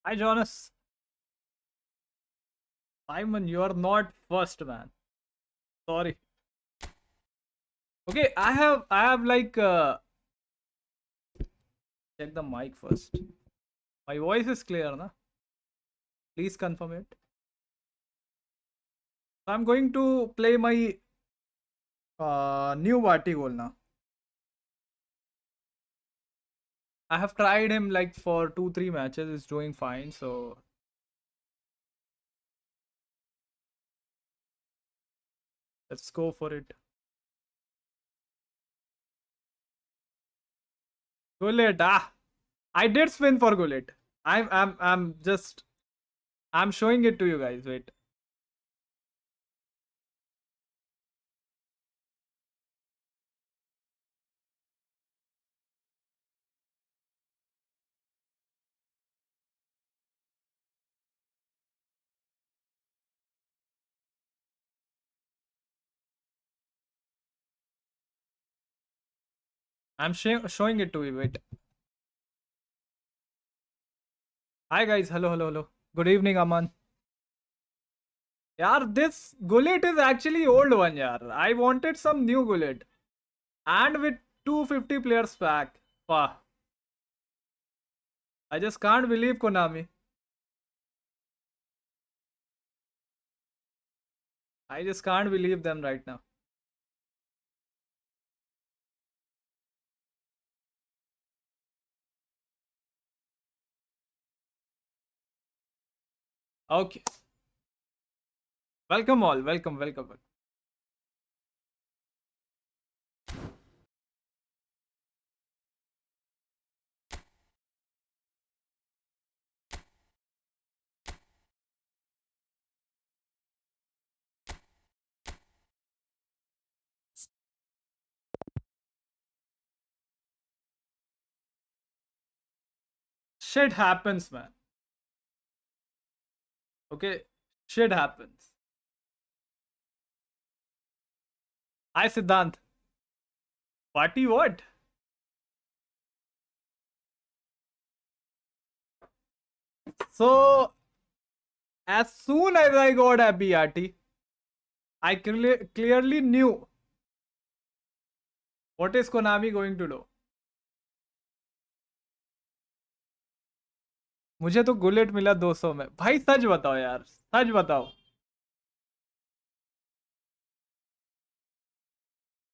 Hi, Jonas. Simon, you are not first, man. Sorry. Okay, I have like check the mic first. My voice is clear, na? Please confirm it. So I'm going to play my new Vati goal now. I have tried him like for 2-3 matches. It's doing fine. So let's go for it. Gullet, I did spin for Gullet. I'm showing it to you guys. Wait. I'm showing it to you. Wait. Hi guys. Hello, hello, hello. Good evening, Aman. Yaar, this Gullet is actually old one, yaar. I wanted some new Gullet. And with 250 players pack. Wow. I just can't believe Konami. I just can't believe them right now. Okay. Welcome all. Welcome, welcome. Shit happens, man. Okay. Shit happens. Hi, Siddhant. Party what? So, as soon as I got a BRT, I clearly knew what is Konami going to do. मुझे तो gullet मिला 200 में भाई सच बताओ यार सच बताओ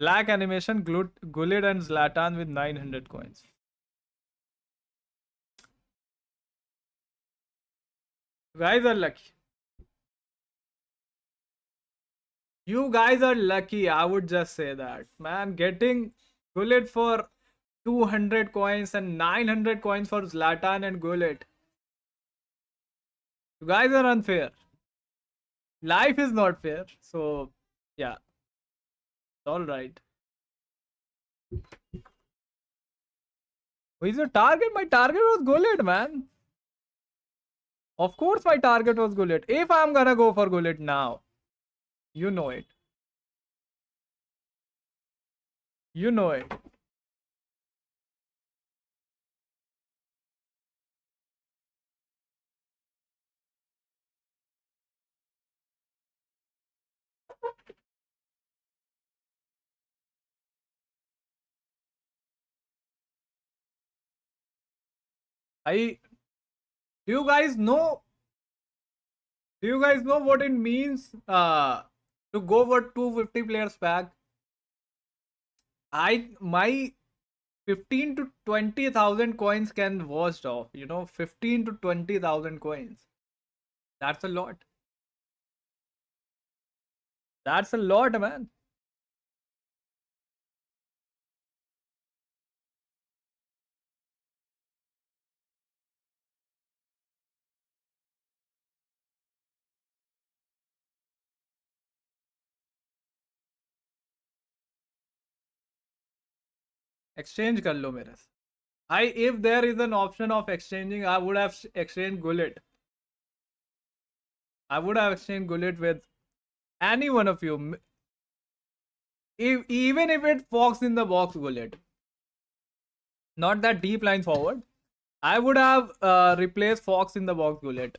black animation Gullit and Zlatan with 900 coins. You guys are lucky. You guys are lucky. I would just say that, man. Getting Gullit for 200 coins and 900 coins for Zlatan and Gullit. You guys are unfair. Life is not fair. So, yeah, it's all right. Who is your target? My target was Gullit, man. Of course, my target was Gullit. If I'm gonna go for Gullit now, you know it. You know it. I do you guys know what it means to go for 250 players pack? My 15 to 20,000 coins can washed off, 15 to 20,000 coins. That's a lot. That's a lot, man. Exchange kar lo mere se. If there is an option of exchanging, I would have exchanged Gullit. I would have exchanged Gullit with any one of you. Even if it fox in the box Gullit. Not that deep line forward. I would have replaced Fox in the box Gullet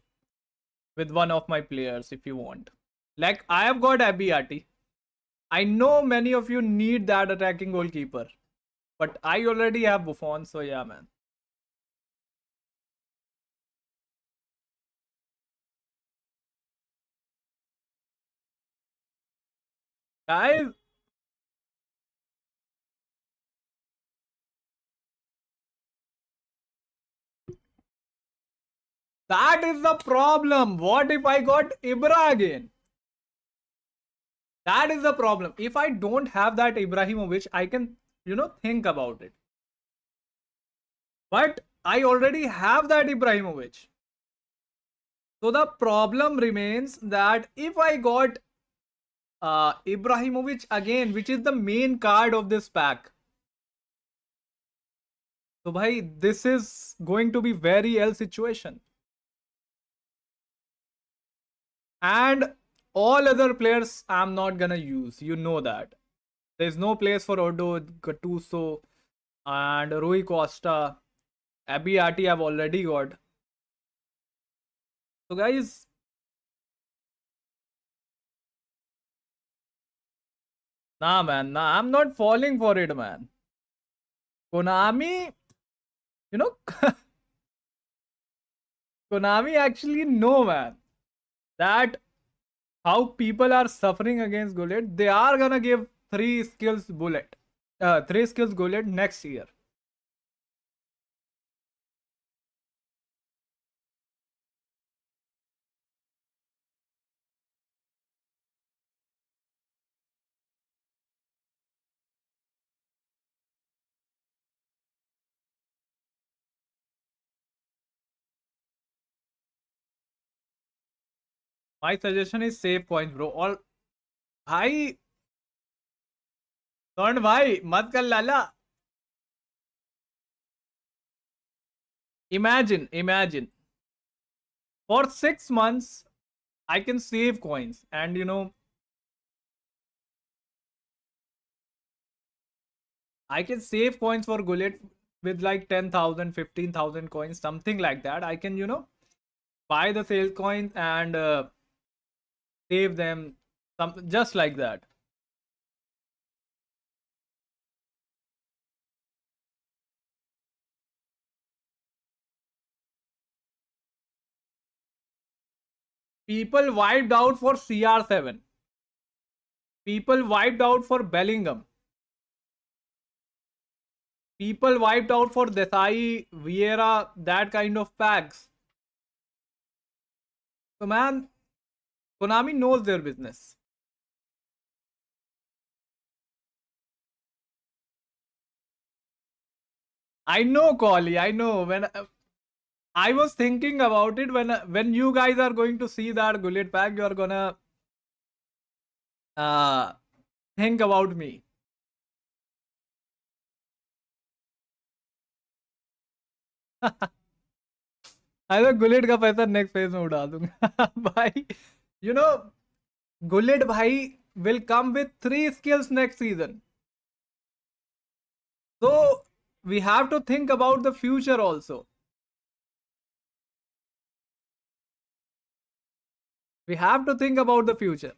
with one of my players if you want. Like I have got Abiati. I know many of you need that attacking goalkeeper, but I already have Buffon, so yeah, man. Guys, that is the problem. What if I got Ibra again? That is the problem. If I don't have that Ibrahimovic, I can, think about it. But I already have that Ibrahimovic. So the problem remains that if I got Ibrahimovic again, which is the main card of this pack. So bhai, this is going to be very L situation. And all other players I'm not gonna use. You know that. There's no place for Odo, Gattuso, and Rui Costa. Abiati I've already got. So guys, nah man, nah, I'm not falling for it, man. Konami, you know, Konami actually know, man, that how people are suffering against Gullet. They are gonna give three skills Gullet next year. My suggestion is save coins, bro. All भाई स्वर्ण भाई मत कर लाला. Imagine for 6 months I can save coins, and I can save coins for Gullet with like 10,000, 15,000 coins, something like that. I can buy the sale coins and save them, just like that. People wiped out for CR7. People wiped out for Bellingham. People wiped out for Desai, Vieira, that kind of packs. So man, Konami knows their business. I know, Collie. I know. When I was thinking about it, when you guys are going to see that Gullet pack, you are gonna uh, think about me. अरे gullet का पैसा next phase में उड़ा दूंगा भाई. you know Gullet bhai will come with 3 skills next season, so we have to think about the future also. We have to think about the future.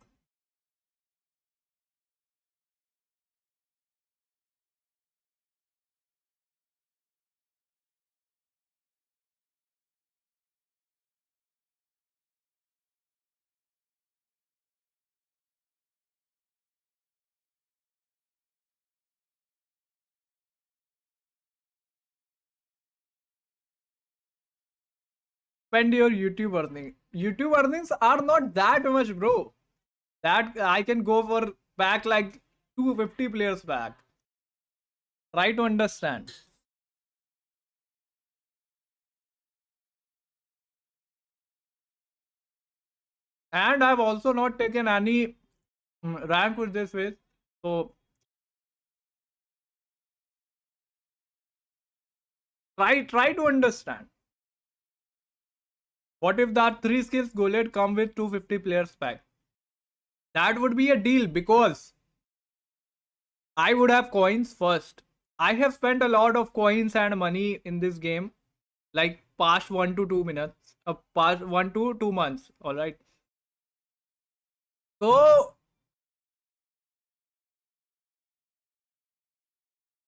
Spend your YouTube earning. YouTube earnings are not that much, bro. That I can go for back like 250 players back. Try to understand. And I've also not taken any rank with this way. So try to understand. What if that 3 skills Gullet come with 250 players pack? That would be a deal because I would have coins first. I have spent a lot of coins and money in this game. like past 1 to 2 minutes, past 1 to 2 months. All right. So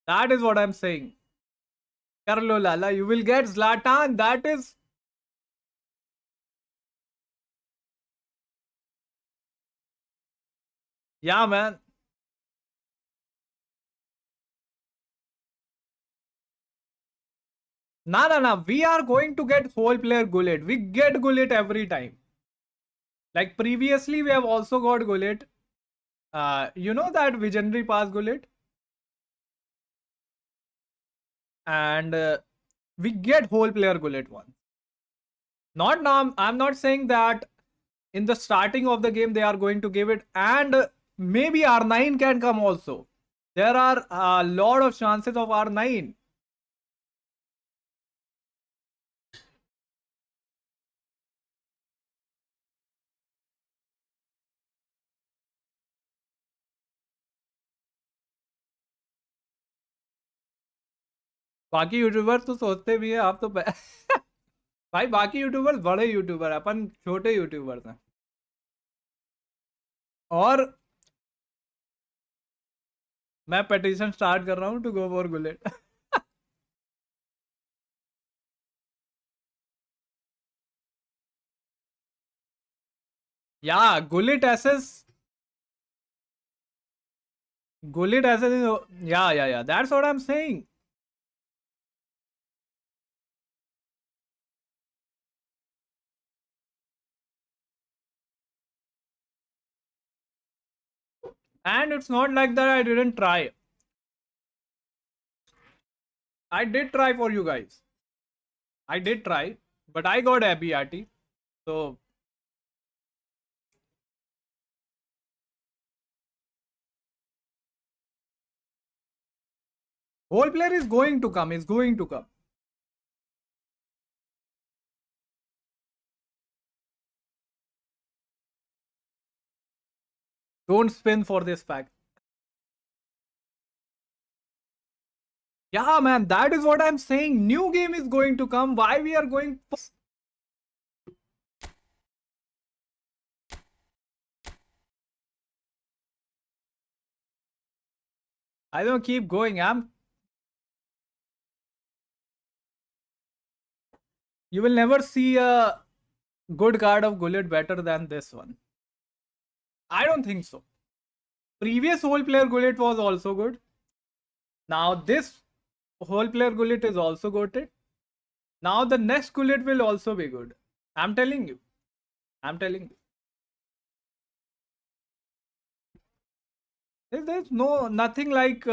that is what I'm saying. Carlo Lala, you will get Zlatan. That is, yeah, man. Nah, nah, nah. We are going to get whole player Gullit. We get Gullit every time. Like previously, we have also got Gullit. You know that visionary pass Gullit? And we get whole player Gullit once. Not now. I'm not saying that in the starting of the game they are going to give it, and maybe R9 can come also. There are a lot of chances of R9. बाकी YouTuber तो सोचते भी है आप तो भाई बाकी YouTuber बड़े यूट्यूबर, अपन छोटे यूट्यूबर हैं। और मैं पेटिशन स्टार्ट कर रहा हूँ टू गो फॉर गुलेट। या गुलेट एसेस, या that's what I am saying. And it's not like that I didn't try. I did try for you guys. I did try, but I got ABRT. So whole player is going to come. Is going to come. Don't spin for this fact. Yeah, man, that is what I'm saying. New game is going to come. Why we are going? I don't keep going. You will never see a good card of Gullit better than this one. I don't think so. Previous whole player Gullit was also good. Now this whole player Gullit is also goated. Now the next Gullit will also be good. I'm telling you. I'm telling you. There's no nothing like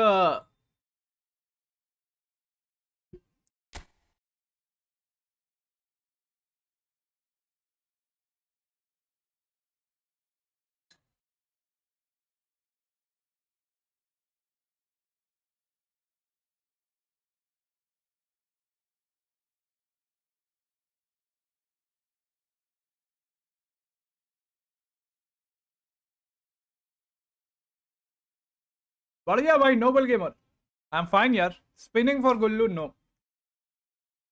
बढ़िया भाई noble gamer. I am fine यार। Spinning for Gullu no.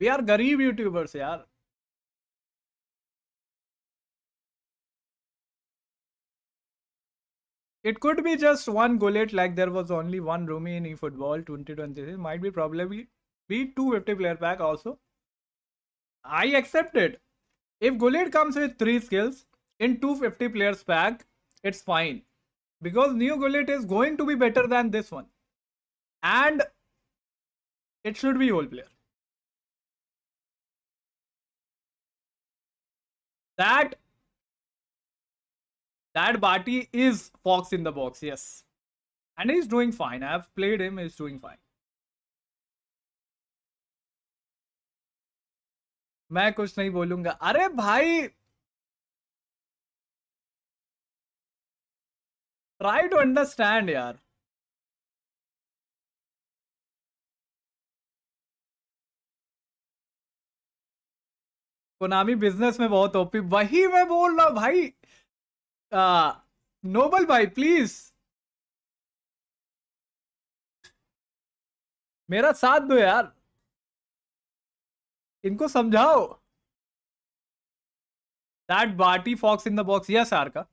We are गरीब YouTubers यार। It could be just one Gullit, like there was only one Rumi in eFootball 2023. Might be probably be 250 player pack also. I accept it. If Gullit comes with 3 skills in 250 players pack, it's fine. Because new Gullit is going to be better than this one. And it should be whole player. That Bati is Fox in the box, yes. And he's doing fine. I've played him, he's doing fine. मैं कुछ नहीं बोलूंगा। अरे भाई try to understand यार। Konami business में बहुत OP, वही मैं बोल रहा हूं भाई। नोबल भाई प्लीज मेरा साथ दो यार। इनको समझाओ. That Barty Fox in the box. Yes, Arka.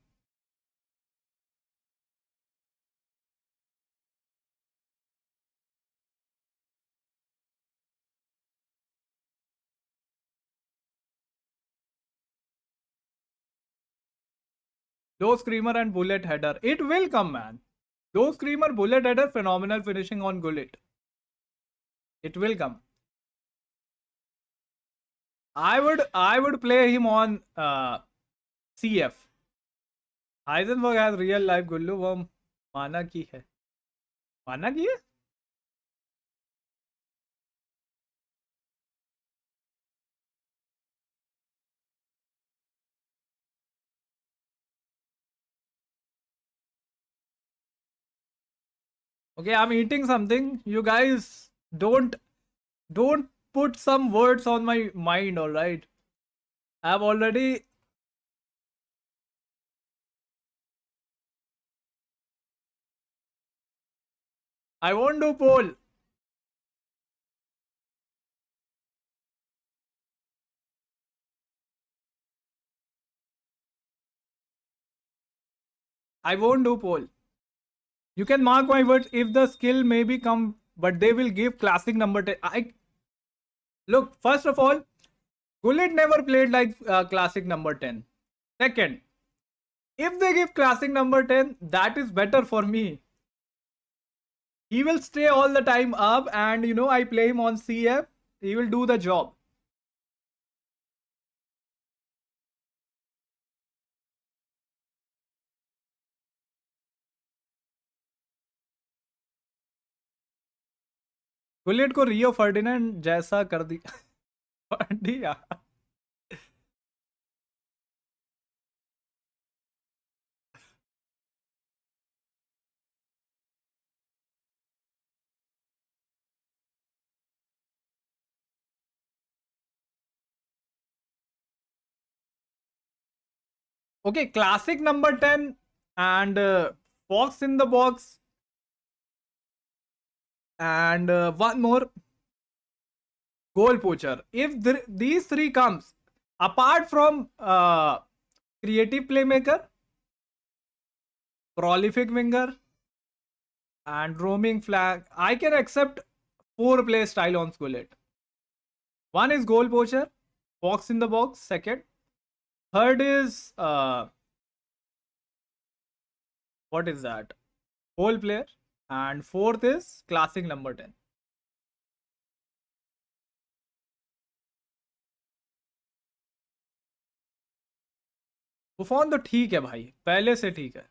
Low screamer and bullet header. It will come, man. Low screamer, bullet header, phenomenal finishing on Gullit. It will come. I would play him on CF. Heisenberg has real life गुल्लू वो माना की है. माना की है? Okay, I'm eating something. You guys don't put some words on my mind, all right? I've already. I won't do poll. I won't do poll. You can mark my words. If the skill maybe come, but they will give classic number 10. I look. First of all, Gullit never played like classic number 10. Second, if they give classic number 10, that is better for me. He will stay all the time up, and I play him on CF. He will do the job. Gullet को रियो Ferdinand जैसा कर दिया. Okay, classic number 10 and Fox in the box. And one more, goal poacher. If these three comes, apart from creative playmaker, prolific winger, and roaming flag, I can accept 4 play style on Gullet. One is goal poacher, Fox in the box, second. Third is what is that? Whole player. And fourth is classic number 10. बुफॉन तो ठीक है भाई, पहले से ठीक है.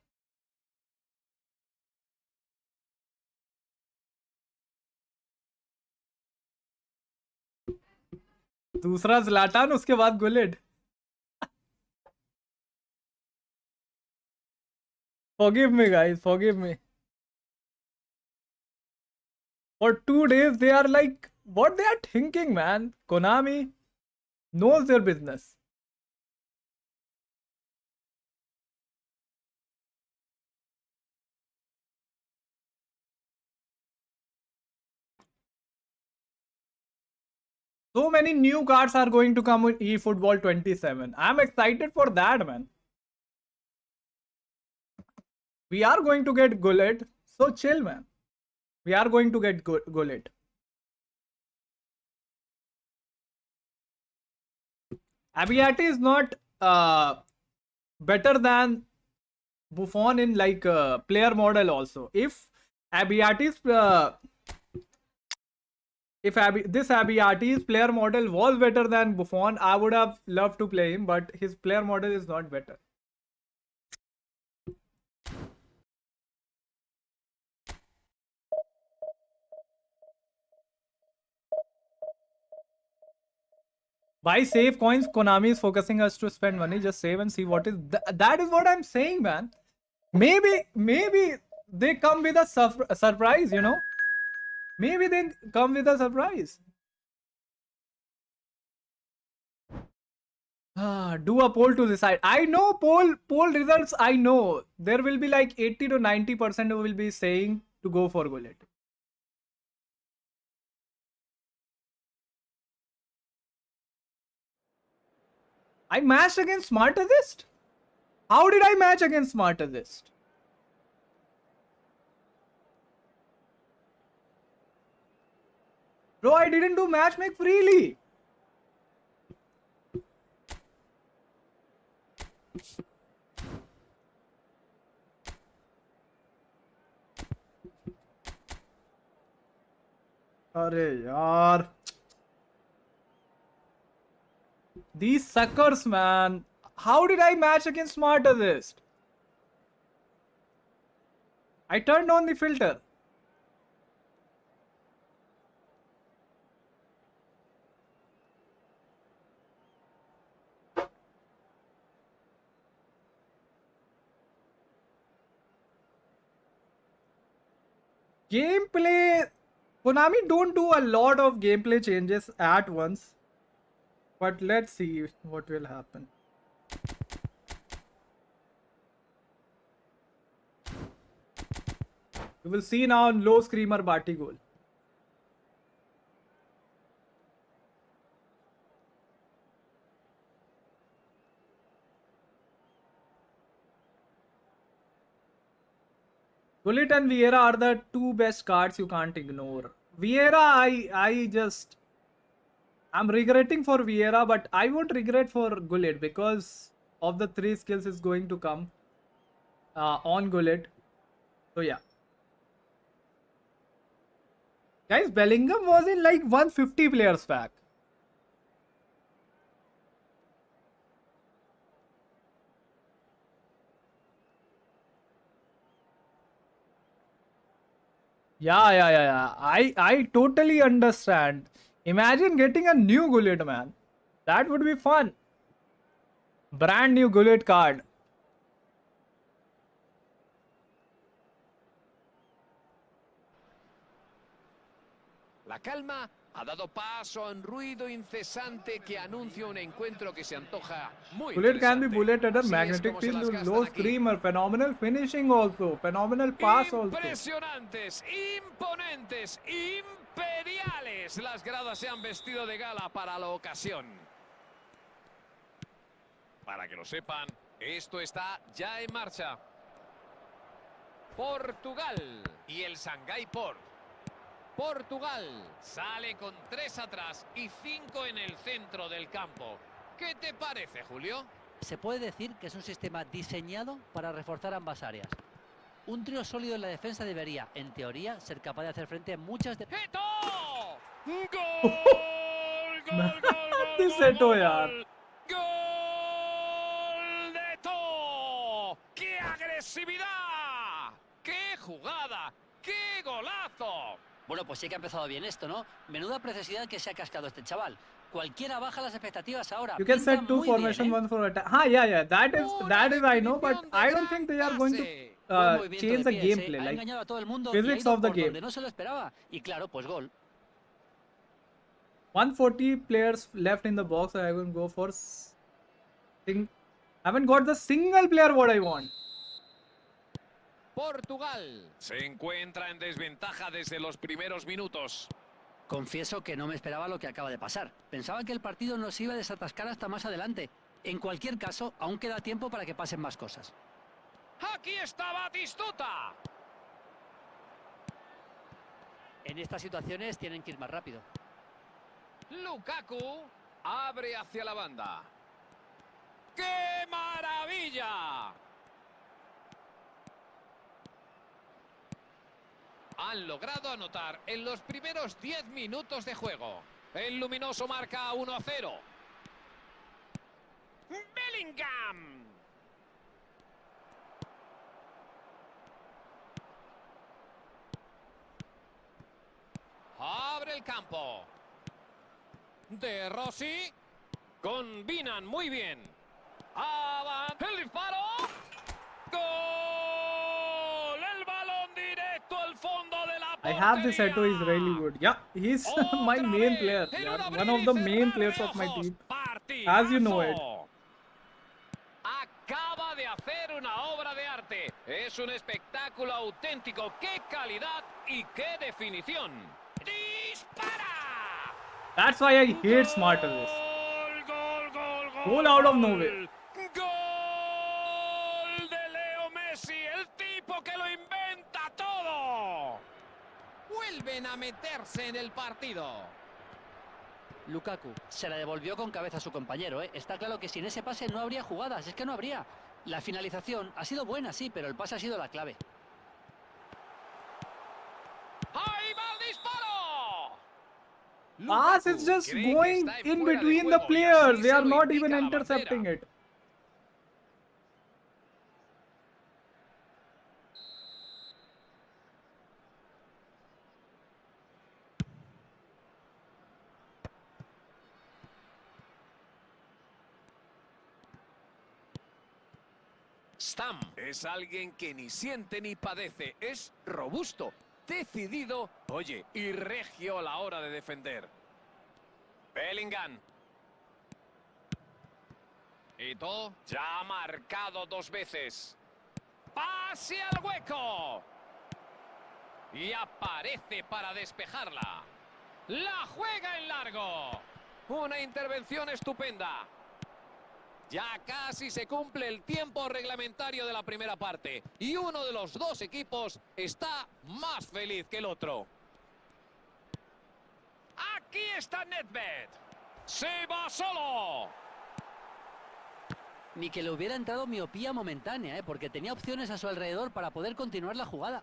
दूसरा ज़्लाटान, उसके बाद gullet. Forgive me, guys. Forgive me. For 2 days, they are like, what they are thinking, man. Konami knows their business. So many new cards are going to come with eFootball 27. I'm excited for that, man. We are going to get Gullet. So chill, man. We are going to get Gullet. Abiati is not better than Buffon in like player model also. If Abiati's this Abiati's player model was better than Buffon, I would have loved to play him, but his player model is not better. Buy save coins. Konami is focusing us to spend money. Just save and see what is. That is what I'm saying, man. Maybe they come with a surprise. Maybe they come with a surprise. Do a poll to decide. I know poll results. I know there will be like 80 to 90% who will be saying to go for Gullet. I matched against Smart Assist? How did I match against Smart Assist? Bro, I didn't do matchmake freely. Arey yaar. These suckers, man. How did I match against Smart Assist? I turned on the filter. Gameplay. Konami don't do a lot of gameplay changes at once. But let's see what will happen. You will see now low screamer Bati goal. Gullit and Vieira are the two best cards you can't ignore. Vieira, I'm regretting for Vieira, but I won't regret for Gullit because of the 3 skills is going to come on Gullit. So yeah. Guys, Bellingham was in like 150 players pack. Yeah. I totally understand. Imagine getting a new Gullit, man. That would be fun. Brand new Gullit card. La calma ha dado paso a un ruido incesante que anuncia un encuentro que se antoja muy Gullit can be interesante. bullet at a Así es magnetic como se field las with low gastan aquí. screamer. Phenomenal finishing also. Phenomenal pass also. Impresionantes, imponentes, imperiales. Las gradas se han vestido de gala para la ocasión. Para que lo sepan, esto está ya en marcha. Portugal y el Shanghái Port. Portugal sale con 3 atrás y 5 en el centro del campo. ¿Qué te parece, Julio? Se puede decir que es un sistema diseñado para reforzar ambas áreas. Un trío sólido en la defensa debería, en teoría, ser capaz de hacer frente a muchas de... ¡Eto! ¡Gol! ¡Gol, gol, Seto, yaar. ¡Gol de To! ¡Qué agresividad! ¡Qué jugada! ¡Qué golazo! Bueno, pues sí que ha empezado bien esto, ¿no? Menuda preciosidad que se ha cascado este chaval. Cualquiera baja las expectativas ahora. You can Pinta set 2 muy formation, bien, 1 for attack. Yeah. That is I know, but I don't think they are going to Buen movimiento change de the pies, gameplay. Ha Like engañado a todo el mundo y ha physics ido of the por game. donde no se lo esperaba. Y claro, pues gol. 140 players left in the box. I will go for haven't got the single player what I want. Portugal se encuentra en desventaja desde los primeros minutos. Confieso que no me esperaba lo que acaba de pasar. Pensaba que el partido no se iba a desatascar hasta más adelante. En cualquier caso, aún queda tiempo para que pasen más cosas. ¡Aquí está Batistuta! En estas situaciones tienen que ir más rápido. Lukaku abre hacia la banda. ¡Qué maravilla! Han logrado anotar en los primeros 10 minutos de juego. El luminoso marca 1-0. ¡Bellingham! Abre el campo. De Rossi. Combinan muy bien. El disparo. ¡Gol! El balón directo al fondo de la I portería. have this Seto is really good. Yeah, he's my main player. Yeah, one of the main players of my team. As you know it. Acaba de hacer una obra de arte. Es un espectáculo auténtico. ¡Qué calidad y qué definición! ¡Dispara! That's why I hate Smart Assist. Gol, gol, gol, Goal out of nowhere. ¡Gol de Leo Messi! ¡El tipo que lo inventa todo! Vuelven a meterse en el partido. Lukaku se la devolvió con cabeza a su compañero, ¿eh? Está claro que sin ese pase no habría jugadas, es que no habría. La finalización ha sido buena, sí, pero el pase ha sido la clave. ¡Ahí va el disparo! Pass is Lukaku just cree que going está in fuera de between the juego y players. así They se are lo not indica even la intercepting bandera. it. Stam es alguien que ni siente ni padece. Es robusto, decidido, oye, y regio a la hora de defender. Bellingham. Ito ya ha marcado 2 veces. ¡Pase al hueco! Y aparece para despejarla. La juega en largo. Una intervención estupenda. Ya casi se cumple el tiempo reglamentario de la primera parte. Y uno de los dos equipos está más feliz que el otro. Aquí está Nedved. Se va solo. Ni que le hubiera entrado miopía momentánea, porque tenía opciones a su alrededor para poder continuar la jugada.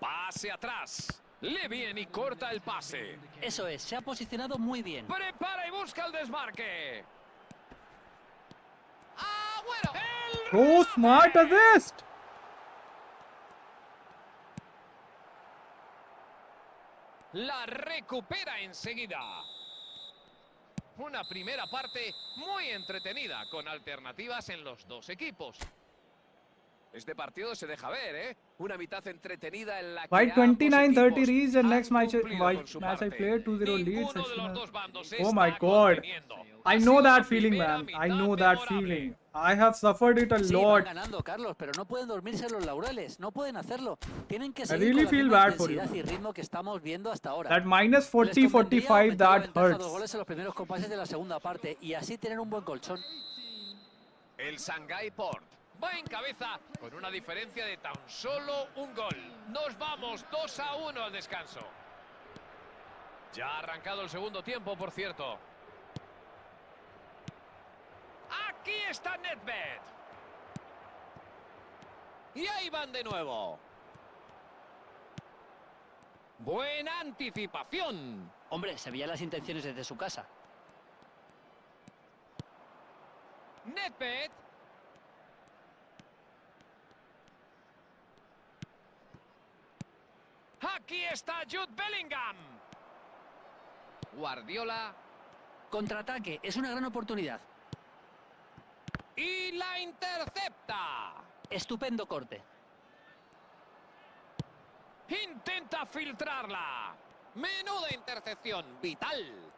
Pase atrás. Lee bien y corta el pase. Eso es, se ha posicionado muy bien. Prepara y busca el desmarque. ¡Ah, bueno! So smart assist. La recupera enseguida. Una primera parte muy entretenida, con alternativas en los dos equipos. Este partido se deja ver, ¿eh? Una mitad entretenida en la que By ambos 29-30 equipos reached the han next match cumplido con su I parte. played 2-0 lead Ninguno de los section. dos bandos se Oh my está god. conteniendo. I Ha know sido that la feeling, primera man. I mitad know that memorable. feeling. I have suffered it a Sí, van lot. ganando, Carlos, pero no pueden dormirse en los laureles. No pueden hacerlo. Tienen que I seguir really con la feel misma bad for you. intensidad y ritmo que estamos viendo hasta ahora. That minus Les 40, convendría 45, aumentar la that ventaja a 2 hurts. goles en los primeros compases de la segunda parte y así tener un buen colchón. El Shanghai Port va en cabeza con una diferencia de tan solo un gol. Nos vamos 2-1 al descanso. Ya ha arrancado el segundo tiempo, por cierto. Aquí está Nedved. Y ahí van de nuevo. Buena anticipación. Hombre, se veían las intenciones desde su casa. Nedved. Aquí está Jude Bellingham. Guardiola. Contraataque, es una gran oportunidad. Y la intercepta. Estupendo corte. Intenta filtrarla. Menuda intercepción, vital.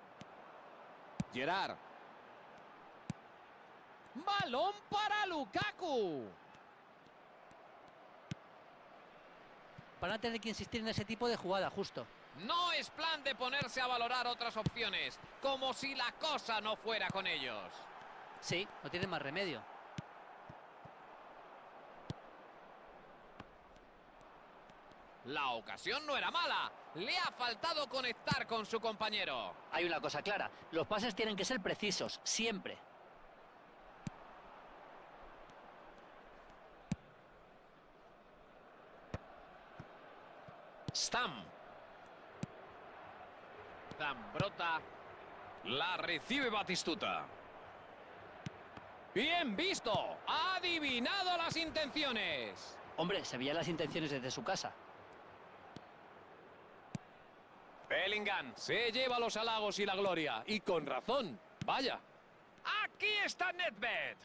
Gerard. Balón para Lukaku. Van a tener que insistir en ese tipo de jugada, justo. No es plan de ponerse a valorar otras opciones, como si la cosa no fuera con ellos. Sí, no tienen más remedio. La ocasión no era mala. Le ha faltado conectar con su compañero. Hay una cosa clara, los pases tienen que ser precisos, siempre. Stam. Zambrota. La recibe Batistuta. Bien visto. Ha adivinado las intenciones. Hombre, se veían las intenciones desde su casa. Bellingham se lleva los halagos y la gloria. Y con razón. Vaya. Aquí está Nedved.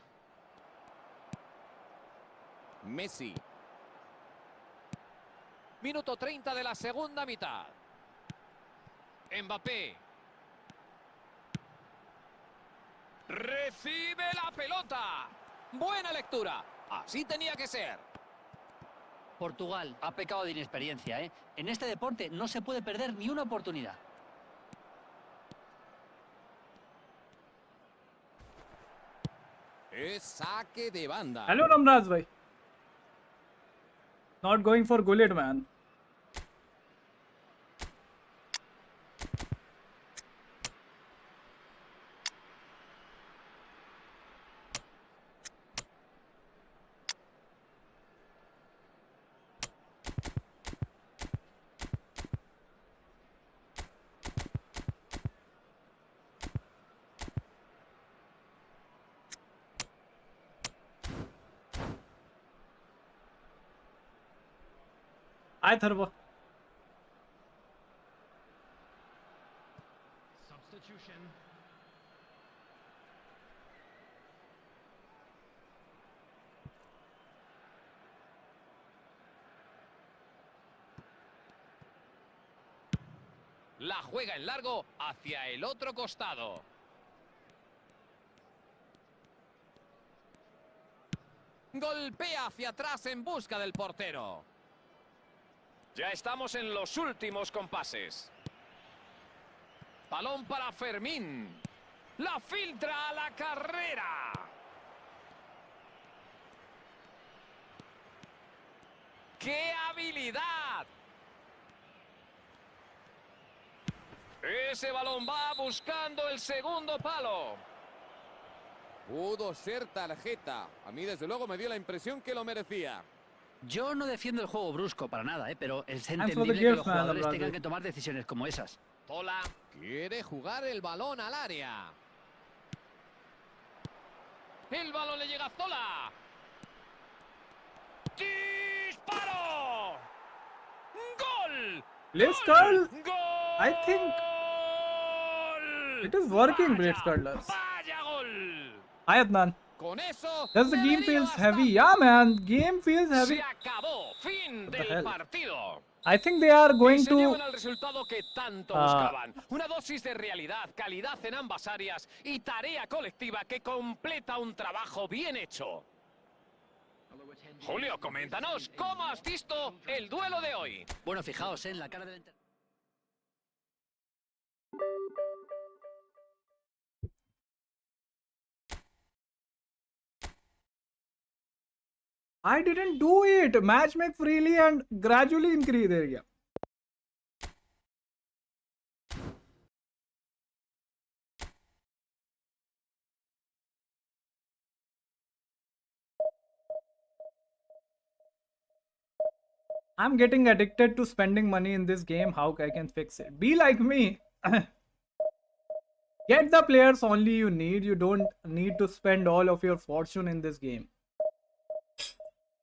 Messi. Minuto 30 de la segunda mitad. Mbappé. Recibe la pelota. Buena lectura. Así tenía que ser. Portugal ha pecado de inexperiencia, ¿eh? En este deporte no se puede perder ni una oportunidad. Es saque de banda. Hello, Namraj bhai. Not going for Gullit, man. Hi, Tharva. Substitution. La juega en largo hacia el otro costado. Golpea hacia atrás en busca del portero. Ya estamos en los últimos compases. Balón para Fermín. La filtra a la carrera. ¡Qué habilidad! Ese balón va buscando el segundo palo. Pudo ser tarjeta. A mí, desde luego, me dio la impresión que lo merecía. Yo no defiendo el juego brusco para nada, pero es for the entendible que gift, los man, jugadores Namraj tengan bhai. que tomar decisiones como esas. Tola. Quiere jugar el balón al área. El balón le llega a Zola. ¡Disparo! ¡Gol! Let's Carl. ¡Gol! I think it is working, Blitz Curlers. ¡Vaya gol! Hi, Adnan. Con eso... Does the game debería feels bastar. heavy? Yeah, man. Game feels heavy. Se acabó. Fin What the del hell? partido. I think they are Y going se llevan to. al resultado que tanto Ah. buscaban. Una dosis de realidad, calidad en ambas áreas y tarea colectiva que completa un trabajo bien hecho. Julio, coméntanos, ¿cómo has visto el duelo de hoy? Bueno, fijaos en la cara del I didn't do it. Match make freely and gradually increase area. I'm getting addicted to spending money in this game. How I can fix it? Be like me. Get the players only you need. You don't need to spend all of your fortune in this game.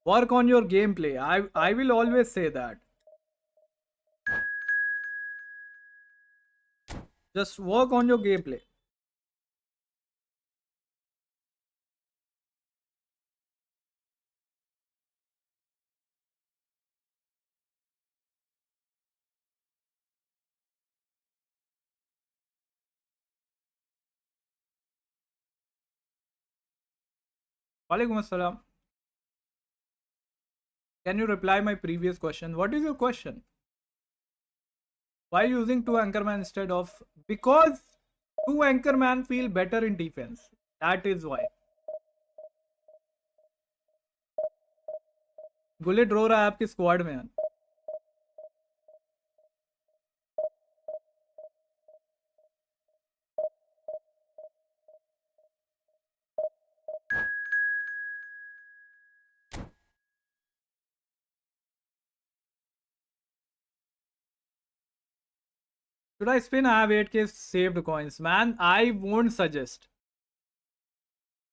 Work on your gameplay. I will always say that. Just work on your gameplay. Walaikum assalam. Can you reply my previous question? What is your question? Why using two anchorman instead of? Because two anchorman feel better in defense. That is why. Bullet रो रहा है आपकी squad में यार. Should I spin? I have 8k saved coins. Man, I won't suggest.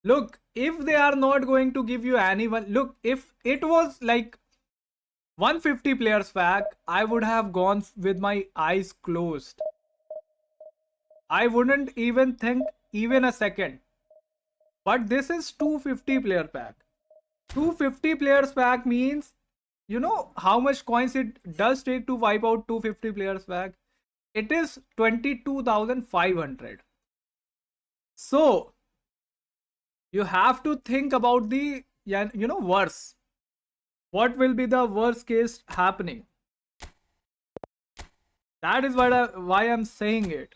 Look, if they are not going to give you anyone, look, if it was like 150 players pack, I would have gone with my eyes closed. I wouldn't even think even a second. But this is 250 player pack. 250 players pack means, you know how much coins it does take to wipe out 250 players pack? It is 22,500. So, you have to think about the, worse. What will be the worst case happening? That is why I'm saying it.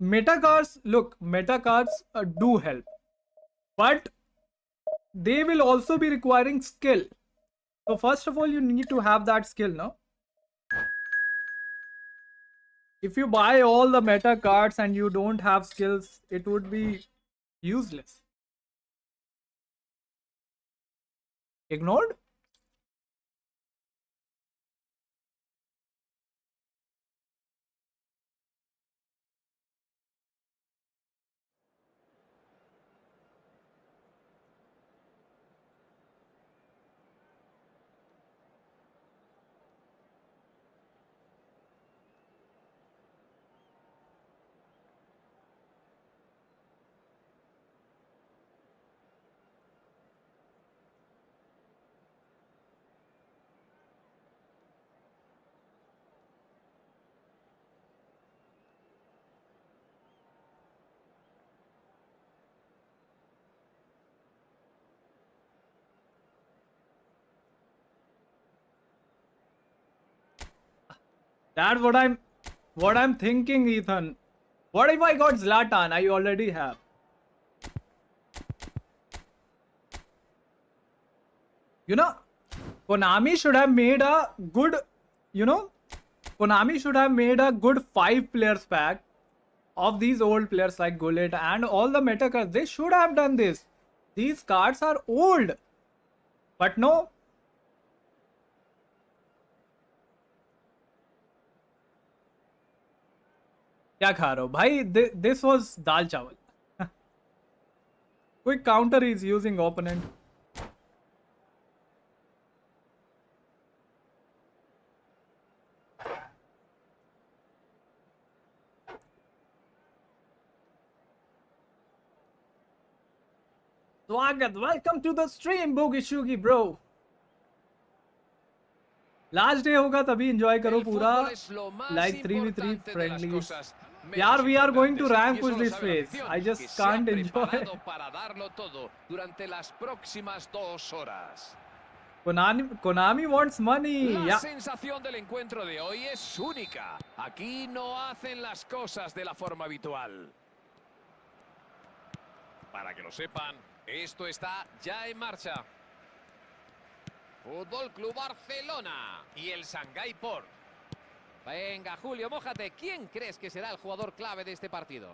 meta cards, look, meta cards do help, but they will also be requiring skill. So first of all, you need to have that skill, no? If you buy all the meta cards and you don't have skills, it would be useless. Ignored? That's what I'm thinking, Ethan. What if I got Zlatan? I already have. You know, Konami should have made a good, you know, Konami should have made a good 5 players pack of these old players like Gullit and all the meta cards. They should have done this. These cards are old. But no. क्या खा रहे हो भाई? This was dal chawal. Quick counter is using opponent. Swagat, welcome to the stream, Boogie Shugi, bro. Last day होगा तभी enjoy करो पूरा like 3v3 friendlies यार we are going to rank push this phase I just can't enjoy Konami wants money. La Yeah. sensación del encuentro de hoy es única. Aquí no hacen las cosas de la forma habitual. Para que lo sepan, esto está ya en marcha. Fútbol Club Barcelona y el Shanghái Port. Venga, Julio, mójate. ¿Quién crees que será el jugador clave de este partido?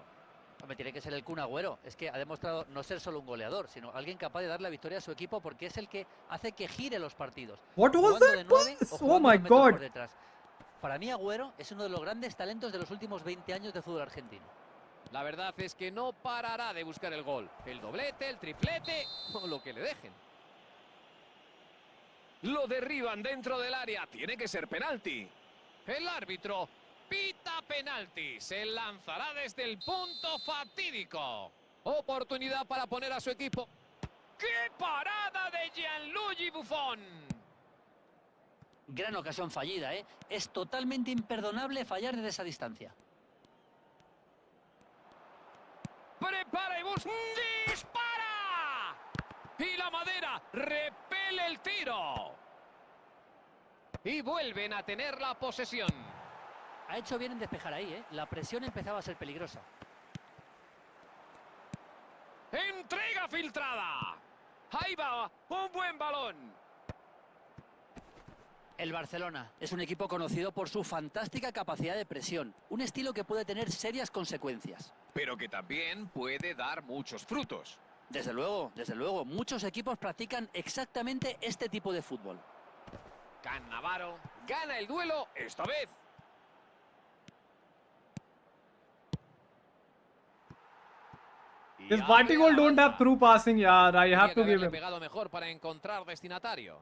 Hombre, tiene que ser el Kun Agüero. Es que ha demostrado no ser solo un goleador, sino alguien capaz de dar la victoria a su equipo porque es el que hace que gire los partidos. What was Jugando that de 9 pass? o Oh jugando my los metros god. por detrás. Para mí, Agüero es uno de los grandes talentos de los últimos 20 años de fútbol argentino. La verdad es que no parará de buscar el gol. El doblete, el triplete o lo que le dejen. Lo derriban dentro del área. Tiene que ser penalti. El árbitro pita penalti. Se lanzará desde el punto fatídico. Oportunidad para poner a su equipo. ¡Qué parada de Gianluigi Buffon! Gran ocasión fallida, ¿eh? Es totalmente imperdonable fallar desde esa distancia. Prepara y busca. ¡Dispara! Y la madera repele el tiro. Y vuelven a tener la posesión. Ha hecho bien en despejar ahí, ¿eh? La presión empezaba a ser peligrosa. Entrega filtrada. Ahí va, un buen balón. El Barcelona es un equipo conocido por su fantástica capacidad de presión, un estilo que puede tener serias consecuencias. Pero que también puede dar muchos frutos. Desde luego, muchos equipos practican exactamente este tipo de fútbol. Cannavaro gana el duelo esta vez. This Vertigo don't have through passing, yaar. I have to give him. Pegado mejor para encontrar destinatario.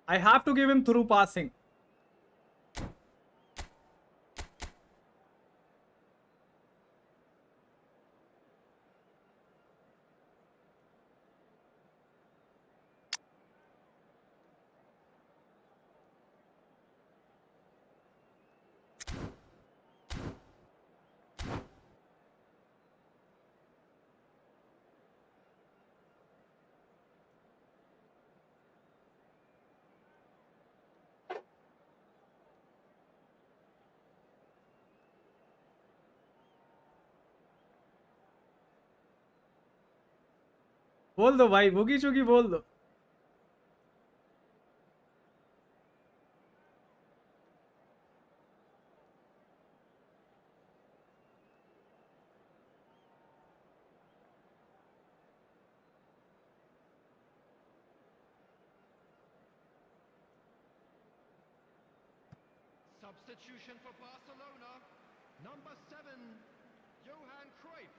I have to give him through passing. बोल दो भाई, बुगी चुगी बोल दो. Substitution for Barcelona. Number 7, Johan Cruyff.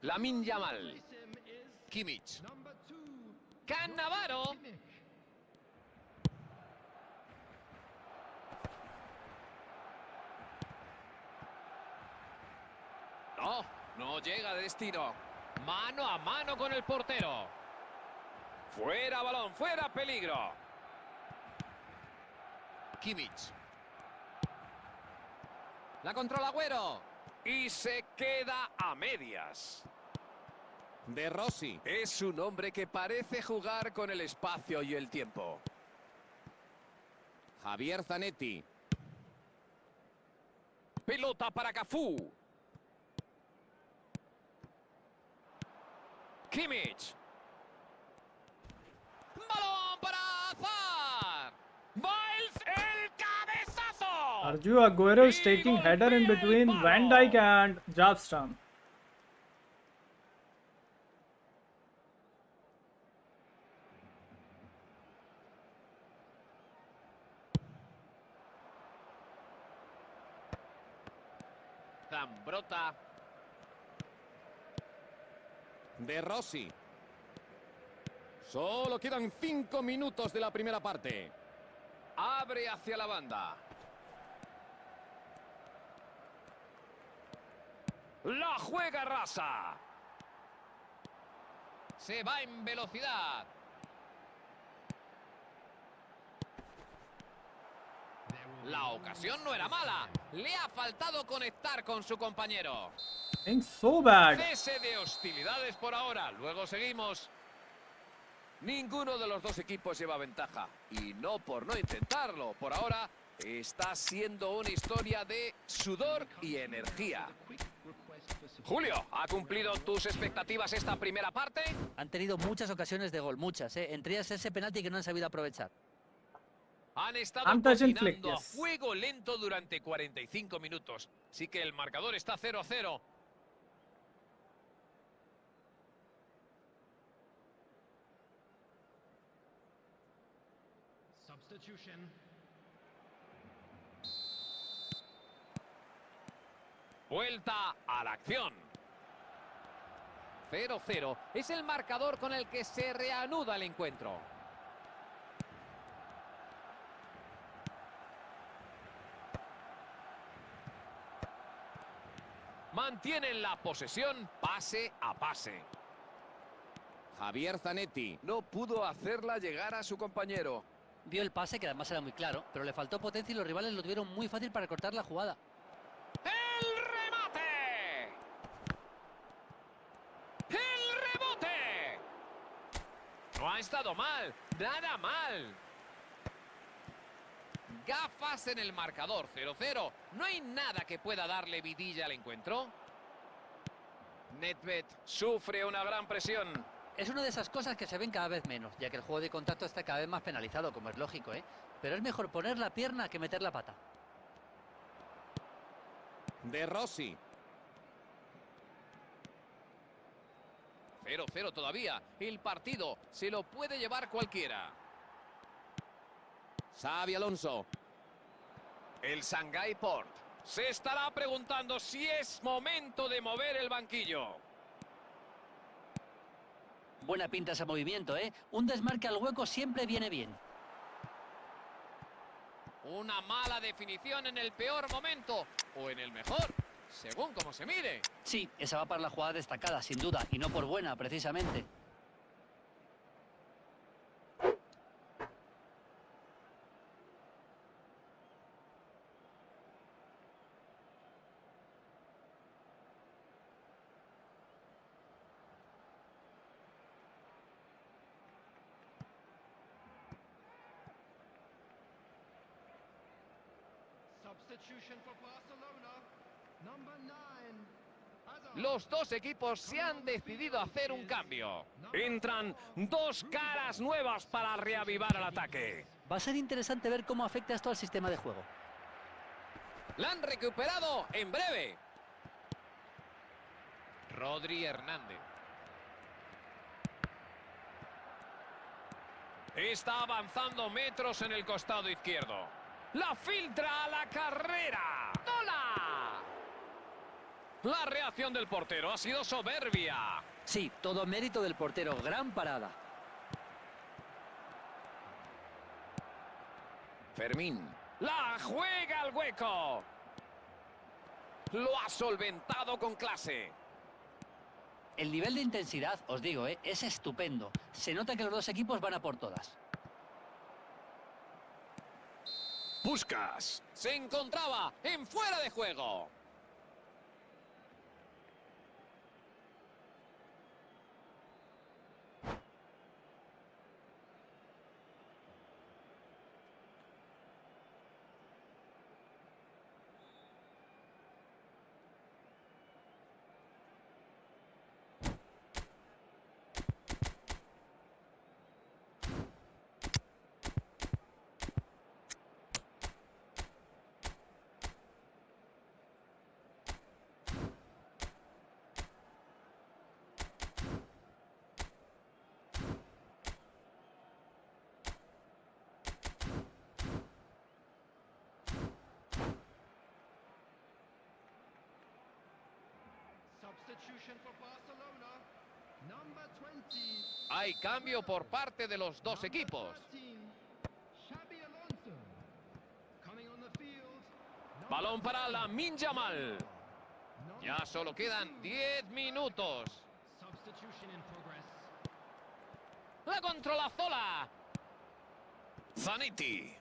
Lamine Yamal. Replace him is Kimmich. number 2, Cannavaro. Kimmich. No, no llega de destino. Mano a mano con el portero. Fuera balón, fuera peligro. Kimmich. La controla Agüero. Y se queda a medias. De Rossi. Es un hombre que parece jugar con el espacio y el tiempo. Javier Zanetti. Pelota para Cafú. Kimmich. Balón para Azar. Miles el cabezazo. Arju Aguero is taking header in between Van Dijk and Jabstam. Zambrota. De Rossi. Solo quedan 5 minutos de la primera parte. Abre hacia la banda. La juega rasa. Se va en velocidad. La ocasión no era mala. Le ha faltado conectar con su compañero. Playing so bad. Cese de hostilidades por ahora. Luego seguimos. Ninguno de los dos equipos lleva ventaja. Y no por no intentarlo. Por ahora está siendo una historia de sudor y energía. Julio, ¿ha cumplido tus expectativas esta primera parte? Han tenido muchas ocasiones de gol, muchas, ¿eh? Entre ellas ese penalti que no han sabido aprovechar. Han estado I'm touching flick, cocinando a yes. fuego lento durante 45 minutos. Así que el marcador está 0-0. Substitution. Vuelta a la acción. 0-0 es el marcador con el que se reanuda el encuentro. Mantienen la posesión pase a pase. Javier Zanetti. No pudo hacerla llegar a su compañero. Vio el pase, que además era muy claro, pero le faltó potencia y los rivales lo tuvieron muy fácil para cortar la jugada. ¡El remate! ¡El rebote! No ha estado mal, nada mal. Gafas en el marcador, 0-0. No hay nada que pueda darle vidilla al encuentro. Nedved sufre una gran presión. Es una de esas cosas que se ven cada vez menos, ya que el juego de contacto está cada vez más penalizado, como es lógico, ¿eh? Pero es mejor poner la pierna que meter la pata. De Rossi. 0-0 todavía. El partido se lo puede llevar cualquiera. Xavi Alonso. El Shanghái Port se estará preguntando si es momento de mover el banquillo. Buena pinta ese movimiento, ¿eh? Un desmarque al hueco siempre viene bien. Una mala definición en el peor momento o en el mejor, según como se mire. Sí, esa va para la jugada destacada, sin duda, y no por buena, precisamente. Substitution for Barcelona. Number 9, Los dos equipos se han decidido a hacer un cambio. Entran dos caras nuevas para reavivar el ataque. Va a ser interesante ver cómo afecta esto al sistema de juego. La han recuperado en breve. Rodri Hernández. Está avanzando metros en el costado izquierdo. La filtra a la carrera. ¡Hola! La reacción del portero ha sido soberbia. Sí, todo mérito del portero. Gran parada. Fermín. La juega al hueco. Lo ha solventado con clase. El nivel de intensidad, os digo, es estupendo. Se nota que los dos equipos van a por todas. Puskás. Se encontraba en fuera de juego. Substitution for Barcelona. Number 20. Hay cambio por parte de los dos equipos. Xabi Alonso. Coming on the field. Balón para Lamine Yamal. Ya solo quedan 10 minutos. Substitution in progress. La controla Zola. Zanetti.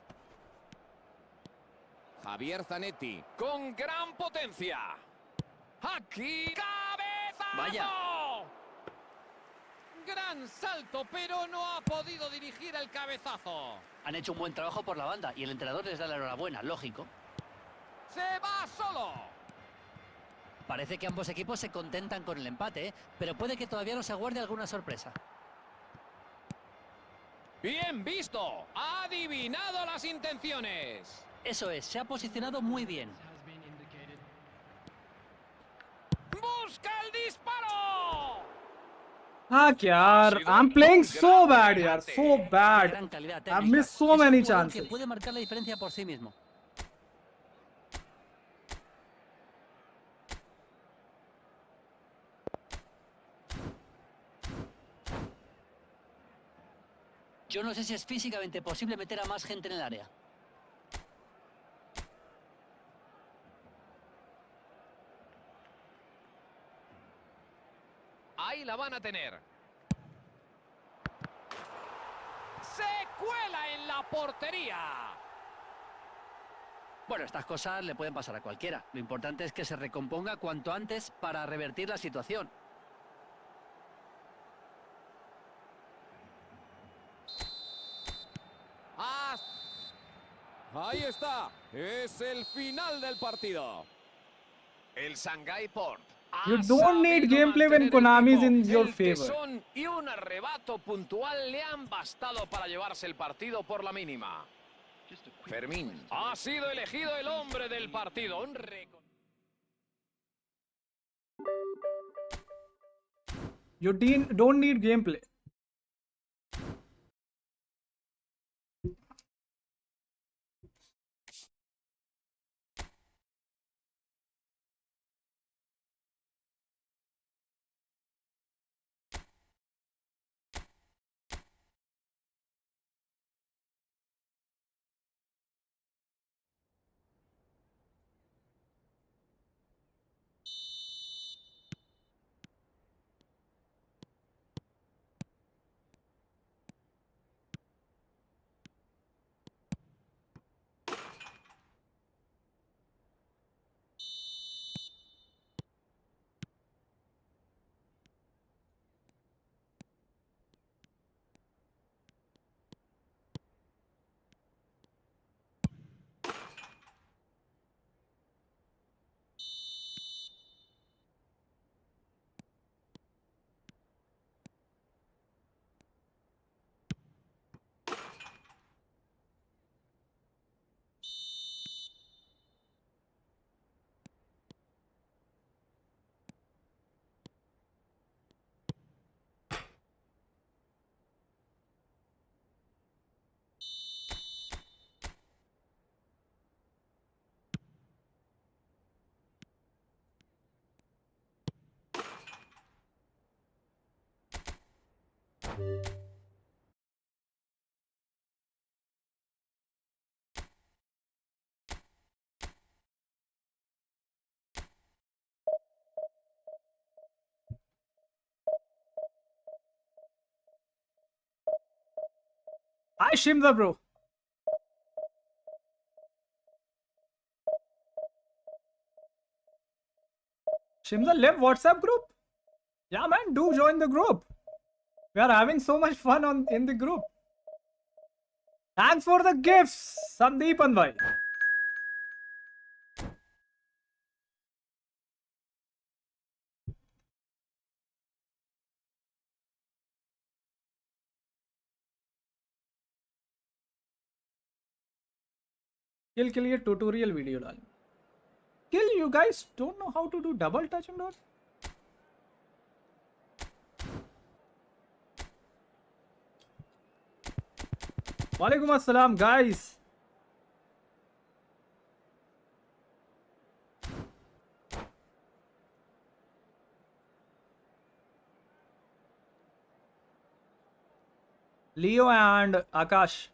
Javier Zanetti. Con gran potencia. Aquí. ¡Cabezazo! Vaya. Gran salto, pero no ha podido dirigir el cabezazo. Han hecho un buen trabajo por la banda y el entrenador les da la enhorabuena, lógico. Se va solo. Parece que ambos equipos se contentan con el empate, pero puede que todavía nos aguarde alguna sorpresa. Bien visto. Ha adivinado las intenciones. Eso es, se ha posicionado muy bien. Has been indicated. ¡Busca el disparo! Ah, yaar. I'm playing so bad, yaar. So bad. Gran calidad I've técnica. missed so Es un many jugador que chances. puede marcar la diferencia por sí mismo. Yo no sé si es físicamente posible meter a más gente en el área. Ahí la van a tener. Se cuela en la portería. Bueno, estas cosas le pueden pasar a cualquiera. Lo importante es que se recomponga cuanto antes para revertir la situación. Ah, ahí está. Es el final del partido. El Shanghai Port. You don't need gameplay when Konami is in your favor. Tesón y un arrebato puntual le han bastado para llevarse el partido por la mínima. Fermín ha sido elegido el hombre del partido. You don't need gameplay. Hi Shimza bro. Shimza left WhatsApp group? Yeah man, do join the group. We are having so much fun in the group. Thanks for the gifts, Sandeepan bhai. Kill के लिए tutorial video डाल. Kill, you guys don't know how to do double touch and all? Walaikum assalam guys. Leo and Akash.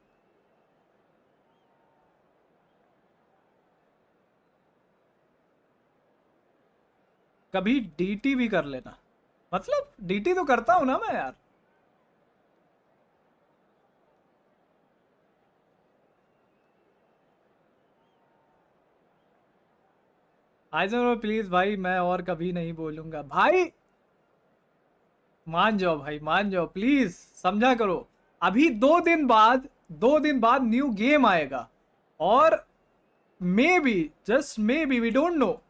कभी DT भी कर लेना. मतलब DT तो करता हूं ना मैं यार. हाइज़नबर्ग प्लीज भाई, मैं और कभी नहीं बोलूंगा भाई. मान जाओ भाई, मान जाओ प्लीज, समझा करो. अभी 2 दिन बाद न्यू गेम आएगा और maybe, just maybe, we don't know,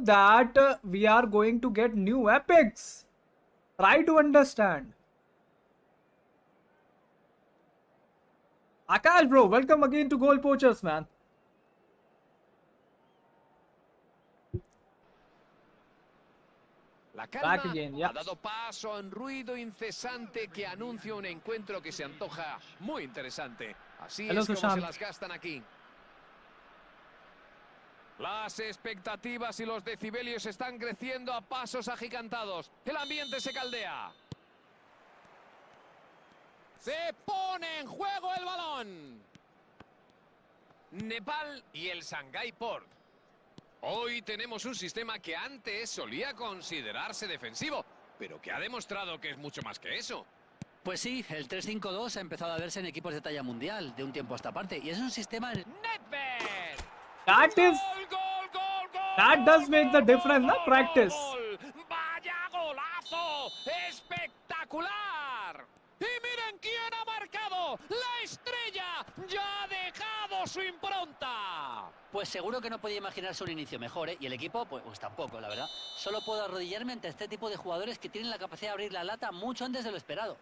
that we are going to get new epics. Try to understand. Akash bro, welcome again to Goal Poachers, man. La calma Back again, yeah. ha dado paso a un ruido incesante que anuncia un encuentro que se antoja muy interesante. Así Hello, es como Sushant. se las gastan aquí. Las expectativas y los decibelios están creciendo a pasos agigantados. El ambiente se caldea. Se pone en juego el balón. Nepal y el Shanghái Port. Hoy tenemos un sistema que antes solía considerarse defensivo, pero que ha demostrado que es mucho más que eso. Pues sí, el 3-5-2 ha empezado a verse en equipos de talla mundial de un tiempo a esta parte. Y es un sistema... ¡Nedved! That is, that does make the difference, na practice. ¡Vaya golazo! ¡Espectacular! ¡Y miren quién ha marcado! ¡La estrella! ¡Ya ha dejado su impronta! Pues seguro que no podía imaginarse un inicio mejor, ¿eh? Y el equipo, pues tampoco, la verdad. Solo puedo arrodillarme ante este tipo de jugadores que tienen la capacidad de abrir la lata mucho antes de lo esperado.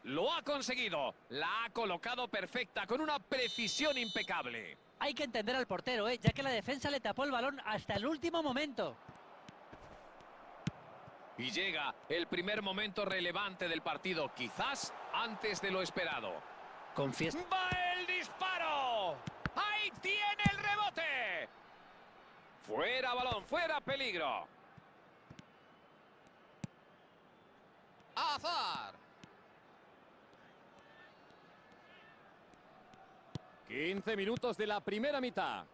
Lo ha conseguido. La ha colocado perfecta, con una precisión impecable. Hay que entender al portero, ya que la defensa le tapó el balón hasta el último momento. Y llega el primer momento relevante del partido, quizás antes de lo esperado. Confieso. ¡Va el disparo! ¡Ahí tiene el rebote! Fuera balón, fuera peligro. Azar. 15 minutos de la primera mitad.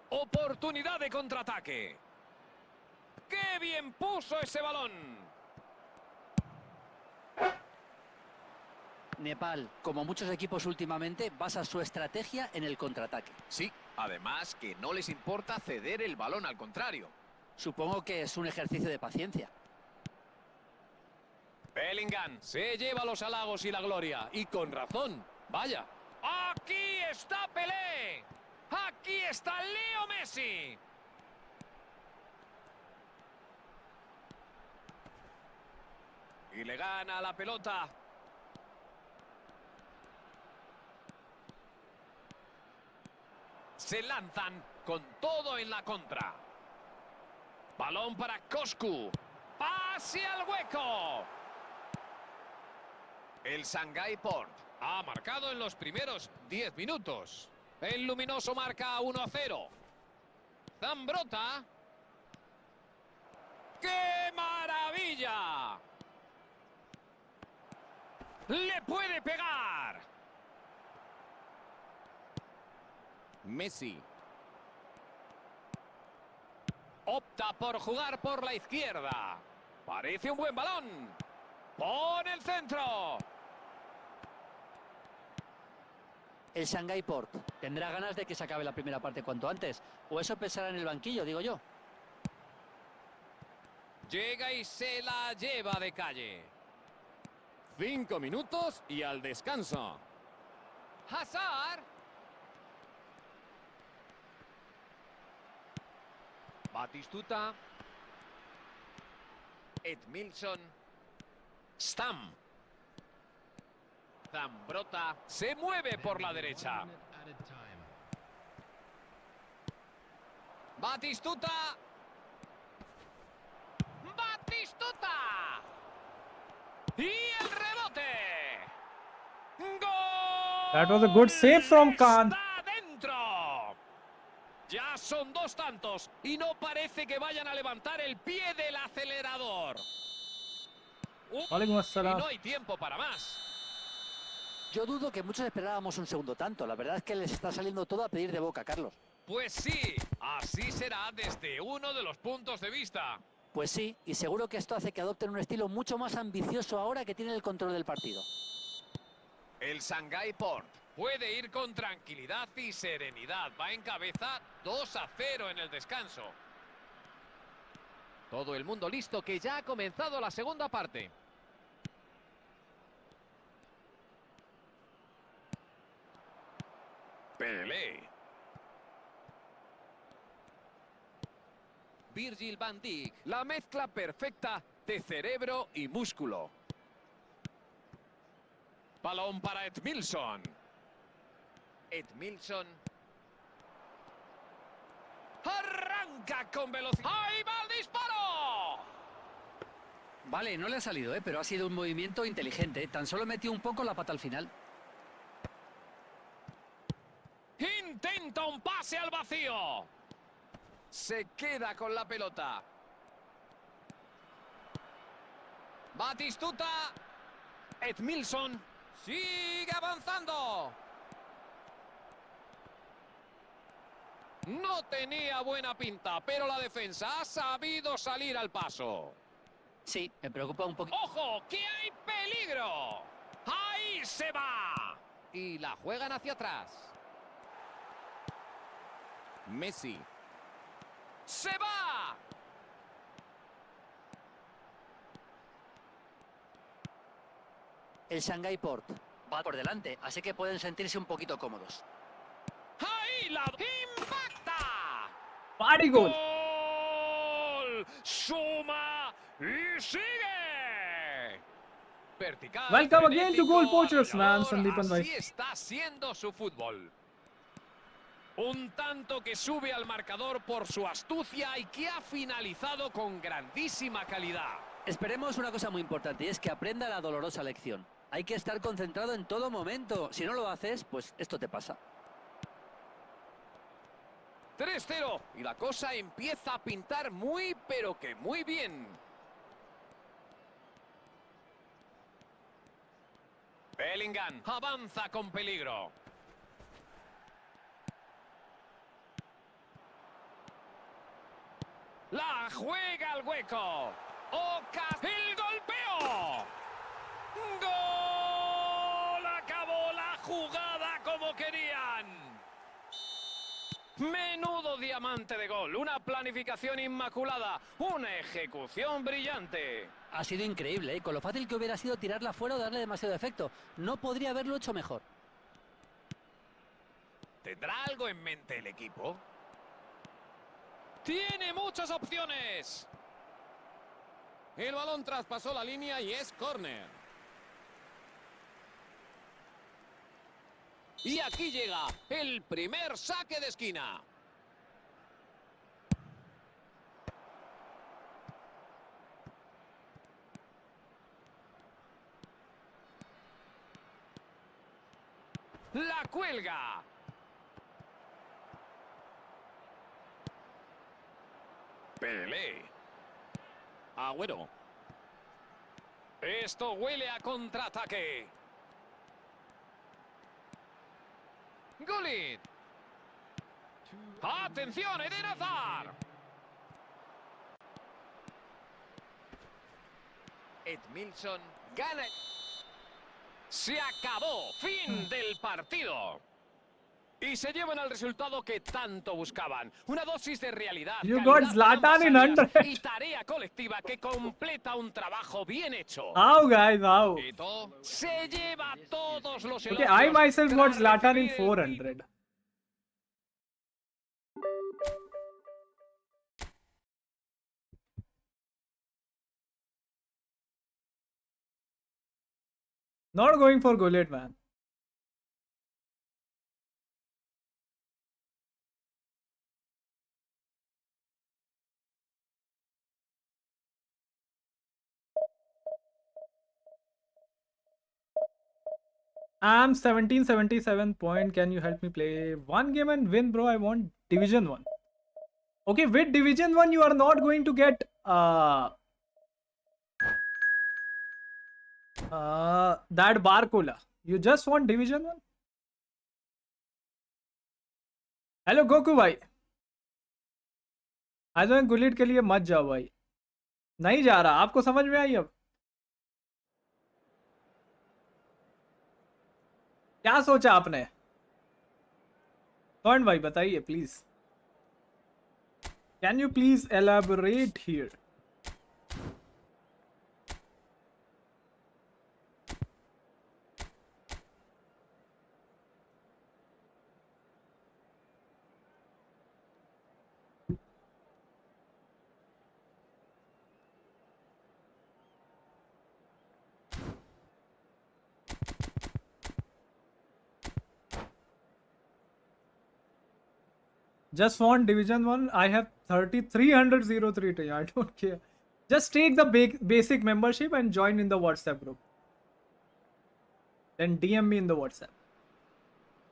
Oportunidad de contraataque. ¡Qué bien puso ese balón! Nepal, como muchos equipos últimamente, basa su estrategia en el contraataque. Sí, además que no les importa ceder el balón, al contrario. Supongo que es un ejercicio de paciencia. Bellingham se lleva los halagos y la gloria. Y con razón. Vaya. ¡Aquí está Pelé! ¡Aquí está Leo Messi! Y le gana la pelota. Se lanzan con todo en la contra. Balón para Coscu. ¡Pase al hueco! El Shanghái Port ha marcado en los primeros 10 minutos. El luminoso marca 1-0. Zambrota. ¡Qué maravilla! maravilla! ¡Le puede pegar! Messi. Opta por jugar por la izquierda. Parece un buen balón. Pone el centro. El Shanghai Port tendrá ganas de que se acabe la primera parte cuanto antes. O eso pensará en el banquillo, digo yo. Llega y se la lleva de calle. 5 minutos y al descanso. Hazard. Batistuta. Edmilson. Stam. Zambrota. Se mueve por la derecha. One minute added time. Batistuta. Batistuta. Y el rebote. ¡Gol! That was a good save from Khan. ¡Está dentro! Ya son 2 tantos y no parece que vayan a levantar el pie del acelerador. Walaikum Y assalam. no hay tiempo para más. Yo dudo que muchos esperábamos un segundo tanto. La verdad es que les está saliendo todo a pedir de boca, Carlos. Pues sí, así será desde uno de los puntos de vista. Pues sí, y seguro que esto hace que adopten un estilo mucho más ambicioso ahora que tienen el control del partido. El Shanghai Port puede ir con tranquilidad y serenidad. Va en cabeza 2-0 en el descanso. Todo el mundo listo, que ya ha comenzado la segunda parte. Pelé. Virgil van Dijk. La mezcla perfecta de cerebro y músculo. Balón para Edmilson. Edmilson. Arranca con velocidad. ¡Ahí va el disparo! Vale, no le ha salido, pero ha sido un movimiento inteligente. Tan solo metió un poco la pata al final. Intenta un pase al vacío. Se queda con la pelota. Batistuta. Edmilson. Sigue avanzando. No tenía buena pinta, pero la defensa ha sabido salir al paso. Sí, me preocupa un poquito. ¡Ojo! ¡Que hay peligro! ¡Ahí se va! Y la juegan hacia atrás. Messi. ¡Se va! El Shanghai Port va por delante, así que pueden sentirse un poquito cómodos. ¡Ahí la impacta! Party goal. ¡Gol! ¡Suma y sigue! Vertical. Welcome again to frenético, Goal Poachers, man, arrollador. Sandeepan bhai. Así está siendo su fútbol. Un tanto que sube al marcador por su astucia y que ha finalizado con grandísima calidad. Esperemos una cosa muy importante, y es que aprenda la dolorosa lección. Hay que estar concentrado en todo momento. Si no lo haces, pues esto te pasa. 3-0 y la cosa empieza a pintar muy, pero que muy bien. Bellingham avanza con peligro. La juega al hueco. ¡El golpeo! ¡Gol! Acabó la jugada como querían. Menudo diamante de gol. Una planificación inmaculada. Una ejecución brillante. Ha sido increíble, ¿eh? Con lo fácil que hubiera sido tirarla fuera o darle demasiado efecto. No podría haberlo hecho mejor. ¿Tendrá algo en mente el equipo? Tiene muchas opciones. El balón traspasó la línea y es córner. Y aquí llega el primer saque de esquina. La cuelga. Pelé. Agüero. Esto huele a contraataque. Gullit. ¡Atención, Eden Hazard! Edmilson gana. Se acabó. Fin del partido. Y se llevan al resultado que tanto buscaban. Una dosis de realidad, You calidad got Zlatan en in ambas 100. áreas y tarea colectiva que completa un trabajo bien hecho. How, guys, how? Ito se lleva todos los Okay, elogios I myself got tras Zlatan in recibir el 400. Not going for Gullit, man. I'm 1777 point. Can you help me play one game and win, bro? I want Division 1. Okay, with Division 1, you are not going to get that Barcola. You just want Division 1? Hello Goku भाई, आज मैं Gullit के लिए मत जाओ भाई, नहीं जा रहा, आपको समझ में आई अब क्या सोचा आपने? कौन भाई बताइए please, can you please elaborate here? Just want Division 1. I have 3303. I don't care. Just take the basic membership and join in the WhatsApp group. Then DM me in the WhatsApp.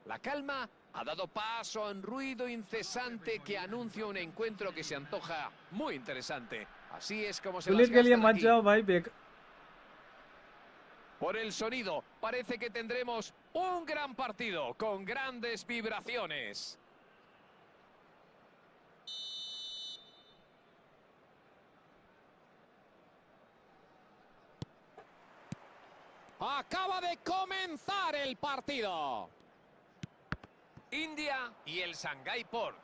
La calma ha dado paso a un ruido incesante que anuncia un encuentro que se antoja muy interesante. Así es como se las Gullit के लिए gastan मत aquí. जाओ भाई, Por el sonido, parece que tendremos un gran partido con grandes vibraciones. Acaba de comenzar el partido. India y el Shanghái Port.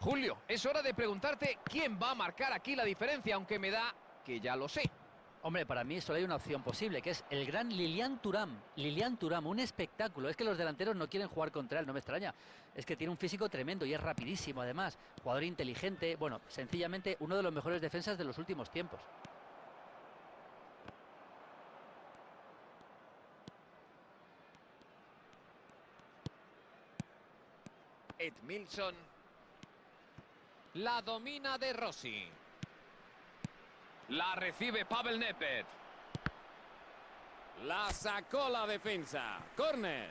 Julio, es hora de preguntarte quién va a marcar aquí la diferencia, aunque me da que ya lo sé. Hombre, para mí solo hay una opción posible, que es el gran Lilian Thuram. Lilian Thuram, un espectáculo. Es que los delanteros no quieren jugar contra él, no me extraña. Es que tiene un físico tremendo y es rapidísimo, además. Jugador inteligente, bueno, sencillamente uno de los mejores defensas de los últimos tiempos. Edmilson. La domina de Rossi. La recibe Pavel Nedved. La sacó la defensa. Corner.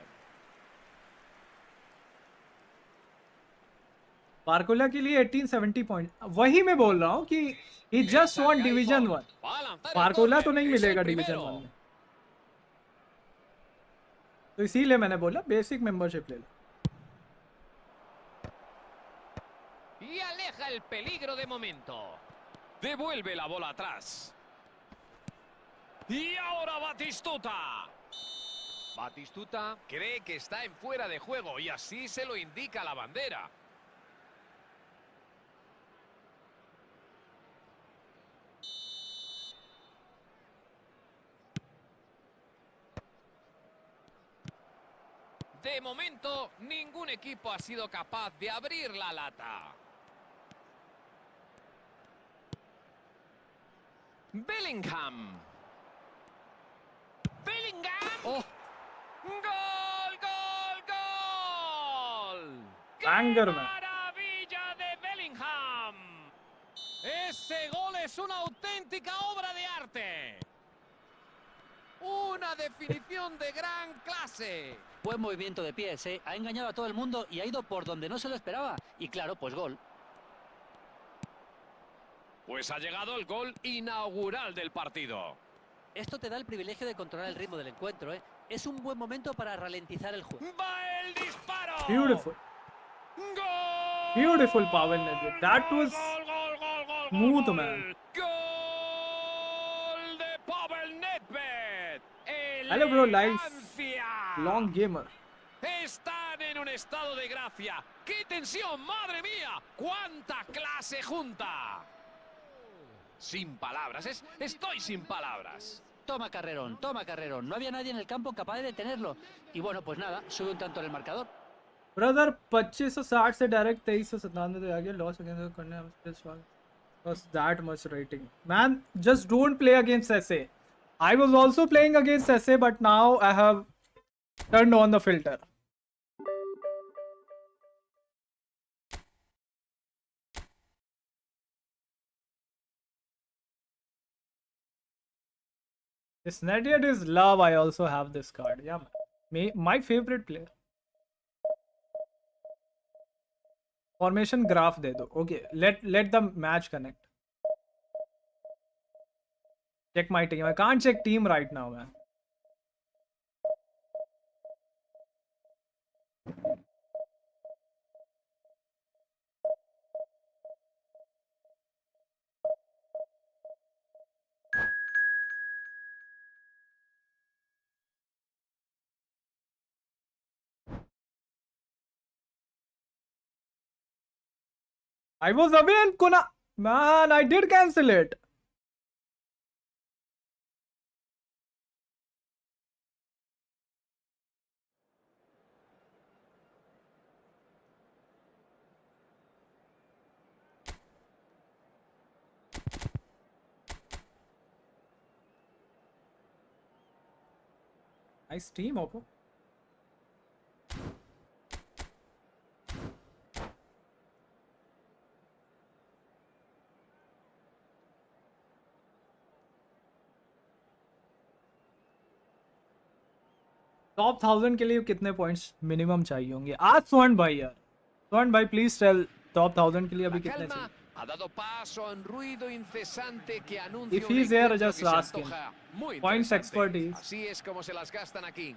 Barcola के लिए 1870 point, वही मैं बोल रहा हूँ कि he just want division 1. Va a lanzar el Barcola córner. तो नहीं Es el मिलेगा डिवीजन primero. 1 में, तो इसीलिए मैंने बोला बेसिक मेंबरशिप ले लो. Y aleja el peligro de momento. Devuelve la bola atrás. Y ahora Batistuta. Batistuta cree que está en fuera de juego y así se lo indica la bandera. De momento, ningún equipo ha sido capaz de abrir la lata. Bellingham. Bellingham. ¡Oh! ¡Gol, gol, gol! ¡Qué Banger, man. maravilla de Bellingham! Ese gol es una auténtica obra de arte. Una definición de gran clase. Buen movimiento de pies, ¿eh? Ha engañado a todo el mundo y ha ido por donde no se lo esperaba. Y claro, pues gol. Pues ha llegado el gol inaugural del partido. Esto te da el privilegio de controlar el ritmo del encuentro, ¿eh? Es un buen momento para ralentizar el juego. ¡Va el disparo! Beautiful. ¡Gol! Beautiful Pavel Nedved. That was Gol, smooth, man. ¡Gol de Pavel Nedved! Hello, bro. Live. ¡Elegancia! Long gamer. Están en un estado de gracia. ¡Qué tensión! ¡Madre mía! ¡Cuánta clase junta! Sin palabras. Estoy sin palabras. Toma carrerón, toma carrerón. No había nadie en el campo capaz de detenerlo. Y bueno, pues nada, sube un tanto en el marcador. Brother, 2560 से direct 2397 पे आ गया. Loss against करने was that much rating. Man, just don't play against SA. I was also playing against SA, but now I have turned on the filter. This Nediad is love. I also have this card. Yeah, my favorite player. Formation graph दे दो. Okay, let the match connect. Check my team. I can't check team right now, man. I was away and Kuna. Man, I did cancel it. Nice team, Oppo. Top 1000 के लिए कितने points minimum चाहिए होंगे आज? स्वर्ण भाई यार, स्वर्ण भाई प्लीज टेल टॉप 1000 के लिए अभी La कितने calma चाहिए? ha dado paso a un ruido incesante que anuncia If un he's there, encuentro just que se ask him. antoja muy Points interesante. expertise. Así es como se las gastan aquí.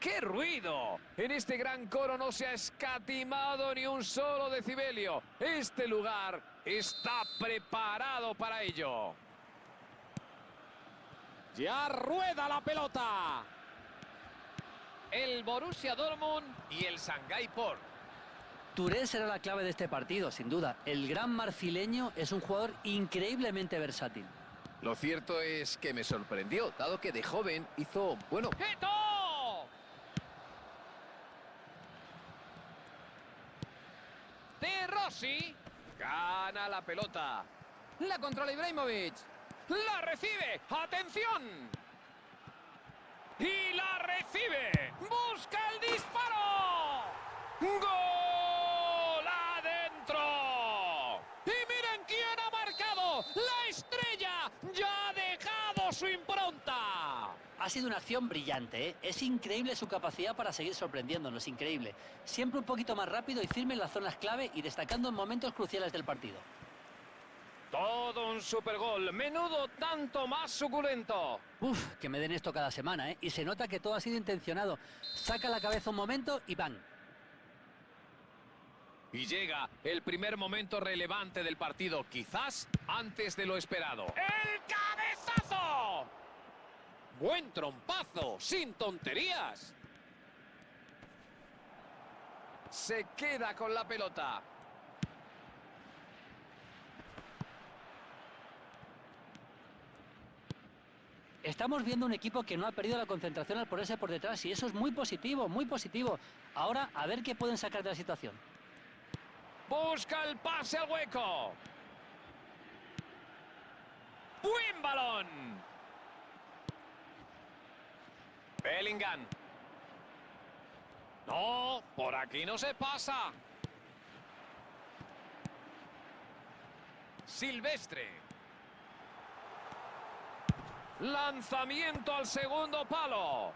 ¡Qué ruido! En este gran coro no se ha escatimado ni un solo decibelio. Este lugar está preparado para ello. Ya rueda la pelota. El Borussia Dortmund y el Shanghái Por. Touré será la clave de este partido, sin duda. El gran marfileño es un jugador increíblemente versátil. Lo cierto es que me sorprendió, dado que de joven hizo, bueno... ¡Eto! De Rossi. Gana la pelota. La controla Ibrahimovic. ¡La recibe! ¡Atención! ¡Y la recibe! ¡Busca el disparo! ¡Gol adentro! ¡Y miren quién ha marcado! ¡La estrella! ¡Ya ha dejado su impronta! Ha sido una acción brillante, ¿eh? Es increíble su capacidad para seguir sorprendiéndonos, increíble. Siempre un poquito más rápido y firme en las zonas clave y destacando en momentos cruciales del partido. Todo un supergol. Menudo tanto más suculento. Uf, que me den esto cada semana, ¿eh? Y se nota que todo ha sido intencionado. Saca la cabeza un momento y ¡bang! Y llega el primer momento relevante del partido, quizás antes de lo esperado. ¡El cabezazo! Buen trompazo, sin tonterías. Se queda con la pelota. Estamos viendo un equipo que no ha perdido la concentración al ponerse por detrás y eso es muy positivo, muy positivo. Ahora, a ver qué pueden sacar de la situación. Busca el pase al hueco. Buen balón. Bellingham. No, por aquí no se pasa. Silvestre. Lanzamiento al segundo palo.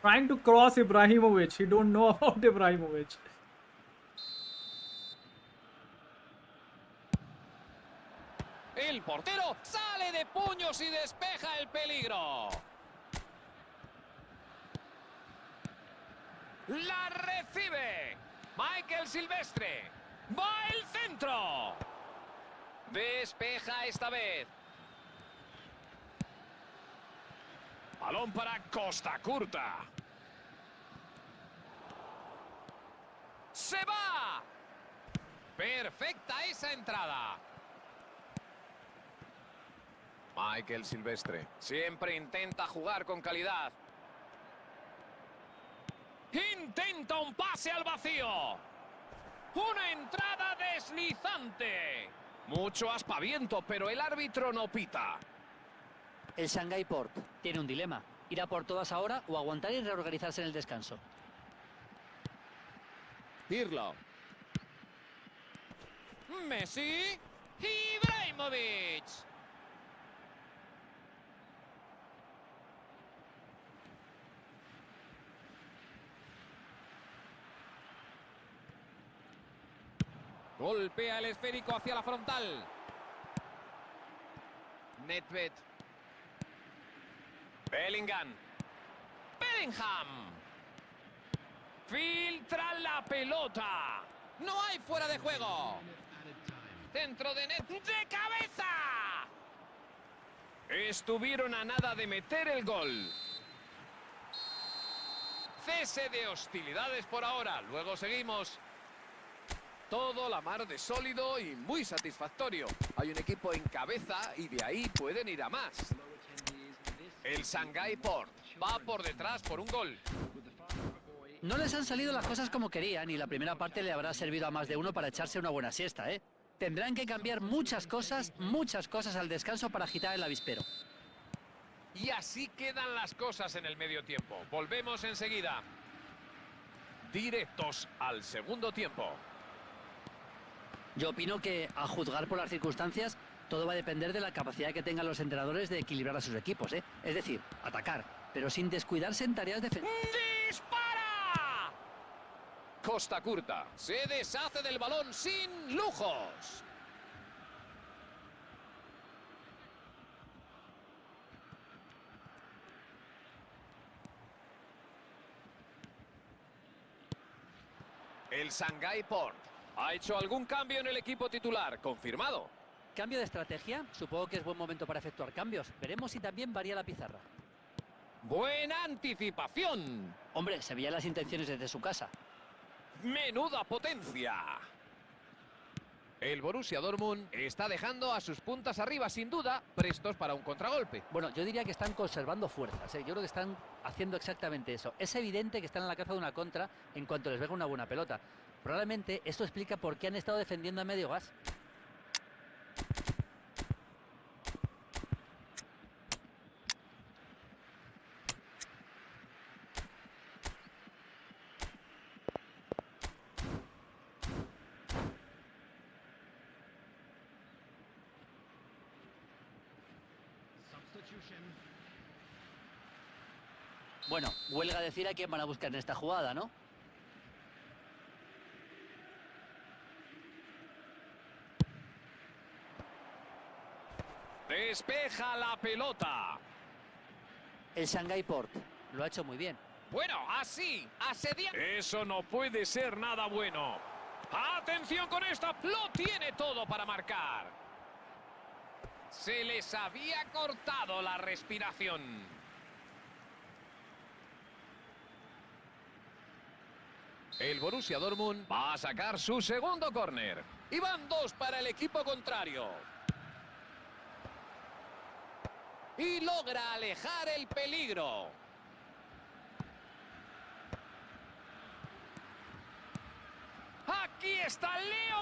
Trying to cross Ibrahimovic. He don't know about Ibrahimovic. El El portero sale de puños y despeja el peligro. La recibe. Michael Silvestre. Va el centro. Despeja esta vez. Balón para Costa Curta. ¡Se va! Perfecta esa entrada. Michael Silvestre. Siempre intenta jugar con calidad. Intenta un pase al vacío. Una entrada deslizante. Mucho aspaviento, pero el árbitro no pita. El Shanghai Port tiene un dilema. ¿Ir a por todas ahora o aguantar y reorganizarse en el descanso? Pirlo. Messi. Ibrahimovic. Golpea el esférico hacia la frontal. Nedved. Bellingham. Bellingham. Filtra la pelota. No hay fuera de juego. Dentro de net. ¡De cabeza! Estuvieron a nada de meter el gol. Cese de hostilidades por ahora. Luego seguimos. Todo la mar de sólido y muy satisfactorio. Hay un equipo en cabeza y de ahí pueden ir a más. El Shanghai Port va por detrás por un gol. No les han salido las cosas como querían y la primera parte le habrá servido a más de uno para echarse una buena siesta, ¿eh? Tendrán que cambiar muchas cosas al descanso para agitar el avispero. Y así quedan las cosas en el medio tiempo. Volvemos enseguida. Directos al segundo tiempo. Yo opino que, a juzgar por las circunstancias, todo va a depender de la capacidad que tengan los entrenadores de equilibrar a sus equipos, ¿eh? Es decir, atacar, pero sin descuidarse en tareas defensivas. ¡Dispara! Costa Curta se deshace del balón sin lujos. El Shanghai Port ha hecho algún cambio en el equipo titular, confirmado. Cambio de estrategia, supongo que es buen momento para efectuar cambios. Veremos si también varía la pizarra. Buena anticipación. Hombre, se veían las intenciones desde su casa. Menuda potencia. El Borussia Dortmund está dejando a sus puntas arriba, sin duda, prestos para un contragolpe. Bueno, yo diría que están conservando fuerzas, ¿eh? Yo creo que están haciendo exactamente eso. Es evidente que están en la caza de una contra en cuanto les venga una buena pelota. Probablemente esto explica por qué han estado defendiendo a medio gas. Substitution. Bueno, huelga decir a quién van a buscar en esta jugada, ¿no? Despeja la pelota. El Shanghai Port lo ha hecho muy bien. Bueno, así, asedia. Eso no puede ser nada bueno. ¡Atención con esta! Lo tiene todo para marcar. Se les había cortado la respiración. El Borussia Dortmund va a sacar su segundo córner. Y van dos para el equipo contrario. Y logra alejar el peligro. Aquí está Leo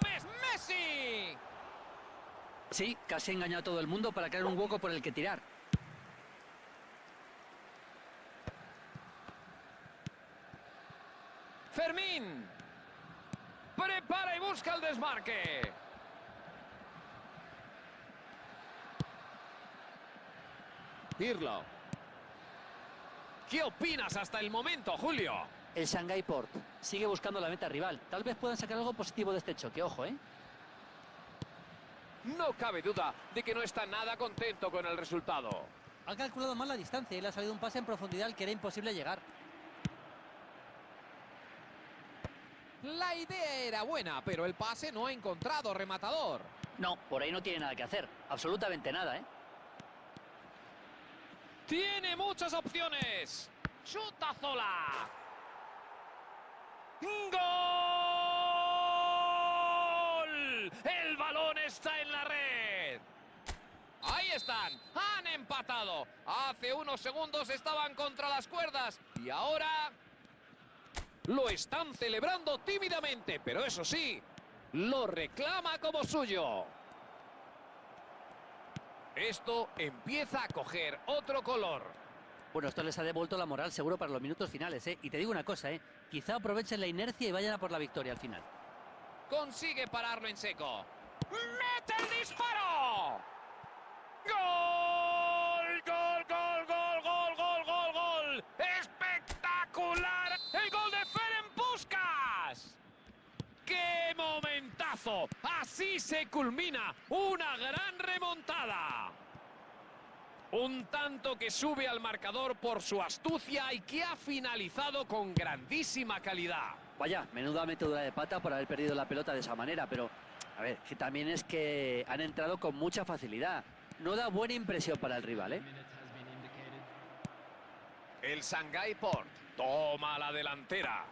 Messi. Sí, casi engañó a todo el mundo para crear un hueco por el que tirar. Fermín. Prepara y busca el desmarque. Pirlo. ¿Qué opinas hasta el momento, Julio? El Shanghai Port sigue buscando la meta rival. Tal vez puedan sacar algo positivo de este choque, ojo, ¿eh? No cabe duda de que no está nada contento con el resultado. Ha calculado mal la distancia y le ha salido un pase en profundidad al que era imposible llegar. La idea era buena, pero el pase no ha encontrado rematador. No, por ahí no tiene nada que hacer. Absolutamente nada, ¿eh? Tiene muchas opciones. ¡Chutazola! ¡Gol! El balón está en la red. Ahí están, han empatado. Hace unos segundos estaban contra las cuerdas y ahora lo están celebrando tímidamente, pero eso sí, lo reclama como suyo. Esto empieza a coger otro color. Bueno, esto les ha devuelto la moral seguro para los minutos finales, ¿eh? Y te digo una cosa, ¿eh? Quizá aprovechen la inercia y vayan a por la victoria al final. Consigue pararlo en seco. ¡Mete el disparo! ¡Gol! ¡Gol, gol, gol, gol, gol, gol, gol! ¡Espectacular! ¡El gol de Ferenc Puskás! ¡Qué momentazo! Así se culmina una gran remontada. Un tanto que sube al marcador por su astucia y que ha finalizado con grandísima calidad. Vaya, menuda metedura de pata por haber perdido la pelota de esa manera, pero a ver, que también es que han entrado con mucha facilidad. No da buena impresión para el rival, ¿eh? El Shanghai Port toma la delantera.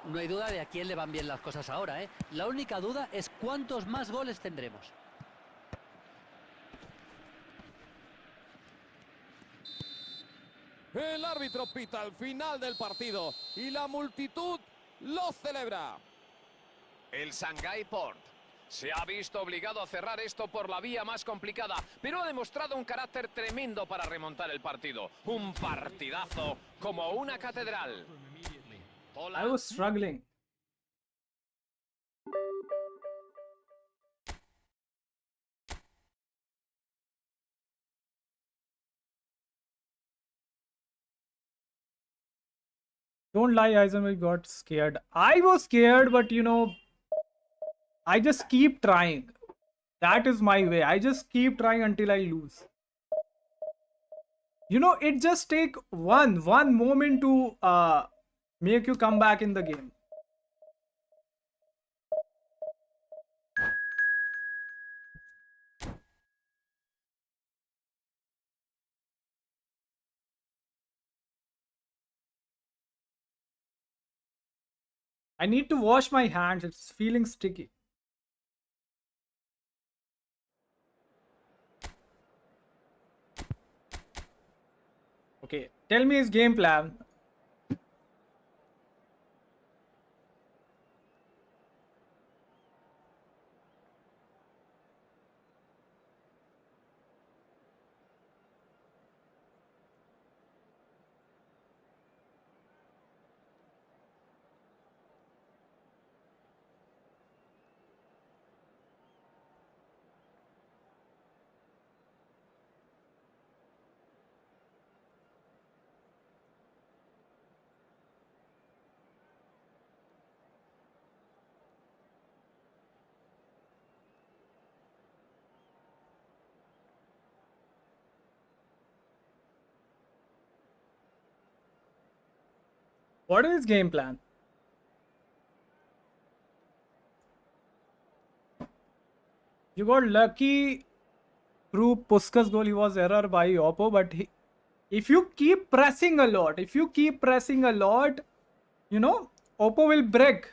No hay duda de a quién le van bien las cosas ahora, ¿eh? La única duda es cuántos más goles tendremos. El árbitro pita al final del partido y la multitud lo celebra. El Shanghai Port se ha visto obligado a cerrar esto por la vía más complicada, pero ha demostrado un carácter tremendo para remontar el partido. Un partidazo como una catedral. I was struggling. Don't lie, Heisenberg got scared. I was scared, but you know, I just keep trying. That is my way. I just keep trying until I lose. You know, it just take one moment to make you come back in the game. I need to wash my hands. It's feeling sticky. Okay, tell me his game plan. What is his game plan? You got lucky through Puskás goal. He was error by Oppo, but if you keep pressing a lot, you know, Oppo will break.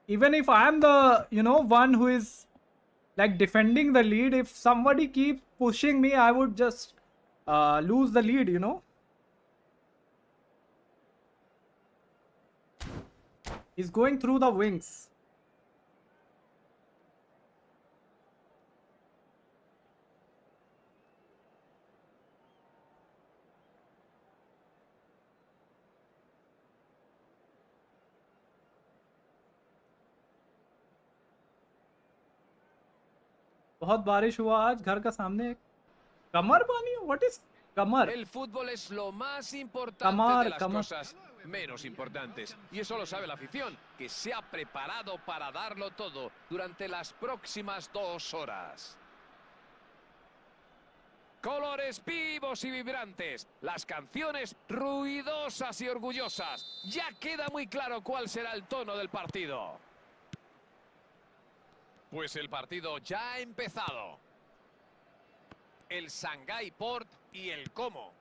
Even if I am the, you know, one who is like defending the lead, if somebody keeps pushing me, I would just lose the lead, you know. He's going through the wings. बहुत बारिश हुआ आज घर का सामने कमर पानी what is Qamar El fútbol es lo más importante Camar, de las camar. cosas. menos importantes. Y eso lo sabe la afición, que se ha preparado para darlo todo durante las próximas 2 horas. Colores vivos y vibrantes, las canciones ruidosas y orgullosas. Ya queda muy claro cuál será el tono del partido. Pues el partido ya ha empezado. El Shanghái Port y el cómo.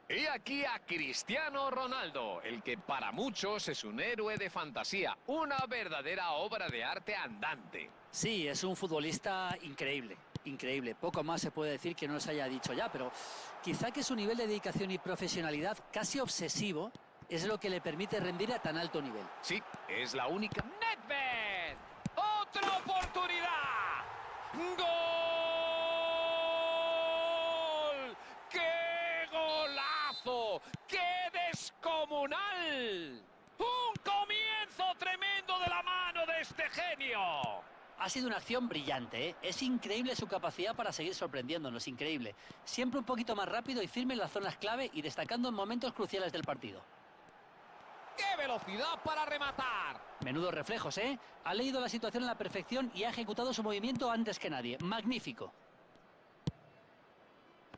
Y aquí a Cristiano Ronaldo, el que para muchos es un héroe de fantasía, una verdadera obra de arte andante. Sí, es un futbolista increíble, increíble. Poco más se puede decir que no se haya dicho ya, pero quizá que su nivel de dedicación y profesionalidad casi obsesivo es lo que le permite rendir a tan alto nivel. Sí, es la única. ¡Nedved! ¡Otra oportunidad! ¡Gol! ¡Qué golazo! ¡Qué descomunal! ¡Un comienzo tremendo de la mano de este genio! Ha sido una acción brillante, ¿eh? Es increíble su capacidad para seguir sorprendiéndonos, increíble. Siempre un poquito más rápido y firme en las zonas clave y destacando en momentos cruciales del partido. ¡Qué velocidad para rematar! Menudos reflejos, ¿eh? Ha leído la situación a la perfección y ha ejecutado su movimiento antes que nadie. Magnífico.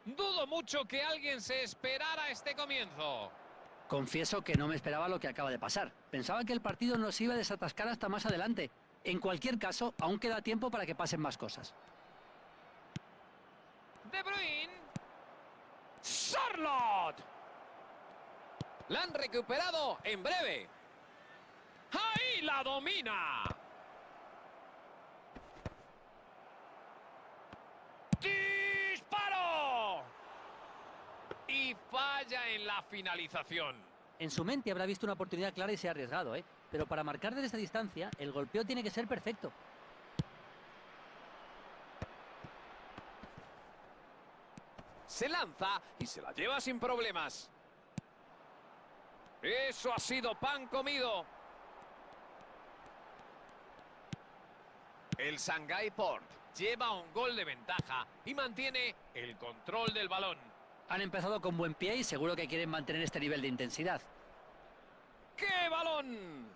Dudo mucho que alguien se esperara este comienzo. Confieso que no me esperaba lo que acaba de pasar. Pensaba que el partido no se iba a desatascar hasta más adelante. En cualquier caso, aún queda tiempo para que pasen más cosas. De Bruyne. Charlotte. La han recuperado en breve. ¡Ahí la domina! ¡Disparo! Y falla en la finalización. En su mente habrá visto una oportunidad clara y se ha arriesgado, ¿eh? Pero para marcar desde esta distancia, el golpeo tiene que ser perfecto. Se lanza y se la lleva sin problemas. Eso ha sido pan comido. El Shanghái Port lleva un gol de ventaja y mantiene el control del balón. Han empezado con buen pie y seguro que quieren mantener este nivel de intensidad. ¡Qué balón!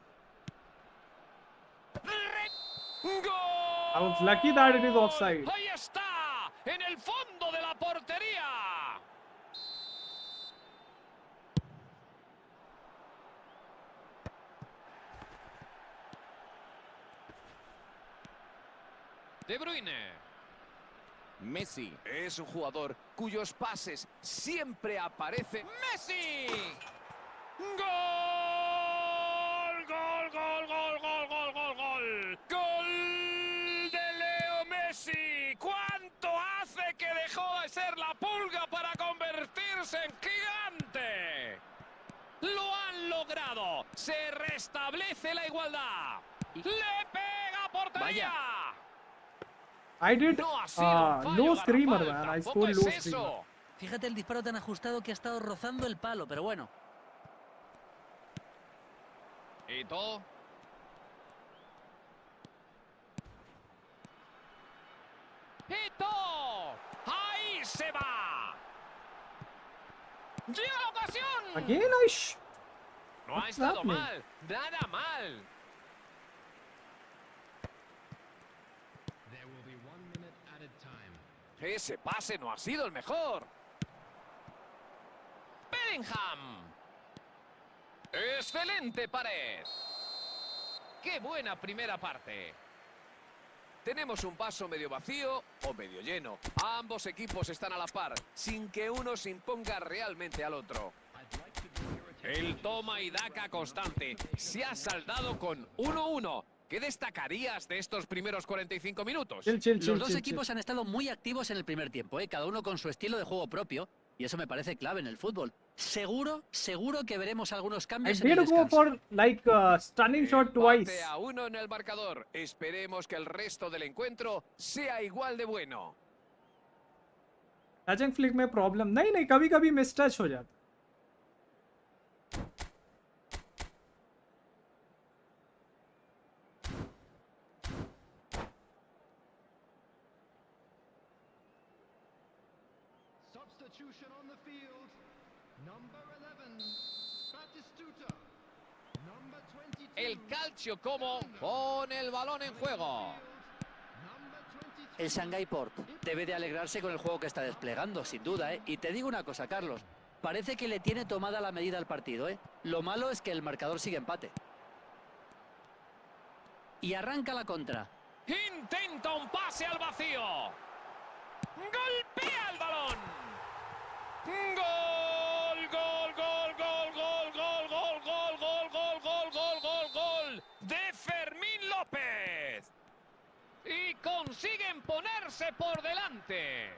¡Gol! I was lucky that it is offside. ¡Ahí está! ¡En el fondo de la portería! De Bruyne. Messi. Es un jugador cuyos pases siempre aparecen. ¡Messi! ¡Gol! ¡Gol, gol, gol, gol, gol, gol, gol! ¡Gol de Leo Messi! ¿Cuánto hace que dejó de ser la pulga para convertirse en gigante? ¡Lo han logrado! ¡Se restablece la igualdad! ¡Le pega a portería! I did No ha sido un fallo low screamer, garrafal, man. I tampoco scored es low eso. screamer. Fíjate el disparo tan ajustado que ha estado rozando el palo, pero bueno. Ito. ¡Ito! ¡Ahí se va! ¡Llega la ocasión! Again, No ha What's estado happening? mal, nada mal. There will be 1 minute added time. Ese pase no ha sido el mejor. Bellingham. Excelente pared. Qué buena primera parte. Tenemos un paso medio vacío o medio lleno. Ambos equipos están a la par, sin que uno se imponga realmente al otro. El toma y daca constante se ha saldado con 1-1. ¿Qué destacarías de estos primeros 45 minutos? Chill, chill, Los chill, dos chill, equipos chill. han estado muy activos en el primer tiempo, ¿eh? Cada uno con su estilo de juego propio, y eso me parece clave en el fútbol. Seguro que veremos algunos I cambios en el did go descanso. for like stunning shot twice. Empate a 1 en el marcador. Esperemos que el resto del encuentro sea igual de bueno. Touching flick में problem नहीं नहीं कभी कभी मिसटच हो जाता. Substitution on the field. Number 11. Batistuta. Number 22. El calcio como pone el balón en juego. Number 23. El Shanghai Port debe de alegrarse con el juego que está desplegando, sin duda, ¿eh? Y te digo una cosa, Carlos. Parece que le tiene tomada la medida al partido, ¿eh? Lo malo es que el marcador sigue empate. Y arranca la contra. Intenta un pase al vacío. Golpea el balón. Gol, gol, gol, gol, gol, gol, gol, gol, gol, gol, gol, gol, gol, gol de Fermín López. Y consiguen ponerse por delante.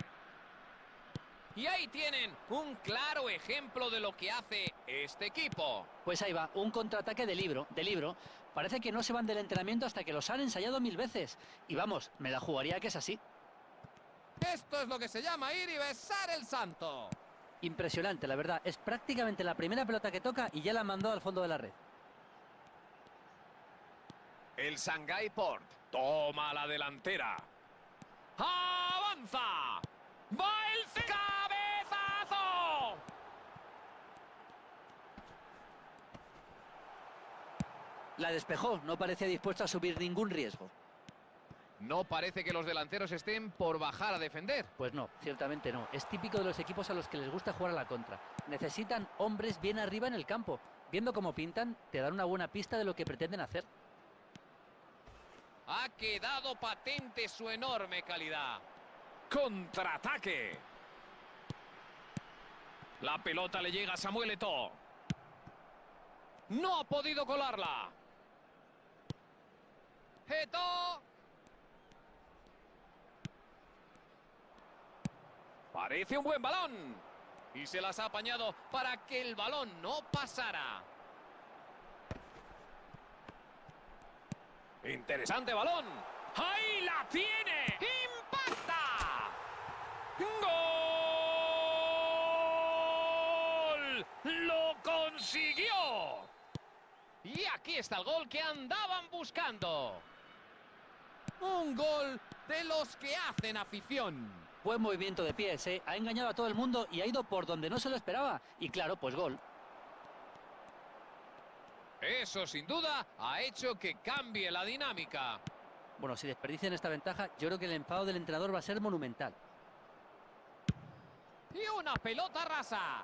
Y ahí tienen un claro ejemplo de lo que hace este equipo. Pues ahí va, un contraataque de libro. Parece que no se van del entrenamiento hasta que los han ensayado 1000 veces. Y vamos, me la jugaría que es así. Esto es lo que se llama ir y besar el santo. Impresionante, la verdad. Es prácticamente la primera pelota que toca y ya la mandó al fondo de la red. El Shanghai Port toma la delantera. ¡Avanza! ¡Va el cabezazo! La despejó, no parecía dispuesto a asumir ningún riesgo. No parece que los delanteros estén por bajar a defender. Pues no, ciertamente no. Es típico de los equipos a los que les gusta jugar a la contra. Necesitan hombres bien arriba en el campo. Viendo cómo pintan, te dan una buena pista de lo que pretenden hacer. Ha quedado patente su enorme calidad. Contraataque. La pelota le llega a Samuel Eto'o. No ha podido colarla. Eto'o. Parece un buen balón. Y se las ha apañado para que el balón no pasara. Interesante balón. ¡Ahí la tiene! ¡Impacta! ¡Gol! ¡Lo consiguió! Y aquí está el gol que andaban buscando. Un gol de los que hacen afición. Buen movimiento de pies, ¿eh? Ha engañado a todo el mundo y ha ido por donde no se lo esperaba. Y claro, pues gol. Eso sin duda ha hecho que cambie la dinámica. Bueno, si desperdician esta ventaja, yo creo que el enfado del entrenador va a ser monumental. Y una pelota rasa.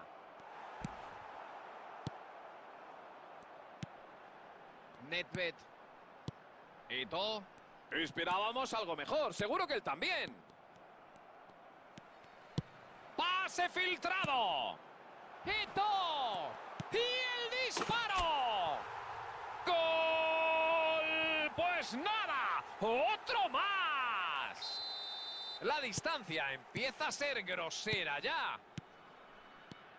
Nedved. Eto'o. Esperábamos algo mejor, seguro que él también. ¡Pase filtrado! ¡Eto'o! ¡Y el disparo! ¡Gol! Pues nada, otro más. La distancia empieza a ser grosera ya.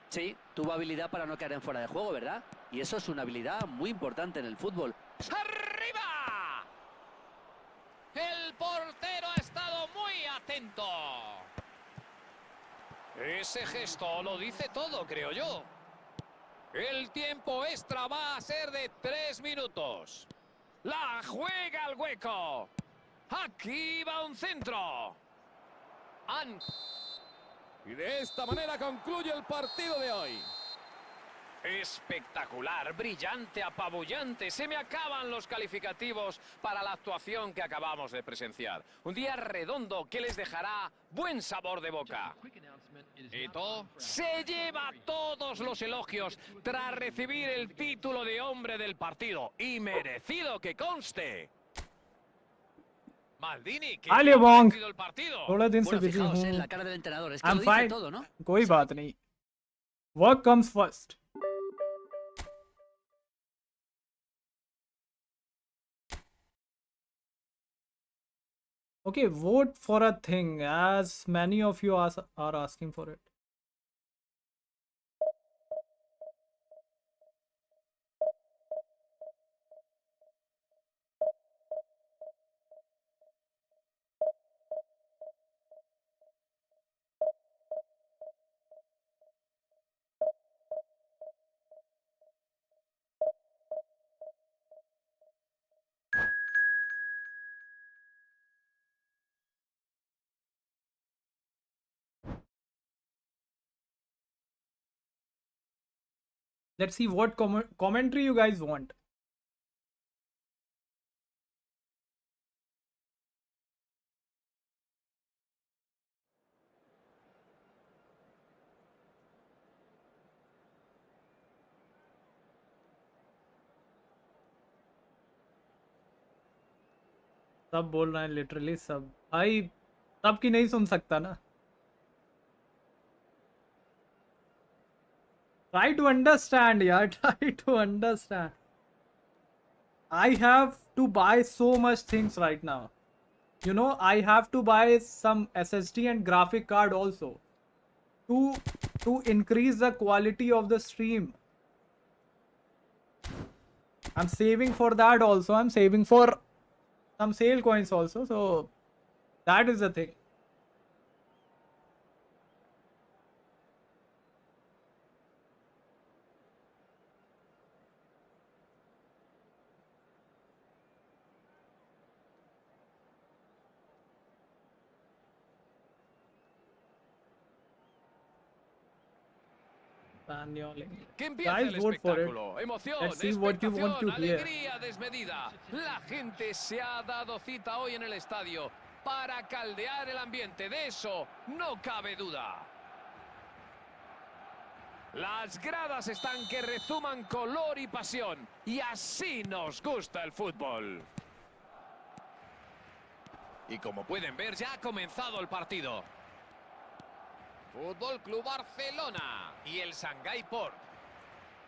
Sí, tuvo habilidad para no caer en fuera de juego, ¿verdad? Y eso es una habilidad muy importante en el fútbol. ¡Arriba! El portero ha estado muy atento. Ese gesto lo dice todo, creo yo. El tiempo extra va a ser de 3 minutos. La juega al hueco. Aquí va un centro. Y de esta manera concluye el partido de hoy. Espectacular, brillante, apabullante. Se me acaban los calificativos para la actuación que acabamos de presenciar. Un día redondo que les dejará buen sabor de boca. Eto'o se lleva todos los elogios tras recibir el título de hombre del partido. Y merecido que conste. Maldini, ¿qué Ali te ha Wong. parecido el partido? थोड़ा दिन से Bueno, busy fijaos हूँ. en la cara del entrenador. Es que I'm lo dice fine. todo, ¿no? कोई बात नहीं. Work comes first. Okay, vote for a thing as many of you are asking for it. Let's see what commentary you guys want. सब बोल रहे हैं literally सब भाई सब की नहीं सुन सकता ना try to understand यार try to understand I have to buy so much things right now you know I have to buy some SSD and graphic card also to increase the quality of the stream I'm saving for that also I'm saving for some sale coins also so that is the thing Que empiece guys el vote for it espectáculo. Emoción, let's see what you want to expectación, hear alegría desmedida. La gente se ha dado cita hoy en el estadio para caldear el ambiente. De eso no cabe duda. Las gradas están que rezuman color y pasión. Y así nos gusta el fútbol. Y como pueden ver, ya ha comenzado el partido. Fútbol Club Barcelona y el Shanghái Port.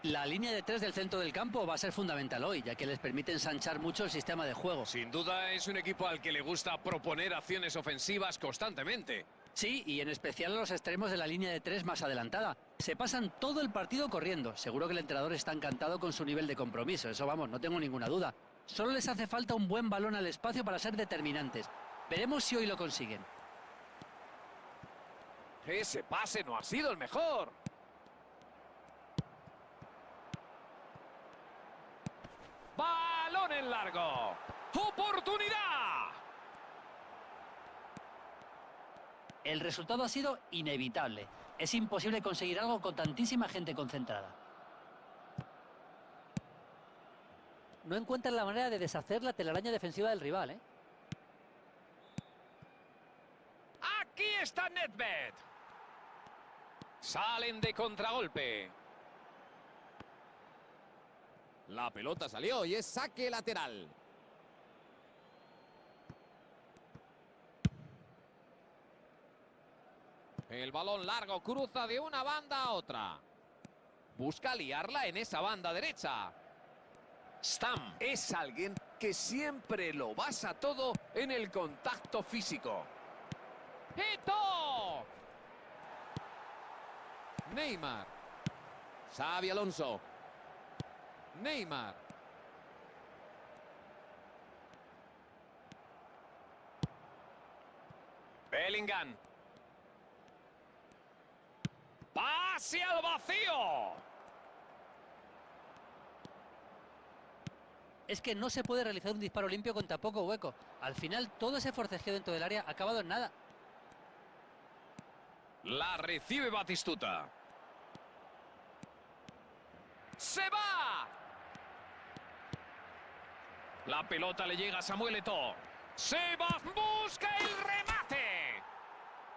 La línea de 3 del centro del campo va a ser fundamental hoy, ya que les permite ensanchar mucho el sistema de juego. Sin duda es un equipo al que le gusta proponer acciones ofensivas constantemente. Sí, y en especial a los extremos de la línea de 3 más adelantada. Se pasan todo el partido corriendo. Seguro que el entrenador está encantado con su nivel de compromiso. Eso vamos, no tengo ninguna duda. Solo les hace falta un buen balón al espacio para ser determinantes. Veremos si hoy lo consiguen. Ese pase no ha sido el mejor. Balón en largo. ¡Oportunidad! El resultado ha sido inevitable. Es imposible conseguir algo con tantísima gente concentrada. No encuentran la manera de deshacer la telaraña defensiva del rival, ¿eh? Aquí está Nedved. Salen de contragolpe. La pelota salió y es saque lateral. El balón largo cruza de una banda a otra. Busca liarla en esa banda derecha. Stam es alguien que siempre lo basa todo en el contacto físico. ¡Hito! Neymar. Xavi Alonso. Neymar. Bellingham. ¡Pase al vacío! Es que no se puede realizar un disparo limpio con tan poco hueco. Al final, todo ese forcejeo dentro del área ha acabado en nada. La recibe Batistuta. ¡Se va! La pelota le llega a Samuel Eto'o. ¡Se va! ¡Busca el remate!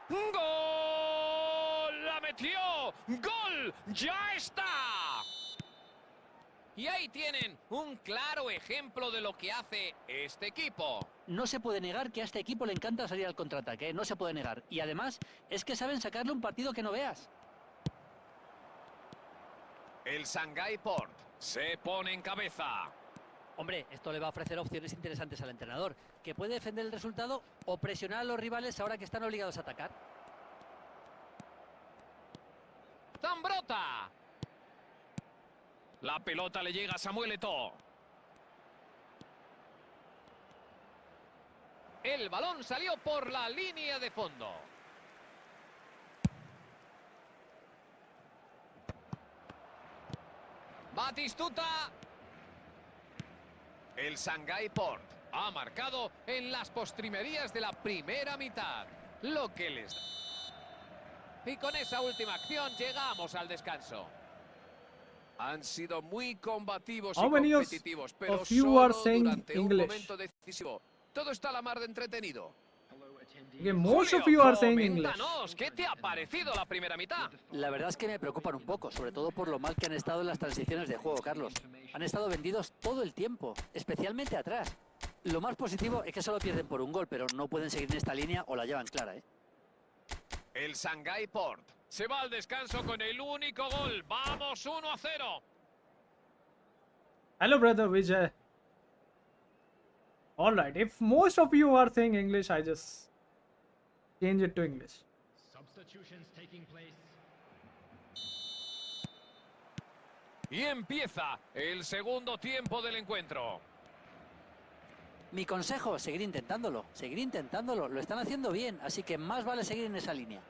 ¡Gol! ¡La metió! ¡Gol! ¡Ya está! Y ahí tienen un claro ejemplo de lo que hace este equipo. No se puede negar que a este equipo le encanta salir al contraataque, ¿eh? No se puede negar. Y además, es que saben sacarle un partido que no veas. El Shanghái Port se pone en cabeza. Hombre, esto le va a ofrecer opciones interesantes al entrenador, que puede defender el resultado o presionar a los rivales ahora que están obligados a atacar. ¡Zambrota! La pelota le llega a Samuel Eto'o. El balón salió por la línea de fondo. Batistuta. El Shanghái Port ha marcado en las postrimerías de la primera mitad, lo que les da. Y con esa última acción llegamos al descanso. Han sido muy combativos How y many competitivos, pero of you are solo saying durante un English? momento decisivo. Todo está a la mar de entretenido. Okay, most of Julio, you are saying English. coméntanos, ¿qué te ha parecido la primera mitad? La verdad es que me preocupan un poco, sobre todo por lo mal que han estado en las transiciones de juego, Carlos. Han estado vendidos todo el tiempo, especialmente atrás. Lo más positivo es que solo pierden por un gol, pero no pueden seguir en esta línea o la llevan clara, ¿eh? El Shanghai Port. Se va al descanso con el único gol. Vamos 1-0. Hello, brother Vijay. Alright, if most of you are saying English, I just change it to English. Substitutions taking place. Y empieza el segundo tiempo del encuentro. Mi consejo, seguir intentándolo. Lo están haciendo bien, así que más vale seguir en esa línea.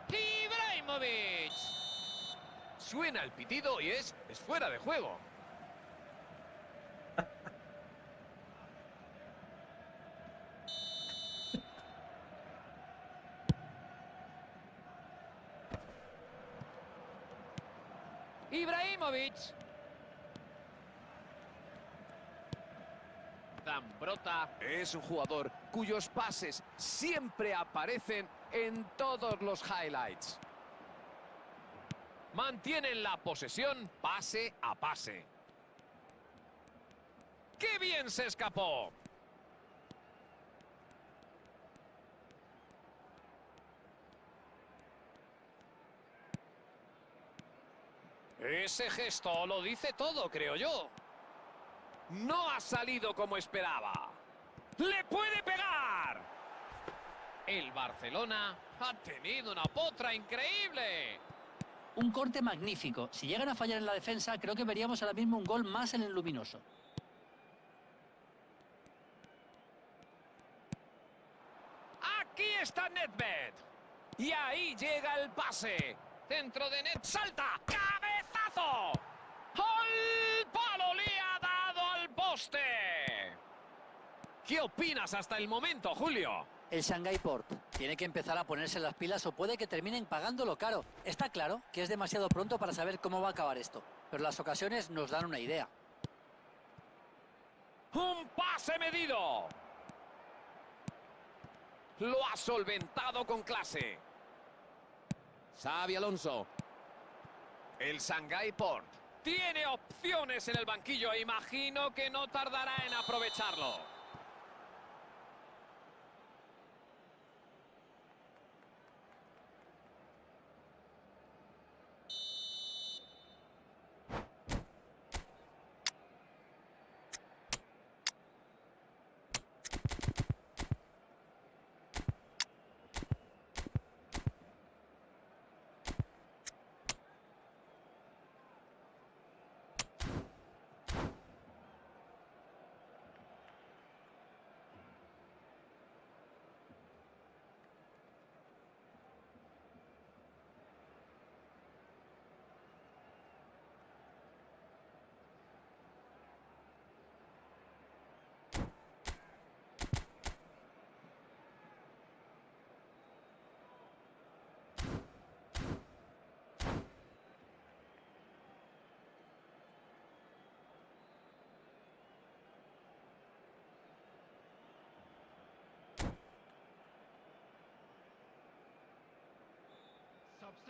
Ibrahimovic. Suena el pitido y es fuera de juego. Ibrahimovic. Brota. Es un jugador cuyos pases siempre aparecen en todos los highlights. Mantienen la posesión pase a pase. ¡Qué bien se escapó! Ese gesto lo dice todo, creo yo. No ha salido como esperaba. ¡Le puede pegar! El Barcelona ha tenido una potra increíble. Un corte magnífico. Si llegan a fallar en la defensa, creo que veríamos ahora mismo un gol más en el luminoso. Aquí está Nedved. Y ahí llega el pase. Dentro de Net. ¡Salta! ¡Cabezazo! ¡Al palo! ¡Le ha dado al poste! ¿Qué opinas hasta el momento, Julio? El Shanghai Port tiene que empezar a ponerse las pilas o puede que terminen pagándolo caro. Está claro que es demasiado pronto para saber cómo va a acabar esto, pero las ocasiones nos dan una idea. ¡Un pase medido! Lo ha solventado con clase. Xavi Alonso. El Shanghai Port. Tiene opciones en el banquillo. Imagino que no tardará en aprovecharlo.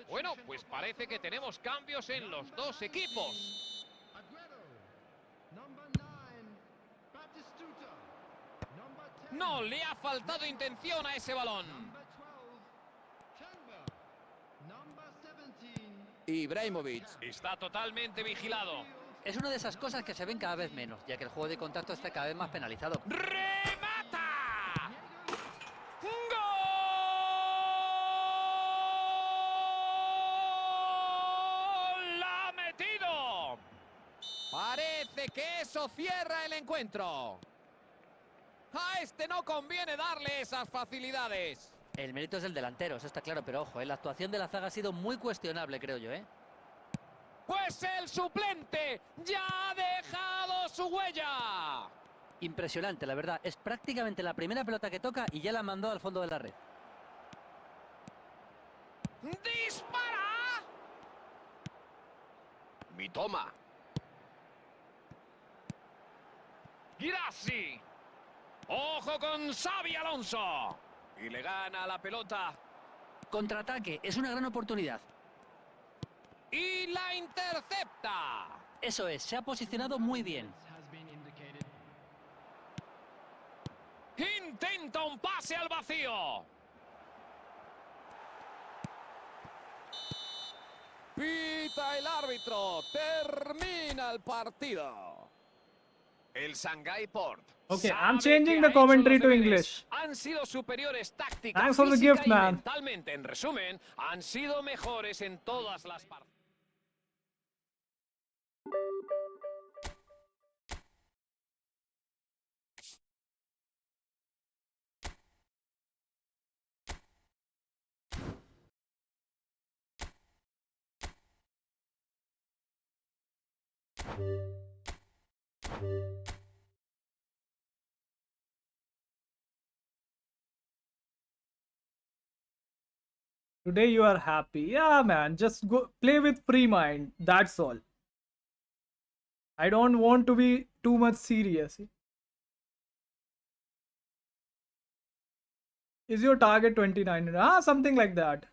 Bueno, pues parece que tenemos cambios en los dos equipos. No le ha faltado intención a ese balón. Ibrahimovic. Está totalmente vigilado. Es una de esas cosas que se ven cada vez menos, ya que el juego de contacto está cada vez más penalizado. ¡Remata! ¡Gol! ¡La ha metido! Parece que eso cierra el encuentro. A este no conviene darle esas facilidades. El mérito es del delantero, eso está claro, pero ojo, la actuación de la zaga ha sido muy cuestionable, creo yo, ¿eh? Pues el suplente ya ha dejado su huella. Impresionante, la verdad. Es prácticamente la primera pelota que toca y ya la mandó al fondo de la red. ¡Dispara! Mi toma. Girassi. Ojo con Xavi Alonso. Y le gana la pelota. Contraataque, es una gran oportunidad. Y la intercepta. Eso es, se ha posicionado muy bien. Has been indicated. Intenta un pase al vacío. Pita el árbitro. Termina el partido. El Shanghai Port. Okay, sabe I'm que changing ha the hecho commentary los to deberes. English. Han sido superiores táctica, Thanks for the física gift, y man. mentalmente. En resumen, han sido mejores en todas las partes. Today you are happy. Yeah, man. Just go play with free mind. That's all. I don't want to be too much serious. Is your target 29? Ah, something like that.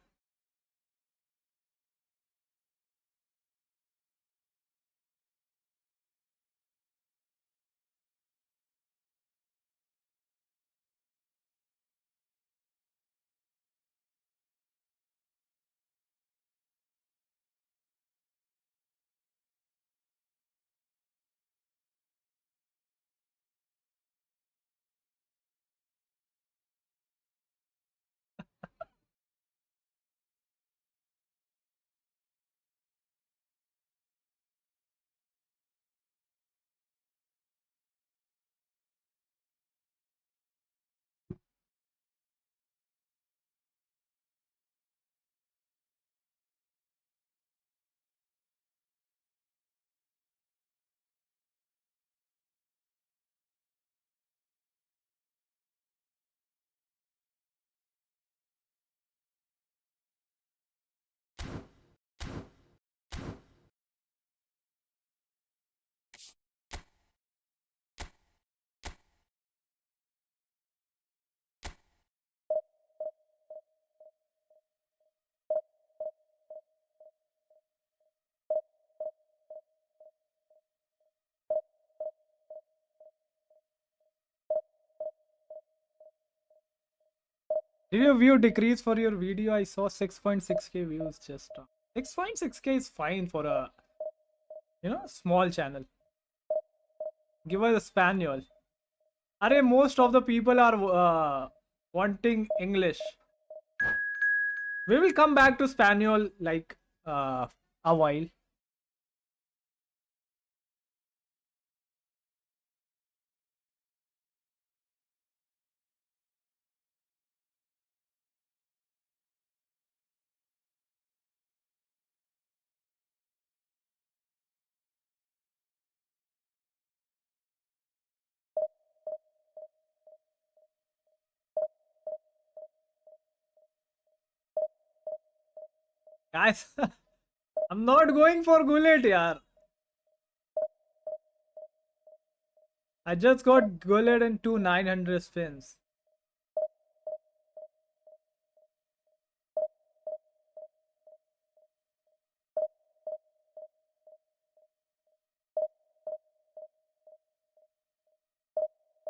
Did your view decrease for your video? I saw 6.6k views just. 6.6k is fine for a, small channel. Give us a Spaniel. Arey, most of the people are wanting English. We will come back to Spaniel like a while. Guys, I'm not going for Gullet, yaar. I just got Gullet and two 900 spins.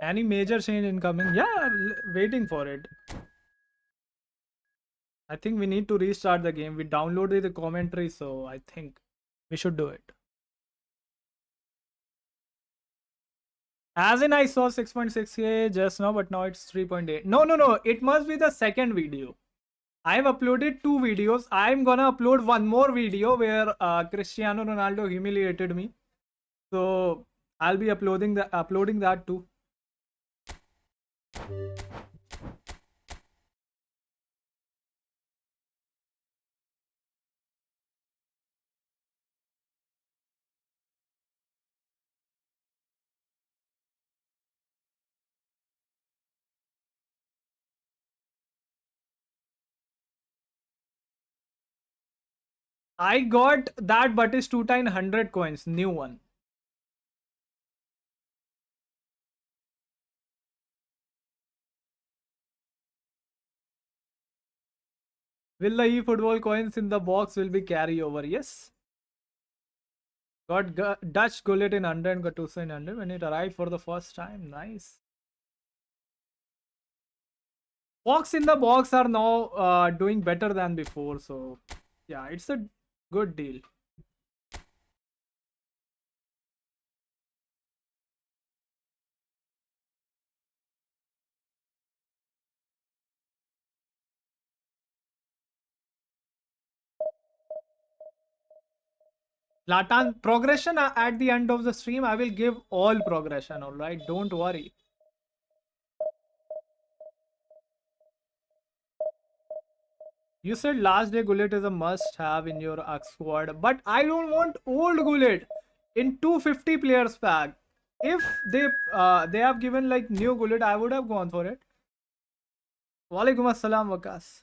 Any major change incoming? Yeah, waiting for it. I think we need to restart the game. We downloaded the commentary, so I think we should do it. As in, I saw 6.6k just now, but now it's 3.8. No. It must be the second video. I've uploaded two videos. I'm gonna upload one more video where Cristiano Ronaldo humiliated me. So I'll be uploading that too. I got that Batistuta in 100 coins, new one. Will the eFootball coins in the box will be carry over? Yes. Got Dutch Gullit in 100 and Gattuso in 100 when it arrived for the first time. Nice. Fox in the box are now doing better than before. So, yeah, it's a good deal. Latan, progression at the end of the stream, I will give all progression, alright? Don't worry. You said last day Gullit is a must have in your squad, but I don't want old Gullit in 250 players pack. If they have given like new Gullit, I would have gone for it. Walaikum assalam, Wakas.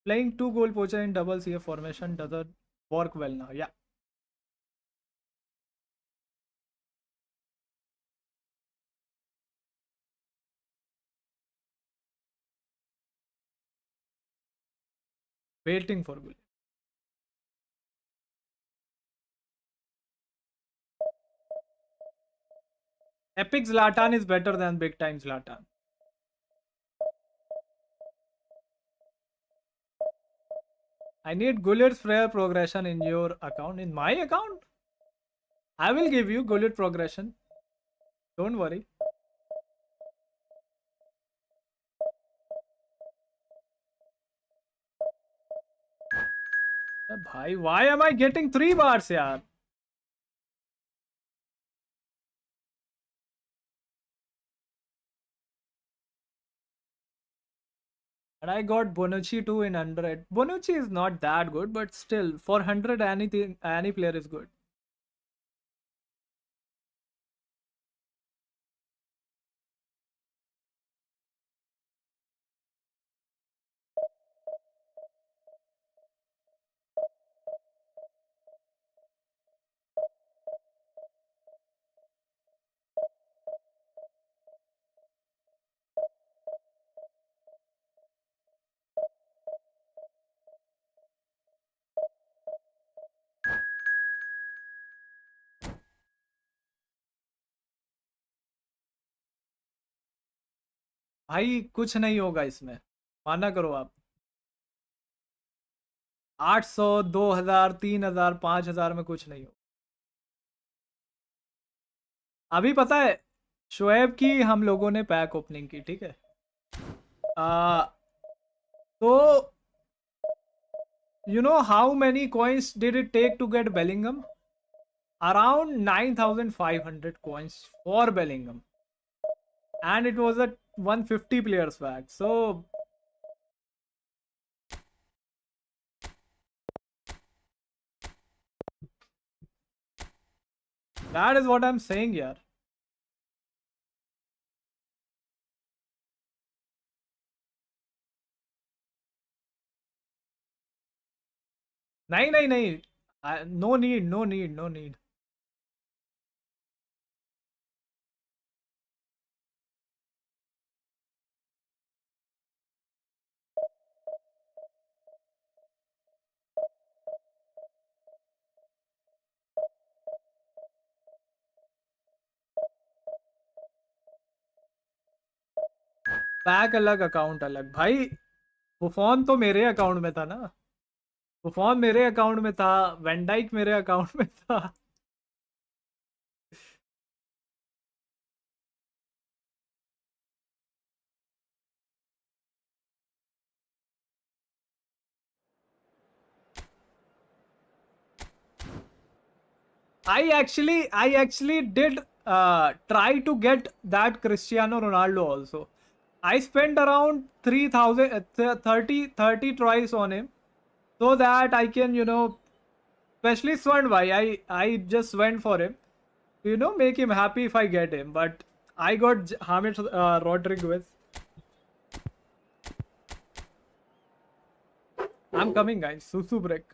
Playing 2 goal poacher in double CF formation doesn't work well now. Yeah. Waiting for Gullit. Epic Zlatan is better than big time Zlatan. I need Gullit's prayer progression in your account. In my account? I will give you Gullit progression. Don't worry. Bhai, why am I getting 3 bars, yaar? And I got Bonucci too in 100. Bonucci is not that good, but still, for 100, any player is good. भाई कुछ नहीं होगा इसमें, माना करो आप। 800, 2000, 3000, 5000 में कुछ नहीं हो। अभी पता है शोएब की हम लोगों ने पैक ओपनिंग की, ठीक है। तो you know how many coins did it take to get Bellingham? Around 9500 coins for Bellingham, and it was a 150 players pack. So that is what I'm saying here. नहीं, no need. पैक अलग, account अलग भाई। बुफॉन तो मेरे account में था ना, बुफॉन मेरे अकाउंट में था, वेंडाइक मेरे अकाउंट में था। I actually did try to get that Cristiano Ronaldo also. I spent around 3000 30 tries on him so that I can, especially Swan Bhai, I just went for him, make him happy if I get him. But I got James Rodriguez. I'm coming, guys. Susu break.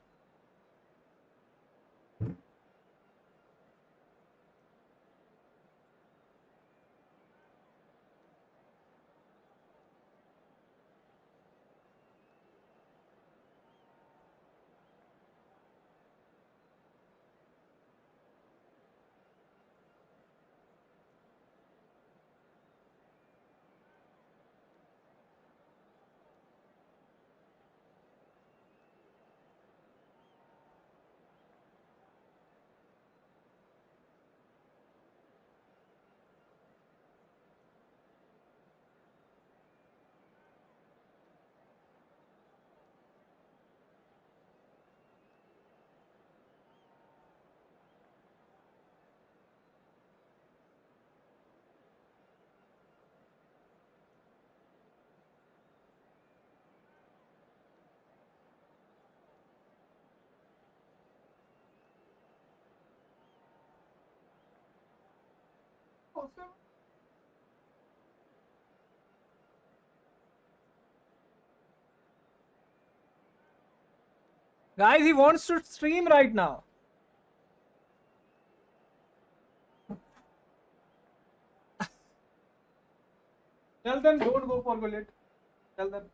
Guys, he wants to stream right now. Tell them don't go for bullet. Tell them.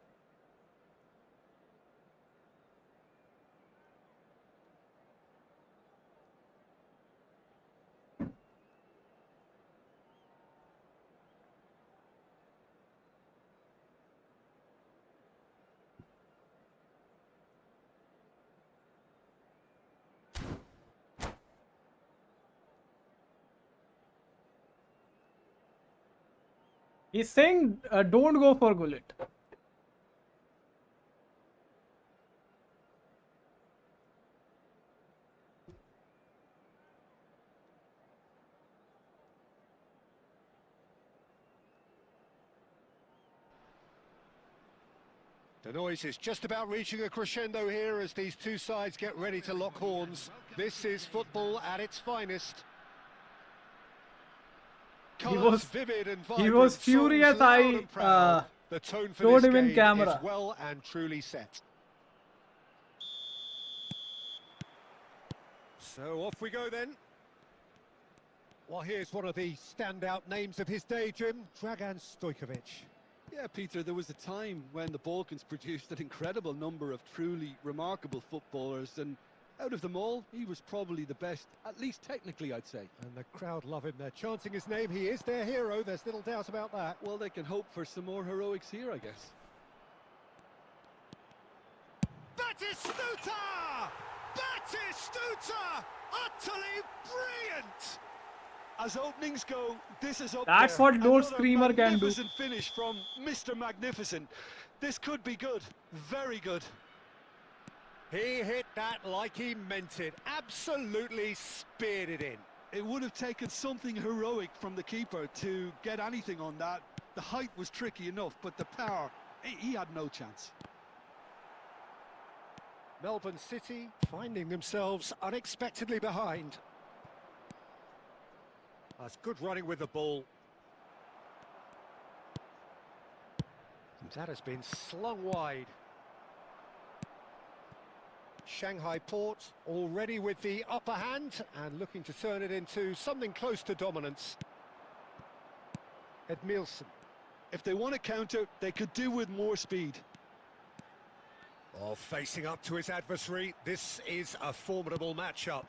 He's saying don't go for bullet. The noise is just about reaching a crescendo here as these two sides get ready to lock horns. This is football at its finest. Colours vivid and vibrant, was furious. songs loud and proud. The tone for this game is well and truly set. So off we go then. Well, here's one of the standout names of his day, Jim, Dragan Stojkovic. Yeah, Peter, there was a time when the Balkans produced an incredible number of truly remarkable footballers, and out of them all, he was probably the best, at least technically, I'd say. And the crowd love him. They're chanting his name. He is their hero. There's little doubt about that. Well, they can hope for some more heroics here, I guess. Batistuta! Batistuta! Utterly brilliant! As openings go, this is up That's there. what no Another screamer can do. magnificent finish from Mr. Magnificent. This could be good, very good. He hit that like he meant it. Absolutely speared it in. It would have taken something heroic from the keeper to get anything on that. The height was tricky enough, but the power, he had no chance. Melbourne City finding themselves unexpectedly behind. That's good running with the ball. And that has been slung wide. Shanghai Port already with the upper hand and looking to turn it into something close to dominance. Edmilson. If they want to counter, they could do with more speed. Oh, facing up to his adversary, this is a formidable matchup.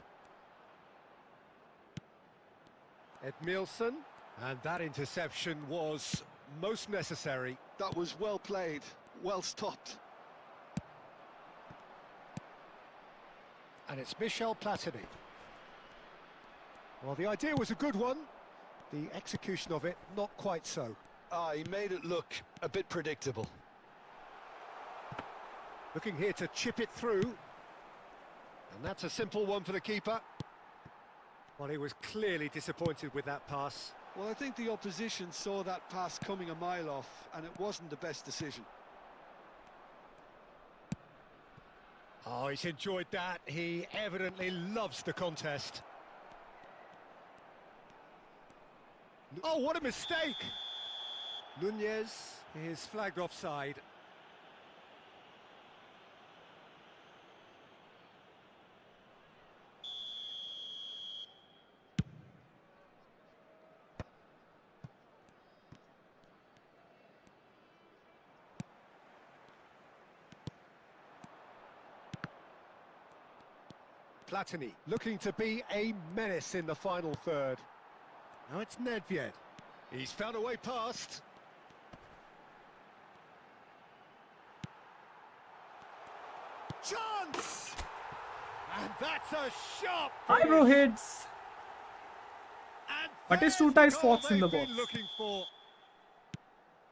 Edmilson, and that interception was most necessary. That was well played, well stopped. And it's Michel Platini. Well, the idea was a good one. The execution of it, not quite so. He made it look a bit predictable. Looking here to chip it through. And that's a simple one for the keeper. Well, he was clearly disappointed with that pass. Well, I think the opposition saw that pass coming a mile off, and it wasn't the best decision. Oh, he's enjoyed that. He evidently loves the contest. Oh, what a mistake! Nunez is flagged offside. Platini looking to be a menace in the final third. Now it's Nedved. He's found a way past. Chance! And that's a sharp Eyebrow finish. hits. And But there's it's two the ties goal Fox in the they've been box. looking for.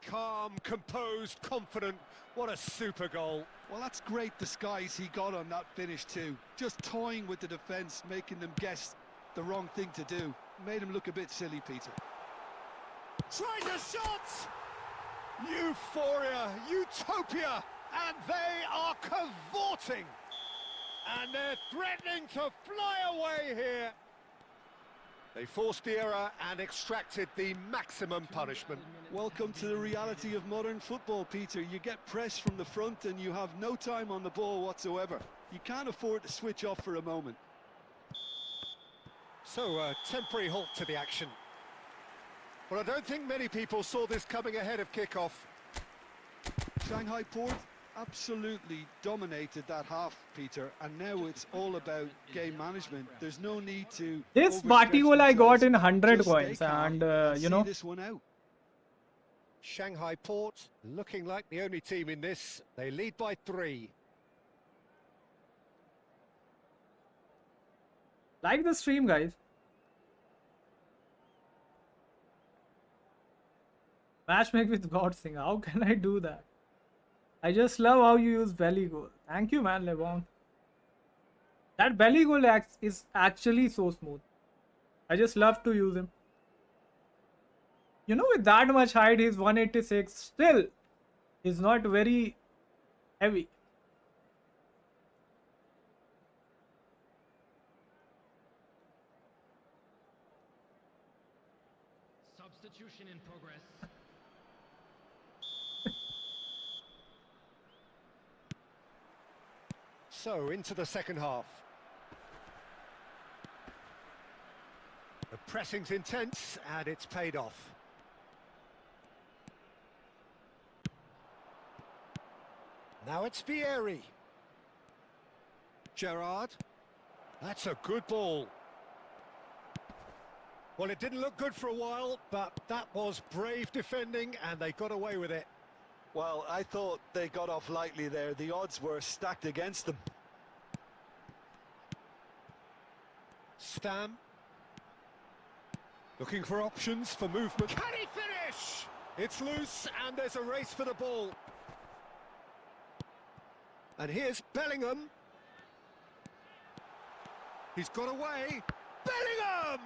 Calm, composed, confident. What a super goal. Well, that's great disguise he got on that finish too. Just toying with the defence, making them guess the wrong thing to do. Made him look a bit silly, Peter. Tries a shot! Euphoria, utopia, and they are cavorting. And they're threatening to fly away here. They forced the error and extracted the maximum punishment. Welcome to the reality of modern football, Peter. You get pressed from the front and you have no time on the ball whatsoever. You can't afford to switch off for a moment. So a temporary halt to the action. Well, I don't think many people saw this coming ahead of kickoff. Shanghai Port absolutely dominated that half, Peter, and now it's all about game management. There's no need to This overstretch Bati goal I got themselves. in 100 Just stay coins, calm and you see know, this one out. Shanghai Port looking like the only team in this. They lead by 3. like the stream, guys. Matchmake with God Singh. How can I do that? I just love how you use belly goal. Thank you, man, Lebon. That belly goal is actually so smooth. I just love to use him. You know, with that much height, he's 186. Still, he's not very heavy. Substitution in progress. So, into the second half. The pressing's intense, and it's paid off. Now it's Vieri. Gerrard. That's a good ball. Well, it didn't look good for a while, but that was brave defending, and they got away with it. Well, I thought they got off lightly there. The odds were stacked against them. Stam. Looking for options for movement. Can he finish? It's loose, and there's a race for the ball. And here's Bellingham. He's got away. Bellingham!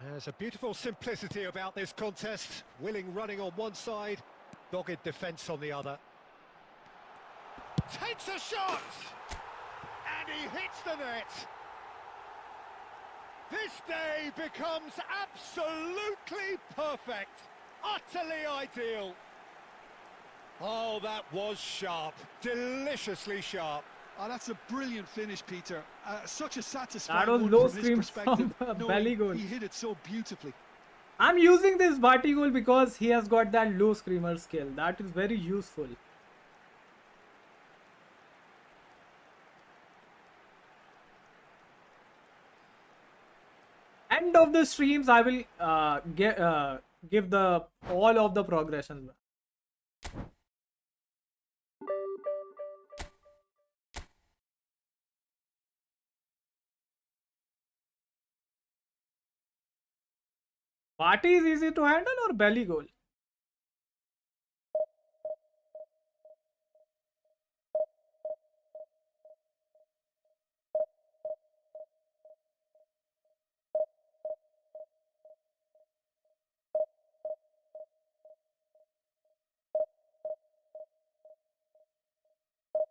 There's a beautiful simplicity about this contest. Willing running on one side, dogged defence on the other. Takes a shot! And he hits the net. This day becomes absolutely perfect. Utterly ideal. Oh, that was sharp. Deliciously sharp. Oh, that's a brilliant finish, Peter. Such a That satisfying was one low from his scream perspective, from a knowing belly goal. he hit it so beautifully. I'm using this Bati goal because he has got that low screamer skill. That is very useful. End of the streams, I will give the all of the progressions. Bati is easy to handle or belly goal?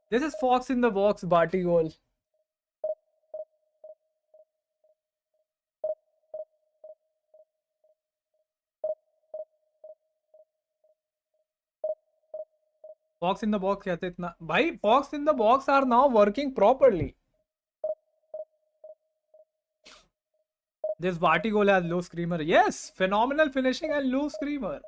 This is Fox in the box Bati goal. Fox in the box कहते इतना भाई Fox in the box are now working properly. This Bati goal has low screamer. Yes, phenomenal finishing and low screamer.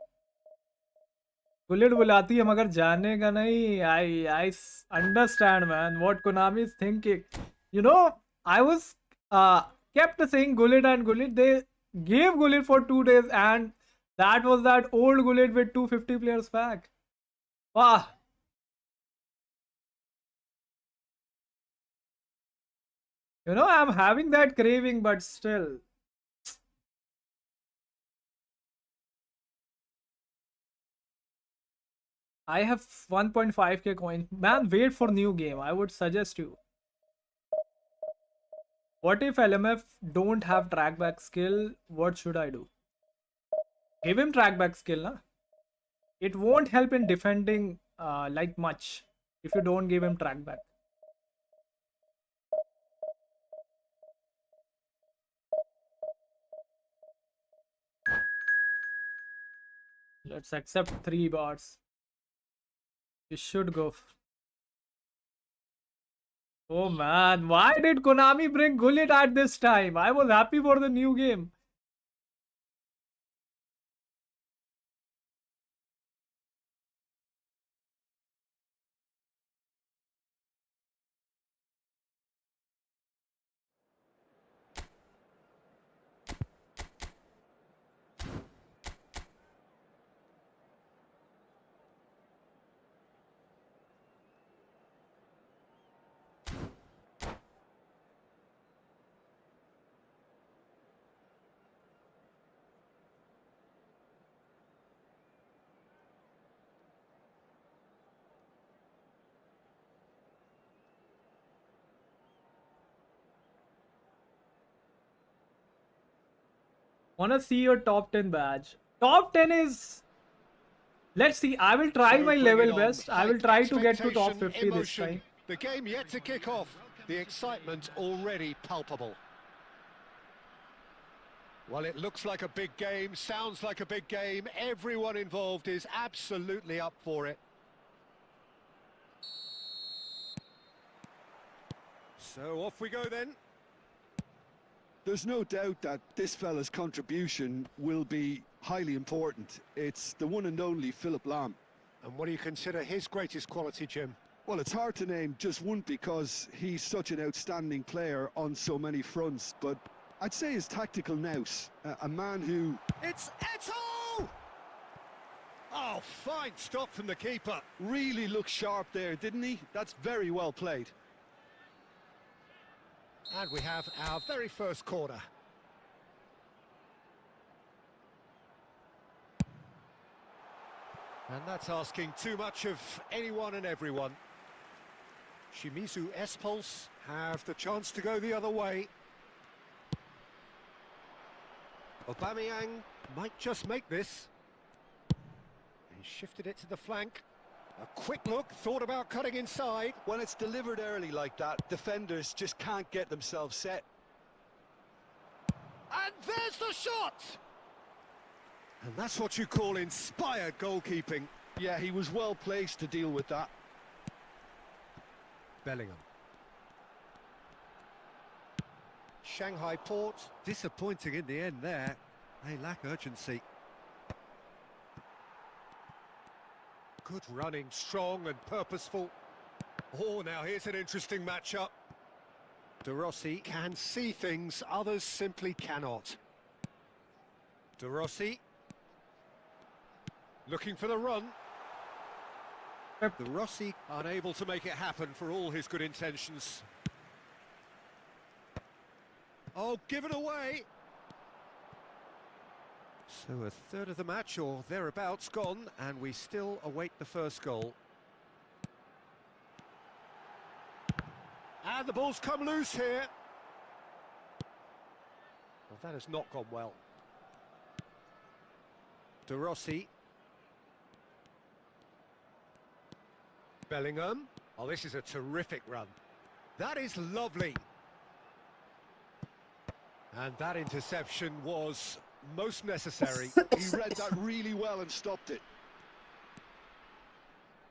Bullet बुलाती है मगर जाने का नहीं. I understand, man, what Konami is thinking. You know, I was kept saying Gullit and Gullit. They gave Gullit for 2 days, and that was that old Gullit with 250 players back. Wow. You know, I'm having that craving, but still. I have 1.5k coins. Man, wait for new game. I would suggest you. What if LMF don't have trackback skill? What should I do? Give him trackback skill, na? It won't help in defending like much if you don't give him trackback. Let's accept 3 bars. You should go. Oh man, why did Konami bring Gullit at this time? I was happy for the new game. Wanna see your top 10 badge? Top 10 is. Let's see. I will try my level best. I will try to get to top 50 this time. The game yet to kick off. The excitement already palpable. Well, it looks like a big game, sounds like a big game. Everyone involved is absolutely up for it. So off we go then. There's no doubt that this fella's contribution will be highly important. It's the one and only Philip Lahm. And what do you consider his greatest quality, Jim? Well, it's hard to name just one because he's such an outstanding player on so many fronts, but I'd say his tactical nous, a man who... It's Eto'o! Oh, fine stop from the keeper. Really looked sharp there, didn't he? That's very well played. And we have our very first corner. And that's asking too much of anyone and everyone. Shimizu Espulse have the chance to go the other way. Aubameyang might just make this. He shifted it to the flank. A quick look, thought about cutting inside. When it's delivered early like that, defenders just can't get themselves set. And there's the shot! And that's what you call inspired goalkeeping. Yeah, he was well placed to deal with that. Bellingham. Shanghai Port, disappointing in the end there. They lack urgency. Good running, strong and purposeful. Oh, now here's an interesting matchup. De Rossi can see things others simply cannot. De Rossi. Looking for the run. De Rossi unable to make it happen for all his good intentions. Oh, given away. So a third of the match or thereabouts gone, and we still await the first goal. And the ball's come loose here. Well, that has not gone well. De Rossi. Bellingham. Oh, this is a terrific run. That is lovely. And that interception was most necessary. He read that really well and stopped it.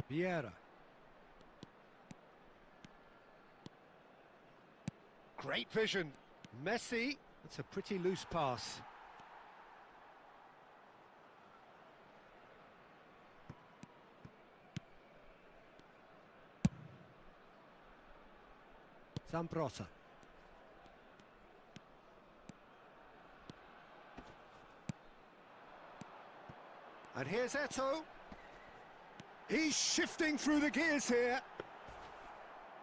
Vieira. Great vision. Messi. That's a pretty loose pass. Zambrotta. And here's Eto'o. He's shifting through the gears here.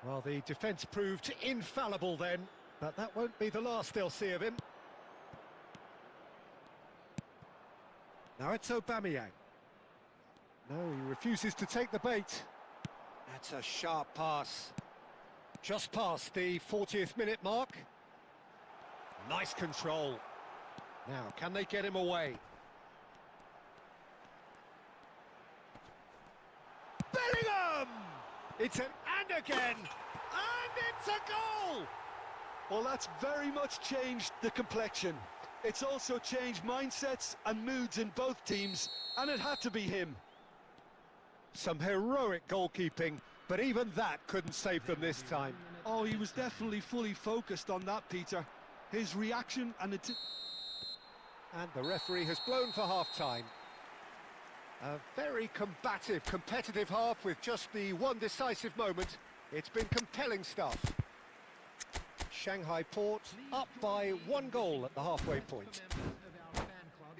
Well, the defence proved infallible then, but that won't be the last they'll see of him. Now it's Aubameyang. No, he refuses to take the bait. That's a sharp pass. Just past the 40th minute mark. Nice control. Now, can they get him away? Bellingham! It's an and again! And it's a goal! Well, that's very much changed the complexion. It's also changed mindsets and moods in both teams, and it had to be him. Some heroic goalkeeping, but even that couldn't save them this time. Oh, he was definitely fully focused on that, Peter. His reaction and it... And the referee has blown for half-time. A very combative, competitive half with just the one decisive moment. It's been compelling stuff. Shanghai Port up by 1 goal at the halfway point.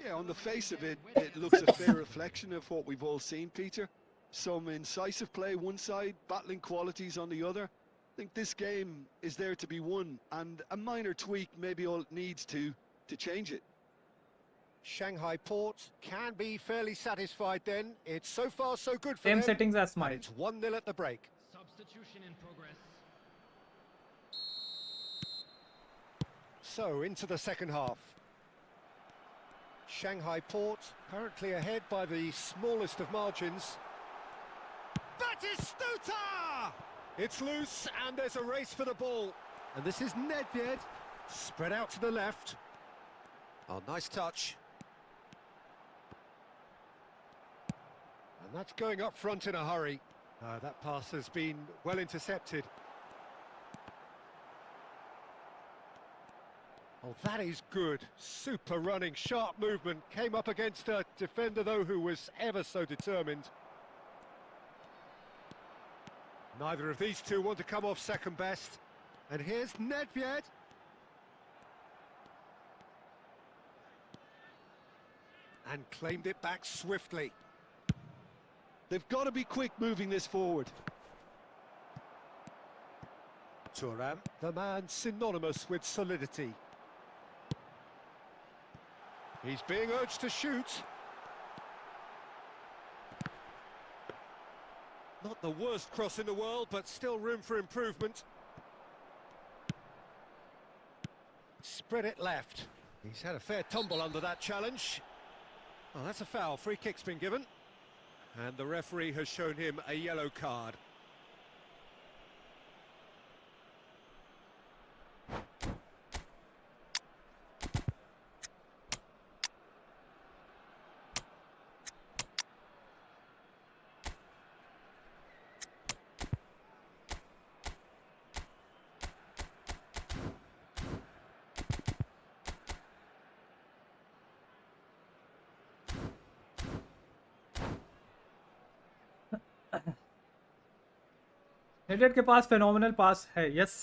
Yeah, on the face of it, it looks a fair reflection of what we've all seen, Peter. Some incisive play one side, battling qualities on the other. I think this game is there to be won, and a minor tweak maybe all it needs to change it. Shanghai Port can be fairly satisfied then. It's so far so good for Same them. settings as And mine. it's 1-0 at the break. Substitution in progress. So, into the second half. Shanghai Port currently ahead by the smallest of margins. Batistuta! It's loose and there's a race for the ball. And this is Nedved, spread out to the left. Oh, nice touch. And that's going up front in a hurry. That pass has been well intercepted. Oh, that is good. Super running, sharp movement. Came up against a defender, though, who was ever so determined. Neither of these two want to come off second best. And here's Nedved. And claimed it back swiftly. They've got to be quick moving this forward. Thuram, the man synonymous with solidity. He's being urged to shoot. Not the worst cross in the world, but still room for improvement. Spread it left. He's had a fair tumble under that challenge. Oh, that's a foul. Free kick's been given. And the referee has shown him a yellow card. नेटेड के पास phenomenal पास है yes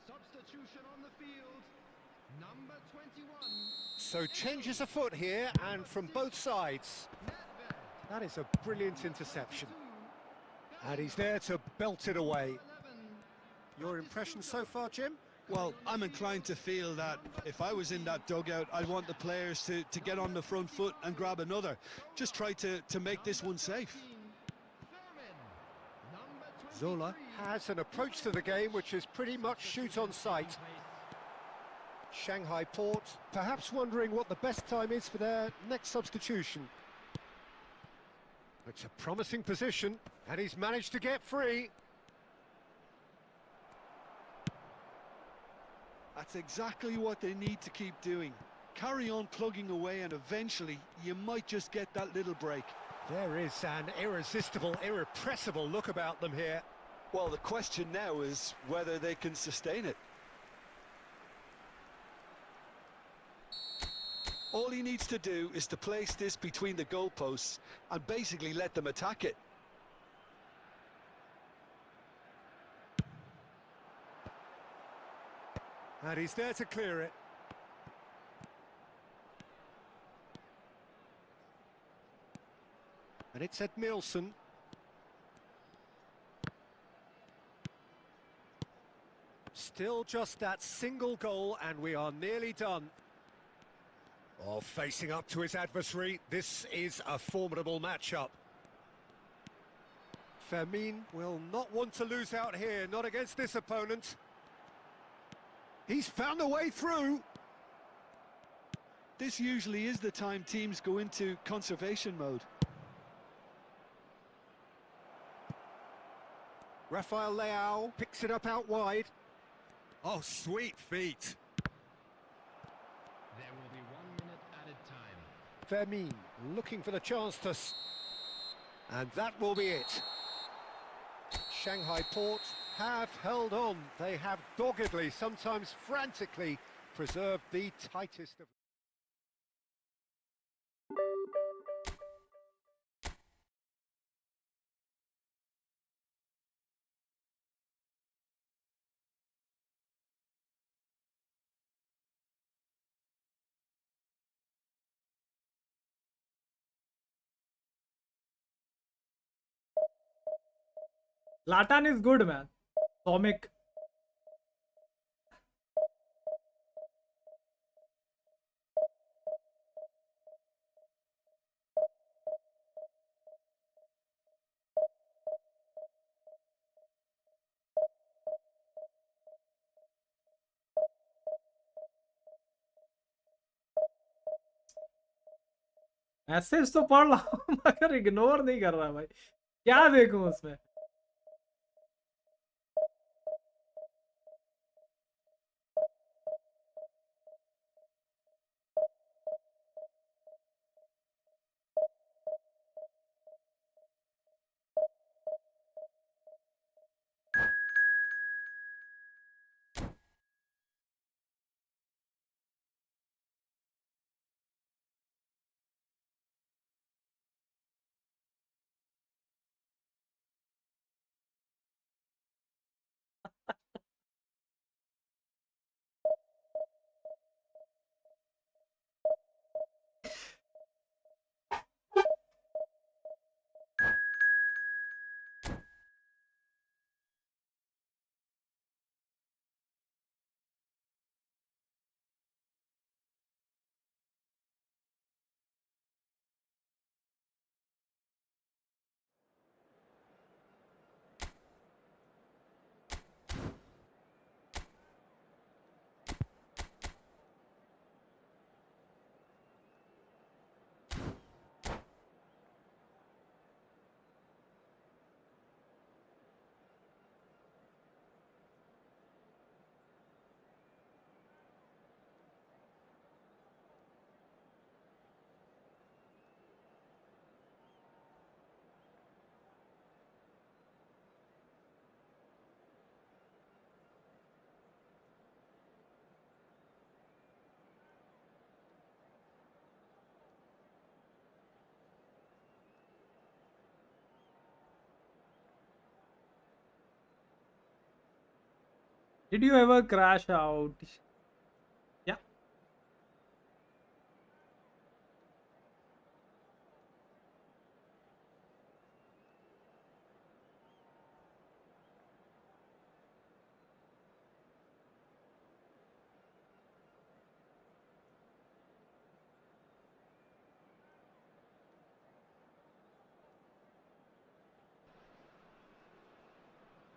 Substitution on the field. Number 21. So changes afoot here, and from both sides. That is a brilliant interception. And he's there to belt it away. Your impression so far, Jim? Well, I'm inclined to feel that if I was in that dugout, I'd want the players to get on the front foot and grab another. Just try to make this one safe. Zola has an approach to the game which is pretty much shoot on sight. Shanghai Port perhaps wondering what the best time is for their next substitution. It's a promising position, and he's managed to get free. That's exactly what they need to keep doing. Carry on plugging away, and eventually you might just get that little break. There is an irresistible, irrepressible look about them here. Well, the question now is whether they can sustain it. All he needs to do is to place this between the goalposts and basically let them attack it. And he's there to clear it. And it's Ed Nielsen. Still just that single goal and we are nearly done. Oh, facing up to his adversary, this is a formidable matchup. Fermin will not want to lose out here, not against this opponent. He's found a way through. This usually is the time teams go into conservation mode. Rafael Leao picks it up out wide. Oh, sweet feet. There will be 1 minute added time. Fermin looking for the chance to... And that will be it. Shanghai Port have held on. They have doggedly, sometimes frantically, preserved the tightest of... Latan is good, man. Comic. Message तो पढ़ रहा हूँ मगर ignore नहीं कर रहा भाई, क्या देखूं उसमें। Did you ever crash out? Yeah.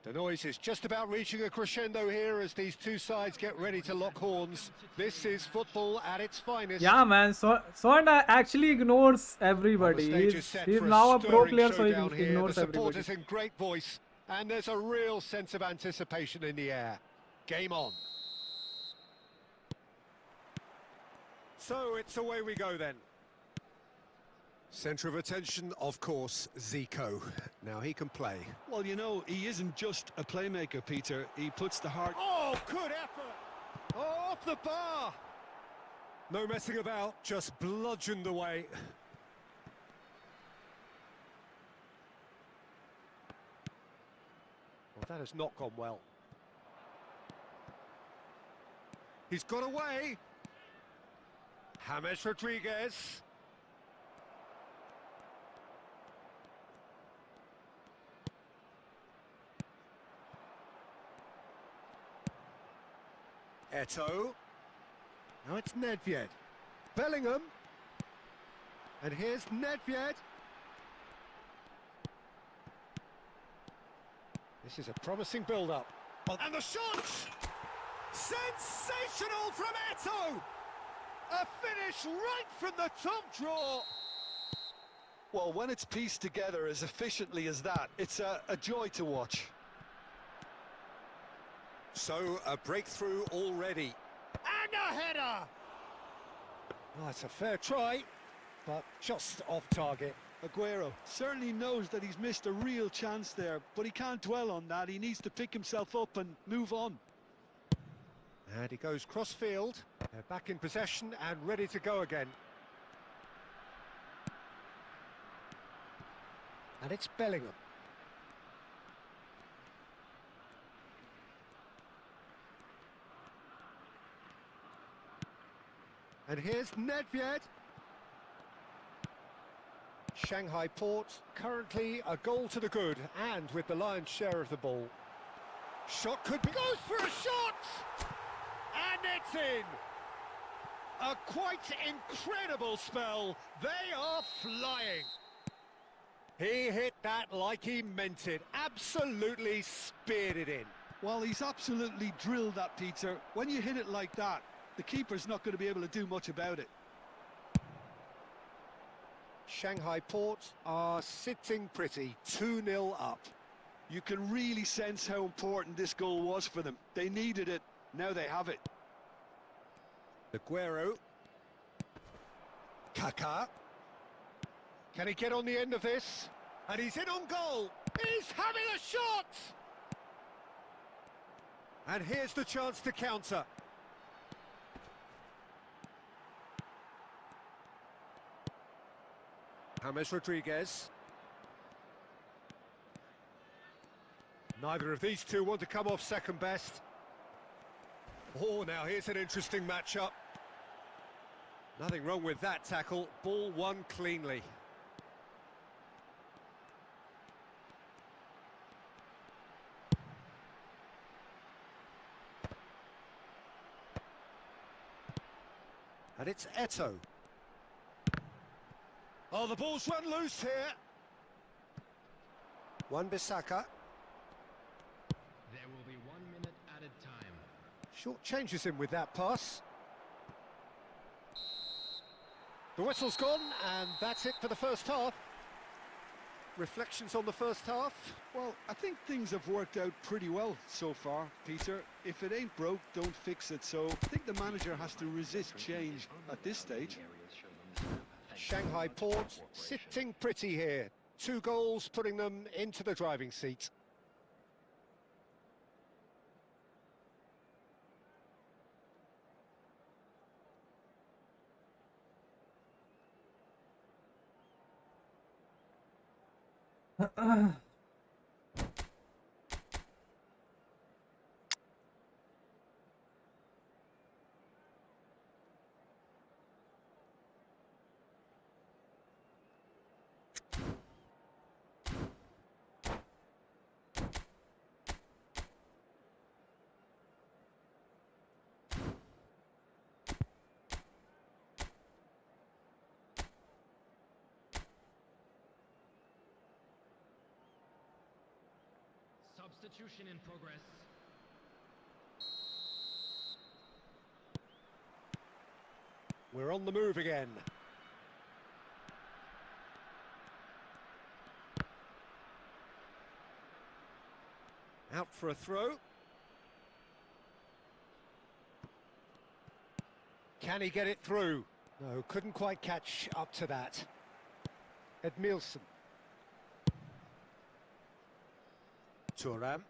The noise is just about reaching a crescendo here as these two sides get ready to lock horns. This is football at its finest. Yeah, man. Son actually ignores everybody. He's now a pro player, so he ignores the everybody. support is in great voice, and there's a real sense of anticipation in the air. Game on. So it's away we go then. Centre of attention, of course, Zico. Now he can play. Well, you know, he isn't just a playmaker, Peter. He puts the heart... Oh, good effort! Oh, off the bar! No messing about, just bludgeoned away. Well, that has not gone well. He's got away. James Rodriguez. Eto'o. Now it's Nedved. Bellingham. And here's Nedved. This is a promising build-up. And the shot! Sensational from Eto'o! A finish right from the top draw! Well, when it's pieced together as efficiently as that, it's a joy to watch. So, a breakthrough already. And a header! Well, it's a fair try, but just off target. Aguero certainly knows that he's missed a real chance there, but he can't dwell on that. He needs to pick himself up and move on. And he goes cross-field. They're back in possession and ready to go again. And it's Bellingham. And here's Nedved. Shanghai Port, currently a goal to the good, and with the lion's share of the ball. Shot could be... Goes for a shot! And it's in! A quite incredible spell. They are flying. He hit that like he meant it. Absolutely speared it in. Well, he's absolutely drilled that, Peter. When you hit it like that, the keeper's not going to be able to do much about it. Shanghai Port are sitting pretty, 2-0 up. You can really sense how important this goal was for them. They needed it, now they have it. Aguero. Kaká. Can he get on the end of this? And he's in on goal. He's having a shot! And here's the chance to counter. James Rodriguez. Neither of these two want to come off second best. Oh, now here's an interesting matchup. Nothing wrong with that tackle. Ball won cleanly. And it's Eto'o. Oh, the ball's run loose here. Wan-Bissaka. There will be 1 minute added time. Short changes him with that pass. The whistle's gone, and that's it for the first half. Reflections on the first half? Well, I think things have worked out pretty well so far, Peter. If it ain't broke, don't fix it. So I think the manager has to resist change at this stage. Shanghai Port sitting pretty here. 2 goals putting them into the driving seat. Substitution in progress. We're on the move again. Out for a throw. Can he get it through? No, couldn't quite catch up to that. Edmilson. Thuram.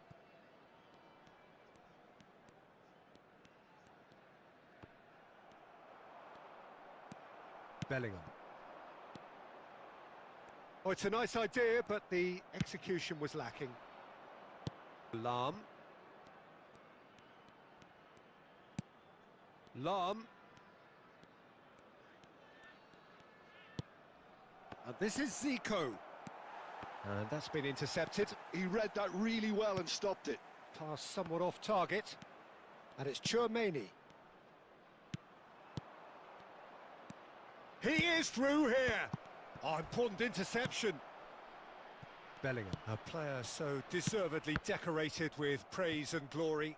Bellingham. Oh, it's a nice idea, but the execution was lacking. Lahm. And this is Zico. And that's been intercepted. He read that really well and stopped it. Pass somewhat off target. And it's Chouameni. He is through here. Oh, important interception. Bellingham, a player so deservedly decorated with praise and glory.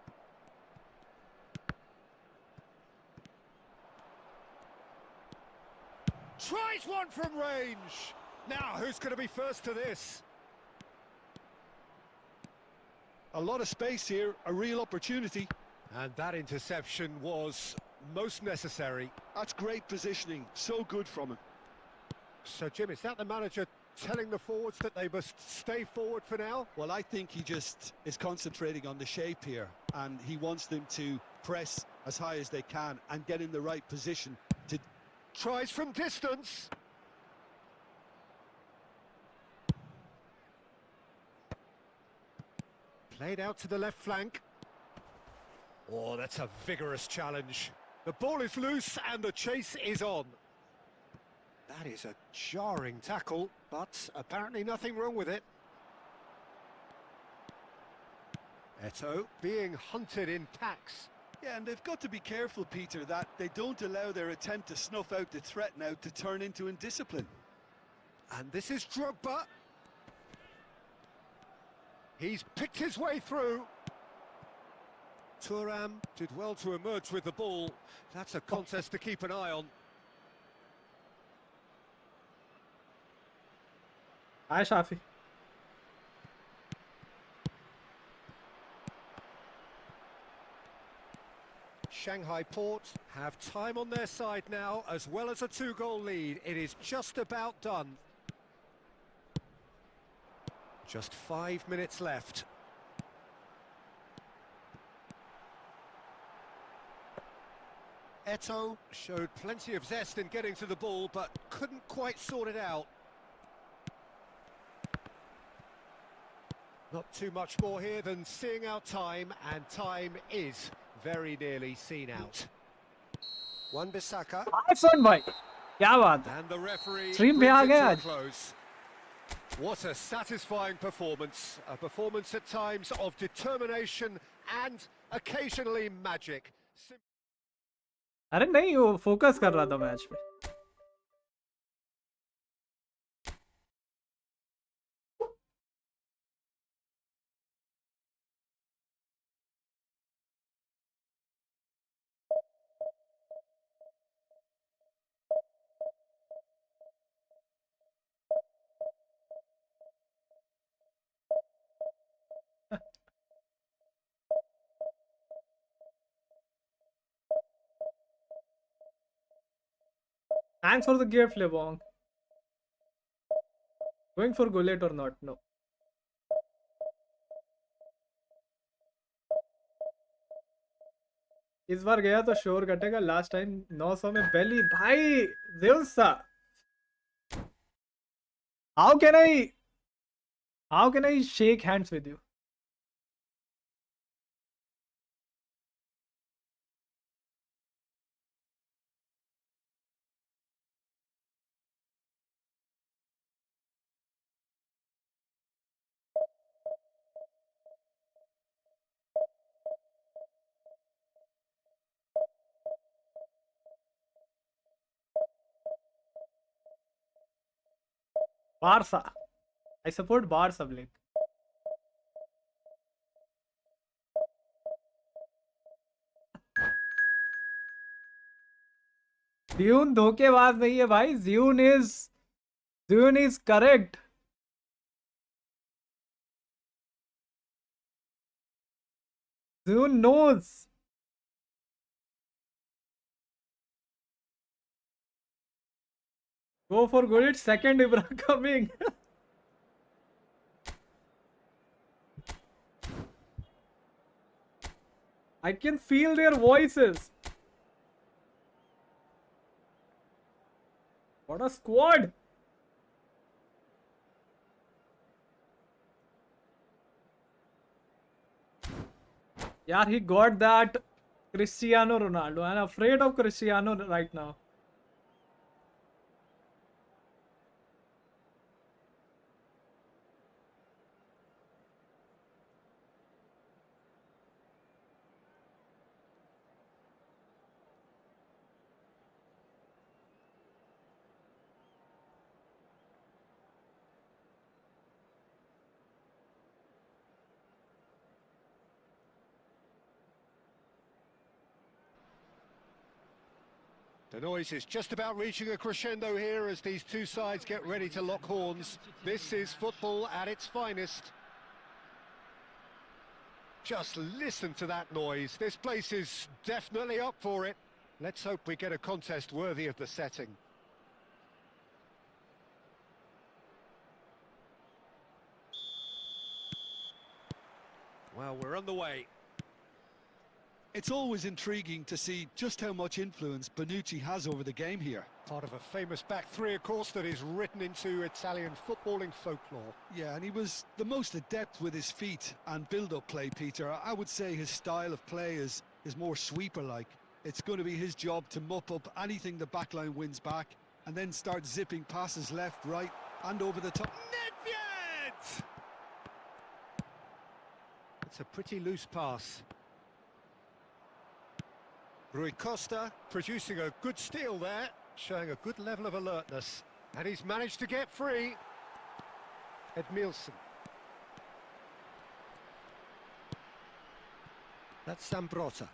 Tries one from range. Now, who's going to be first to this? A lot of space here, a real opportunity. And that interception was most necessary. That's great positioning, so good from him. So, Jim, is that the manager telling the forwards that they must stay forward for now? Well, I think he just is concentrating on the shape here, and he wants them to press as high as they can and get in the right position to... Tries from distance. Played out to the left flank. Oh, that's a vigorous challenge. The ball is loose and the chase is on. That is a jarring tackle, but apparently nothing wrong with it. Eto'o being hunted in packs. Yeah, and they've got to be careful, Peter, that they don't allow their attempt to snuff out the threat now to turn into indiscipline. And this is Drogba. He's picked his way through. Thuram did well to emerge with the ball. That's a contest to keep an eye on. Hi, Shafi. Shanghai Port have time on their side now, as well as a 2-goal lead. It is just about done. Just 5 minutes left. Eto'o showed plenty of zest in getting to the ball, but couldn't quite sort it out. Not too much more here than seeing out time, and time is very nearly seen out. Wan-Bissaka. iPhone भाई क्या बात है And the referee Stream पे brings uh it गया to a आज। close. What a satisfying performance. A performance at times of determination and occasionally magic. अरे नहीं वो फोकस कर रहा था मैच पे Thanks for the gift, Lebong. Going for Gullet or not? No. इस बार गया तो शोर कटेगा लास्ट टाइम 900 में बेली भाई ज़ेउसा how can I shake hands with you? Barca. I support Barca, Blake. Ziyun धोखेबाज नहीं है भाई. Ziyun is correct. Ziyun knows. Go for Gullit. Second Ibra coming. I can feel their voices. What a squad! Yeah, he got that Cristiano Ronaldo. I'm afraid of Cristiano right now. The noise is just about reaching a crescendo here as these two sides get ready to lock horns. This is football at its finest. Just listen to that noise. This place is definitely up for it. Let's hope we get a contest worthy of the setting. Well, we're on the way. It's always intriguing to see just how much influence Bonucci has over the game here. Part of a famous back three, of course, that is written into Italian footballing folklore. Yeah, and he was the most adept with his feet and build-up play, Peter. I would say his style of play is more sweeper-like. It's going to be his job to mop up anything the backline wins back and then start zipping passes left, right and over the top. Nedved! It's a pretty loose pass. Rui Costa producing a good steal there, showing a good level of alertness. And he's managed to get free. Edmilson. That's Zambrotta.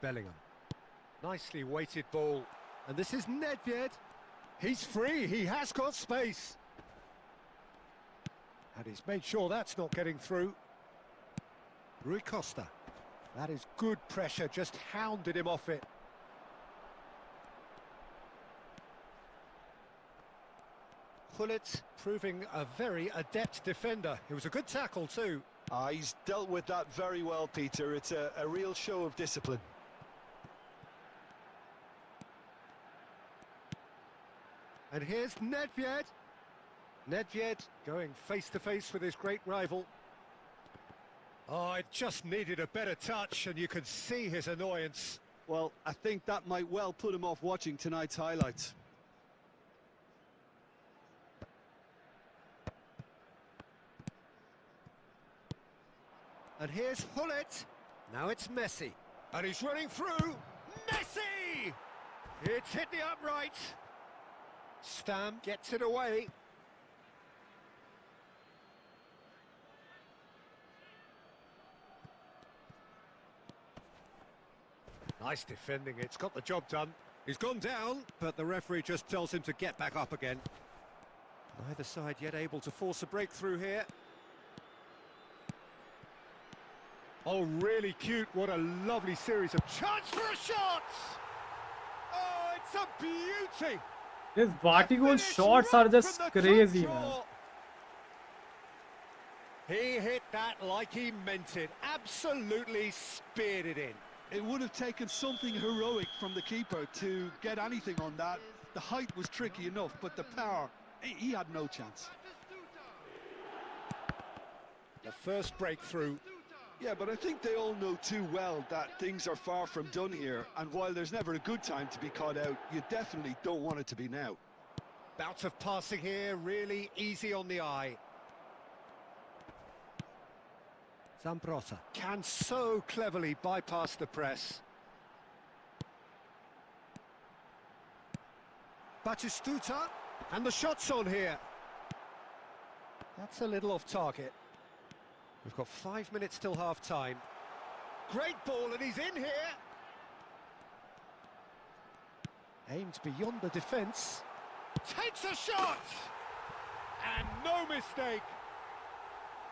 Bellingham. Nicely weighted ball. And this is Nedved. He's free, he has got space. And he's made sure that's not getting through. Rui Costa. That is good pressure, just hounded him off it. Hullet proving a very adept defender. It was a good tackle too. He's dealt with that very well, Peter. It's a real show of discipline. And here's Nedved. Nedved going face-to-face with his great rival. Oh, it just needed a better touch, and you could see his annoyance. Well, I think that might well put him off watching tonight's highlights. And here's Hullet. Now it's Messi. And he's running through. Messi! It's hit the upright. Stam gets it away. Nice defending, it's got the job done. He's gone down, but the referee just tells him to get back up again. Neither side yet able to force a breakthrough here. Oh, really cute. What a lovely series of chance for a shot! Oh, it's a beauty! His vertical shots are just crazy, man. He hit that like he meant it. Absolutely speared it in. It would have taken something heroic from the keeper to get anything on that. The height was tricky enough, but the power, he had no chance. The first breakthrough. Yeah, but I think they all know too well that things are far from done here, and while there's never a good time to be caught out, you definitely don't want it to be now. Bout of passing here, really easy on the eye. Zambrotta can so cleverly bypass the press. Batistuta, and the shot's on here. That's a little off target. We've got 5 minutes till half-time. Great ball, and he's in here. Aimed beyond the defence. Takes a shot! And no mistake.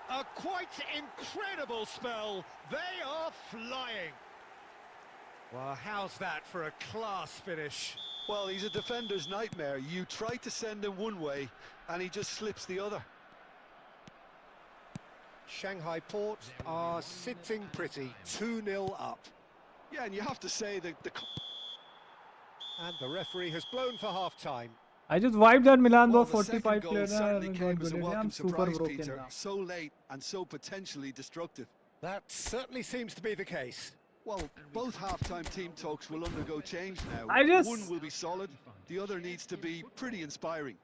A quite incredible spell. They are flying. Well, how's that for a class finish? Well, he's a defender's nightmare. You try to send him one way, and he just slips the other. Shanghai Port are sitting pretty, 2-0 up. Yeah, and you have to say that And the referee has blown for half-time. I just wiped that Milan Well, for the second 45 goal players. certainly And came got as a goal. I'm welcome super surprise, broken Peter. now. So late and so potentially destructive. That certainly seems to be the case. Well, both half-time team talks will undergo change now. One will be solid, the other needs to be pretty inspiring.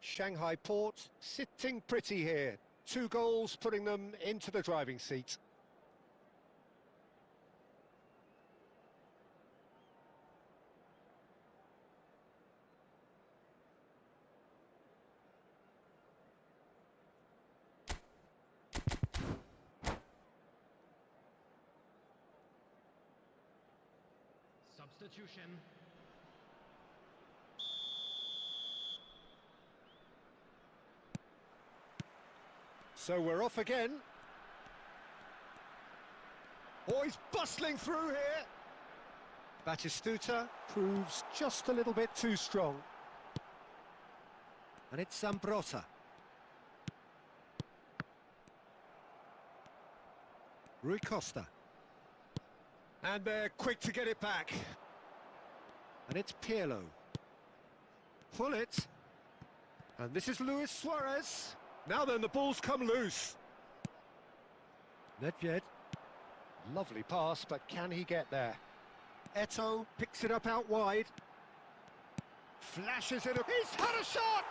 Shanghai Port sitting pretty here. 2 goals putting them into the driving seat. Substitution. So we're off again. Oh, he's bustling through here. Batistuta proves just a little bit too strong. And it's Zambrotta. Rui Costa. And they're quick to get it back. And it's Pirlo. Pull it. And this is Luis Suarez. Now then, the ball's come loose. Nedved. Lovely pass, but can he get there? Eto'o picks it up out wide. Flashes it up. He's had a shot!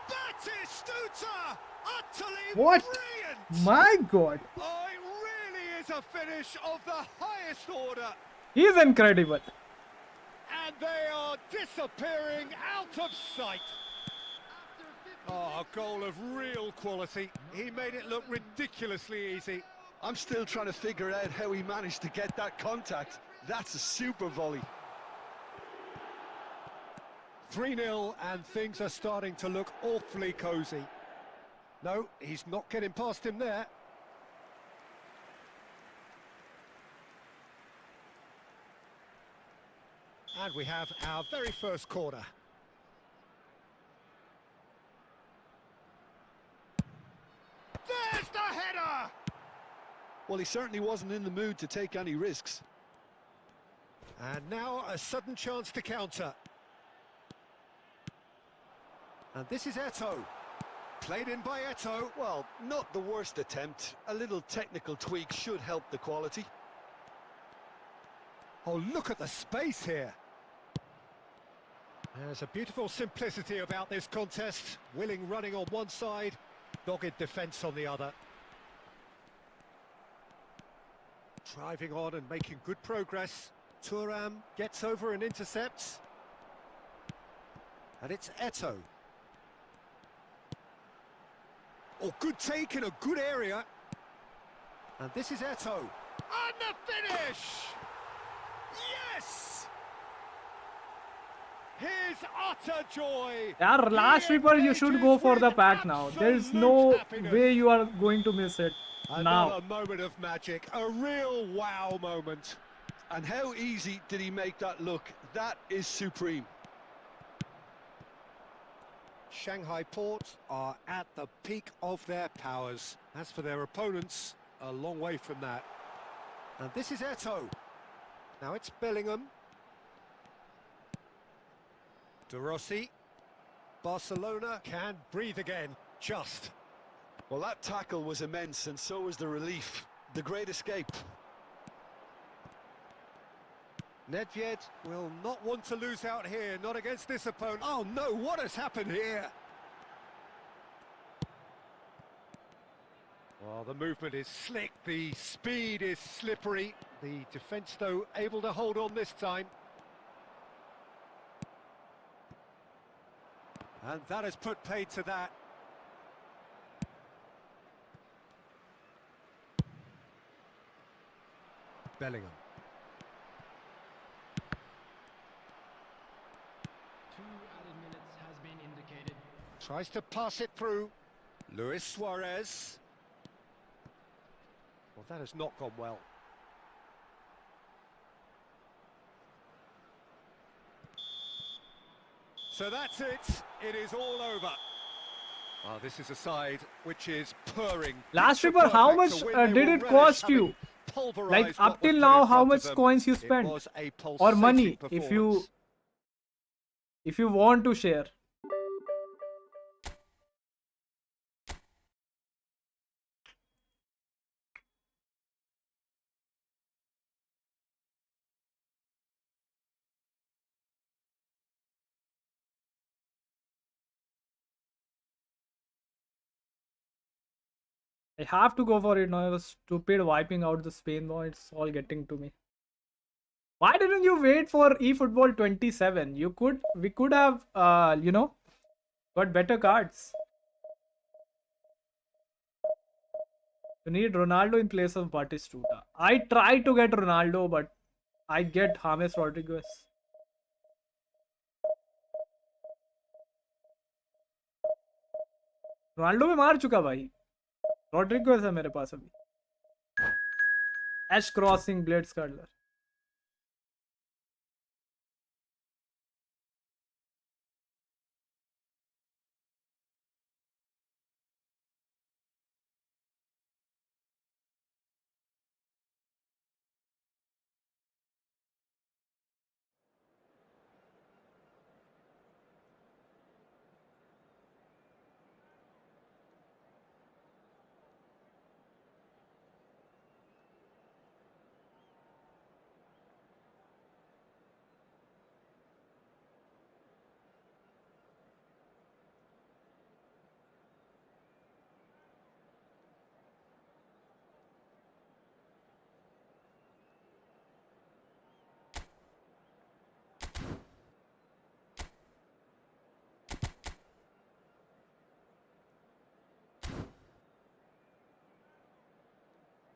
Batistuta! Utterly What? brilliant! My God. Oh, it really is a finish of the highest order. He's incredible. And they are disappearing out of sight. Oh, a goal of real quality. He made it look ridiculously easy. I'm still trying to figure out how he managed to get that contact. That's a super volley. 3-0 and things are starting to look awfully cosy. No, he's not getting past him there. And we have our very first corner. There's the header! Well, he certainly wasn't in the mood to take any risks. And now a sudden chance to counter. And this is Eto'o. Played in by Eto'o. Well, not the worst attempt. A little technical tweak should help the quality. Oh, look at the space here. There's a beautiful simplicity about this contest. Willing running on one side, dogged defence on the other. Driving on and making good progress. Thuram gets over and intercepts. And it's Eto'o. Oh, good take in a good area. And this is Eto'o. And the finish! Yes! His utter joy. Yeah, last sweeper, you should go for the pack now. There is no way you are going to miss it now. Another moment of magic, a real wow moment. And how easy did he make that look? That is supreme. Shanghai Port are at the peak of their powers. As for their opponents, a long way from that. And this is Eto'o. Now it's Bellingham. De Rossi. Barcelona can breathe again, just. Well, that tackle was immense, and so was the relief. The great escape. Nedved will not want to lose out here, not against this opponent. Oh no, what has happened here? Well, the movement is slick, the speed is slippery. The defence, though, able to hold on this time. And that has put paid to that. Bellingham. 2 added minutes has been indicated. Tries to pass it through. Luis Suarez. Well, that has not gone well. So that's it. It is all over. This is a side which is purring. Last Picture sweeper, how perfect much to win. They did will it relish cost having you? pulverized. Like what up was till put now, in how front much of them. coins you It spent was a or money pulsating if you want to share. I have to go for it now. I was stupid wiping out the Spain one. It's all getting to me. Why didn't you wait for eFootball 27? We could have, got better cards. You need Ronaldo in place of Batistuta. I tried to get Ronaldo, but I get James Rodriguez. Ronaldo में मार चुका भाई. Rodriguez है मेरे पास अभी. एश क्रॉसिंग ब्लेड स्कर्लर.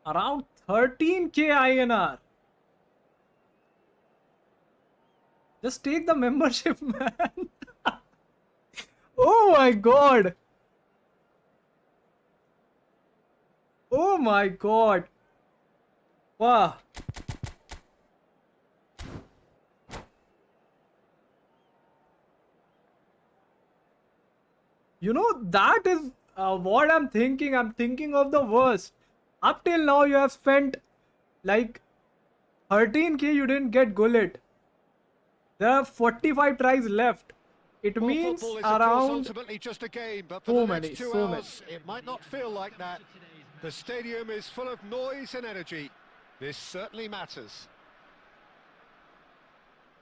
Around 13k INR. Just take the membership, man. Oh my god. Oh my god. Wow. You know, that is what I'm thinking. I'm thinking of the worst. Up till now, you have spent like 13k, you didn't get Gullit. There are 45 tries left. It Well, means football is, of course, around ultimately just a game, but for so the many, next 2 so hours, it might not feel like that. The stadium is full of noise and energy. This certainly matters.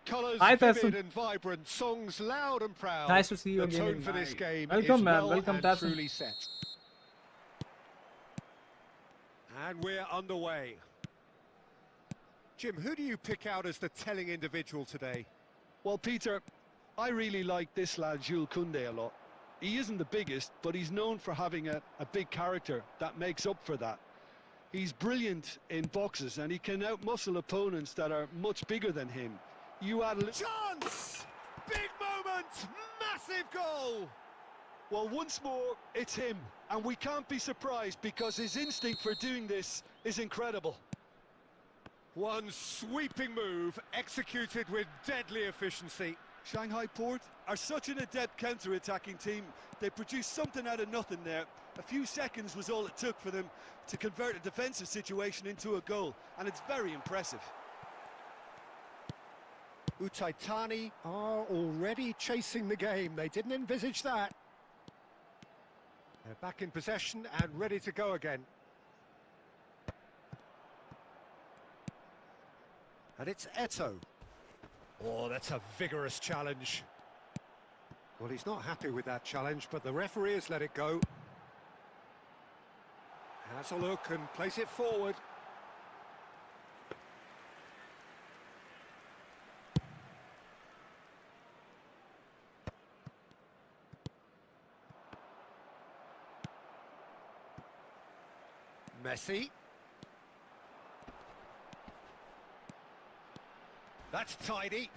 Colours Hi, vivid Tyson. and vibrant, songs loud and proud. Nice to see you the again. tone for this game Welcome, is man. well Welcome, and Tyson. truly set. And we're underway. Jim, who do you pick out as the telling individual today? Well, Peter, I really like this lad, Jules Koundé, a lot. He isn't the biggest, but he's known for having a big character that makes up for that. He's brilliant in boxes, and he can outmuscle opponents that are much bigger than him. You add a Chance! Big moment! Massive goal! Well, once more, it's him, and we can't be surprised because his instinct for doing this is incredible. One sweeping move, executed with deadly efficiency. Shanghai Port are such an adept counter-attacking team. They produced something out of nothing there. A few seconds was all it took for them to convert a defensive situation into a goal, and it's very impressive. Utaitani are already chasing the game. They didn't envisage that. They're back in possession and ready to go again. And it's Eto'o. Oh, that's a vigorous challenge. Well, he's not happy with that challenge, but the referee has let it go. Has a look and plays it forward. Messi. That's tidy.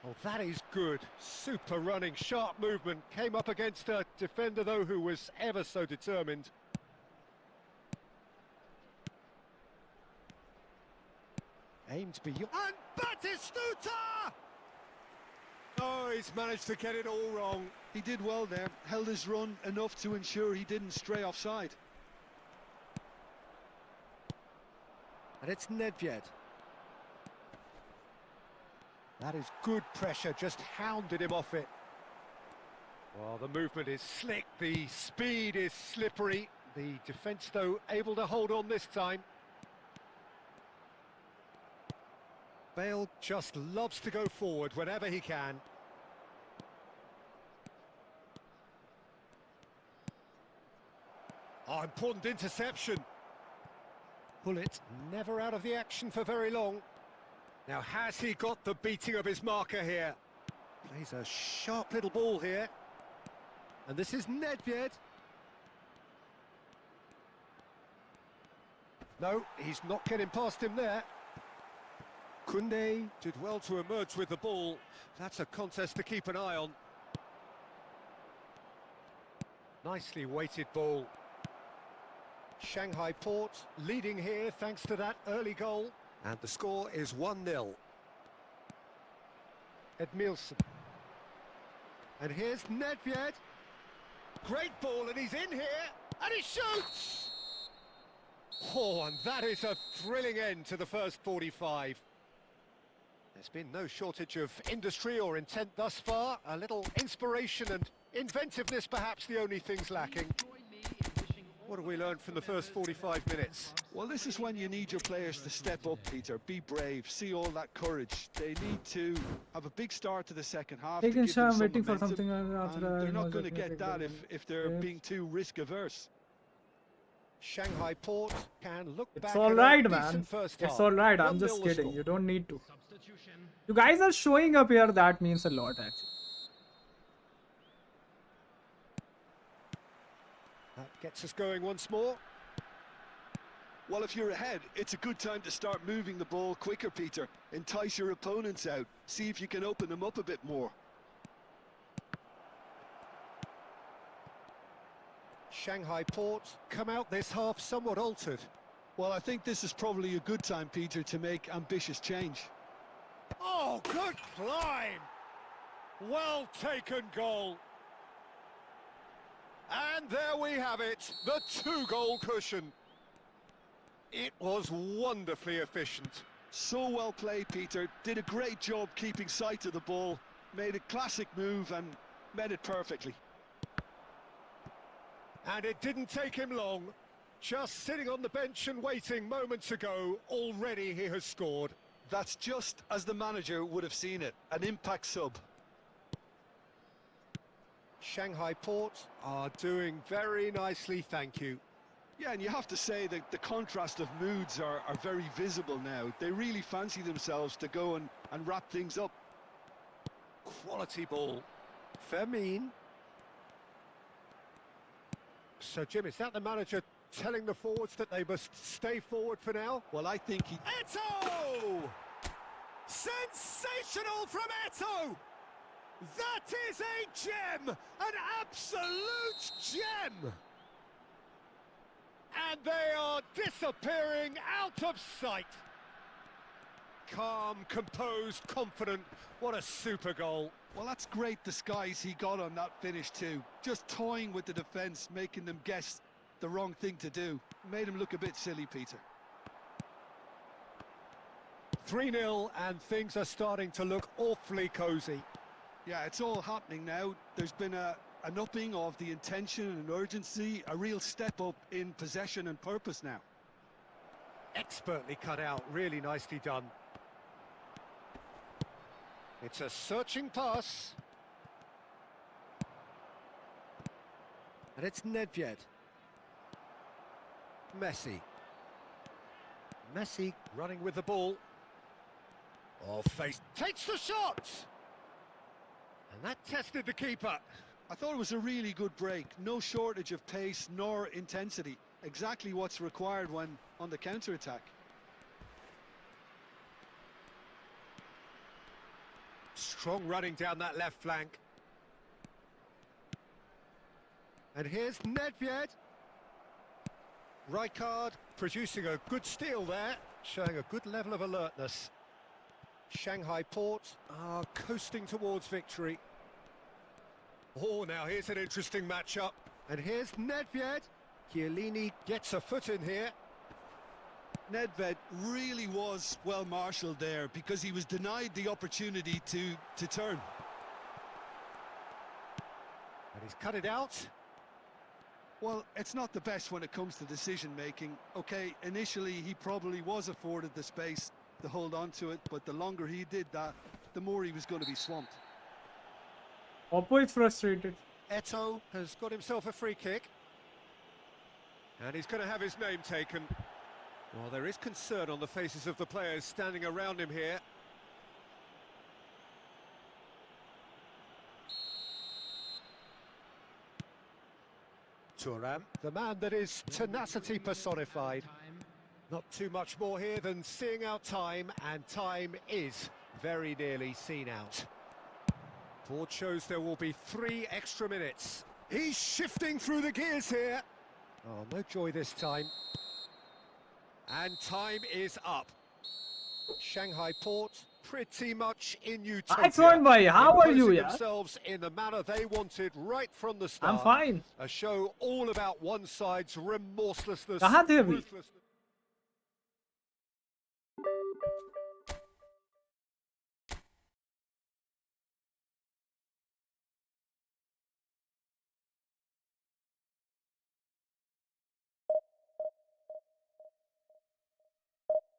Oh, that is good. Super running, sharp movement. Came up against a defender, though, who was ever so determined. Aimed beyond. And Batistuta! Oh, he's managed to get it all wrong. He did well there, held his run enough to ensure he didn't stray offside. And it's Nedved. That is good pressure, just hounded him off it. Well, the movement is slick, the speed is slippery. The defence, though, able to hold on this time. Bale just loves to go forward whenever he can. Oh, important interception. Bullet never out of the action for very long. Now, has he got the beating of his marker here? Plays a sharp little ball here. And this is Nedved. No, he's not getting past him there. Koundé did well to emerge with the ball. That's a contest to keep an eye on. Nicely weighted ball. Shanghai Port leading here thanks to that early goal. And the score is 1-0. Edmilson. And here's Nedved. Great ball, and he's in here, and he shoots! Oh, and that is a thrilling end to the first 45. There's been no shortage of industry or intent thus far. A little inspiration and inventiveness, perhaps the only things lacking. What have we learned from the first 45 minutes? Well, this is when you need your players to step up, Peter. Be brave, see all that courage. They need to have a big start to the second half. To give them I'm some waiting for momentum, something and after they're not going to get that if they're being too risk-averse. Shanghai Port can look back. It's alright, man. First It's half. alright. I'm just kidding. You don't need to. You guys are showing up here. That means a lot, actually. That gets us going once more. Well, if you're ahead, it's a good time to start moving the ball quicker, Peter. Entice your opponents out. See if you can open them up a bit more. Shanghai Port come out this half somewhat altered. Well, I think this is probably a good time, Peter, to make ambitious change. Oh, good climb! Well taken goal. And there we have it, the 2-goal cushion. It was wonderfully efficient. So well played, Peter. Did a great job keeping sight of the ball. Made a classic move and met it perfectly. And it didn't take him long. Just sitting on the bench and waiting moments ago, already he has scored. That's just as the manager would have seen it. An impact sub. Shanghai Port are doing very nicely, thank you. Yeah, and you have to say that the contrast of moods are very visible now. They really fancy themselves to go and wrap things up. Quality ball. Fermin. So, Jim, is that the manager telling the forwards that they must stay forward for now? Well, I think he... Eto'o! Sensational from Eto'o! That is a gem! An absolute gem! And they are disappearing out of sight. Calm, composed, confident. What a super goal. Well, that's great disguise he got on that finish too. Just toying with the defence, making them guess the wrong thing to do. Made him look a bit silly, Peter. 3-0 and things are starting to look awfully cosy. Yeah, it's all happening now. There's been an upping of the intention and urgency, a real step up in possession and purpose now. Expertly cut out, really nicely done. It's a searching pass. And it's Nedved. Messi. Messi running with the ball. Oh, face takes the shot! And that tested the keeper. I thought it was a really good break. No shortage of pace nor intensity. Exactly what's required when on the counter-attack. Strong running down that left flank. And here's Nedved. Rijkaard producing a good steal there, showing a good level of alertness. Shanghai Port are coasting towards victory. Oh, now here's an interesting matchup. And here's Nedved. Chiellini gets a foot in here. Nedved really was well marshalled there because he was denied the opportunity to turn. And he's cut it out. Well, it's not the best when it comes to decision-making. Okay, initially he probably was afforded the space to hold on to it, but the longer he did that, the more he was going to be swamped. Oppo is frustrated. Eto has got himself a free kick. And he's going to have his name taken. Well, there is concern on the faces of the players standing around him here. Thuram, the man that is tenacity personified. Not too much more here than seeing out time, and time is very nearly seen out. Board shows there will be 3 extra minutes. He's shifting through the gears here. Oh, no joy this time. And time is up. Shanghai Port pretty much in utopia. Iphone bhai, how are you, Imposing yaar? themselves in the manner they wanted right from the start. I'm fine. A show all about one side's remorselessness, कहाँ थे अभी? ruthlessness.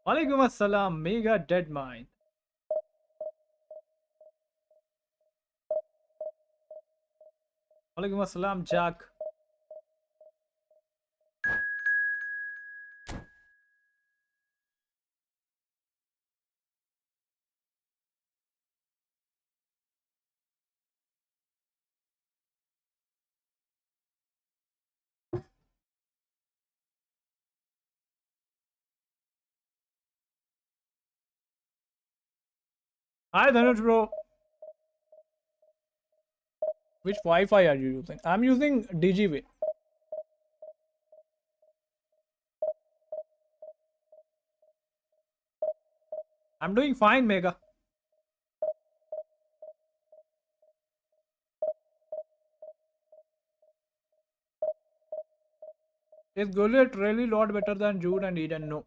Walaikum assalam, Mega Dead Mind. Walaikum assalam, Jack. Hi Dhanush bro. Which Wi-Fi are you using? I'm using DGV. I'm doing fine, Mega. Is Gullit really lot better than Jude and Eden? No.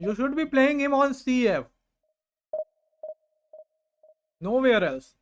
You should be playing him on CF. Nowhere else.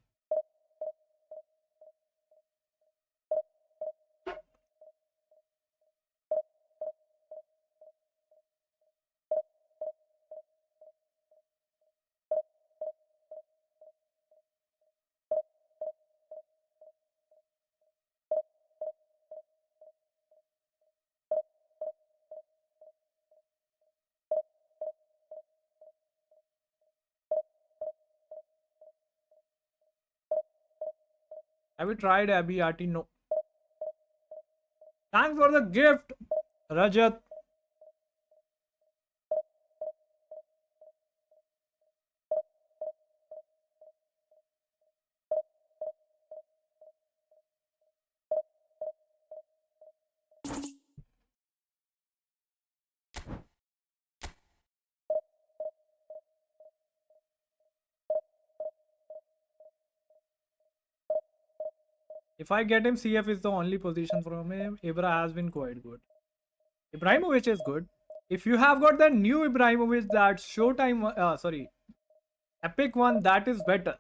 Have you tried Abiyati? No. Thanks for the gift, Rajat. If I get him, CF is the only position from him. Ibra has been quite good. Ibrahimovic is good. If you have got the new Ibrahimovic, that Showtime, sorry, Epic one, that is better.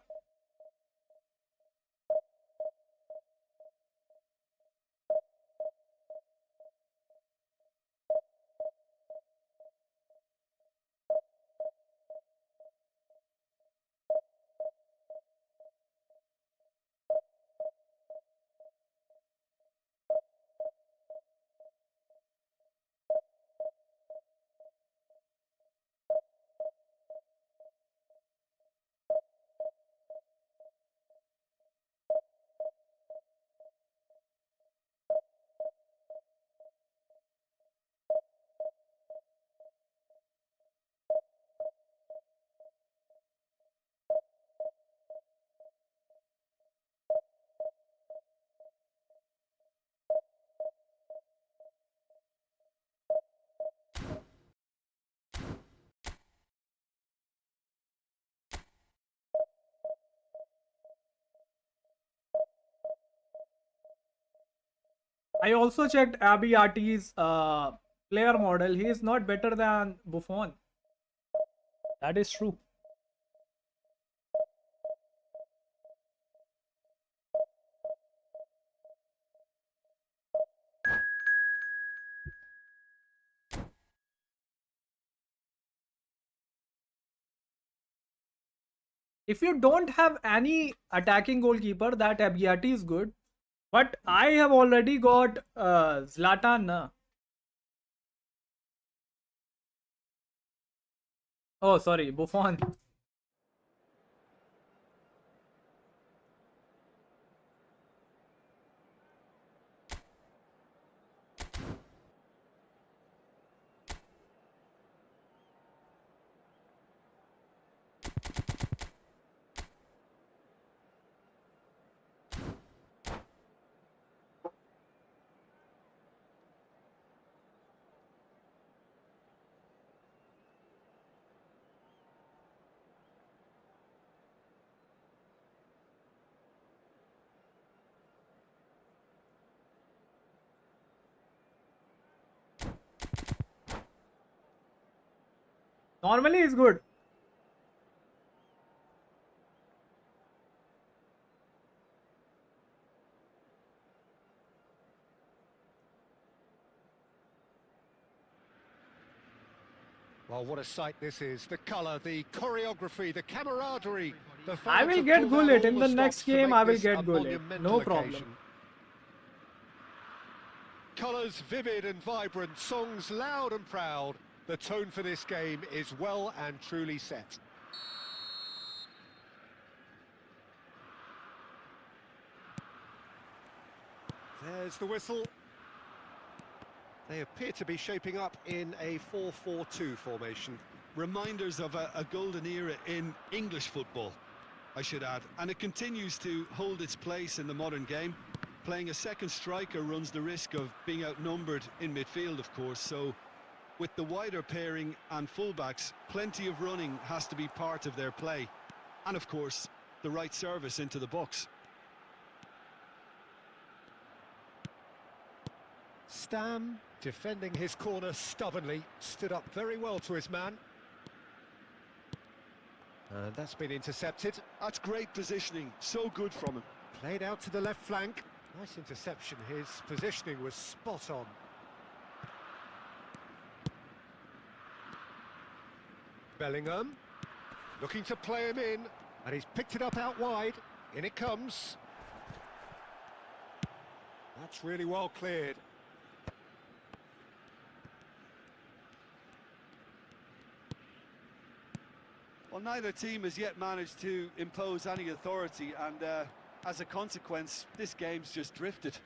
I also checked Abiyati's player model, he is not better than Buffon. That is true. If you don't have any attacking goalkeeper, that Abiyati is good. But I have already got Zlatan. Na? Oh, sorry, Buffon. Normally is good. Well, what a sight this is. The colour, the choreography, the camaraderie. The I fans will have get pulled out Gullit all in the next stops to game. make I will this get a Gullit. monumental No problem. occasion. Colours vivid and vibrant, songs loud and proud. The tone for this game is well and truly set. There's the whistle. They appear to be shaping up in a 4-4-2 formation. Reminders of a golden era in English football, I should add. And it continues to hold its place in the modern game. Playing a second striker runs the risk of being outnumbered in midfield, of course, so with the wider pairing and fullbacks, plenty of running has to be part of their play. And of course, the right service into the box. Stam, defending his corner stubbornly, stood up very well to his man. And that's been intercepted. That's great positioning, so good from him. Played out to the left flank. Nice interception, his positioning was spot on. Bellingham, looking to play him in, and he's picked it up out wide. In it comes. That's really well cleared. Well, neither team has yet managed to impose any authority, and as a consequence, this game's just drifted.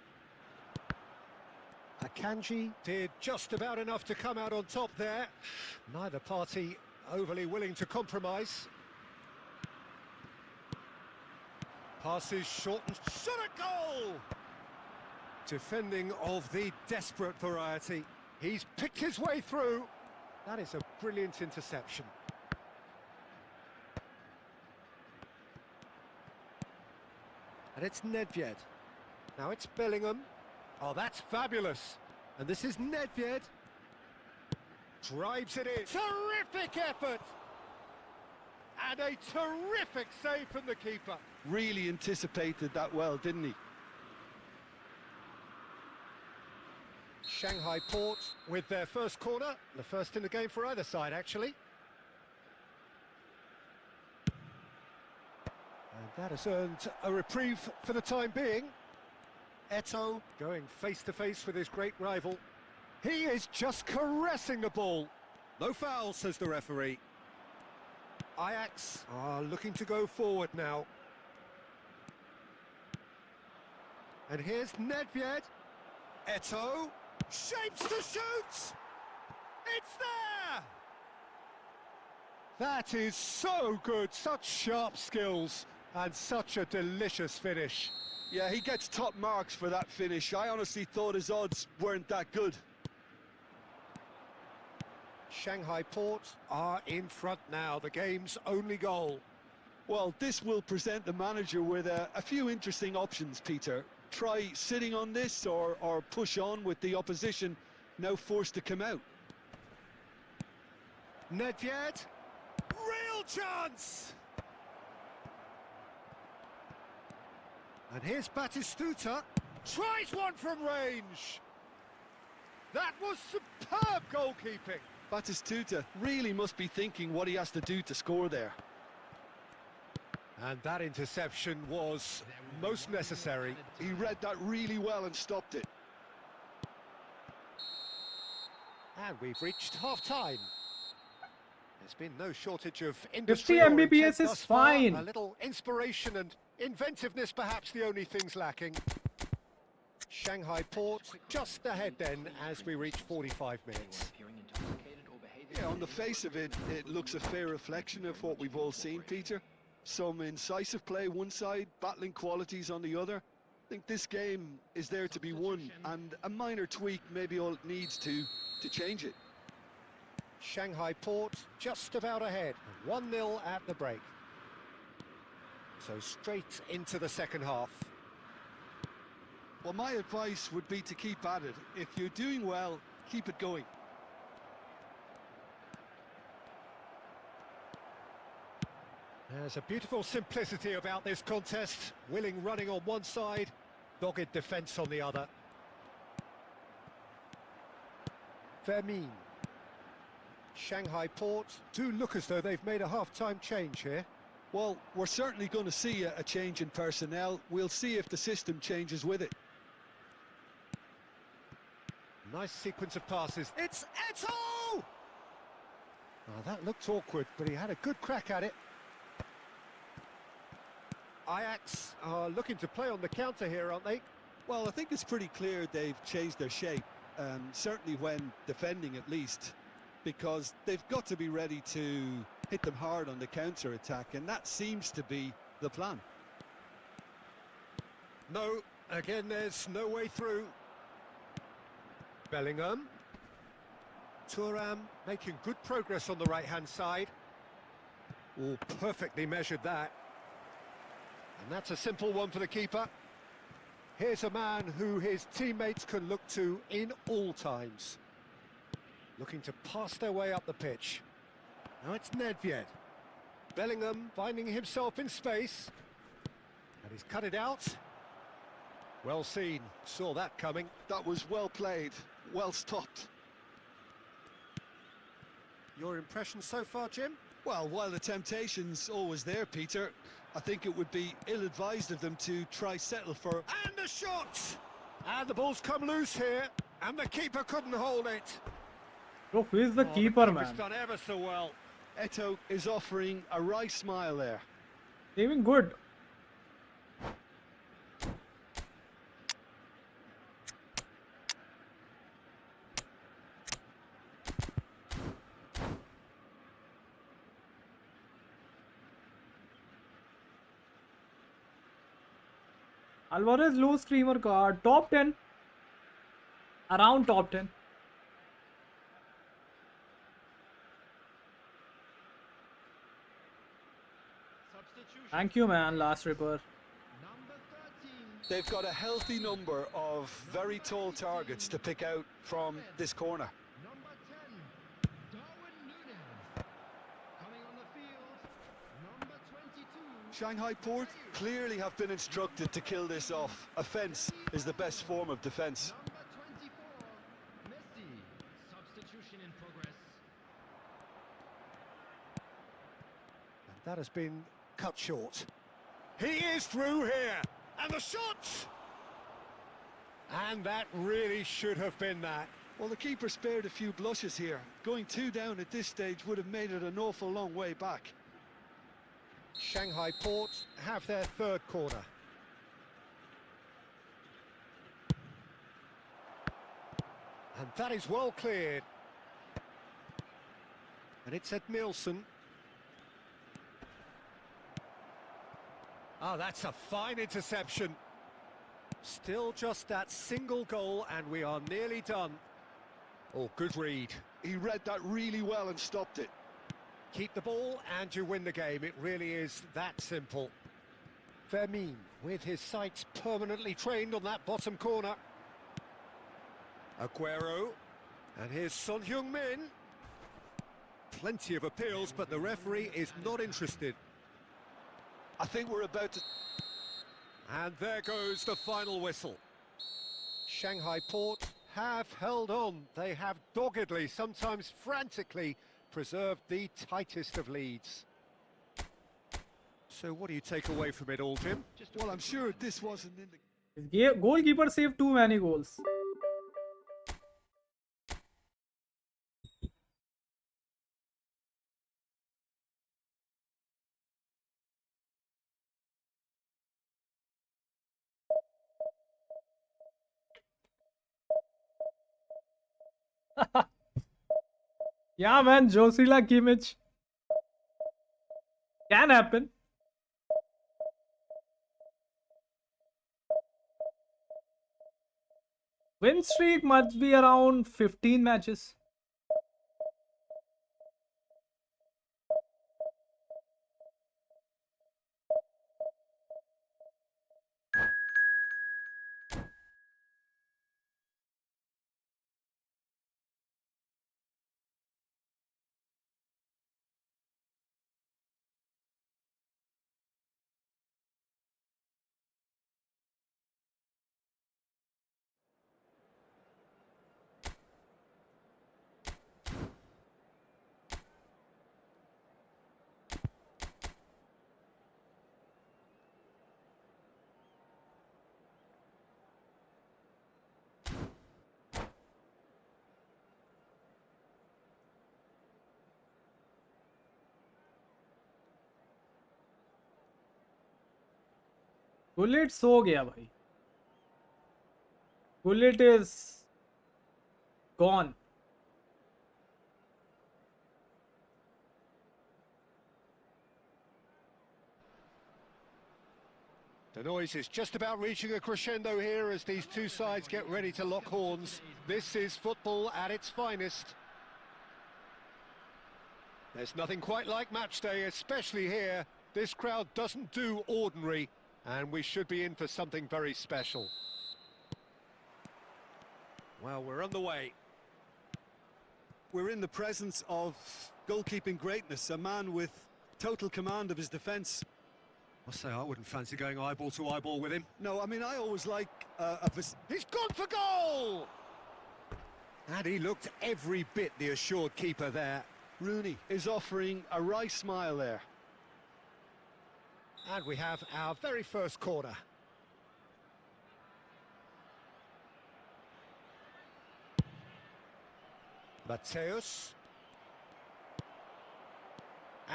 Akanji did just about enough to come out on top there. Neither party overly willing to compromise. Passes short and shot a goal! Defending of the desperate variety. He's picked his way through. That is a brilliant interception. And it's Nedved. Now it's Bellingham. Oh, that's fabulous. And this is Nedved. Drives it in. Terrific effort! And a terrific save from the keeper. Really anticipated that well, didn't he? Shanghai Port with their first corner. The first in the game for either side, actually. And that has earned a reprieve for the time being. Eto'o going face-to-face with his great rival. He is just caressing the ball. No foul, says the referee. Ajax are looking to go forward now. And here's Nedved. Eto'o shapes to shoot! It's there! That is so good, such sharp skills and such a delicious finish. Yeah, he gets top marks for that finish. I honestly thought his odds weren't that good. Shanghai Port are in front now, the game's only goal. Well, this will present the manager with a few interesting options, Peter. Try sitting on this or push on with the opposition now forced to come out. Nedved, real chance! And here's Batistuta, tries one from range! That was superb goalkeeping! Batistuta really must be thinking what he has to do to score there. And that interception was most necessary. He read that really well and stopped it. And we've reached half-time. There's been no shortage of 50 industry or intent Mbps is thus far. fine. A little inspiration and inventiveness perhaps the only things lacking. Shanghai Port just ahead then as we reach 45 minutes. Yeah, on the face of it, it looks a fair reflection of what we've all seen, Peter. Some incisive play one side, battling qualities on the other. I think this game is there to be won, and a minor tweak maybe all it needs to change it. Shanghai Port just about ahead, 1-0 at the break. So straight into the second half. Well, my advice would be to keep at it. If you're doing well, keep it going. There's a beautiful simplicity about this contest. Willing running on one side, dogged defence on the other. Vermin. Shanghai Port do look as though they've made a half-time change here. Well, we're certainly going to see a change in personnel. We'll see if the system changes with it. Nice sequence of passes. It's Eto! Oh, that looked awkward, but he had a good crack at it. Ajax are looking to play on the counter here, aren't they? Well, I think it's pretty clear they've changed their shape, certainly when defending at least, because they've got to be ready to hit them hard on the counter-attack, and that seems to be the plan. No, again, there's no way through. Bellingham. Thuram making good progress on the right-hand side. Oh, perfectly measured that. And that's a simple one for the keeper. Here's a man who his teammates can look to in all times. Looking to pass their way up the pitch. Now it's Nedved. Bellingham finding himself in space. And he's cut it out. Well seen, saw that coming. That was well played, well stopped. Your impression so far, Jim? Well, while the temptation's always there, Peter, I think it would be ill-advised of them to try settle for... And the shot! And the ball's come loose here, and the keeper couldn't hold it. Bro, who is the keeper, the man? keeper's done ever so well. Eto is offering a wry smile there. Saving good. Alvarez low streamer card. Top 10. Around top 10. Thank you, man. Last ripper. They've got a healthy number of very tall targets to pick out from this corner. Number 10, Darwin Núñez. Coming on the field, number 22. Shanghai Port clearly have been instructed to kill this off. Offence is the best form of defence. Number 24, Messi. Substitution in progress. And that has been cut short. He is through here, and the shot! And that really should have been that. Well, the keeper spared a few blushes here. Going 2 down at this stage would have made it an awful long way back. Shanghai Port have their third corner. And that is well cleared. And it's Ed Nielsen. Oh, that's a fine interception. Still just that single goal, and we are nearly done. Oh, good read. He read that really well and stopped it. Keep the ball and you win the game. It really is that simple. Vermin with his sights permanently trained on that bottom corner. Aguero. And here's Son Heung-min. Plenty of appeals, but the referee is not interested. I think we're about to... And there goes the final whistle. Shanghai Port have held on. They have doggedly, sometimes frantically, preserved the tightest of leads. So what do you take away from it all, Jim? Well, I'm sure this wasn't in the... His goalkeeper saved too many goals. Yeah, man, Josila Kimmich. Can happen. Win streak must be around 15 matches. Gullit सो गया भाई. Gullit is gone. The noise is just about reaching a crescendo here as these two sides get ready to lock horns. This is football at its finest. There's nothing quite like match day, especially here. This crowd doesn't do ordinary, and we should be in for something very special. Well, we're on the way. We're in the presence of goalkeeping greatness, a man with total command of his defence. I'll say I wouldn't fancy going eyeball to eyeball with him. No, I mean, I always like He's gone for goal! And he looked every bit the assured keeper there. Rooney is offering a wry smile there. And we have our very first corner. Mateus.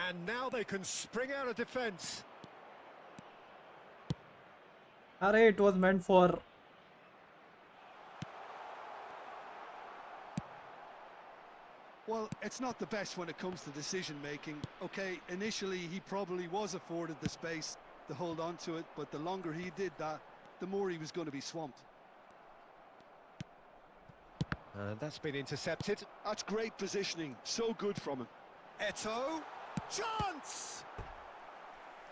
And now they can spring out of defence. Arey, it was meant for. Well, it's not the best when it comes to decision making. Okay, initially he probably was afforded the space to hold on to it, but the longer he did that, the more he was going to be swamped. And that's been intercepted. That's great positioning, so good from him. Eto'o, chance!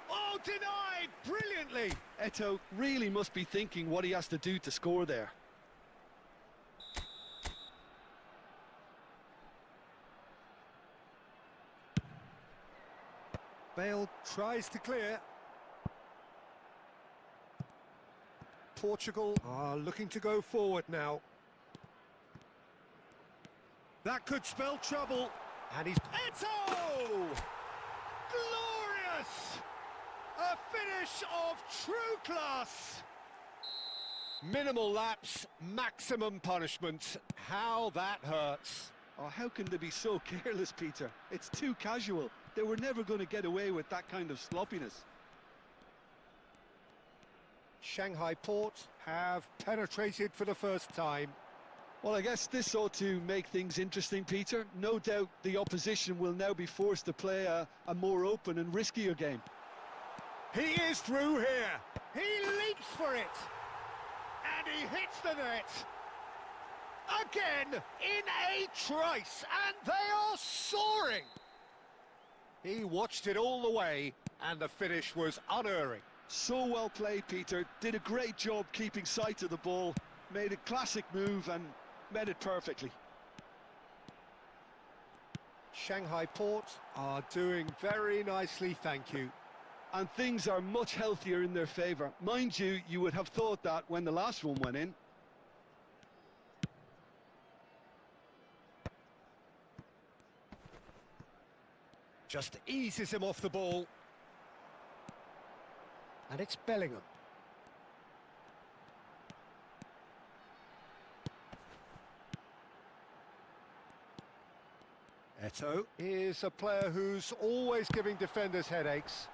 Oh, denied brilliantly! Eto'o really must be thinking what he has to do to score there. Bale tries to clear. Portugal are looking to go forward now. That could spell trouble. And he's... Eto'o! Glorious! A finish of true class! Minimal lapse, maximum punishment. How that hurts. Oh, how can they be so careless, Peter? It's too casual. They were never going to get away with that kind of sloppiness. Shanghai Port have penetrated for the first time. Well, I guess this ought to make things interesting, Peter. No doubt the opposition will now be forced to play a more open and riskier game. He is through here. He leaps for it. And he hits the net. Again, in a trice. And they are soaring. He watched it all the way, and the finish was unerring. So well played, Peter. Did a great job keeping sight of the ball. Made a classic move and met it perfectly. Shanghai Port are doing very nicely, thank you. And things are much healthier in their favour. Mind you, you would have thought that when the last one went in. Just eases him off the ball. And it's Bellingham. Eto'o is a player who's always giving defenders headaches.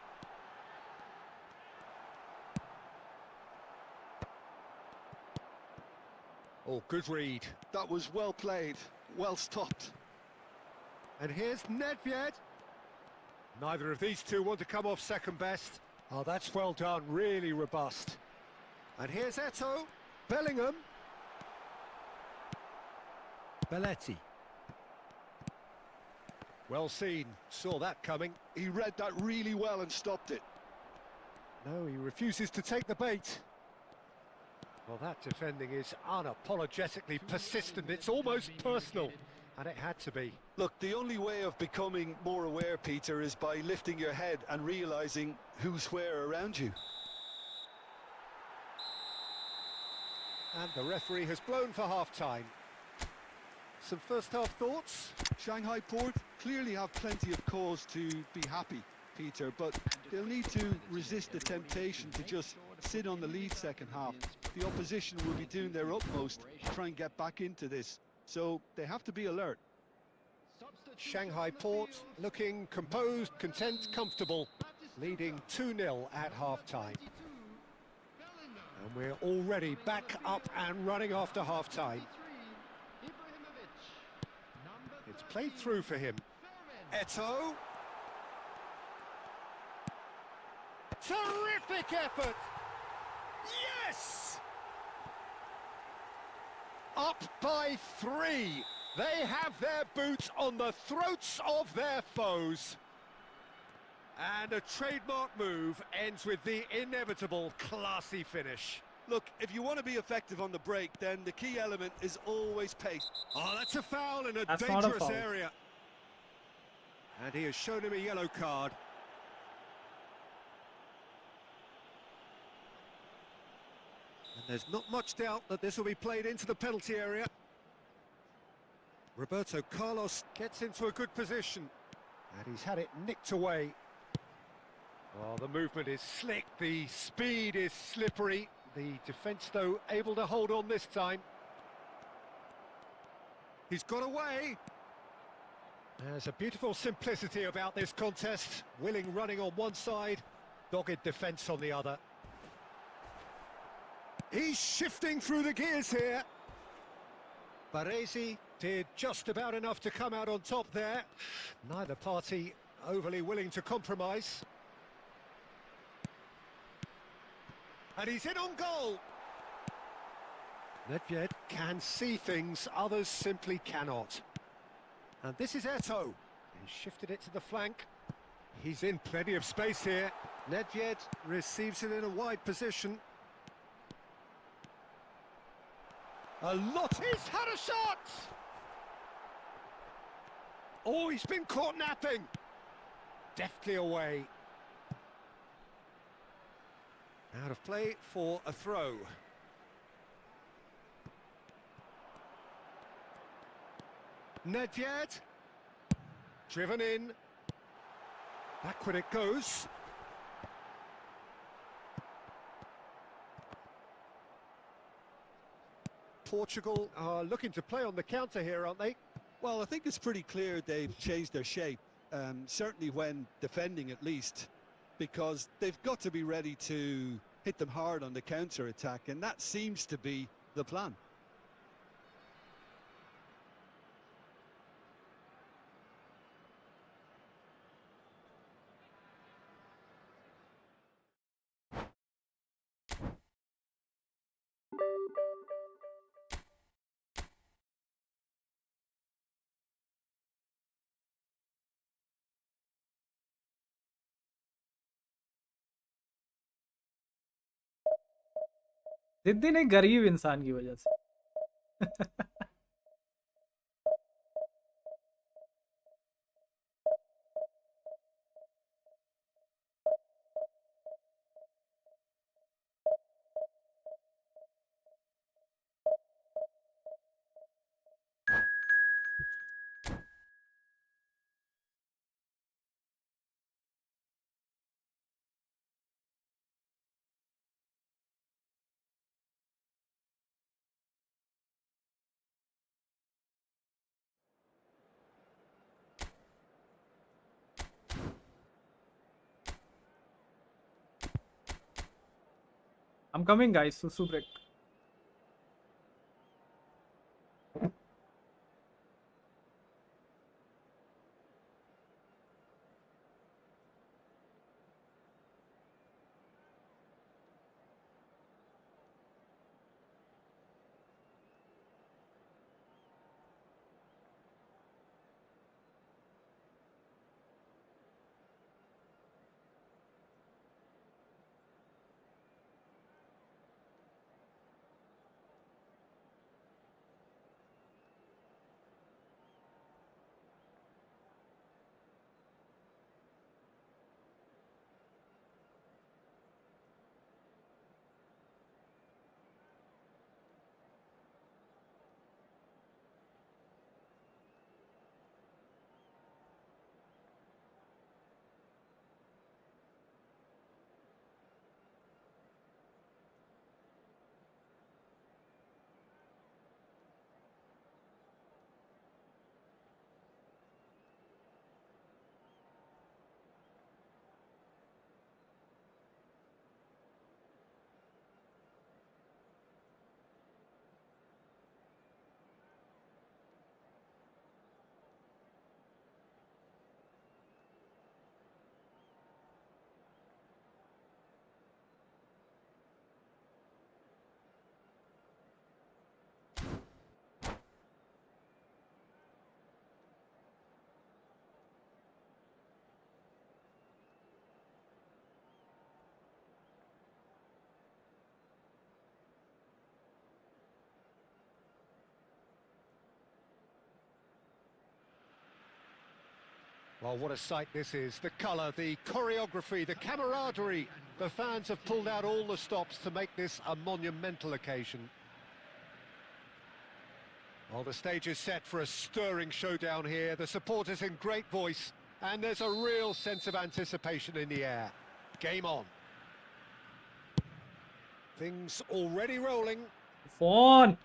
Oh, good read. That was well played, well stopped. And here's Nedved. Neither of these two want to come off second best. Oh, that's well done, really robust. And here's Eto'o. Bellingham. Belletti. Well seen, saw that coming. He read that really well and stopped it. No, he refuses to take the bait. Well, that defending is unapologetically persistent. It's almost personal, and it had to be. Look, the only way of becoming more aware, Peter, is by lifting your head and realising who's where around you. And the referee has blown for half-time. Some first-half thoughts? Shanghai Port clearly have plenty of cause to be happy, Peter, but they'll need to resist the temptation to just sit on the lead second half. The opposition will be doing their utmost to try and get back into this, so they have to be alert. Shanghai Port looking composed, content, comfortable, leading 2-0 at half-time. And we're already back up and running after half-time. It's played through for him. Eto'o. Terrific effort! Yes! Up by 3. They have their boots on the throats of their foes. And a trademark move ends with the inevitable classy finish. Look, if you want to be effective on the break, then the key element is always pace. Oh, that's a foul in a That's not a dangerous foul. area. And he has shown him a yellow card. And there's not much doubt that this will be played into the penalty area. Roberto Carlos gets into a good position. And he's had it nicked away. Oh, the movement is slick, the speed is slippery. The defence, though, able to hold on this time. He's got away. There's a beautiful simplicity about this contest. Willing running on one side, dogged defence on the other. He's shifting through the gears here. Baresi did just about enough to come out on top there. Neither party overly willing to compromise. And he's in on goal. Nedved can see things others simply cannot. And this is Eto'o. He's shifted it to the flank. He's in plenty of space here. Nedved receives it in a wide position. A lot. He's had a shot! Oh, he's been caught napping. Deftly away. Out of play for a throw. Nedved. Driven in. Backward it goes. Portugal are looking to play on the counter here, aren't they? Well, I think it's pretty clear they've changed their shape, certainly when defending at least, because they've got to be ready to hit them hard on the counter-attack, and that seems to be the plan. जिद्दी ने गरीब इंसान की वजह से I'm coming, guys. Susu break. Well, what a sight this is. The colour, the choreography, the camaraderie. The fans have pulled out all the stops to make this a monumental occasion. Well, the stage is set for a stirring showdown here. The supporters in great voice, and there's a real sense of anticipation in the air. Game on. Things already rolling. Phone.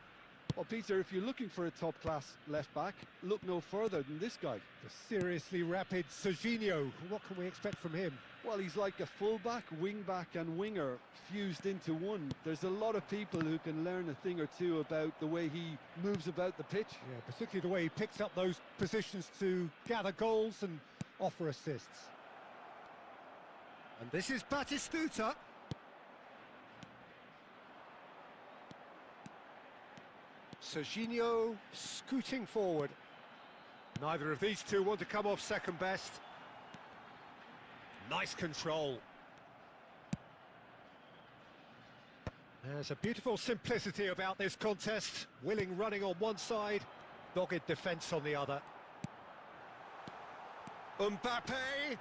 Well, Peter, if you're looking for a top-class left-back, look no further than this guy. The seriously rapid Serginho. What can we expect from him? Well, he's like a full-back, wing-back and winger fused into one. There's a lot of people who can learn a thing or two about the way he moves about the pitch. Yeah, particularly the way he picks up those positions to gather goals and offer assists. And this is Batistuta. Serginho scooting forward. Neither of these two want to come off second best. Nice control. There's a beautiful simplicity about this contest. Willing running on one side, dogged defence on the other. Mbappe!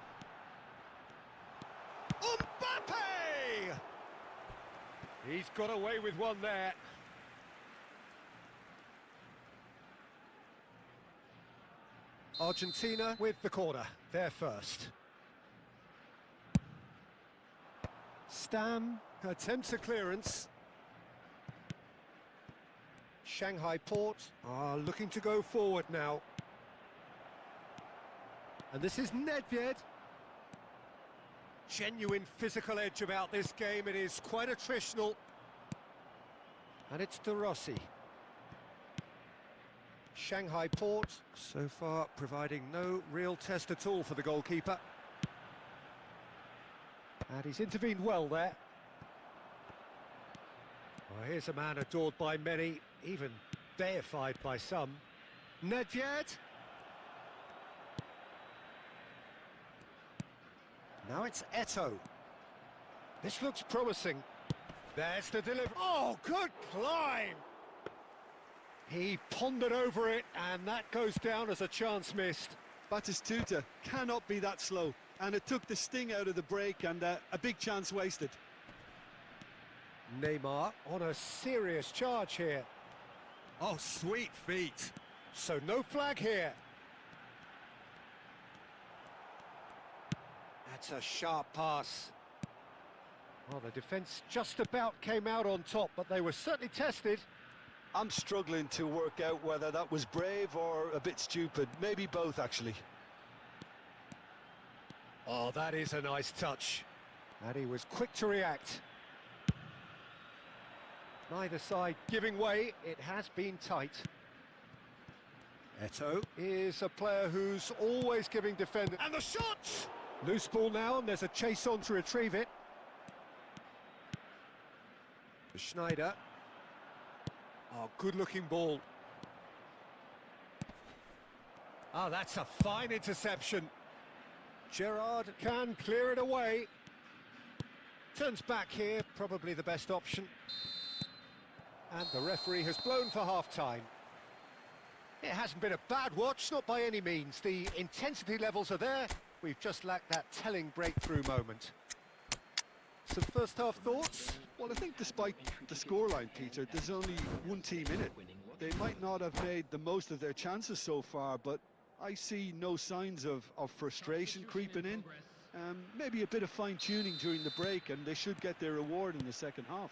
Mbappe! He's got away with one there. Argentina with the corner, they're first. Stam attempts a clearance. Shanghai Port are looking to go forward now. And this is Nedved. Genuine physical edge about this game, it is quite attritional. And it's De Rossi. Shanghai Port, so far providing no real test at all for the goalkeeper. And he's intervened well there. Well, here's a man adored by many, even deified by some. Nedved. Now it's Eto'o. This looks promising. There's the delivery. Oh, good climb! He pondered over it, and that goes down as a chance missed. Batistuta cannot be that slow, and it took the sting out of the break and a big chance wasted. Neymar on a serious charge here. Oh, sweet feet. So no flag here. That's a sharp pass. Well, the defence just about came out on top, but they were certainly tested. I'm struggling to work out whether that was brave or a bit stupid. Maybe both, actually. Oh, that is a nice touch. And he was quick to react. Neither side giving way, it has been tight. Eto is a player who's always giving defenders... And the shot! Loose ball now, and there's a chase on to retrieve it. Schneider. Oh, good-looking ball. Oh, that's a fine interception. Gerrard can clear it away. Turns back here, probably the best option. And the referee has blown for half-time. It hasn't been a bad watch, not by any means. The intensity levels are there. We've just lacked that telling breakthrough moment. Some first-half thoughts? Well, I think despite the scoreline, Peter, there's only one team in it. They might not have made the most of their chances so far, but I see no signs of frustration creeping in. Maybe a bit of fine-tuning during the break, and they should get their reward in the second half.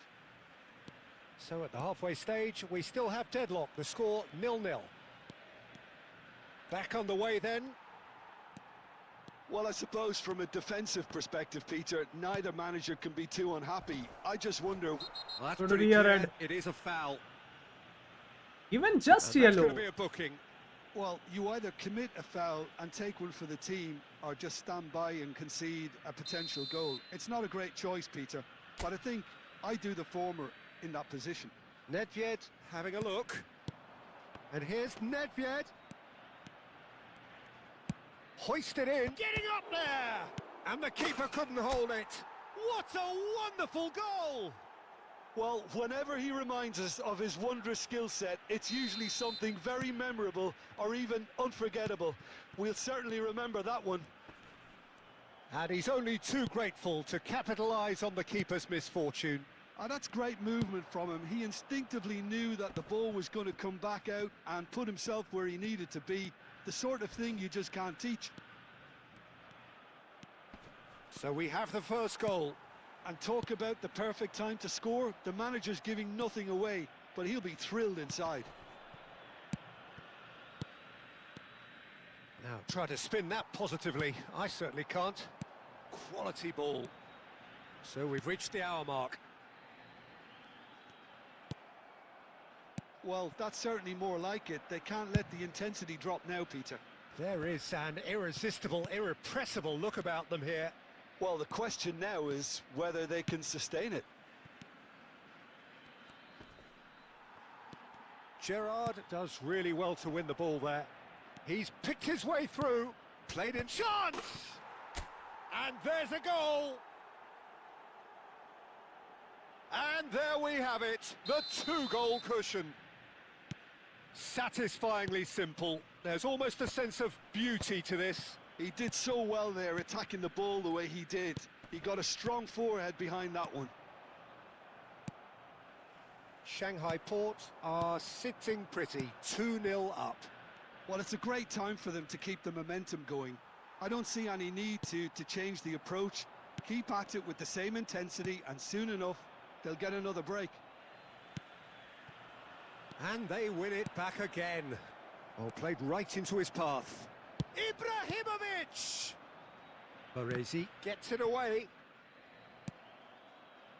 So at the halfway stage, we still have deadlock. The score 0-0. Back on the way then. Well, I suppose from a defensive perspective, Peter, neither manager can be too unhappy. I just wonder... Well, that's Could pretty be a clear. red. It is a foul. Even just And that's yellow. going to be a booking. Well, you either commit a foul and take one for the team, or just stand by and concede a potential goal. It's not a great choice, Peter, but I think I do the former in that position. Nedved having a look. And here's Nedved. Hoisted in. Getting up there! And the keeper couldn't hold it. What a wonderful goal! Well, whenever he reminds us of his wondrous skill set, it's usually something very memorable or even unforgettable. We'll certainly remember that one. And he's only too grateful to capitalise on the keeper's misfortune. That's great movement from him. He instinctively knew that the ball was going to come back out and put himself where he needed to be. The sort of thing you just can't teach. So we have the first goal. And talk about the perfect time to score. The manager's giving nothing away, but he'll be thrilled inside. Now try to spin that positively. I certainly can't. Quality ball. So we've reached the hour mark. Well, that's certainly more like it. They can't let the intensity drop now, Peter. There is an irresistible, irrepressible look about them here. Well, the question now is whether they can sustain it. Gerrard does really well to win the ball there. He's picked his way through, played in chance! And there's a goal! And there we have it, the two-goal cushion. Satisfyingly simple. There's almost a sense of beauty to this. He did so well there, attacking the ball the way he did. He got a strong forehead behind that one. Shanghai Port are sitting pretty, 2-0 up. Well, it's a great time for them to keep the momentum going. I don't see any need to change the approach. Keep at it with the same intensity, and soon enough, they'll get another break. And they win it back again. Oh, played right into his path. Ibrahimovic! Baresi gets it away.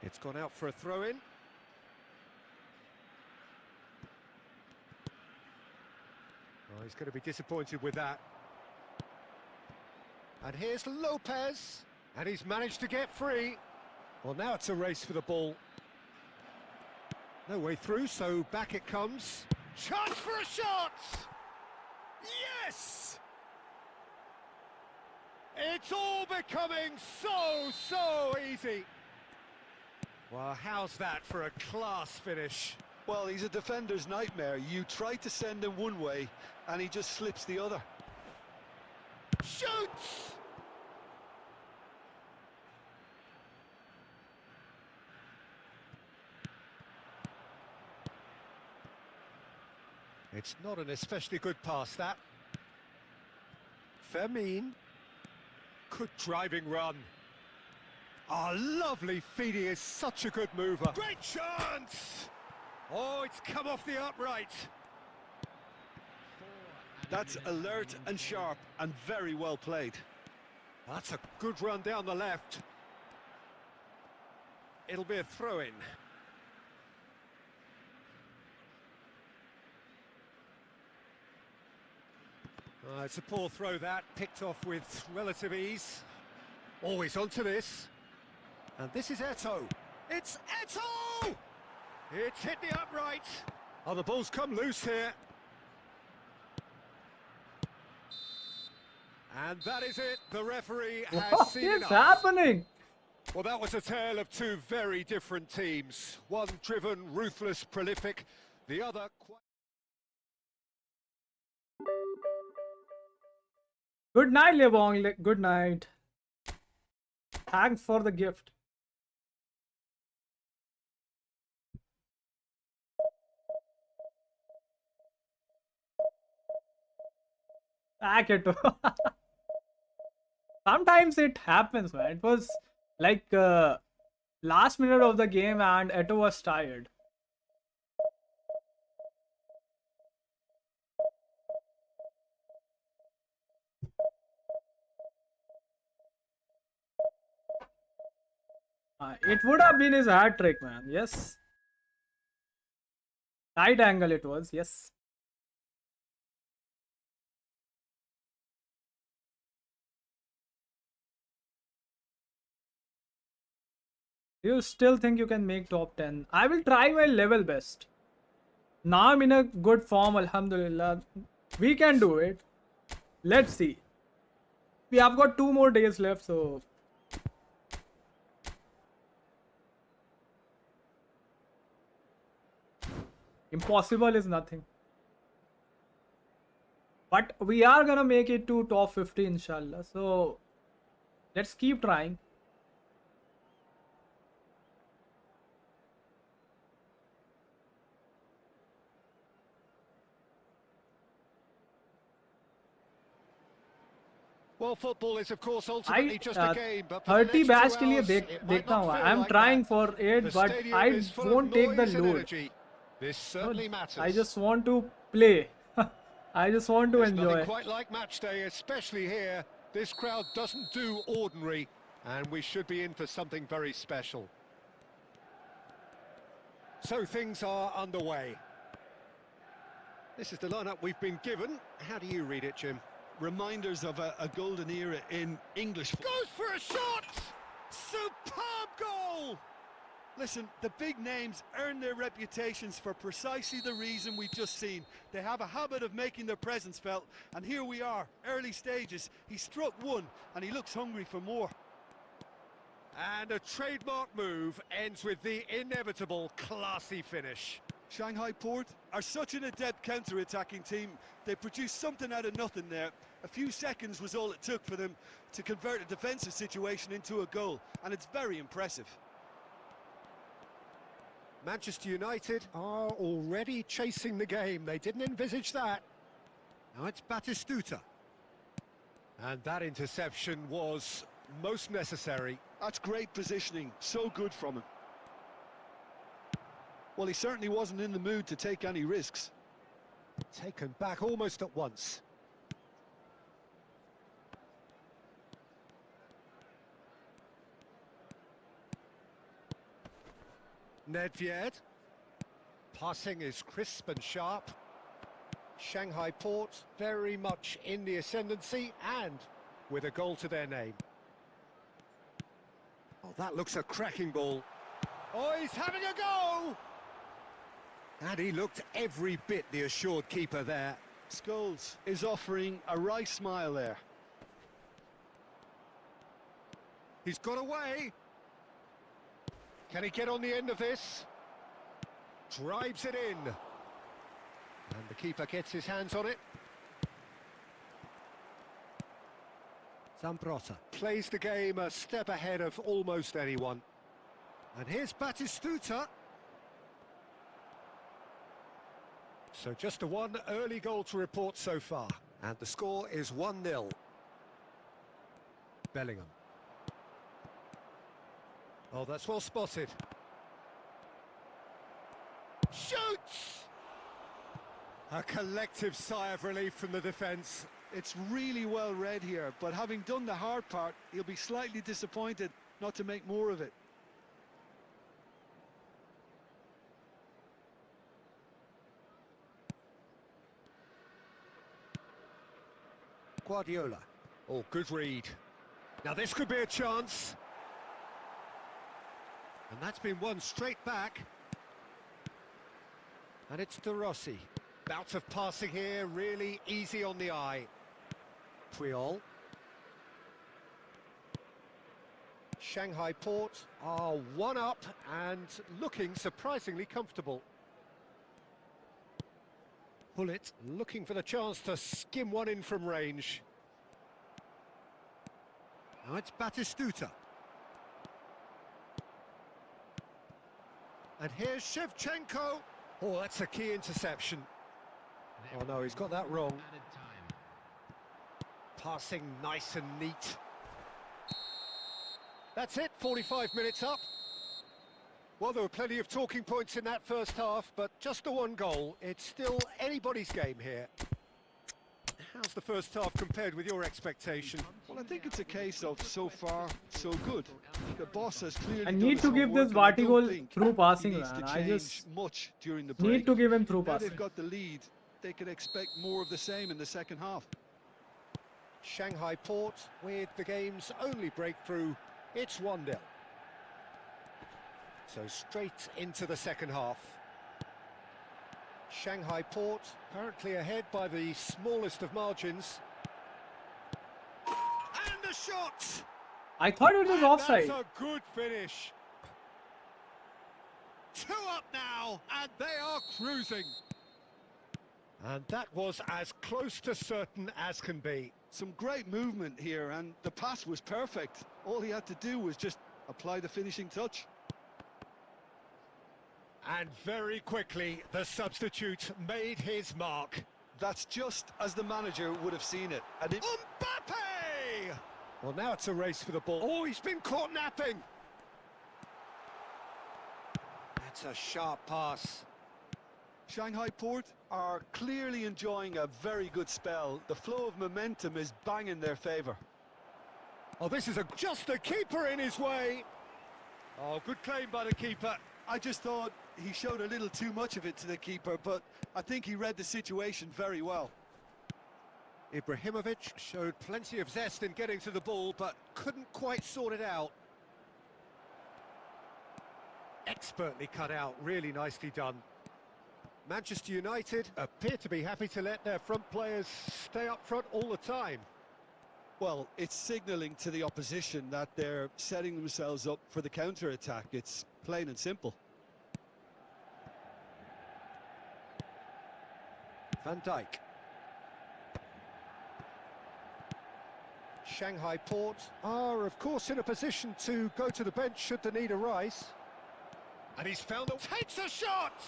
It's gone out for a throw-in. Oh, he's going to be disappointed with that. And here's Lopez. And he's managed to get free. Well, now it's a race for the ball. No way through, so back it comes. Chance for a shot! Yes! It's all becoming so easy. Well, how's that for a class finish? Well, he's a defender's nightmare. You try to send him one way, and he just slips the other. Shoots! It's not an especially good pass, that. Fermin. Good driving run. Oh, lovely feed. He is such a good mover. Great chance! Oh, it's come off the upright. That's alert and sharp and very well played. That's a good run down the left. It'll be a throw-in. It's a poor throw that, picked off with relative ease. Always onto this. And this is Eto. It's Eto! It's hit the upright. Oh, the ball's come loose here. And that is it. The referee has What seen is enough. happening? Well, that was a tale of two very different teams. One driven, ruthless, prolific. The other quite... Good night, Lebong. Good night. Thanks for the gift. Back it. Sometimes it happens, man. It was like last minute of the game and Eto was tired. It would have been his hat trick, man. Yes. Tight angle it was. Yes. You still think you can make top 10? I will try my level best. Now I'm in a good form, alhamdulillah. We can do it. Let's see. We have got 2 more days left, so impossible is nothing. But we are gonna make it to top 50 inshallah. So let's keep trying. Well, football is of course ultimately just a game, but for 30 the batch next के 2 लिए hours, it might देखता not हूँ. feel I'm like trying that. for it, The but stadium I is full of won't take the noise and load. energy. This certainly matters. I just want to play. I just want to There's enjoy. nothing quite like match day, especially here. This crowd doesn't do ordinary, and we should be in for something very special. So things are underway. This is the lineup we've been given. How do you read it, Jim? Reminders of a golden era in English football. Goes for a shot! Superb goal! Listen, the big names earn their reputations for precisely the reason we've just seen. They have a habit of making their presence felt, and here we are, early stages. He struck one, and he looks hungry for more. And a trademark move ends with the inevitable classy finish. Shanghai Port are such an adept counter-attacking team. They produced something out of nothing there. A few seconds was all it took for them to convert a defensive situation into a goal, and it's very impressive. Manchester United are already chasing the game. They didn't envisage that. Now it's Batistuta. And that interception was most necessary. That's great positioning, so good from him. Well, he certainly wasn't in the mood to take any risks. Taken back almost at once. Nedved. Passing is crisp and sharp. Shanghai Port very much in the ascendancy and with a goal to their name. Oh, that looks a cracking ball. Oh, he's having a go! And he looked every bit the assured keeper there. Scholes is offering a wry smile there. He's got away. Can he get on the end of this? Drives it in. And the keeper gets his hands on it. Zambrota plays the game a step ahead of almost anyone. And here's Batistuta. So just the one early goal to report so far. And the score is 1-0. Bellingham. Oh, that's well spotted. Shoots! A collective sigh of relief from the defence. It's really well read here, but having done the hard part, he'll be slightly disappointed not to make more of it. Guardiola. Oh, good read. Now this could be a chance. And that's been won straight back. And it's De Rossi. Bout of passing here, really easy on the eye. Puyol. Shanghai Port are one up and looking surprisingly comfortable. Pullet looking for the chance to skim one in from range. Now it's Batistuta. And here's Shevchenko. Oh, that's a key interception. Oh no, he's got that wrong. Passing nice and neat. That's it, 45 minutes up. Well, there were plenty of talking points in that first half, but just the one goal. It's still anybody's game here. How's the first half compared with your expectation? Well, I think it's a case of so far, so good. The boss has clearly I done need his to give homework, this and I Vardy don't goal think through he passing, needs man. to I change just much during the break. need to give him through Now passing. they've got the lead, they can expect more of the same in the second half. Shanghai Port with the game's only breakthrough. It's 1-0. So straight into the second half. Shanghai Port currently ahead by the smallest of margins. And the shot! I thought it was And offside. that's a good finish. 2 up now, and they are cruising. And that was as close to certain as can be. Some great movement here, and the pass was perfect. All he had to do was just apply the finishing touch. And very quickly, the substitute made his mark. That's just as the manager would have seen it. And it Mbappe! Well, now it's a race for the ball. Oh, he's been caught napping. That's a sharp pass. Shanghai Port are clearly enjoying a very good spell. The flow of momentum is bang in their favour. Oh, this is just the keeper in his way. Oh, good claim by the keeper. I just thought he showed a little too much of it to the keeper, but I think he read the situation very well. Ibrahimovic showed plenty of zest in getting to the ball, but couldn't quite sort it out. Expertly cut out, really nicely done. Manchester United appear to be happy to let their front players stay up front all the time. Well, it's signalling to the opposition that they're setting themselves up for the counter-attack. It's plain and simple. Van Dijk. Shanghai Port are, of course, in a position to go to the bench should the need arise. And he's found the... Takes a shot!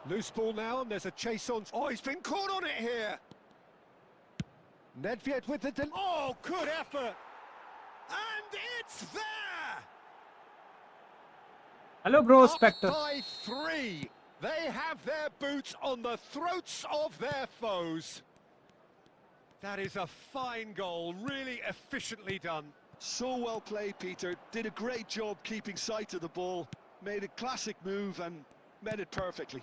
Loose ball now, and there's a chase on... Oh, he's been caught on it here! Nedved with the... Oh, good effort! And it's there! Hello, bro, Up Spectre. by 3. They have their boots on the throats of their foes. That is a fine goal, really efficiently done. So well played, Peter. Did a great job keeping sight of the ball. Made a classic move and met it perfectly.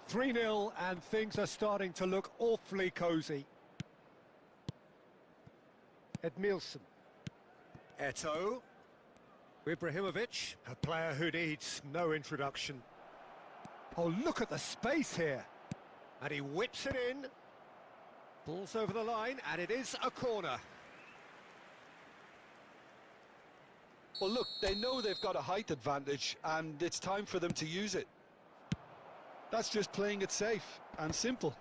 3-0, and things are starting to look awfully cosy. Edmilson. Eto'o. Ibrahimovic, a player who needs no introduction. Oh, look at the space here. And he whips it in. Ball's over the line, and it is a corner. Well, look, they know they've got a height advantage, and it's time for them to use it. That's just playing it safe and simple.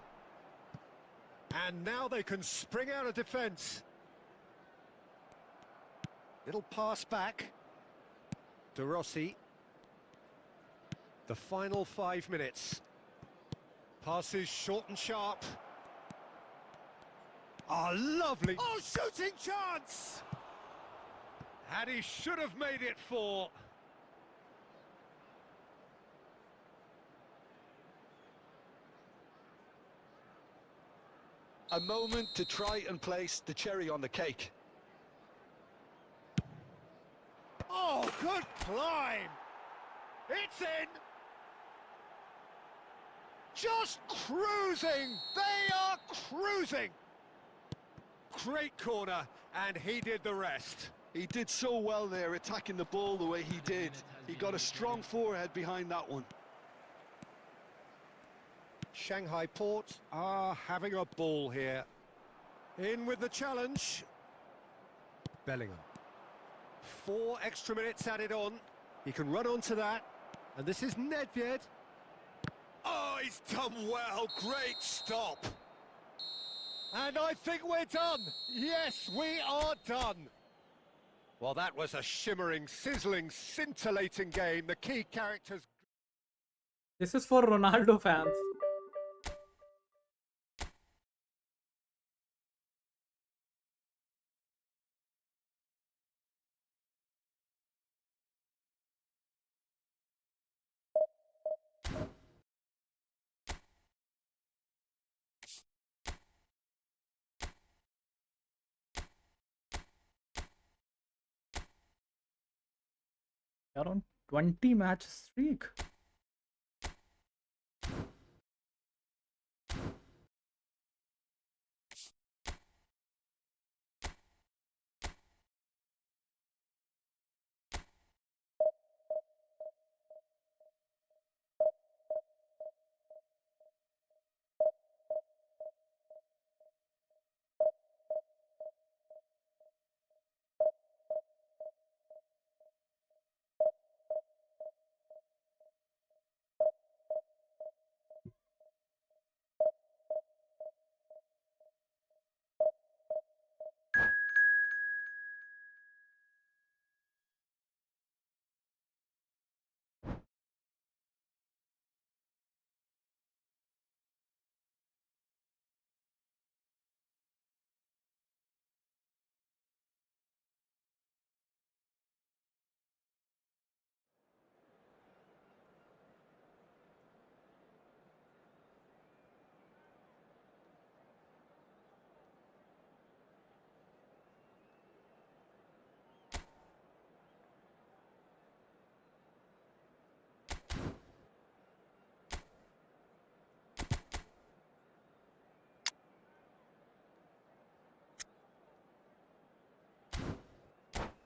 And now they can spring out of defence. Little pass back. De Rossi. The final 5 minutes. Passes short and sharp. Oh, lovely. Oh, shooting chance! And he should have made it 4. A moment to try and place the cherry on the cake. Oh, good climb! It's in! just cruising. They are cruising. Great corner, and he did the rest. He did so well there, attacking the ball the way he did. He got a strong forehead behind that one. Shanghai Port are having a ball here. In with the challenge. Bellingham. 4 extra minutes added on. He can run onto that. And this is Nedved. Oh, he's done well. Great stop. And I think we're done. Yes, we are done. Well, that was a shimmering, sizzling, scintillating game. The key characters... This is for Ronaldo fans. They're on 20 match streak.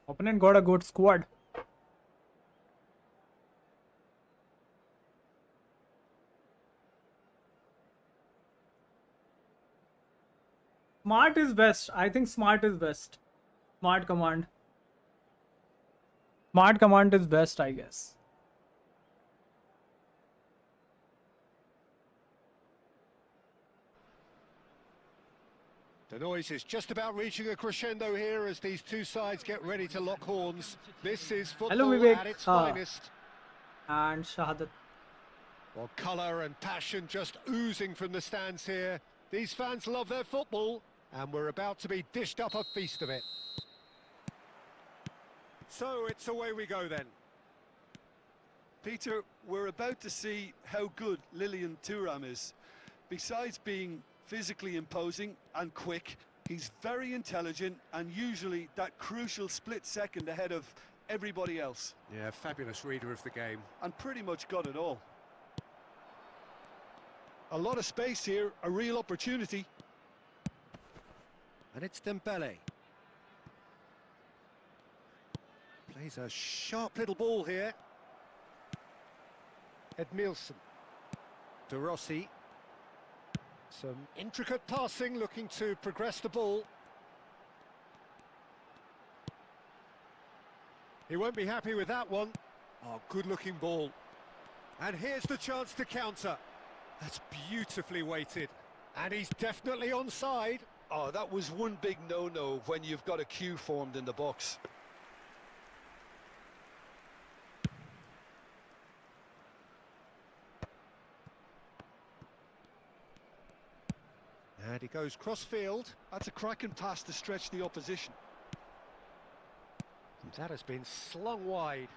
Opponent got a good squad. Smart is best. I think smart is best. Smart command. Smart command is best, I guess. The noise is just about reaching a crescendo here as these two sides get ready to lock horns. This is football Vivek. at its finest. And Shahadat. Well, colour and passion just oozing from the stands here. These fans love their football, and we're about to be dished up a feast of it. So it's away we go then. Peter, we're about to see how good Lilian Thuram is. Besides being physically imposing and quick, he's very intelligent and usually that crucial split second ahead of everybody else. Yeah, fabulous reader of the game. And pretty much got it all. A lot of space here, a real opportunity. And it's Dembele. Plays a sharp little ball here. Edmilson. De Rossi. Some intricate passing, looking to progress the ball. He won't be happy with that one. Oh, good-looking ball. And here's the chance to counter. That's beautifully weighted. And he's definitely onside. Oh, that was one big no-no when you've got a queue formed in the box. And he goes cross-field. That's a cracking pass to stretch the opposition. That has been slung wide.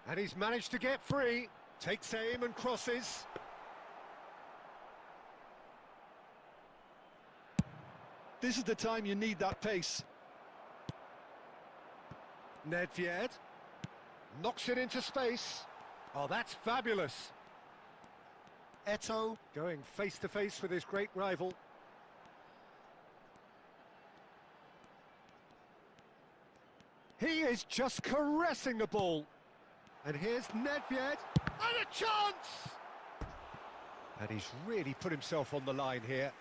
And he's managed to get free. Takes aim and crosses. This is the time you need that pace. Nedved knocks it into space. Oh, that's fabulous. Eto'o going face to face with his great rival. He is just caressing the ball. And here's Nedved, and a chance! And he's really put himself on the line here.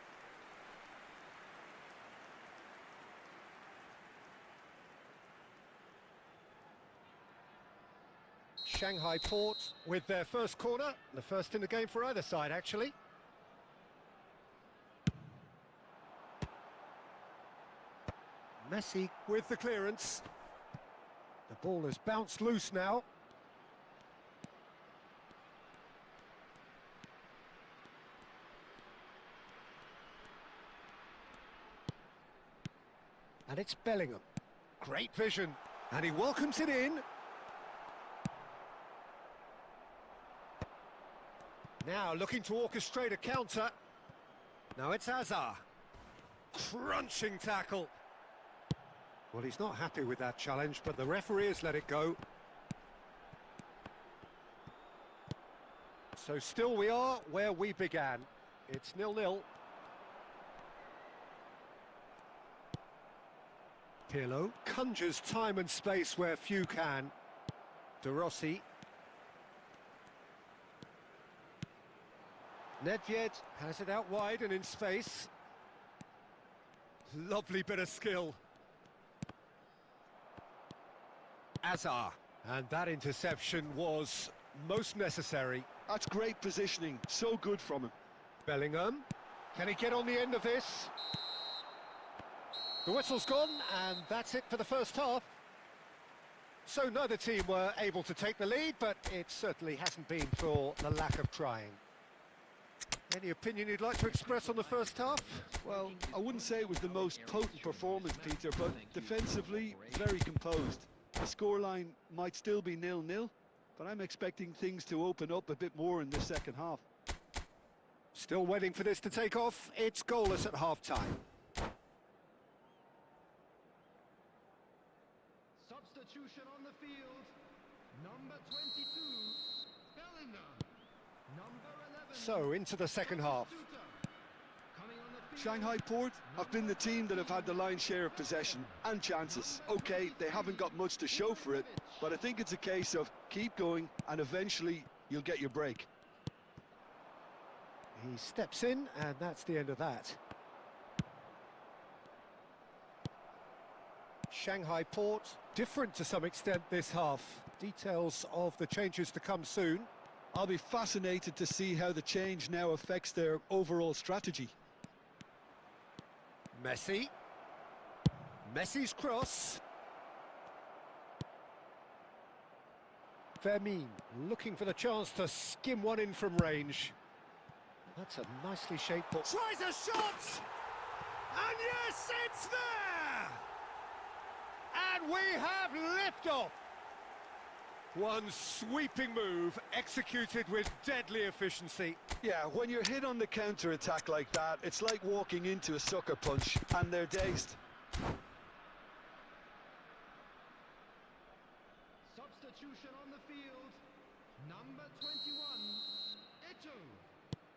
Shanghai Port with their first corner, the first in the game for either side, actually. Messi with the clearance. The ball has bounced loose now. And it's Bellingham. Great vision. And he welcomes it in. Now looking to orchestrate a counter. Now it's Hazard. Crunching tackle. Well, he's not happy with that challenge, but the referee has let it go. So still we are where we began. It's 0-0. Pirlo conjures time and space where few can. De Rossi. Nedved has it out wide and in space. Lovely bit of skill. Hazard. And that interception was most necessary. That's great positioning, so good from him. Bellingham. Can he get on the end of this? The whistle's gone, and that's it for the first half. So neither team were able to take the lead, but it certainly hasn't been for the lack of trying. Any opinion you'd like to express on the first half? Well, I wouldn't say it was the most potent performance, Peter, but defensively, very composed. The scoreline might still be 0-0, but I'm expecting things to open up a bit more in the second half. Still waiting for this to take off. It's goalless at half-time. Substitution on the field. Number 22, Bellingham. Number 11. So, into the second half. Coming on the field. Shanghai Port have been the team that have had the lion's share of possession and chances. Okay, they haven't got much to show for it, but I think it's a case of keep going and eventually you'll get your break. He steps in, and that's the end of that. Shanghai Port, different to some extent this half. Details of the changes to come soon. I'll be fascinated to see how the change now affects their overall strategy. Messi. Messi's cross. Fermin looking for the chance to skim one in from range. That's a nicely shaped ball. Tries a shot! And yes, it's there! And we have liftoff! One sweeping move, executed with deadly efficiency. Yeah, when you're hit on the counter-attack like that, it's like walking into a sucker punch, and they're dazed. Substitution on the field. Number 21, Eto'o.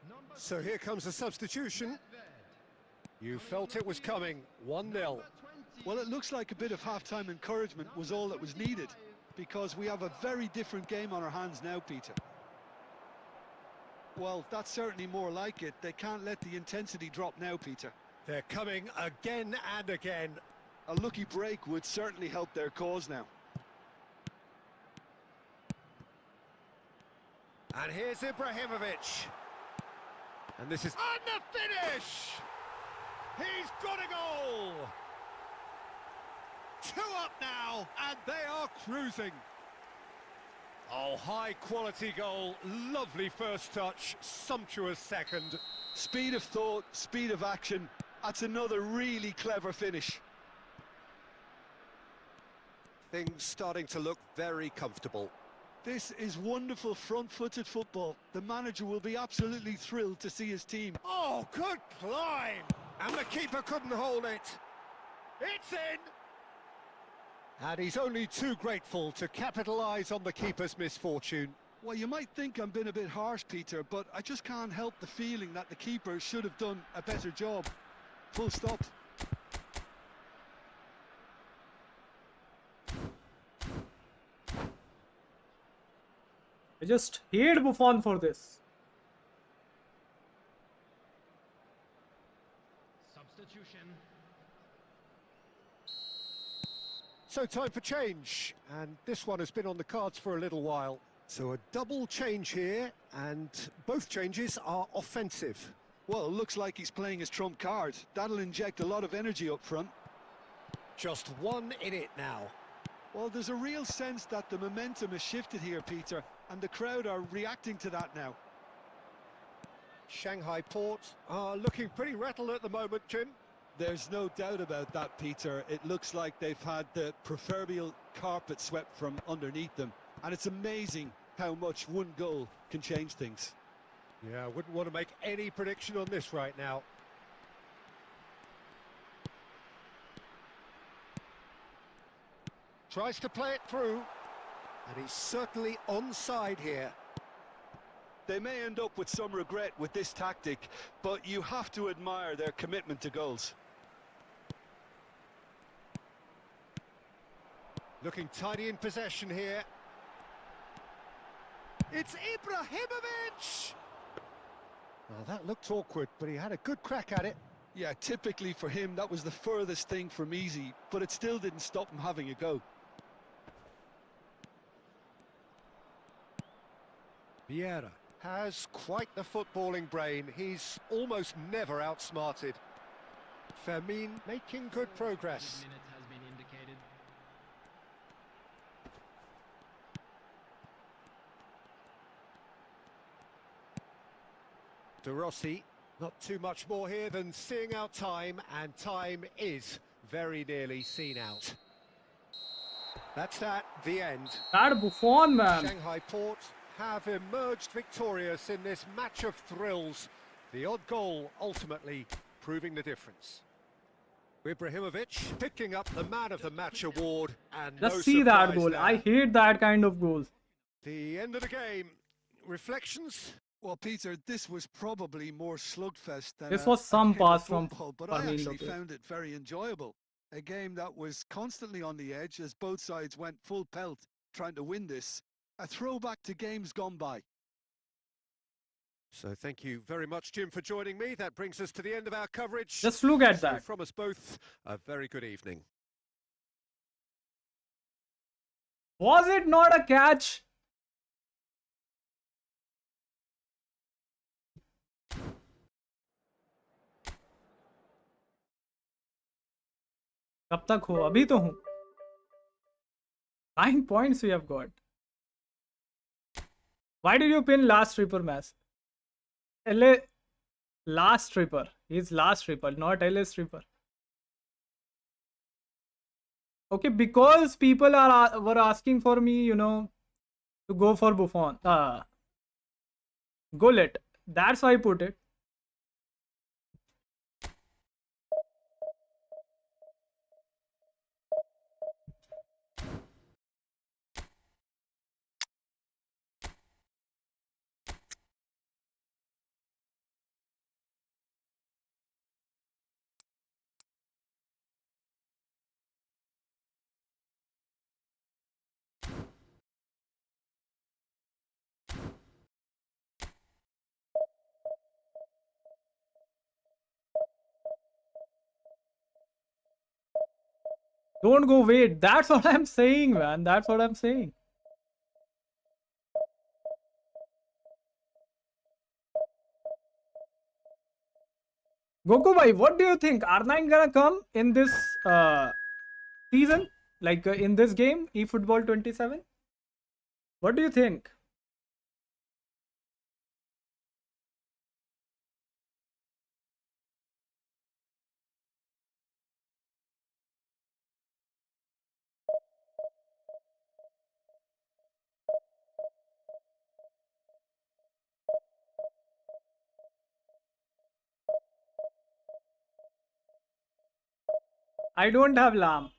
Number So here comes the substitution. Nedved. You felt it was coming, 1-0. Number 20, Well, it looks like a bit of half-time encouragement was all that was needed, because we have a very different game on our hands now, Peter. Well, that's certainly more like it. They can't let the intensity drop now, Peter. They're coming again and again. A lucky break would certainly help their cause now. And here's Ibrahimovic. And this is... And the finish! He's got a goal! 2 up now, and they are cruising. Oh, high-quality goal, lovely first touch, sumptuous second. Speed of thought, speed of action. That's another really clever finish. Things starting to look very comfortable. This is wonderful front-footed football. The manager will be absolutely thrilled to see his team. Oh, good climb! And the keeper couldn't hold it. It's in! And he's only too grateful to capitalise on the keeper's misfortune. Well, you might think I'm being a bit harsh, Peter, but I just can't help the feeling that the keeper should have done a better job. Full stop. I just hate Buffon for this. Substitution. So time for change, and this one has been on the cards for a little while. So a double change here, and both changes are offensive. Well, it looks like he's playing his trump card. That'll inject a lot of energy up front. Just one in it now. Well, there's a real sense that the momentum has shifted here, Peter, and the crowd are reacting to that now. Shanghai Port are looking pretty rattled at the moment, Jim. There's no doubt about that, Peter. It looks like they've had the proverbial carpet swept from underneath them. And it's amazing how much one goal can change things. Yeah, I wouldn't want to make any prediction on this right now. Tries to play it through, and he's certainly onside here. They may end up with some regret with this tactic, but you have to admire their commitment to goals. Looking tidy in possession here. It's Ibrahimovic! Well, that looked awkward, but he had a good crack at it. Yeah, typically for him, that was the furthest thing from easy, but it still didn't stop him having a go. Vieira has quite the footballing brain. He's almost never outsmarted. Fermin making good progress. Minute has been indicated. De Rossi, not too much more here than seeing out time, and time is very nearly seen out. That's the end. That Buffon, man. Shanghai Port have emerged victorious in this match of thrills. The odd goal ultimately proving the difference. Ibrahimovic picking up the Man of the Match award, and Just no see that surprise goal. there. I hate that kind of goals. The end of the game. Reflections? Well, Peter, this was probably more slugfest than This a was some game of pass from football, but I Fermin actually Lopez. found it very enjoyable. A game that was constantly on the edge as both sides went full pelt trying to win this. A throwback to games gone by. So thank you very much, Jim, for joining me. That brings us to the end of our coverage. Just look at So that. from us both, a very good evening. Was it not a catch? कब तक हो? अभी तो हूँ. 9 points we have got. Why did you pin last stripper match? LA last stripper. He's last stripper, not LA stripper. Okay, because people were asking for me, you know, to go for Buffon. Gullet. That's why I put it. Don't go wait. That's what I'm saying, man. That's what I'm saying. Goku bhai, what do you think? R9 gonna come in this season? Like in this game, eFootball 27? What do you think? I don't have lamp.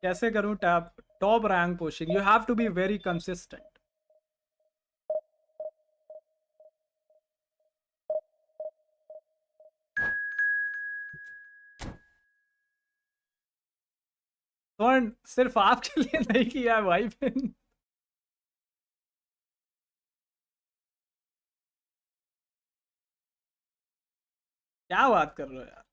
कैसे करूं tap top rank pushing. You have to be very consistent. स्वर्ण सिर्फ आपके लिए नहीं किया है भाई पिन. क्या बात कर रहे हो यार.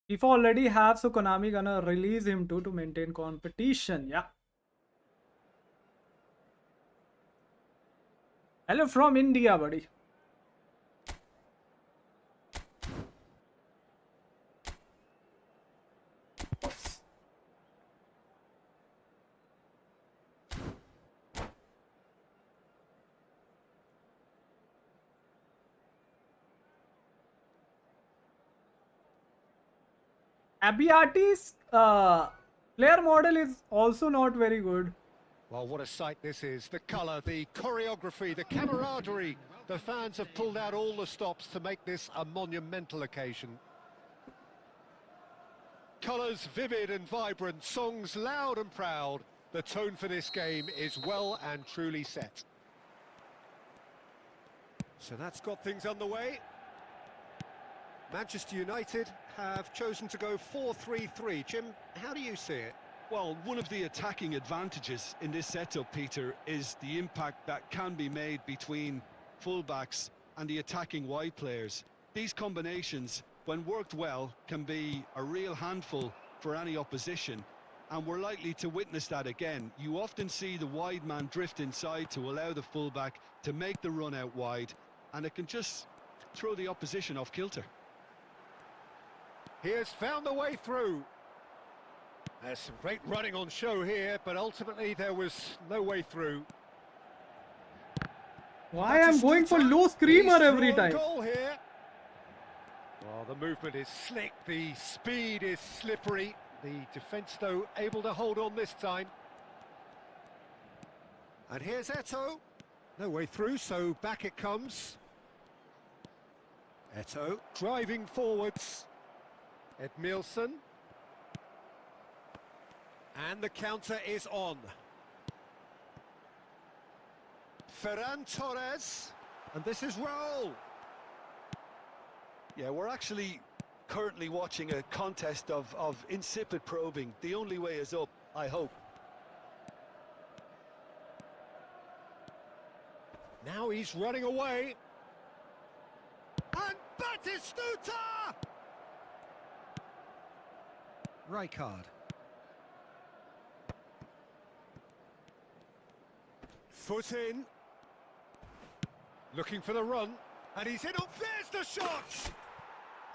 FIFA already have, so Konami gonna release him too to maintain competition. Yeah. Hello from India, buddy. Abiati's player model is also not very good. Well, what a sight this is. The colour, the choreography, the camaraderie. The fans have pulled out all the stops to make this a monumental occasion. Colours vivid and vibrant, songs loud and proud. The tone for this game is well and truly set. So that's got things underway. Manchester United have chosen to go 4-3-3. Jim, how do you see it? Well, one of the attacking advantages in this setup, Peter, is the impact that can be made between fullbacks and the attacking wide players. These combinations, when worked well, can be a real handful for any opposition, and we're likely to witness that again. You often see the wide man drift inside to allow the fullback to make the run out wide, and it can just throw the opposition off kilter. He has found the way through. There's some great running on show here, but ultimately there was no way through. Why I'm going for low screamer every time? Goal here. Well, the movement is slick, the speed is slippery. The defence, though, able to hold on this time. And here's Eto'o. No way through, so back it comes. Eto'o driving forwards. Edmilson. And the counter is on. Ferran Torres. And this is Raul. Yeah, we're actually currently watching a contest of insipid probing. The only way is up, I hope. Now he's running away. And Batistuta! Rijkaard. Foot in. Looking for the run. And he's in. Oh, there's the shot!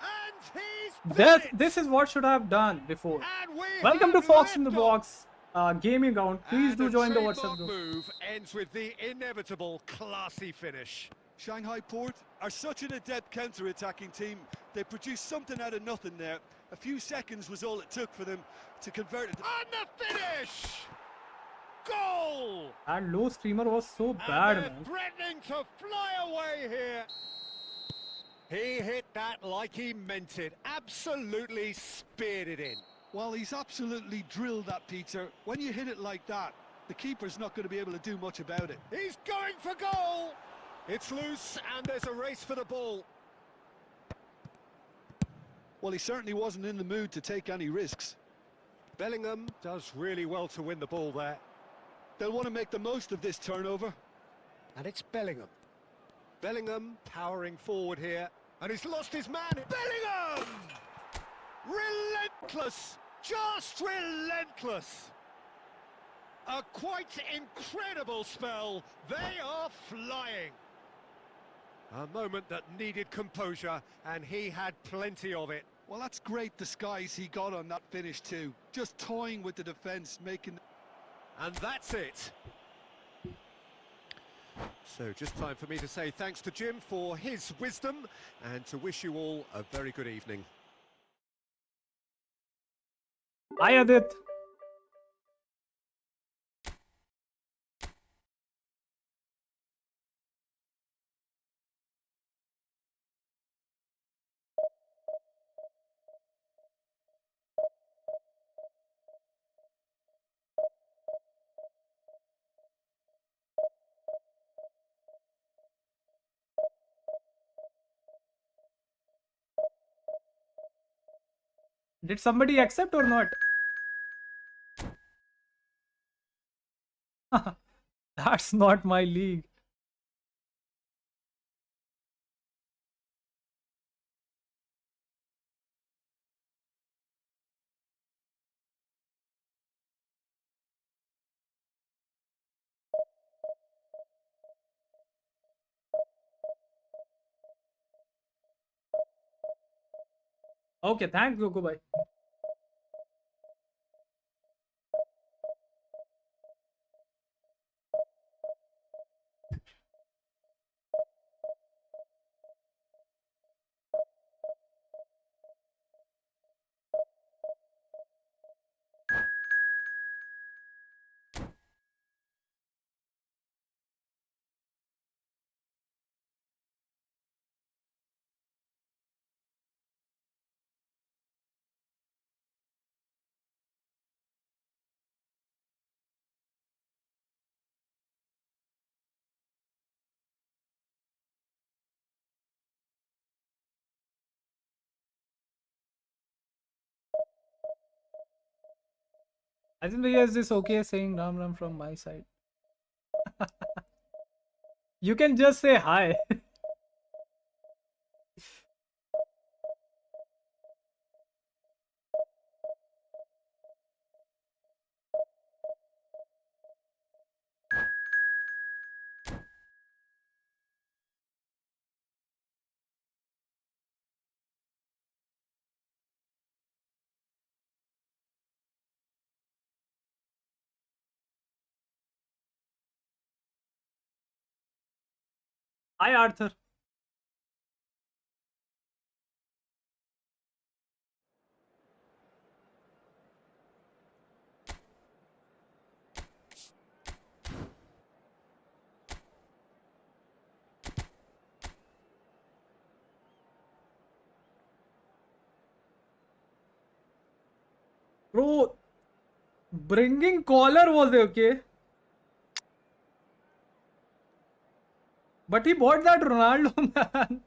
And he's done it! This is what should I have done before. And we Welcome to have Fox in the left off. Box gaming account. Please And do join the trademark WhatsApp group. move ends with the inevitable classy finish. Shanghai Port are such an adept counter-attacking team. They produced something out of nothing there. A few seconds was all it took for them to convert it. And the finish! Goal! That low streamer was so And bad, they're man. threatening to fly away here. He hit that like he meant it. Absolutely speared it in. Well, he's absolutely drilled that, Peter. When you hit it like that, the keeper's not going to be able to do much about it. He's going for goal. It's loose and there's a race for the ball. Well, he certainly wasn't in the mood to take any risks. Bellingham does really well to win the ball there. They'll want to make the most of this turnover. And it's Bellingham. Bellingham powering forward here. And he's lost his man. Bellingham! Relentless! Just relentless! A quite incredible spell. They are flying. A moment that needed composure, and he had plenty of it. Well, that's great disguise he got on that finish too. Just toying with the defence, making... And that's it. So just time for me to say thanks to Jim for his wisdom and to wish you all a very good evening. Hi, Adit. Did somebody accept or not? That's not my league. Okay, thanks, Goku. Bye. I think is this okay saying Ram Ram from my side? You can just say hi. Hi, Arthur. Bro, bringing collar was okay. But he bought that Ronaldo, man.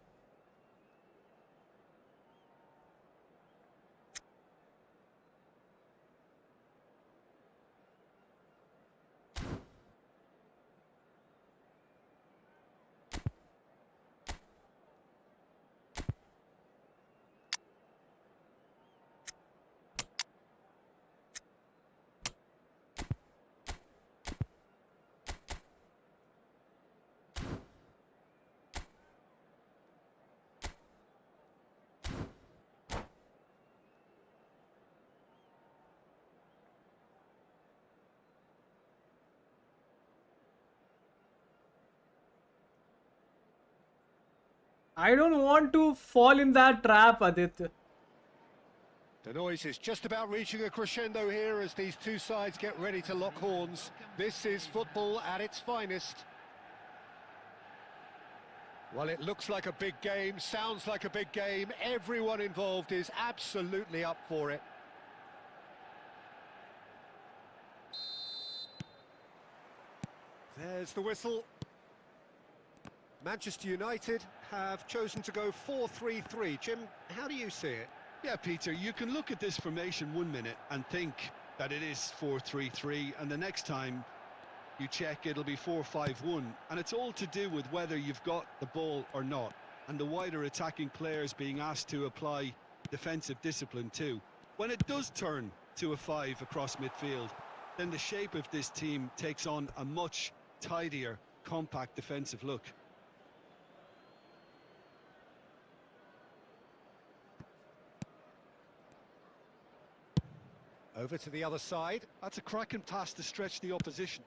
I don't want to fall in that trap, Aditya. The noise is just about reaching a crescendo here as these two sides get ready to lock horns. This is football at its finest. Well, it looks like a big game, sounds like a big game. Everyone involved is absolutely up for it. There's the whistle. Manchester United have chosen to go 4-3-3. Jim, how do you see it? Yeah, Peter, you can look at this formation 1 minute and think that it is 4-3-3, and the next time you check, it'll be 4-5-1, and it's all to do with whether you've got the ball or not, and the wider attacking players being asked to apply defensive discipline too. When it does turn to a 5 across midfield, then the shape of this team takes on a much tidier, compact defensive look. Over to the other side. That's a cracking pass to stretch the opposition.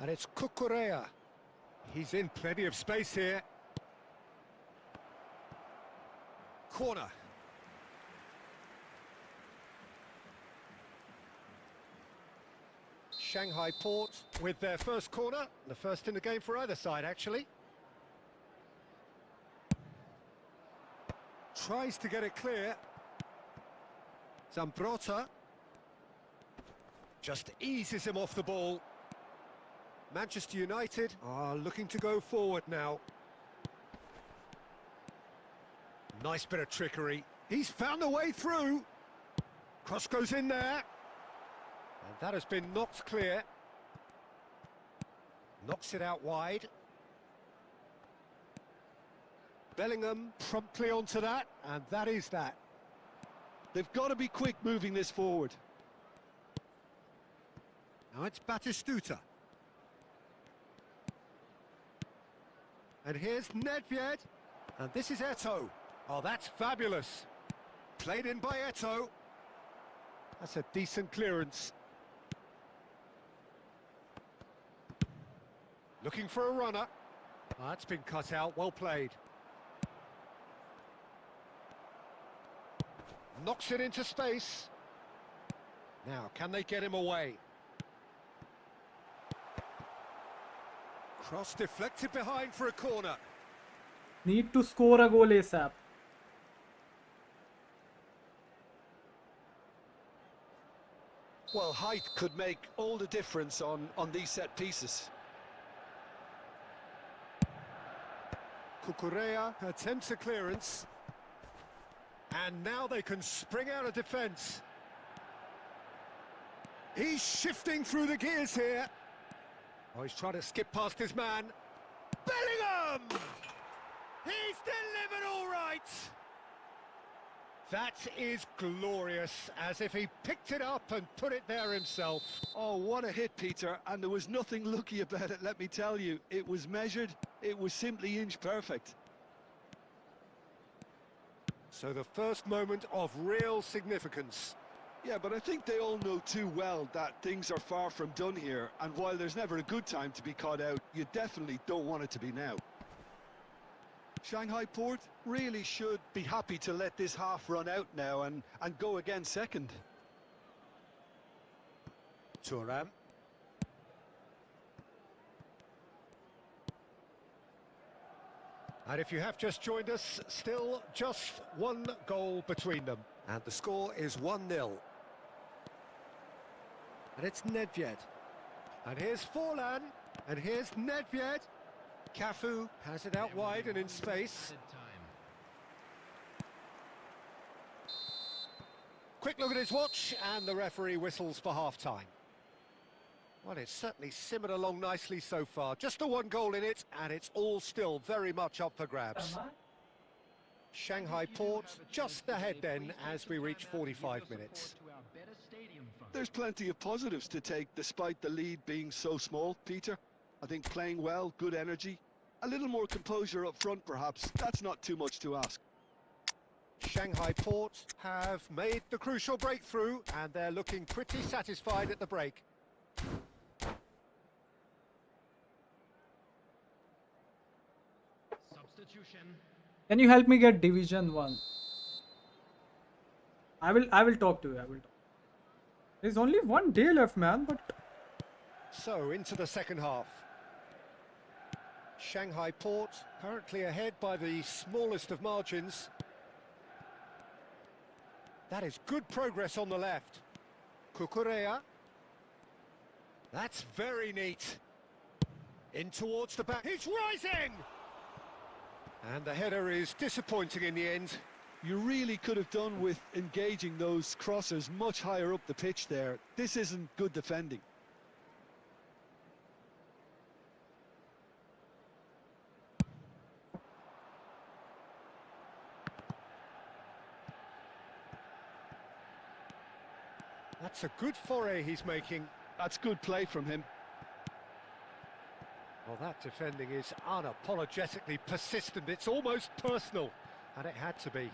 And it's Cucurella. He's in plenty of space here. Corner. Shanghai Port with their first corner. The first in the game for either side, actually. Tries to get it clear. Zambrotta just eases him off the ball. Manchester United are looking to go forward now. Nice bit of trickery. He's found a way through. Cross goes in there. And that has been knocked clear. Knocks it out wide. Bellingham promptly onto that, and that is that. They've got to be quick moving this forward. Now it's Batistuta. And here's Nedved. And this is Eto'o. Oh, that's fabulous. Played in by Eto'o. That's a decent clearance. Looking for a runner. Oh, that's been cut out, well played. Knocks it into space. Now, can they get him away? Cross deflected behind for a corner. Need to score a goal ASAP. Well, height could make all the difference on these set pieces. Cucurella attempts a clearance. And now they can spring out of defence. He's shifting through the gears here. Oh, he's trying to skip past his man. Bellingham! He's delivered all right! That is glorious, as if he picked it up and put it there himself. Oh, what a hit, Peter, and there was nothing lucky about it, let me tell you. It was measured, it was simply inch perfect. So the first moment of real significance. Yeah, but I think they all know too well that things are far from done here, and while there's never a good time to be caught out, you definitely don't want it to be now. Shanghai Port really should be happy to let this half run out now and go again second. Thuram. And if you have just joined us, still just one goal between them. And the score is 1-0. And it's Nedved. And here's Forlan. And here's Nedved. Cafu has it out wide and in space. Quick look at his watch, and the referee whistles for half-time. Well, it's certainly simmered along nicely so far. Just the one goal in it, and it's all still very much up for grabs. Shanghai Port just ahead then as we reach 45 minutes. There's plenty of positives to take despite the lead being so small, Peter. I think playing well, good energy, a little more composure up front perhaps, that's not too much to ask. Shanghai Port have made the crucial breakthrough, and they're looking pretty satisfied at the break. Can you help me get Division 1? I will talk to you. There's only one day left, man, but So into the second half. Shanghai Port currently ahead by the smallest of margins. That is good progress on the left. Cucurella. That's very neat. In towards the back. He's rising! And the header is disappointing in the end. You really could have done with engaging those crossers much higher up the pitch there. This isn't good defending. That's a good foray he's making. That's good play from him. Well, that defending is unapologetically persistent. It's almost personal, and it had to be.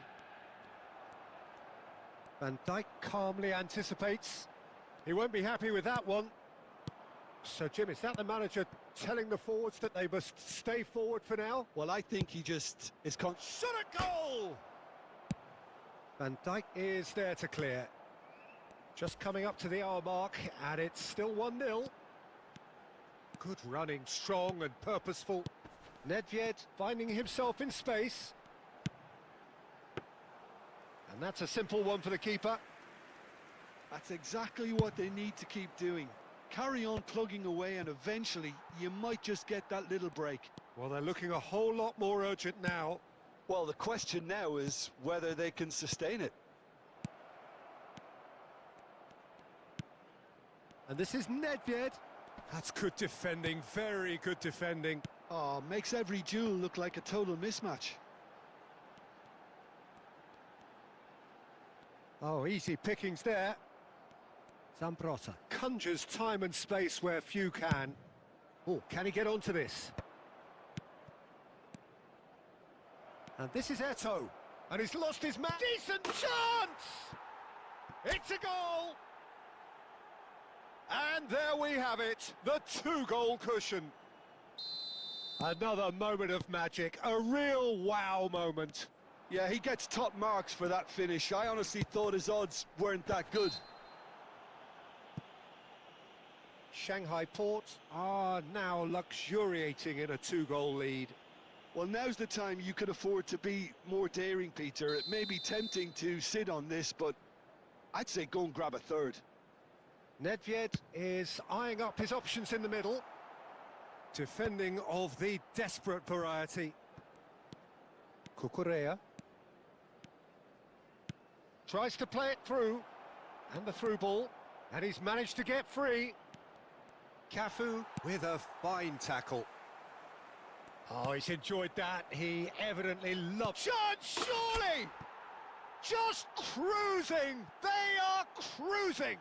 Van Dijk calmly anticipates. He won't be happy with that one. So, Jim, is that the manager telling the forwards that they must stay forward for now? Well, I think he just is Shot a goal! Van Dijk is there to clear. Just coming up to the hour mark, and it's still 1-0. Good running, strong and purposeful. Nedved finding himself in space. And that's a simple one for the keeper. That's exactly what they need to keep doing. Carry on plugging away, and eventually you might just get that little break. Well, they're looking a whole lot more urgent now. Well, the question now is whether they can sustain it. And this is Nedved. That's good defending, very good defending. Oh, makes every duel look like a total mismatch. Oh, easy pickings there. Zambrotta conjures time and space where few can. Oh, can he get onto this? And this is Eto'o. And he's lost his man. Decent chance! It's a goal! And there we have it, the 2-goal cushion. Another moment of magic, a real wow moment. Yeah, he gets top marks for that finish. I honestly thought his odds weren't that good. Shanghai Port are now luxuriating in a 2-goal lead. Well, now's the time you can afford to be more daring, Peter. It may be tempting to sit on this, but I'd say go and grab a third. Nedved is eyeing up his options in the middle. Defending of the desperate variety. Kukurea tries to play it through, and the through ball, and he's managed to get free. Cafu with a fine tackle. Oh, he's enjoyed that. He evidently loves. Chance, surely! Just cruising! They are cruising!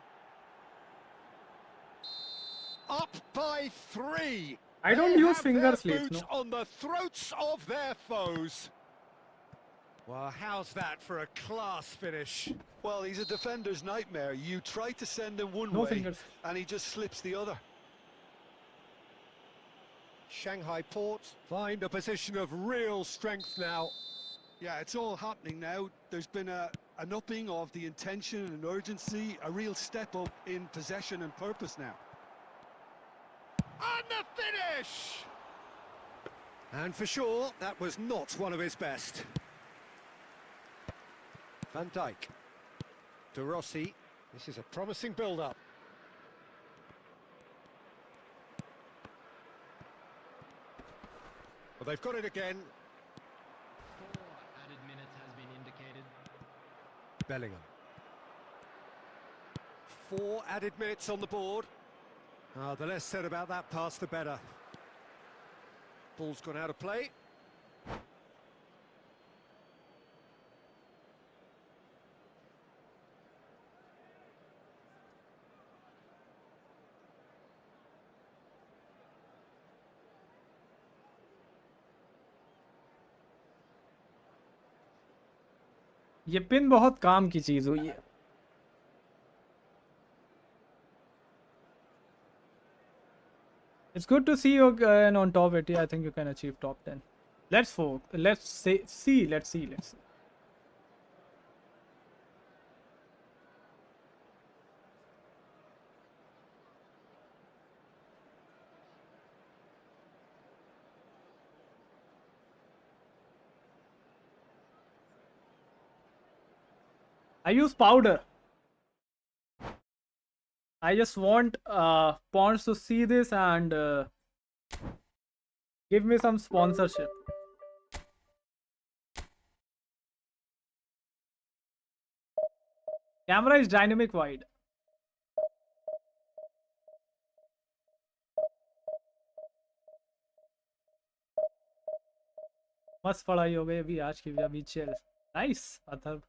Up by 3. I don't They use have finger their sleeves, boots no. on the throats of their foes. Well, how's that for a class finish? Well, he's a defender's nightmare. You try to send him one No way, fingers. and he just slips the other. Shanghai Port find a position of real strength now. Yeah, it's all happening now. There's been an upping of the intention and urgency, a real step up in possession and purpose now. And the finish! And for sure, that was not one of his best. Van Dijk. De Rossi. This is a promising build-up. Well, they've got it again. 4 added minutes has been indicated. Bellingham. 4 added minutes on the board. The less said about that pass, the better. Ball's gone out of play. ये pin बहुत काम की चीज हुई है. It's good to see you again on top 80. I think you can achieve top 10. Let's see. I use powder. I just want Pawns to see this and give me some sponsorship. Camera is dynamic wide. मस्त पढ़ाई हो गई अभी आज की अभी chill. Nice, Atharva.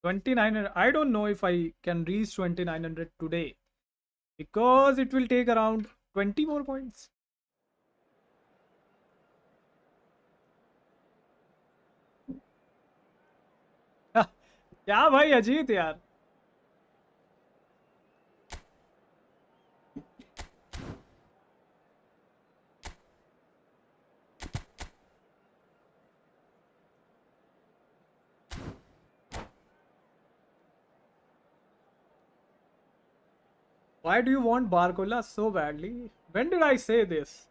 $2,900. I don't know if I can reach 2,900 today because it will take around 20 more points. क्या भाई अजीत यार. Why do you want Barcola so badly? When did I say this?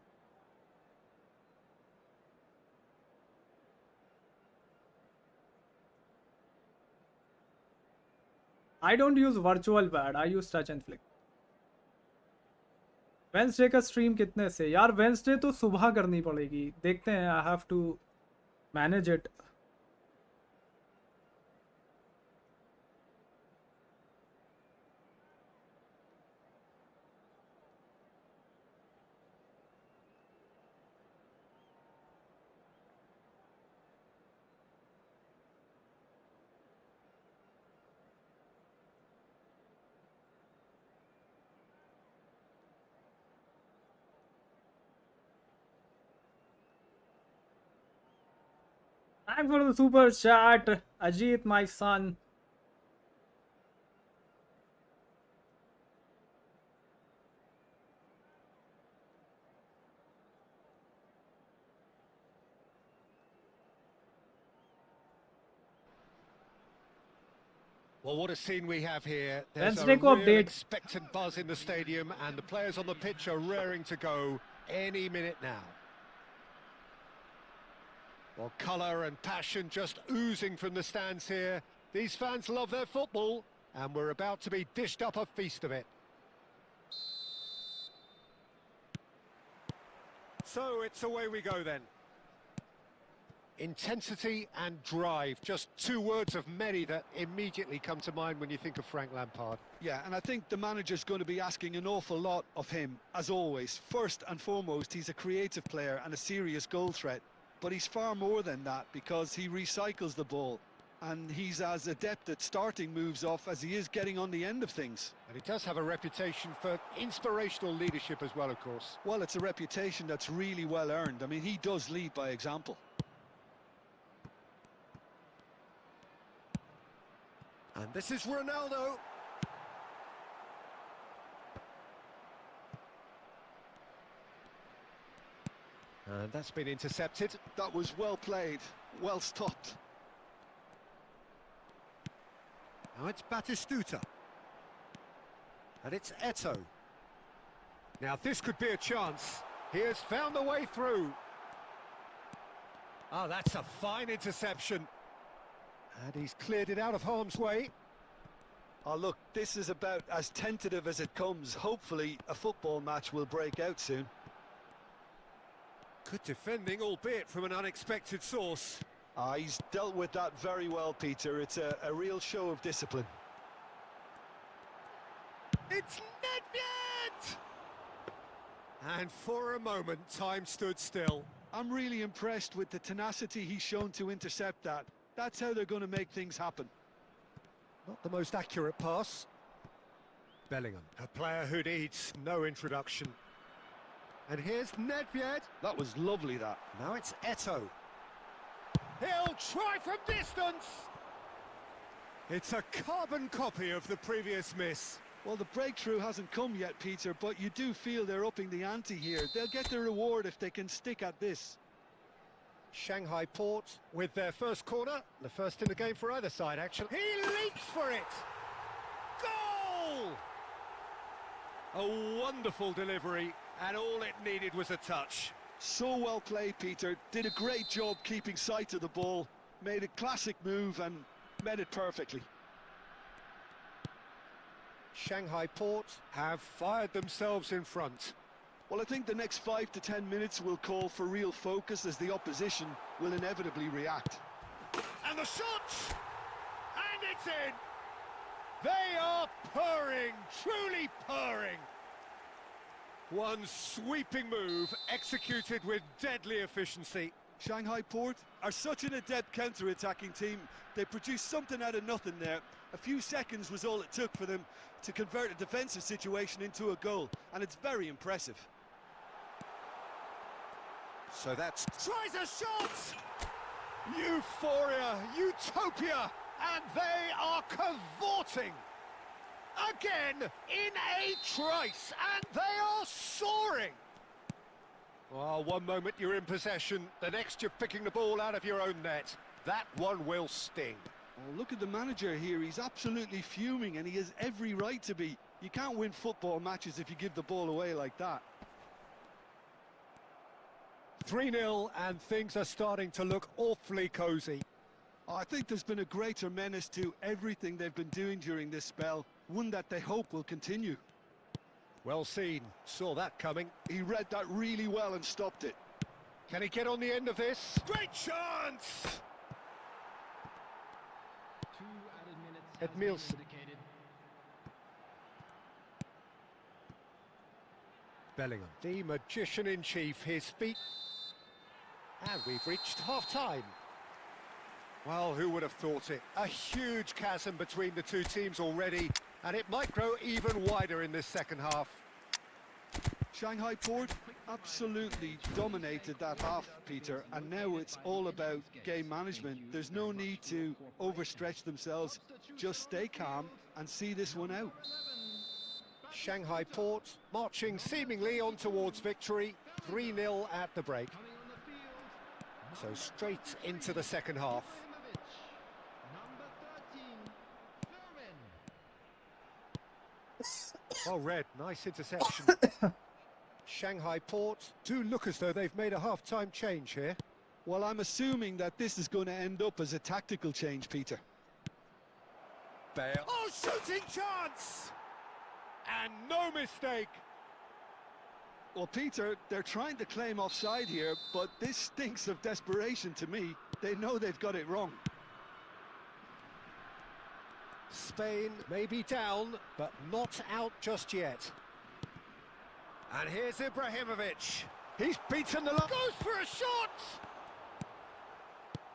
I don't use virtual pad, I use touch and flick. Wednesday का stream कितने से? यार Wednesday तो सुबह करनी पड़ेगी, देखते हैं. I have to manage it. Thanks for the super chat, Ajit, my son. Well, what a scene we have here. There's a Wednesday ko real update. expectant buzz in the stadium, and the players on the pitch are raring to go any minute now. Well, colour and passion just oozing from the stands here. These fans love their football, and we're about to be dished up a feast of it. So it's away we go then. Intensity and drive, just two words of many that immediately come to mind when you think of Frank Lampard. Yeah, and I think the manager's going to be asking an awful lot of him, as always. First and foremost, he's a creative player and a serious goal threat. But he's far more than that, because he recycles the ball. And he's as adept at starting moves off as he is getting on the end of things. And he does have a reputation for inspirational leadership as well, of course. Well, it's a reputation that's really well earned. I mean, he does lead by example. And this is Ronaldo. And that's been intercepted. That was well played, well stopped. Now it's Batistuta. And it's Eto'o. Now this could be a chance. He has found the way through. Oh, that's a fine interception. And he's cleared it out of harm's way. Oh, look, this is about as tentative as it comes. Hopefully, a football match will break out soon. Good defending, albeit from an unexpected source. He's dealt with that very well, Peter. It's a real show of discipline. It's Nedved! And for a moment, time stood still. I'm really impressed with the tenacity he's shown to intercept that. That's how they're going to make things happen. Not the most accurate pass. Bellingham, a player who needs no introduction. And here's Nedved. That was lovely, that. Now it's Eto'o. He'll try from distance. It's a carbon copy of the previous miss. Well, the breakthrough hasn't come yet, Peter, but you do feel they're upping the ante here. They'll get their reward if they can stick at this. Shanghai Port with their first corner, the first in the game for either side, actually. He leaps for it! Goal! A wonderful delivery, and all it needed was a touch. So well played, Peter. Did a great job keeping sight of the ball, made a classic move and met it perfectly. Shanghai Port have fired themselves in front. Well, I think the next 5 to 10 minutes will call for real focus, as the opposition will inevitably react. And the shot! And it's in! They are purring, truly purring. One sweeping move executed with deadly efficiency. Shanghai Port are such an adept counter-attacking team. They produced something out of nothing there. A few seconds was all it took for them to convert a defensive situation into a goal, and it's very impressive. So that's... Tries a shot! Euphoria, utopia, and they are cavorting. Again, in a trice, and they are soaring. Well, one moment you're in possession, the next you're picking the ball out of your own net. That one will sting. Oh, look at the manager here. He's absolutely fuming, and he has every right to be. You can't win football matches if you give the ball away like that. 3-0 and things are starting to look awfully cosy. Oh, I think there's been a greater menace to everything they've been doing during this spell, one that they hope will continue. Well seen, saw that coming. He read that really well and stopped it. Can he get on the end of this? Great chance! 2 added minutes Ed has been Mills. indicated. Bellingham, the magician-in-chief, his feet. And we've reached half-time. Well, who would have thought it? A huge chasm between the two teams already, and it might grow even wider in this second half. Shanghai Port absolutely dominated that half, Peter, and now it's all about game management. There's no need to overstretch themselves. Just stay calm and see this one out. Shanghai Port marching seemingly on towards victory, 3-0 at the break. Coming on the field, So straight into the second half. number 13, Vermin. Well read, nice interception. Shanghai Port do look as though they've made a half-time change here. Well, I'm assuming that this is going to end up as a tactical change, Peter. Bale. Oh, shooting chance! And no mistake. Well, Peter, they're trying to claim offside here, but this stinks of desperation to me. They know they've got it wrong. Spain may be down, but not out just yet. And here's Ibrahimovic. He's beaten the line. Goes for a shot!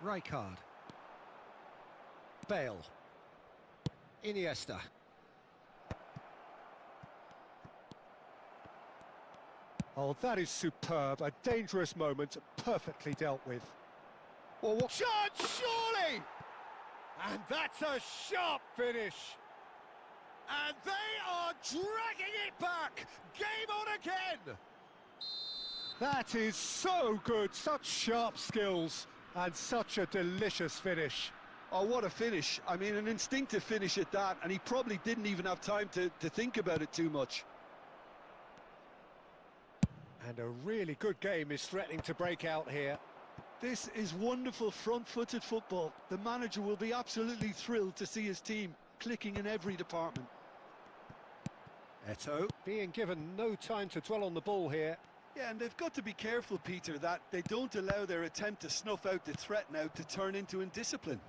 Rijkaard. Bale. Iniesta. Oh, that is superb. A dangerous moment, perfectly dealt with. Well, what? Chance, surely! And that's a sharp finish. And they are dragging it back. Game on again. That is so good. Such sharp skills and such a delicious finish. Oh, what a finish. I mean, an instinctive finish at that, and he probably didn't even have time to think about it too much. And a really good game is threatening to break out here. This is wonderful front-footed football. The manager will be absolutely thrilled to see his team clicking in every department. Eto'o being given no time to dwell on the ball here. Yeah, and they've got to be careful, Peter, that they don't allow their attempt to snuff out the threat now to turn into indiscipline.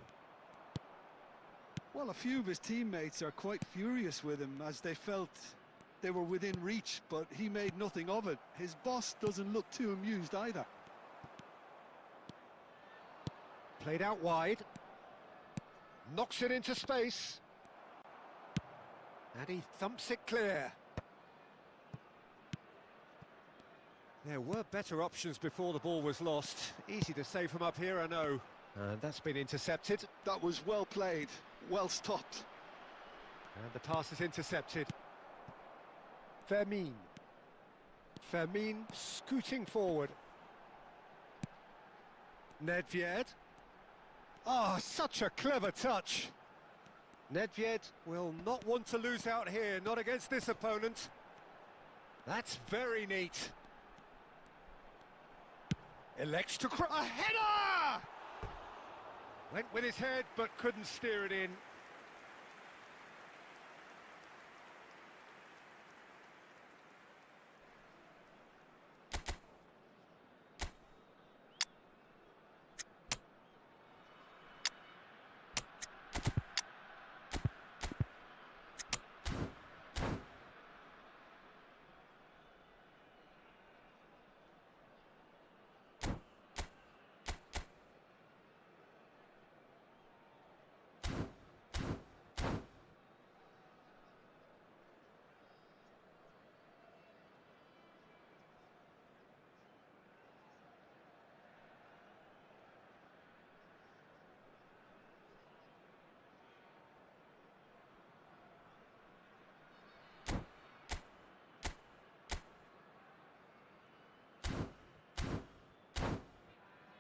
Well, a few of his teammates are quite furious with him as they felt they were within reach, but he made nothing of it. His boss doesn't look too amused either. Played out wide. Knocks it into space. And he thumps it clear. There were better options before the ball was lost. Easy to save from up here, I know. And that's been intercepted. That was well played, well stopped. And the pass is intercepted. Fermin. Fermin scooting forward. Nedved. Ah, such a clever touch. Nedved will not want to lose out here, not against this opponent. That's very neat. Elects to a header! Went with his head, but couldn't steer it in.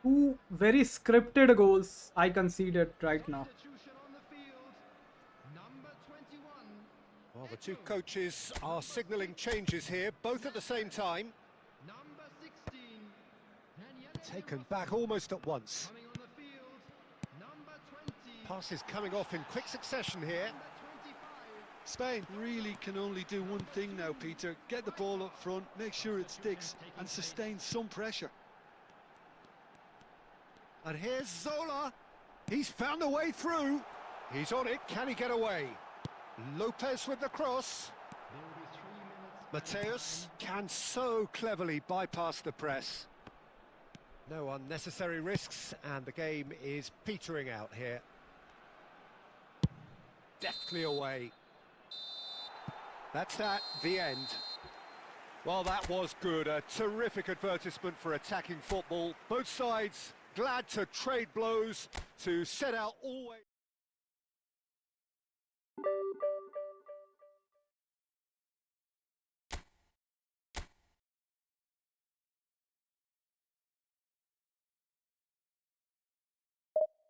Two very scripted goals I conceded right now. Substitution on Well, the two coaches are signalling changes here, both at the same time. Number 16. Taken back almost at once. Coming on the field. Number 20. Passes coming off in quick succession here. Number 25. Spain really can only do one thing now, Peter. Get the ball up front, make sure it sticks, and sustain some pressure. And here's Zola. He's found a way through. He's on it. Can he get away? Lopez with the cross. There will be 3 minutes. Mateus can so cleverly bypass the press. No unnecessary risks, and the game is petering out here. Deftly away. That's that, the end. Well, that was good. A terrific advertisement for attacking football. Both sides glad to trade blows, to set out always.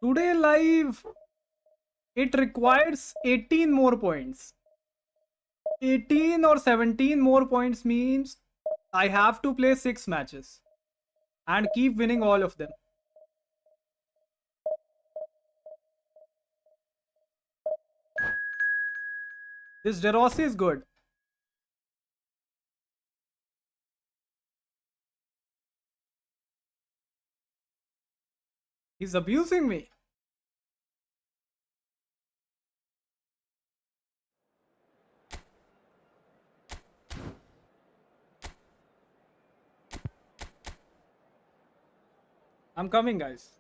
Today live, it requires 18 more points. 18 or 17 more points means I have to play 6 matches and keep winning all of them. This De Rossi is good. He's abusing me. I'm coming, guys.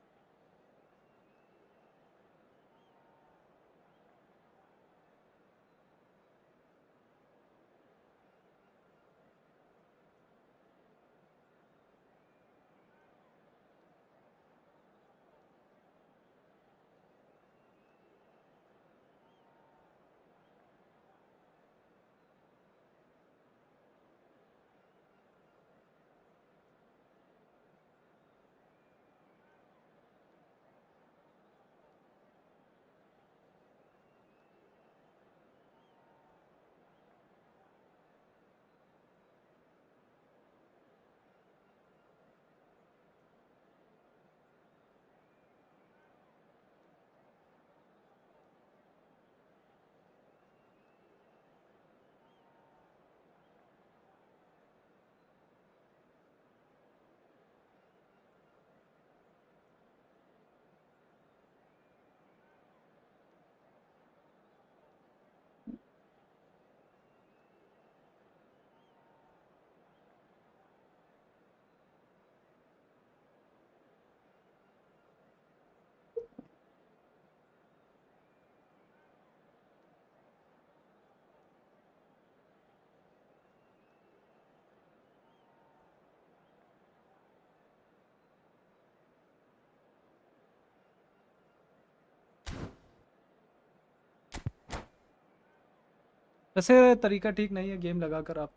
वैसे तरीका ठीक नहीं है game लगाकर आप.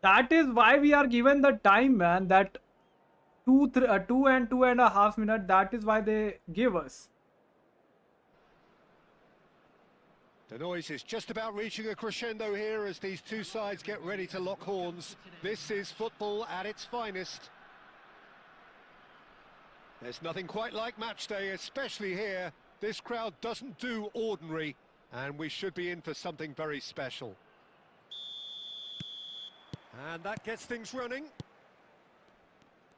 That is why we are given the time, man. That 2 and 2.5 minutes. That is why they give us. The noise is just about reaching a crescendo here as these two sides get ready to lock horns. This is football at its finest. There's nothing quite like match day, especially here. This crowd doesn't do ordinary, and we should be in for something very special. And that gets things running.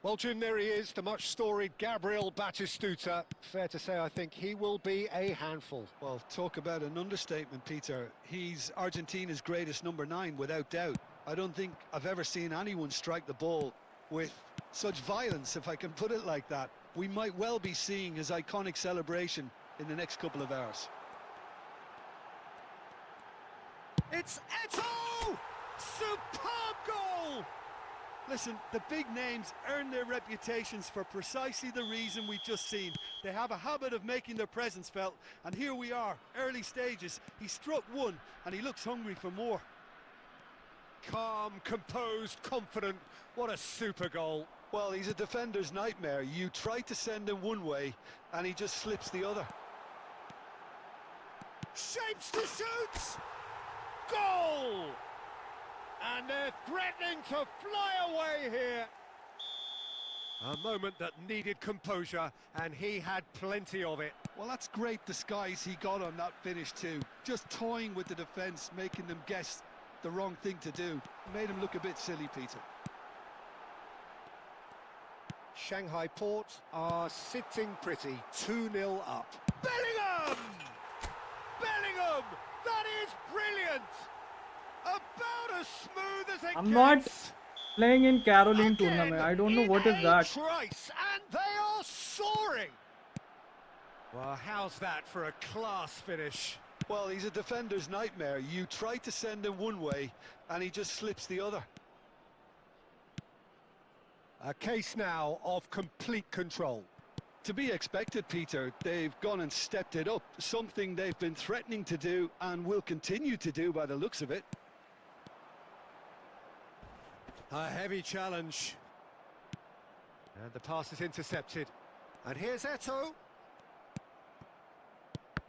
Well, Jim, there he is, the much-storied Gabriel Batistuta. Fair to say, I think he will be a handful. Well, talk about an understatement, Peter. He's Argentina's greatest number 9, without doubt. I don't think I've ever seen anyone strike the ball with such violence, if I can put it like that. We might well be seeing his iconic celebration in the next couple of hours. It's Eto'o! Superb goal! Listen, the big names earn their reputations for precisely the reason we've just seen. They have a habit of making their presence felt, and here we are, early stages. He struck one, and he looks hungry for more. Calm, composed, confident. What a super goal. Well, he's a defender's nightmare. You try to send him one way, and he just slips the other. Shapes to shoot! Goal! And they're threatening to fly away here. A moment that needed composure, and he had plenty of it. Well, that's great disguise he got on that finish too. Just toying with the defence, making them guess the wrong thing to do. Made him look a bit silly, Peter. Shanghai Port are sitting pretty, 2-0 up. Bellingham! Bellingham! That is brilliant! About as smooth as it I'm not gets. playing in Caroline Again, tournament. I don't know in what is a that. trice, and they are soaring. Well, how's that for a class finish? Well, he's a defender's nightmare. You try to send him one way, and he just slips the other. A case now of complete control. To be expected, Peter. They've gone and stepped it up. Something they've been threatening to do and will continue to do by the looks of it. A heavy challenge. And the pass is intercepted. And here's Eto'o.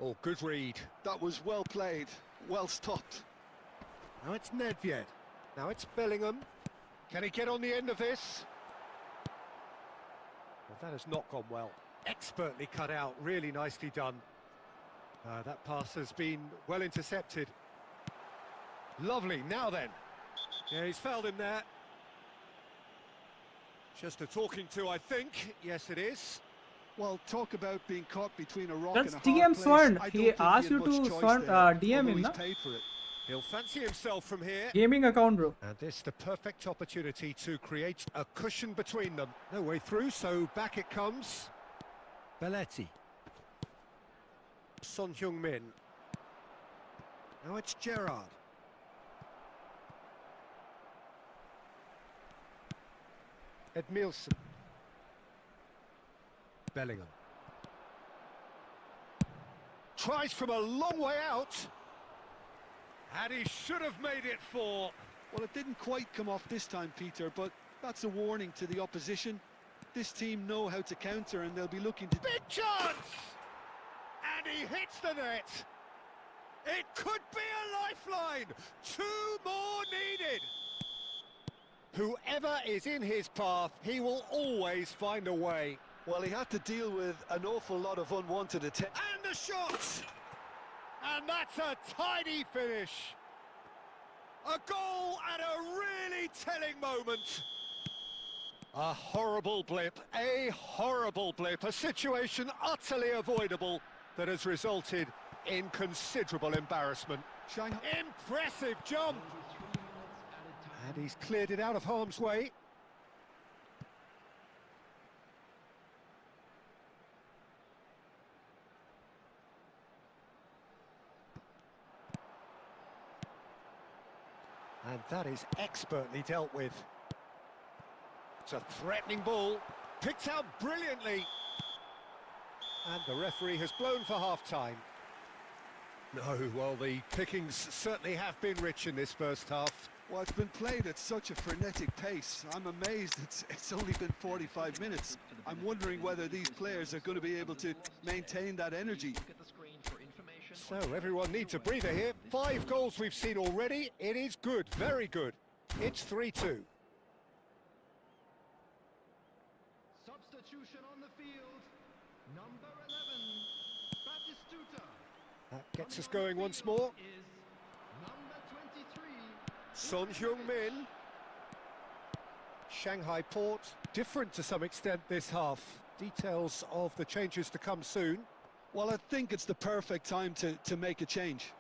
Oh, good read. That was well played, well stopped. Now it's Nedved. Now it's Bellingham. Can he get on the end of this? Well, that has not gone well. Expertly cut out, really nicely done. That pass has been well intercepted. Lovely, now then. Yeah, he's fouled him there. Just a talking to, I think. Yes, it is. Well, talk about being caught between a rock That's and a hard DM place. Swern. I He don't think asked had you much to choice Swern, there, DM although him, he's na? paid for it. He'll fancy himself from here. Gaming account, bro. And this the perfect opportunity to create a cushion between them. No way through, so back it comes. Belletti. Son Heung-min. Now it's Gerrard. Edmilson. Bellingham. Tries from a long way out. And he should have made it 4. Well, it didn't quite come off this time, Peter, but that's a warning to the opposition. This team know how to counter, and they'll be looking to... Big chance! And he hits the net. It could be a lifeline. 2 more needed. Whoever is in his path, he will always find a way. Well, he had to deal with an awful lot of unwanted attempts. And the shot! And that's a tidy finish. A goal at a really telling moment. A horrible blip, a situation utterly avoidable that has resulted in considerable embarrassment. Shanghai. Impressive jump! And he's cleared it out of harm's way. And that is expertly dealt with. It's a threatening ball, picked out brilliantly. And the referee has blown for half-time. No, well, the pickings certainly have been rich in this first half. Well, it's been played at such a frenetic pace. I'm amazed it's only been 45 minutes. I'm wondering whether these players are going to be able to maintain that energy. So everyone needs a breather here. 5 goals we've seen already. It is good, very good. It's 3-2. Substitution on the field. Number 11, Batistuta. That gets us going once more. Is number 23. Son Heung-min. Shanghai Port, different to some extent this half. Details of the changes to come soon. Well, I think it's the perfect time to make a change.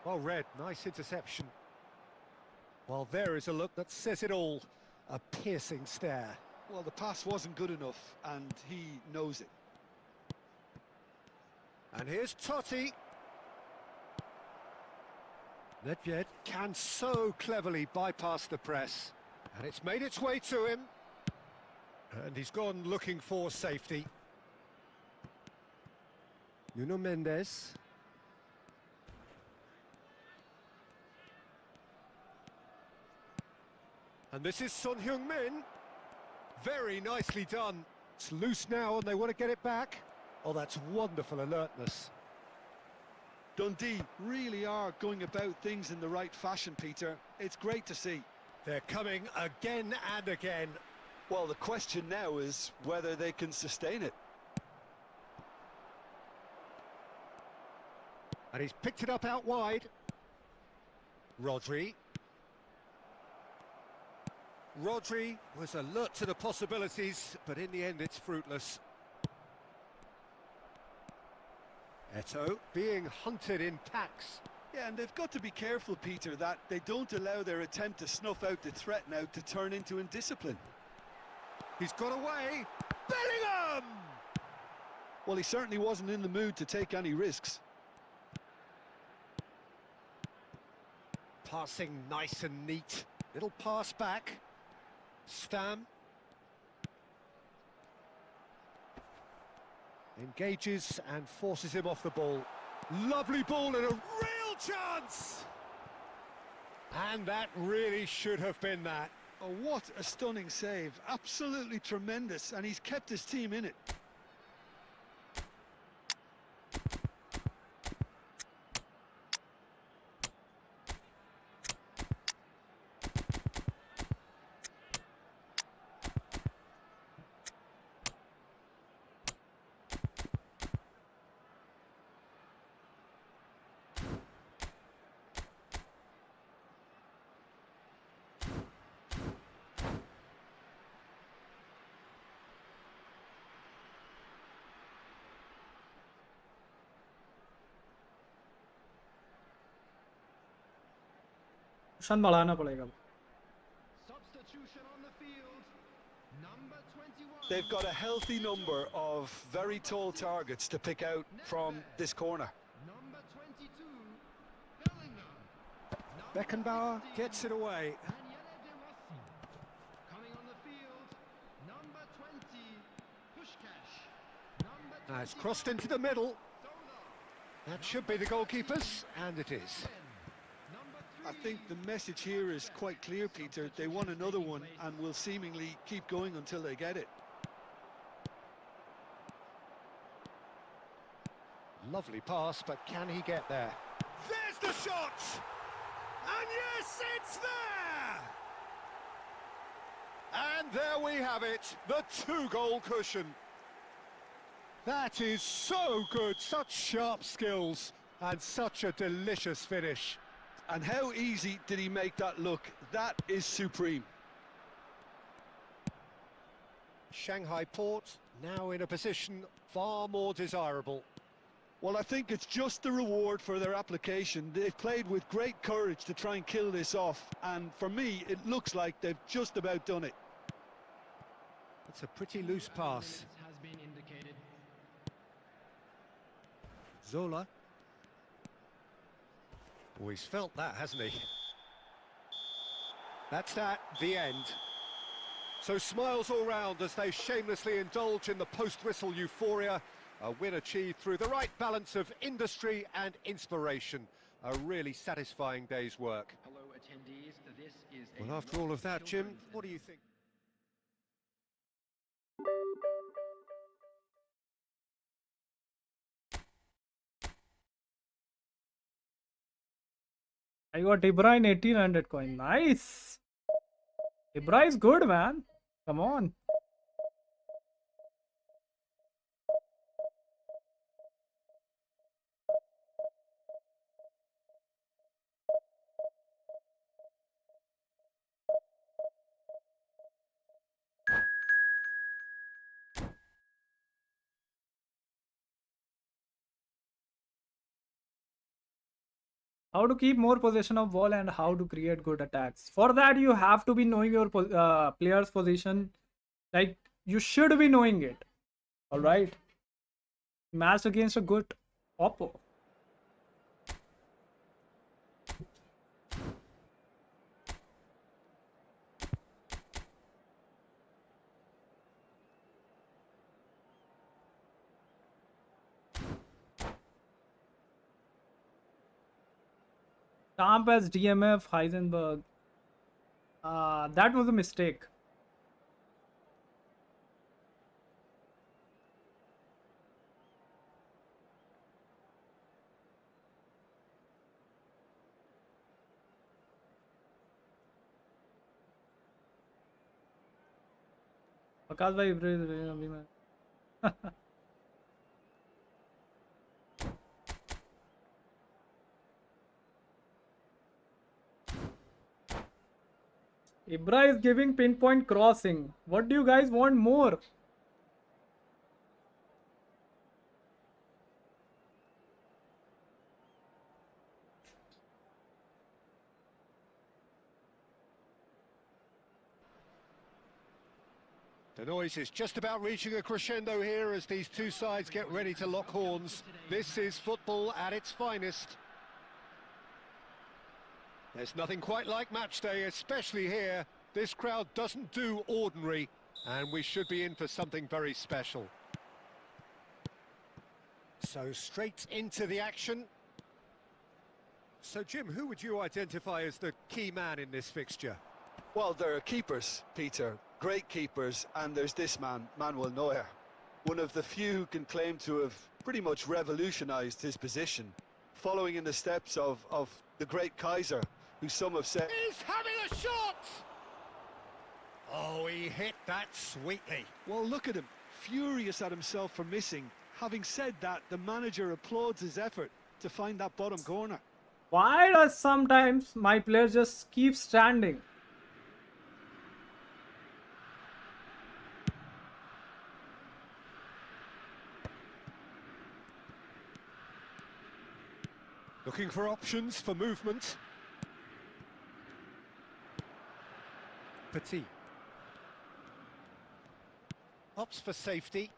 Well read, nice interception. Well, there is a look that says it all. A piercing stare. Well, the pass wasn't good enough, and he knows it. And here's Totti. Nedved can so cleverly bypass the press. And it's made its way to him. And he's gone looking for safety. Nuno Mendes. And this is Son Heung-min. Very nicely done. It's loose now and they want to get it back. Oh, that's wonderful alertness. Dundee really are going about things in the right fashion, Peter. It's great to see. They're coming again and again. Well, the question now is whether they can sustain it. And he's picked it up out wide. Rodri. Rodri was alert to the possibilities, but in the end it's fruitless. Eto'o being hunted in packs. Yeah, and they've got to be careful, Peter, that they don't allow their attempt to snuff out the threat now to turn into indiscipline. He's got away. Bellingham! Well, he certainly wasn't in the mood to take any risks. Passing nice and neat. Little pass back. Stam. Engages and forces him off the ball. Lovely ball and a real chance! And that really should have been that. Oh, what a stunning save. Absolutely tremendous, and he's kept his team in it. शन बढ़ाना पड़ेगा. Substitution on the field. Number 21. They've got a healthy number of very tall targets to pick out from this corner. Number 22. Bellingham. Number Beckenbauer 16, gets it away. Daniele De Rossi. Coming on the field. Number 20. Pushkash. Number 20. Now it's crossed into the middle. Zola. That should be the goalkeepers, and it is. I think the message here is quite clear, Peter. They want another one and will seemingly keep going until they get it. Lovely pass, but can he get there? There's the shot! And yes, it's there! And there we have it, the 2-goal cushion. That is so good, such sharp skills, and such a delicious finish. And how easy did he make that look? That is supreme. Shanghai Port now in a position far more desirable. Well, I think it's just the reward for their application. They've played with great courage to try and kill this off, and for me, it looks like they've just about done it. It's a pretty loose pass. Has been indicated. Zola. Oh, he's felt that, hasn't he? That's that, the end. So smiles all round as they shamelessly indulge in the post-whistle euphoria. A win achieved through the right balance of industry and inspiration. A really satisfying day's work. Hello, attendees. This is Well, after all of that, Jim, what do you think? I got De Bruyne 1800 coin. Nice. De Bruyne is good, man. Come on. How to keep more possession of ball and how to create good attacks. For that, you have to be knowing your player's position. Like, you should be knowing it. Alright. Match against a good oppo. Stamp as DMF, Heisenberg. That was a mistake. आकाश भाई अभी मैं Ibra is giving pinpoint crossing. What do you guys want more? The noise is just about reaching a crescendo here as these two sides get ready to lock horns. This is football at its finest. There's nothing quite like match day, especially here. This crowd doesn't do ordinary, and we should be in for something very special. So straight into the action. So Jim, who would you identify as the key man in this fixture? Well, there are keepers, Peter, great keepers, and there's this man, Manuel Neuer. One of the few who can claim to have pretty much revolutionised his position, following in the steps of the great Kaiser, who some have said... He's having a shot! Oh, he hit that sweetly. Well, look at him, furious at himself for missing. Having said that, the manager applauds his effort to find that bottom corner. Why does sometimes my player just keep standing? Looking for options for movement. Petit. Opts for safety.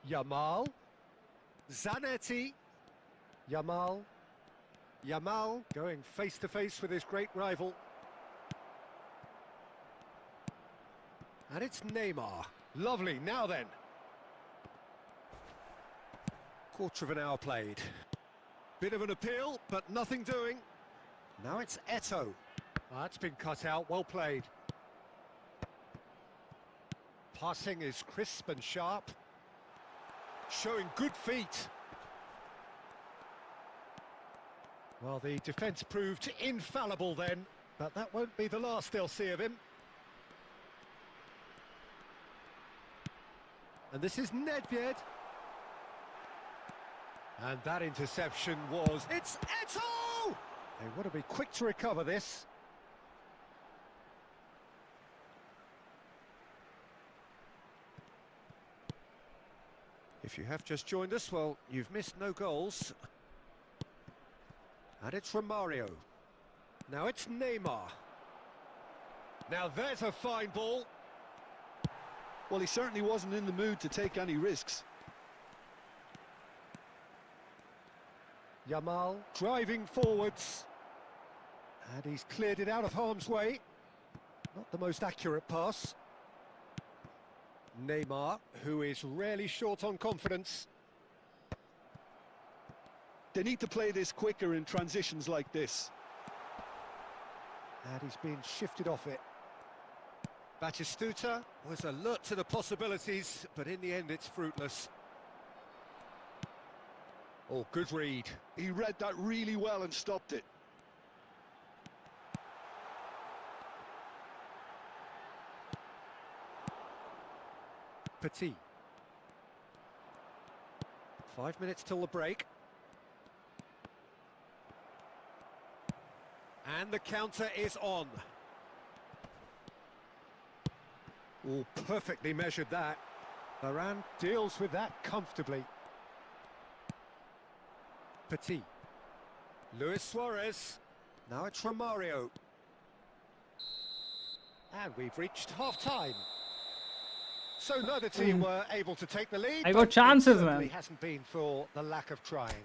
Yamal. Zanetti. Yamal. Yamal going face to face with his great rival. And it's Neymar. Lovely, now then. Quarter of an hour played. Bit of an appeal, but nothing doing. Now it's Eto'o. That's been cut out, well played. Passing is crisp and sharp. Showing good feet. Well, the defence proved infallible then, but that won't be the last they'll see of him. And this is Nedved. And that interception was... It's Eto'o! They want to be quick to recover this. If you have just joined us, well, you've missed no goals. And it's Romario. Now it's Neymar. Now there's a fine ball. Well, he certainly wasn't in the mood to take any risks. Yamal driving forwards. And he's cleared it out of harm's way. Not the most accurate pass. Neymar, who is rarely short on confidence. They need to play this quicker in transitions like this. And he's been shifted off it. Batistuta was alert to the possibilities, but in the end it's fruitless. Oh, good read. He read that really well and stopped it. Petit. 5 minutes till the break. And the counter is on. Oh, perfectly measured that. Varane deals with that comfortably. Petit. Luis Suarez. Now it's Romario. And we've reached half-time. So neither team were able to take the lead. I got chances, it man. hasn't been for the lack of trying.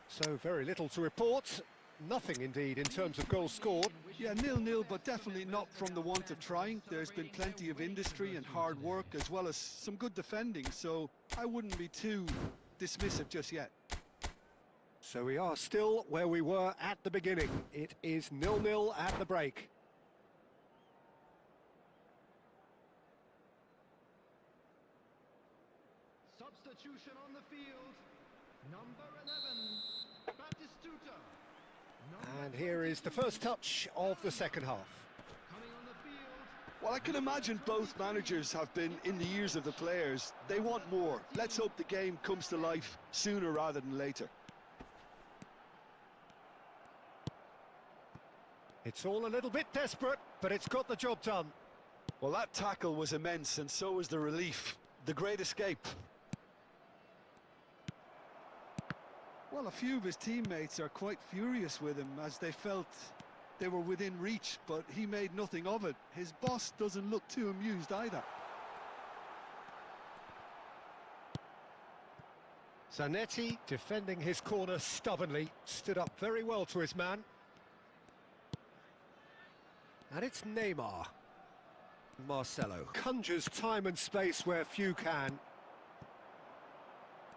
So very little to report. Nothing indeed in terms of goals scored. Yeah, 0-0, but definitely not from the want of trying. There's been plenty of industry and hard work, as well as some good defending, so I wouldn't be too dismissive just yet. So we are still where we were at the beginning. It is 0-0 at the break. Substitution on the field. Number 11, Batistuta. And here is the first touch of the second half. Coming on the field, Well, I can imagine both managers have been in the ears of the players. They want more. Let's hope the game comes to life sooner rather than later. It's all a little bit desperate, but it's got the job done. Well, that tackle was immense, and so was the relief. The great escape. Well, a few of his teammates are quite furious with him as they felt they were within reach, but he made nothing of it. His boss doesn't look too amused either. Zanetti, defending his corner stubbornly, stood up very well to his man. And it's Neymar. Marcelo conjures time and space where few can.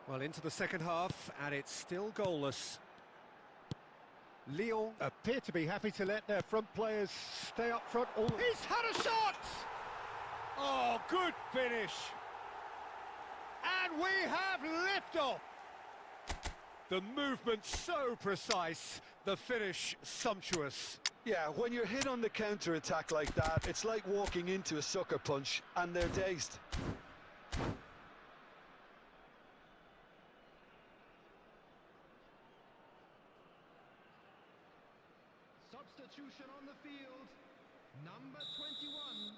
Well, into the second half, and it's still goalless. Lyon appear to be happy to let their front players stay up front. He's had a shot! Oh, good finish! And we have liftoff! The movement so precise, the finish sumptuous. Yeah, when you're hit on the counter-attack like that, it's like walking into a sucker punch, and they're dazed. substitution on the field. Number 21.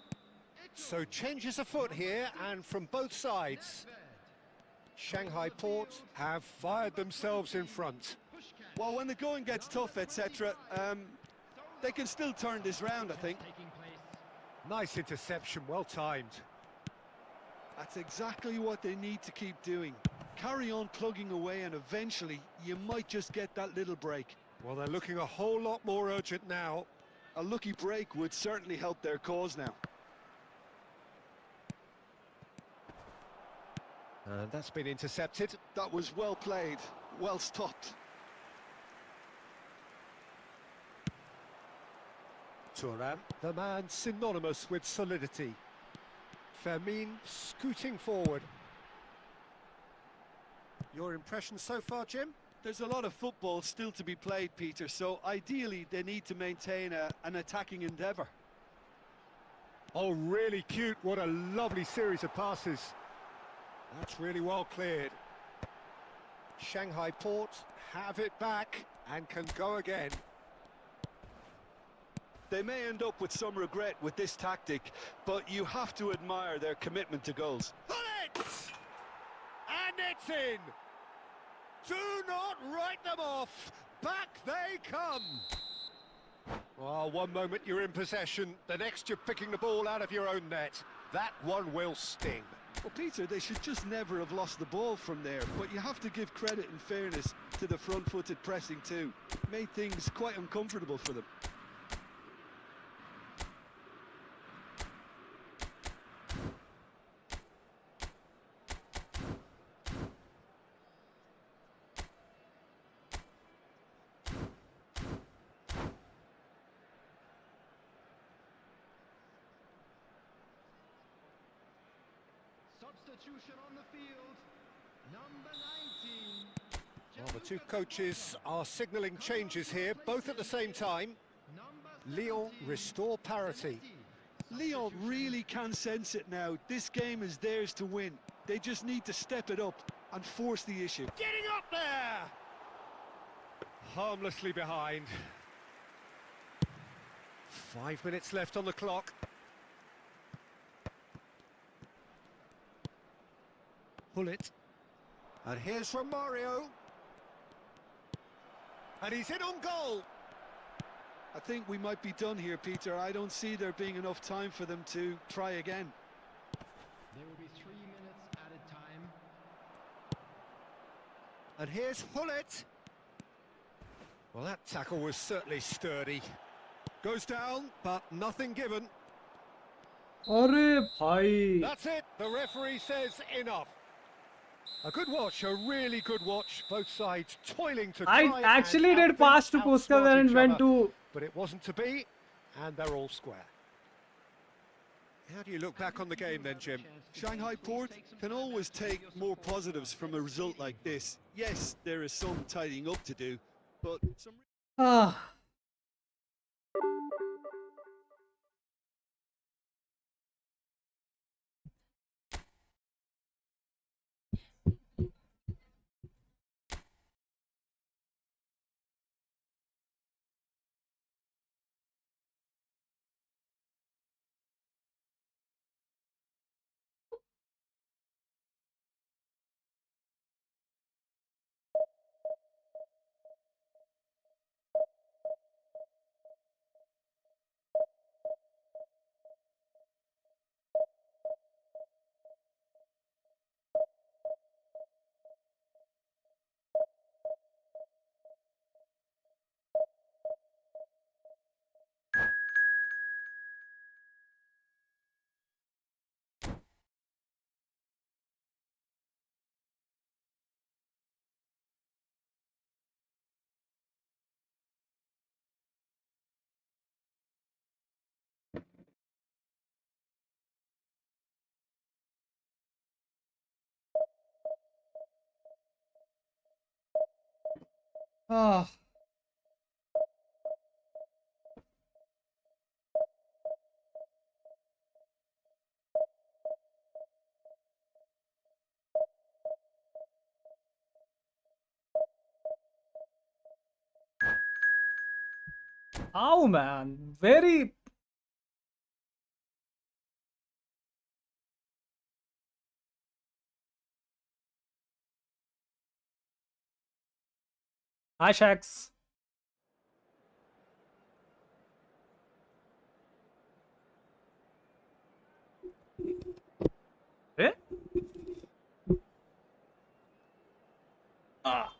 So changes afoot here, and from both sides. Shanghai Port have fired themselves in front. Well, when the going gets tough, etc., they can still turn this round, I think. Nice interception, well timed. That's exactly what they need to keep doing. Carry on plugging away, and eventually you might just get that little break. Well, they're looking a whole lot more urgent now. A lucky break would certainly help their cause now. And that's been intercepted. That was well played, well stopped. Thuram, the man synonymous with solidity. Fermin scooting forward. Your impression so far, Jim? There's a lot of football still to be played, Peter, so ideally they need to maintain an attacking endeavour. Oh, really cute. What a lovely series of passes. That's really well cleared. Shanghai Port have it back and can go again. They may end up with some regret with this tactic, but you have to admire their commitment to goals. Pull it! And it's in! Do not write them off! Back they come! Well, one moment you're in possession, the next you're picking the ball out of your own net. That one will sting. Well, Peter, they should just never have lost the ball from there, but you have to give credit and fairness to the front-footed pressing too. It made things quite uncomfortable for them. Substitution on the field. Number 19. Well, the two coaches are signalling changes here, both at the same time. Lyon restore parity. Lyon really can sense it now. This game is theirs to win. They just need to step it up and force the issue. Getting up there! Harmlessly behind. 5 minutes left on the clock. Pull it. And here's Romario. And he's in on goal. I think we might be done here, Peter. I don't see there being enough time for them to try again. There will be 3 minutes at a time. And here's Hullet. Well, that tackle was certainly sturdy. Goes down, but nothing given. अरे भाई That's it. The referee says enough. A good watch, a really good watch. Both sides toiling to try I actually and did pass to outsmart Puskás and each went other, to but it wasn't to be, and they're all square. How do you look back on the game then, Jim? Shanghai Port can always take more positives from a result like this. Yes, there is some tidying up to do, but some... ah Ah. Ow, man. Very. Hi, Shax. Eh? Ah.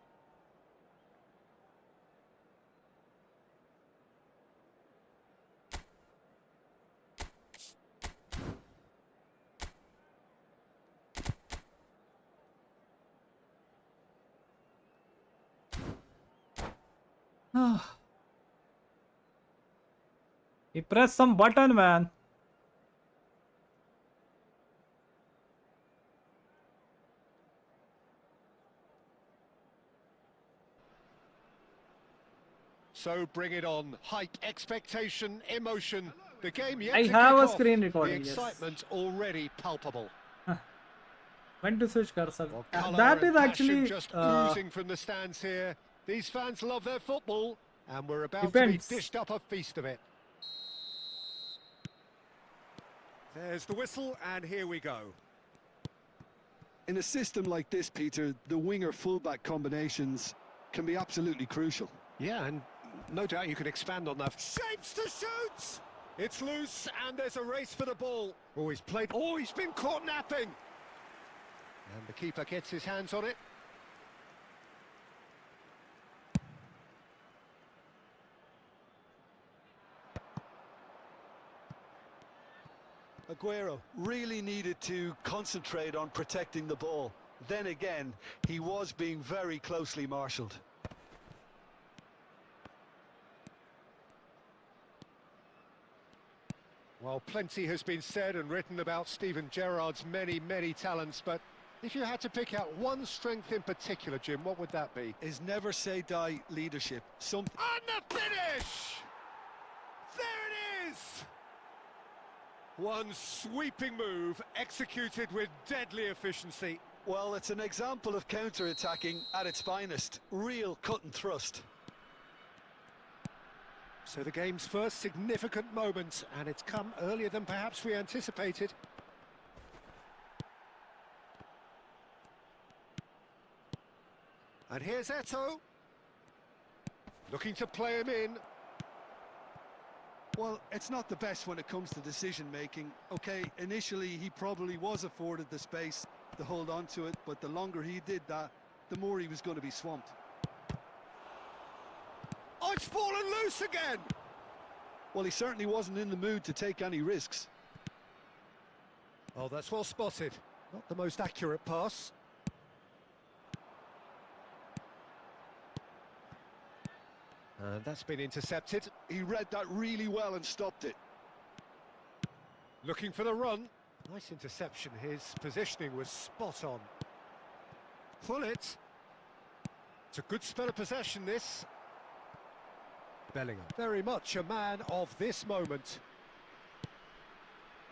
Ah. He pressed some button, man. So bring it on. Hype, expectation, emotion. The game yet I to have kick a off. screen The recording, yes. excitement already palpable. When to switch cursor? Well, colour That and is passion actually just oozing from the stands here. These fans love their football, and we're about to be depends. dished up a feast of it. There's the whistle, and here we go. In a system like this, Peter, the winger-fullback combinations can be absolutely crucial. Yeah, and no doubt you could expand on that. Shapes to shoot! It's loose, and there's a race for the ball. Oh, he's played. Oh, he's been caught napping. And the keeper gets his hands on it. Aguero really needed to concentrate on protecting the ball. Then again, he was being very closely marshalled. Well, plenty has been said and written about Steven Gerrard's many talents, but if you had to pick out one strength in particular, Jim, what would that be? His never-say-die leadership. And the finish! There it is! One sweeping move, executed with deadly efficiency. Well, it's an example of counter-attacking at its finest. Real cut and thrust. So the game's first significant moment, and it's come earlier than perhaps we anticipated. And here's Eto'o. Looking to play him in. Well, it's not the best when it comes to decision-making. Okay, initially he probably was afforded the space to hold on to it, but the longer he did that, the more he was going to be swamped. Oh, it's fallen loose again! Well, he certainly wasn't in the mood to take any risks. Oh, that's well spotted. Not the most accurate pass. And that's been intercepted. He read that really well and stopped it. Looking for the run. Nice interception. His positioning was spot on. Pull it. It's a good spell of possession, this. Bellingham, very much a man of this moment.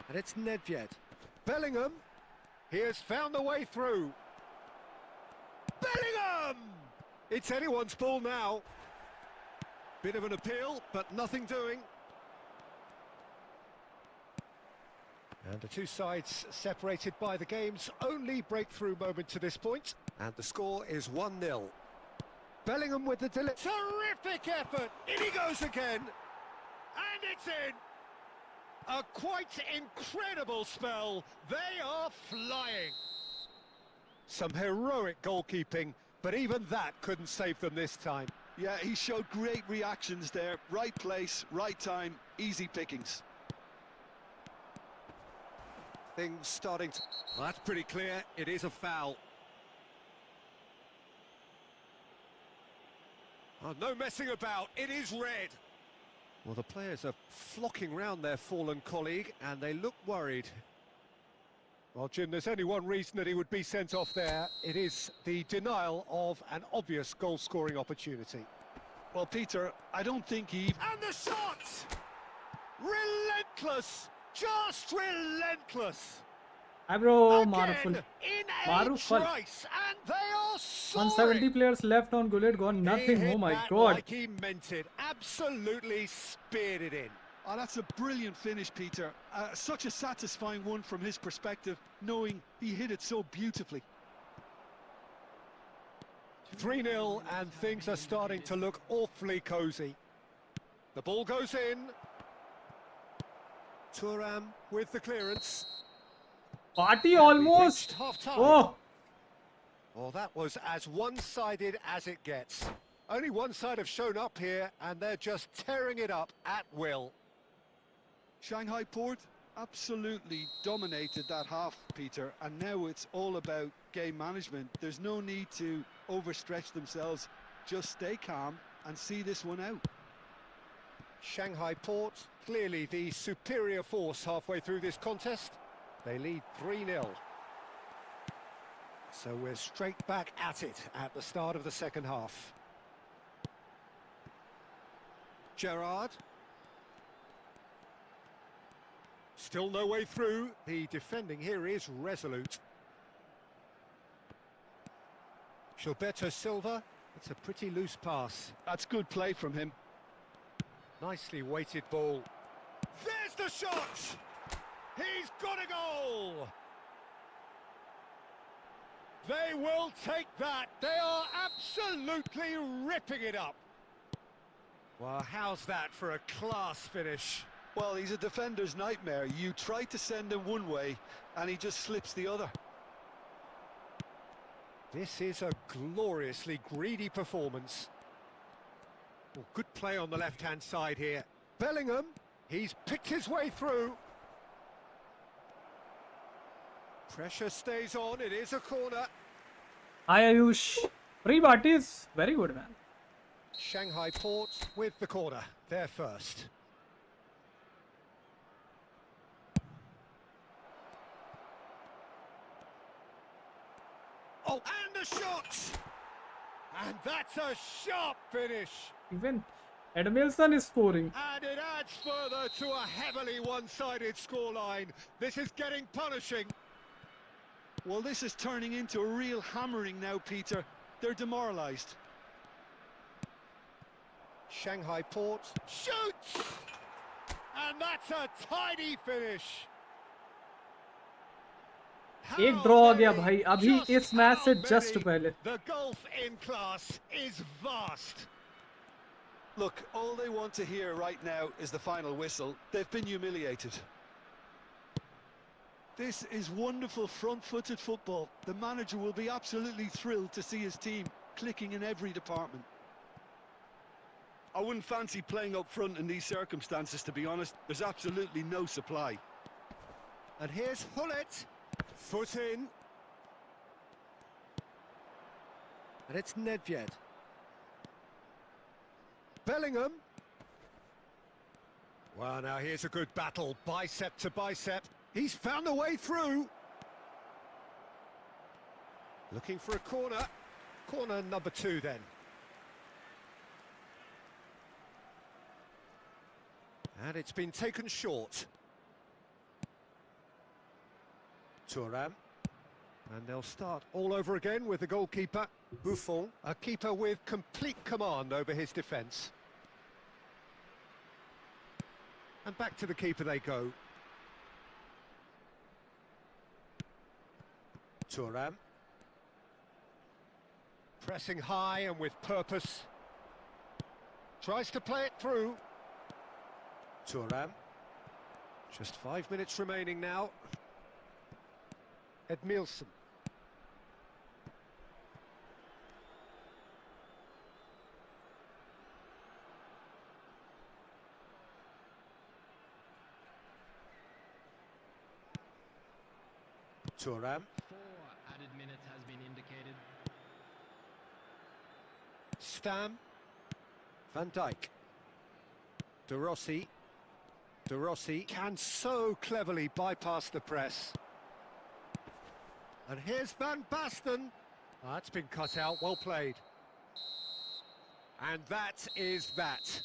And it's Nedved. Bellingham, he has found the way through. Bellingham! It's anyone's ball now. Bit of an appeal, but nothing doing. And the two sides separated by the game's only breakthrough moment to this point. And the score is 1-0. Bellingham with the terrific effort. In he goes again. And it's in. A quite incredible spell. They are flying. Some heroic goalkeeping, but even that couldn't save them this time. Yeah, he showed great reactions there. Right place, right time, easy pickings. Things starting to... Well, that's pretty clear. It is a foul. Oh, no messing about. It is red. Well, the players are flocking round their fallen colleague, and they look worried. Well, Jim, there's only one reason that he would be sent off there. It is the denial of an obvious goal-scoring opportunity. Well, Peter, I don't think he... And the shot! Relentless! Just relentless! Bro, Again, Maruful. in a Maruful. trice, and they are 170 soaring! players left on Gullit, gone nothing. He hit Oh my that god. like he meant it. Absolutely speared it in. Oh, that's a brilliant finish, Peter. Such a satisfying one from his perspective, knowing he hit it so beautifully. 3-0, and things are starting to look awfully cosy. The ball goes in. Thuram with the clearance. Party We've almost. reached half-time. Oh, Well, that was as one-sided as it gets. Only one side have shown up here, and they're just tearing it up at will. Shanghai Port absolutely dominated that half, Peter, and now it's all about game management. There's no need to overstretch themselves. Just stay calm and see this one out. Shanghai Port, clearly the superior force halfway through this contest. They lead 3-0. So we're straight back at it at the start of the second half. Gerrard. Still no way through. The defending here is resolute. Gilberto Silva. It's a pretty loose pass. That's good play from him. Nicely weighted ball. There's the shot! He's got a goal! They will take that. They are absolutely ripping it up. Well, how's that for a class finish? Well, he's a defender's nightmare. You try to send him one way, and he just slips the other. This is a gloriously greedy performance. Well, good play on the left-hand side here. Bellingham, he's picked his way through. Pressure stays on, it is a corner. hi Ayush. Free Bhatti is very good, man. Shanghai Port with the corner, they're first. Oh, and a shot! And that's a sharp finish! Even Edmilson is scoring. And it adds further to a heavily one-sided scoreline. This is getting punishing. Well, this is turning into a real hammering now, Peter. They're demoralised. Shanghai Port shoots! And that's a tidy finish. एक draw हो गया भाई अभी इस match से just पहले. The gulf in class is vast. Look, all they want to hear right now is the final whistle. They've been humiliated. This is wonderful front-footed football. The manager will be absolutely thrilled to see his team clicking in every department. I wouldn't fancy playing up front in these circumstances, to be honest. There's absolutely no supply. And here's Hullet. Foot in. And it's Nedved. Bellingham. Well, now here's a good battle, bicep to bicep. He's found a way through. Looking for a corner. Corner number 2 then. And it's been taken short. Thuram. And they'll start all over again with the goalkeeper, Buffon, a keeper with complete command over his defence. And back to the keeper they go. Thuram. Pressing high and with purpose. Tries to play it through. Thuram. Just 5 minutes remaining now. Edmilson. Thuram. 4 added minutes has been indicated. Stam. Van Dijk. De Rossi. De Rossi can so cleverly bypass the press. And here's Van Basten. Oh, that's been cut out, well played. And that is that.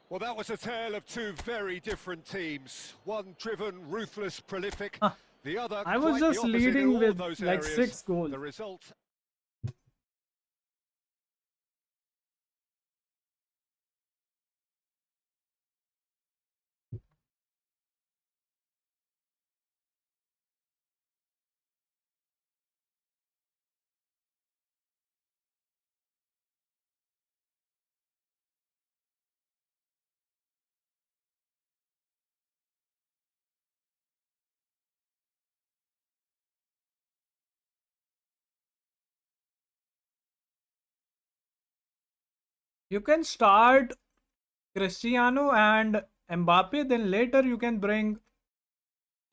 Well, that was a tale of two very different teams. One driven, ruthless, prolific. Huh. The other I was quite just the opposite in leading all with those like areas. 6 goals. The result. You can start Cristiano and Mbappe, then later you can bring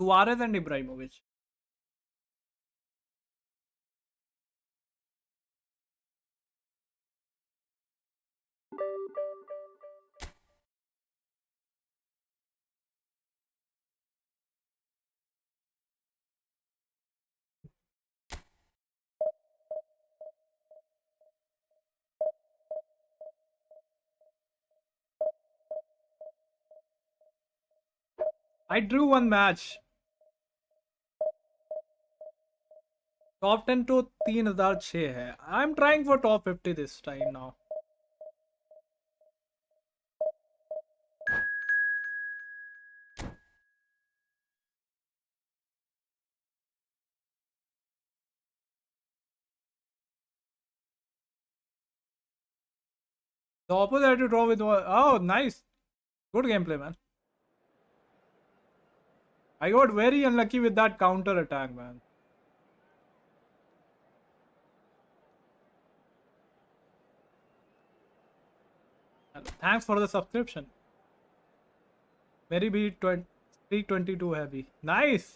Suarez and Ibrahimovic. I drew one match. Top 10 तो 3006 है. I'm trying for top 50 this time now. The opposite had to draw with one. Oh, nice. Good gameplay, man. I got very unlucky with that counter attack, man. Thanks for the subscription. मेरी भी 322 है अभी. Nice.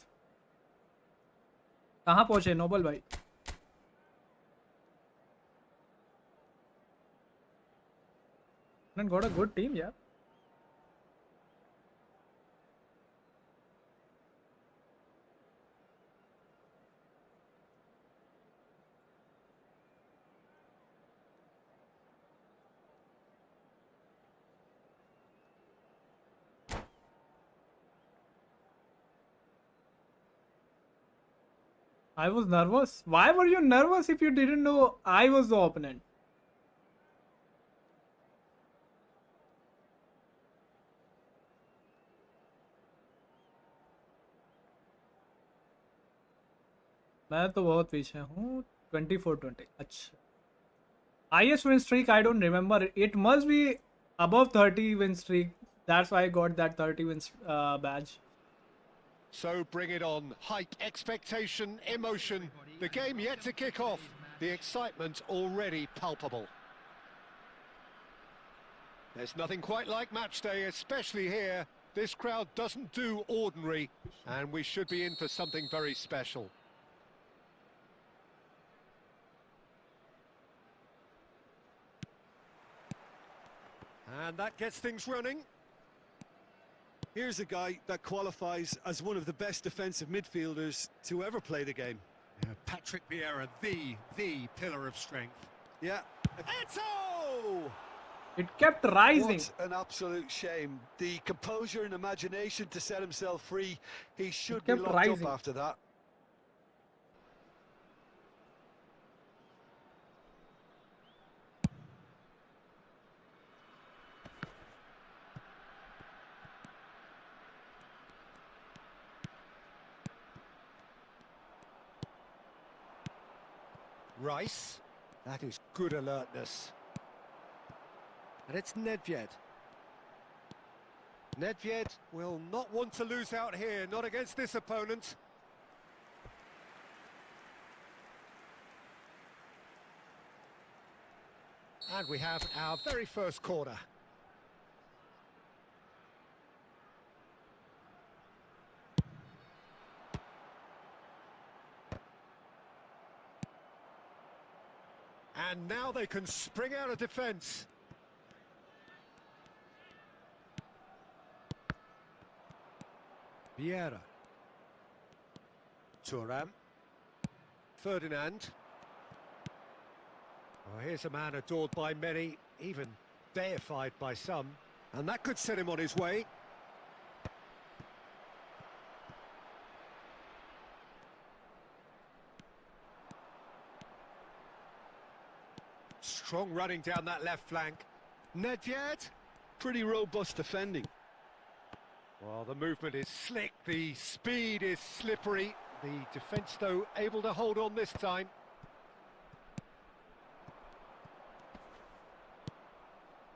कहाँ पहुँचे Nobel भाई? And got a good team, yeah. I was nervous. Why were you nervous if you didn't know I was the opponent? मैं तो बहुत पीछे हूँ 24-20. अच्छा. Highest win streak I don't remember. It must be above 30 win streak. That's why I got that 30 wins badge. So bring it on. Hype, expectation, emotion. The game yet to kick off. The excitement already palpable. There's nothing quite like match day, especially here. This crowd doesn't do ordinary, and we should be in for something very special. And that gets things running. Here's a guy that qualifies as one of the best defensive midfielders to ever play the game. Yeah, Patrick Vieira, the pillar of strength. Yeah. Eto! It kept rising. What an absolute shame. The composure and imagination to set himself free. He should be kept locked rising. up after that. Rice. That is good alertness. And it's Nedved. Nedved will not want to lose out here, not against this opponent. And we have our very first corner. And now they can spring out of defence. Vieira. Thuram. Ferdinand. Oh, here's a man adored by many, even deified by some. And that could set him on his way. Strong running down that left flank. Nedved. Pretty robust defending. Well, the movement is slick, the speed is slippery. The defence, though, able to hold on this time.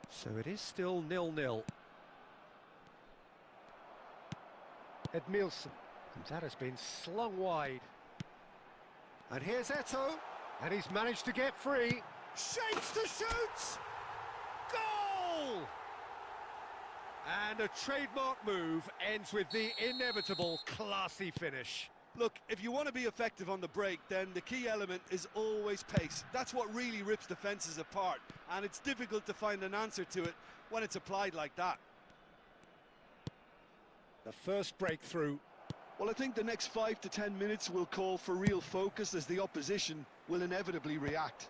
So it is still 0-0. Edmilson, and that has been slung wide. And here's Eto'o, and he's managed to get free. Shapes to shoot! Goal! And a trademark move ends with the inevitable classy finish. Look, if you want to be effective on the break, then the key element is always pace. That's what really rips defences apart, and it's difficult to find an answer to it when it's applied like that. The first breakthrough. Well, I think the next 5 to 10 minutes will call for real focus, as the opposition will inevitably react.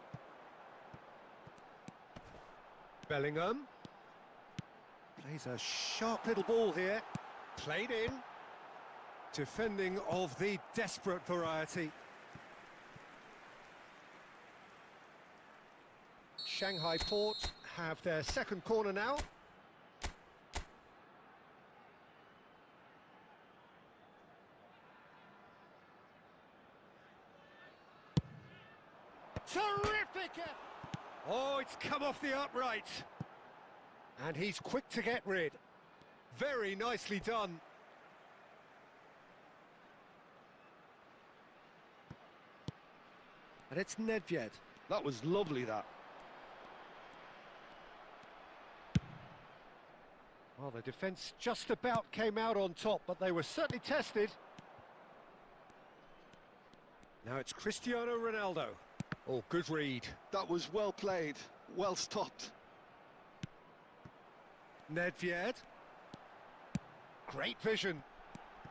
Bellingham plays a sharp little ball here. Played in. Defending of the desperate variety. Shanghai Port have their second corner now. Terrific! Oh, it's come off the upright. And he's quick to get rid. Very nicely done. And it's Nedved. That was lovely, that. Well, the defence just about came out on top, but they were certainly tested. Now it's Cristiano Ronaldo. Oh, good read. That was well played, well stopped. Nedved. Great vision.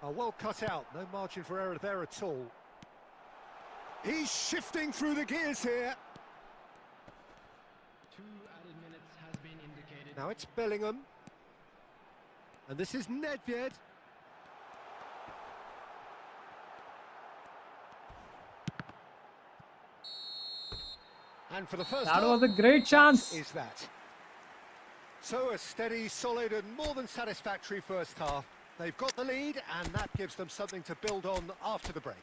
Oh, well cut out. No margin for error there at all. He's shifting through the gears here. 2 added minutes has been indicated. Now it's Bellingham. And this is Nedved. And for the first That goal, was a great chance. is that. So a steady, solid and more than satisfactory first half. They've got the lead and that gives them something to build on after the break.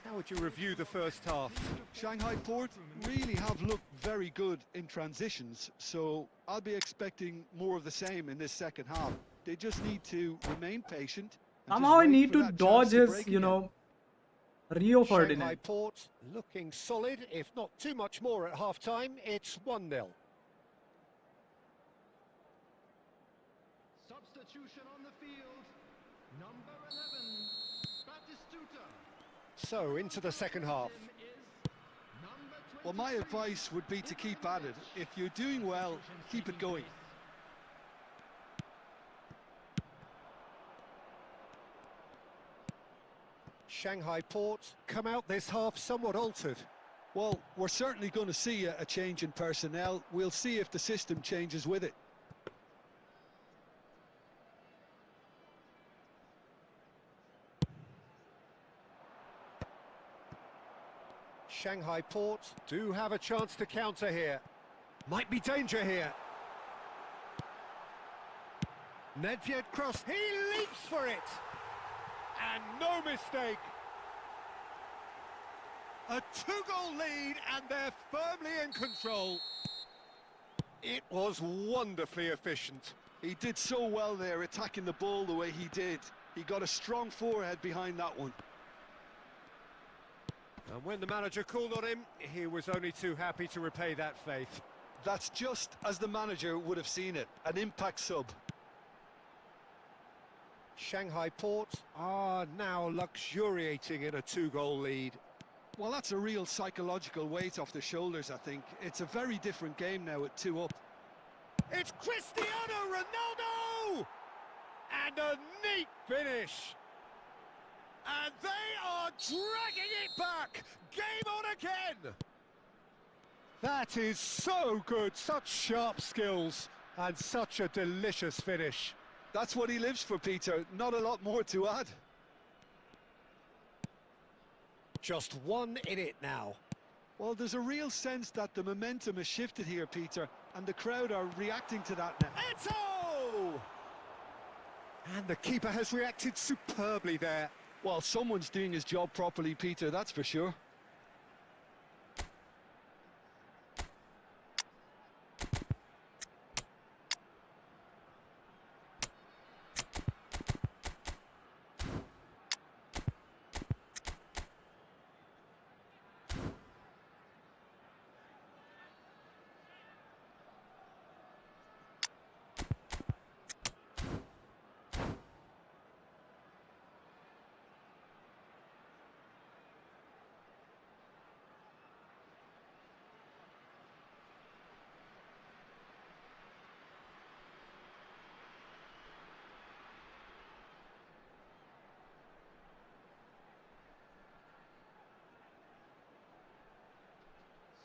How would you review the first half? Shanghai Port really have looked very good in transitions, so I'll be expecting more of the same in this second half. They just need to remain patient. and Somehow just I wait need for to that dodge chance to his, break you again. know, Rio Shanghai Ferdinand. Port looking solid, if not too much more at half-time. It's 1-0. Substitution on the field. Number 11, Batistuta. So into the second half. Well, my advice would be to keep at it. If you're doing well, keep it going. Shanghai Port come out this half somewhat altered. Well, we're certainly going to see a change in personnel. We'll see if the system changes with it. Shanghai Port do have a chance to counter here. Might be danger here. Nedved cross, he leaps for it! And no mistake! A 2-goal lead and they're firmly in control. It was wonderfully efficient. He did so well there, attacking the ball the way he did. He got a strong forehead behind that one. And when the manager called on him, he was only too happy to repay that faith. That's just as the manager would have seen it, an impact sub. Shanghai Port are now luxuriating in a 2-goal lead. Well, that's a real psychological weight off their shoulders, I think. It's a very different game now at 2 up. It's Cristiano Ronaldo! And a neat finish! And they are dragging it back! Game on again! That is so good, such sharp skills, and such a delicious finish. That's what he lives for, Peter. Not a lot more to add. Just one in it now. Well, there's a real sense that the momentum has shifted here, Peter, and the crowd are reacting to that now. Eto! And the keeper has reacted superbly there. Well, someone's doing his job properly, Peter, that's for sure.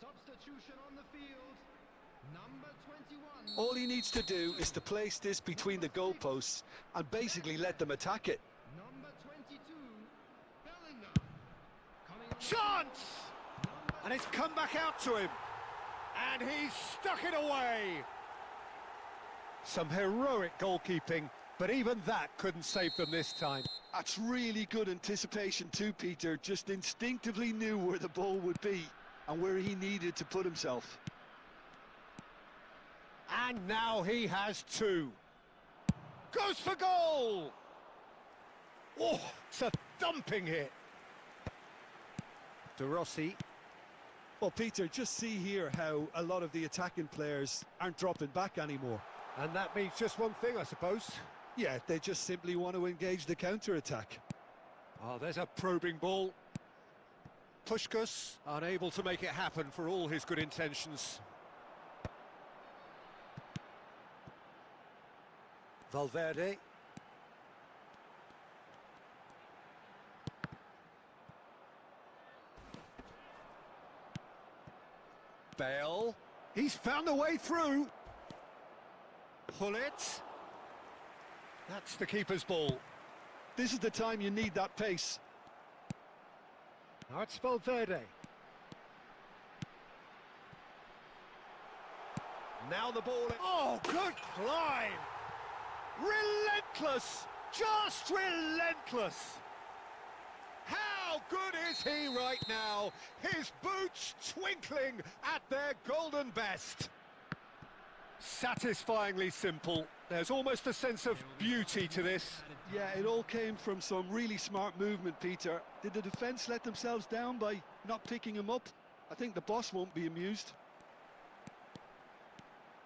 Substitution on the field. Number 21. All he needs to do is to place this between the goalposts and basically let them attack it. Number 22. Bellingham. Coming on the Chance! field. And it's come back out to him. And he's stuck it away. Some heroic goalkeeping, but even that couldn't save them this time. That's really good anticipation too, Peter. Just instinctively knew where the ball would be and where he needed to put himself. And now he has two. Goes for goal! Oh, it's a thumping hit. De Rossi. Well, Peter, just see here how a lot of the attacking players aren't dropping back anymore. And that means just one thing, I suppose. Yeah, they just simply want to engage the counter-attack. Oh, there's a probing ball. Puskás unable to make it happen for all his good intentions. Valverde. Bale. He's found a way through. Pull it. That's the keeper's ball. This is the time you need that pace. Now it's Valverde. Now the ball. Oh, good climb! Relentless! Just relentless! How good is he right now? His boots twinkling at their golden best. Satisfyingly simple. There's almost a sense of beauty to this. Yeah, it all came from some really smart movement, Peter. Did the defence let themselves down by not picking him up? I think the boss won't be amused.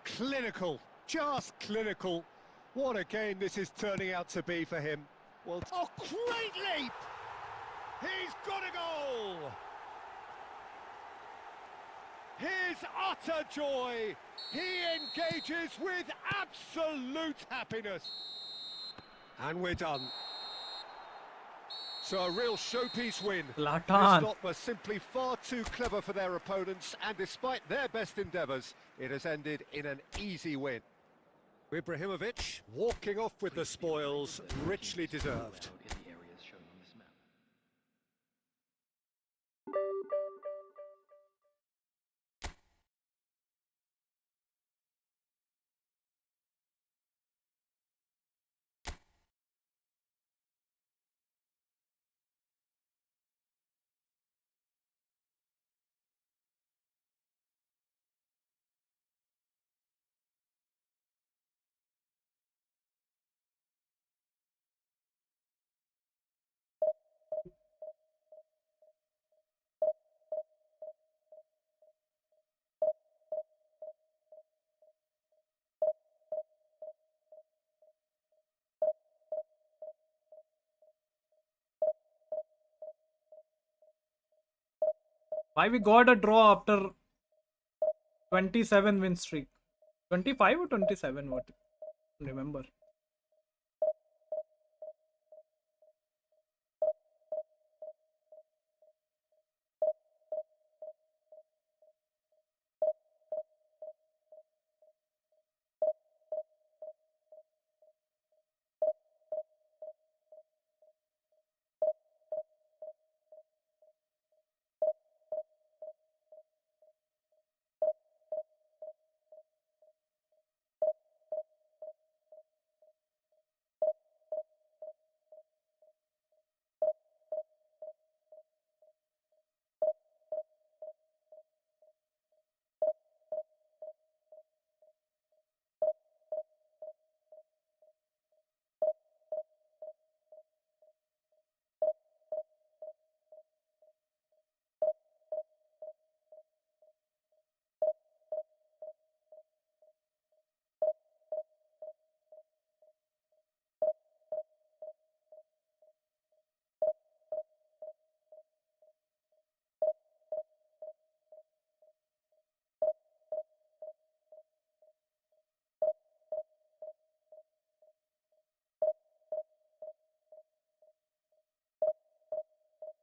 Clinical, just clinical. What a game this is turning out to be for him. Well, Oh, great leap! He's got a goal! His utter joy! He engages with absolute happiness. And we're done. So a real showpiece win. Zlatan. This lot were simply far too clever for their opponents, and despite their best endeavours, it has ended in an easy win. Ibrahimovic walking off with the spoils, richly deserved. Why we got a draw after 27 win streak? 25 or 27? What? Remember?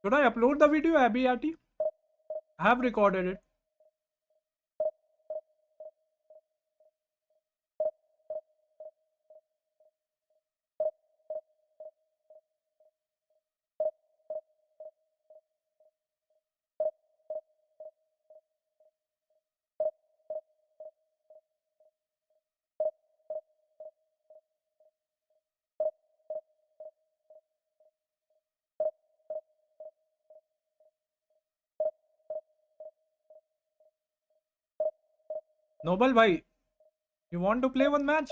Should I upload the video, Abiyati? I have recorded it. Noble bhai, you want to play one match?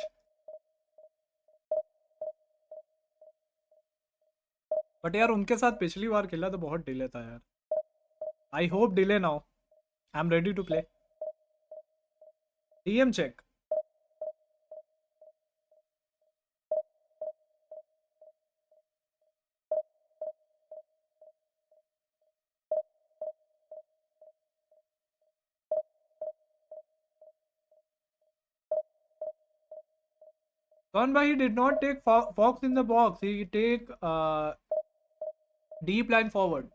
But यार उनके साथ पिछली बार खेला तो बहुत delay था यार. I hope delay now. I am ready to play. DM check. Son bhai, he did not take Fox in the box. He take deep line forward.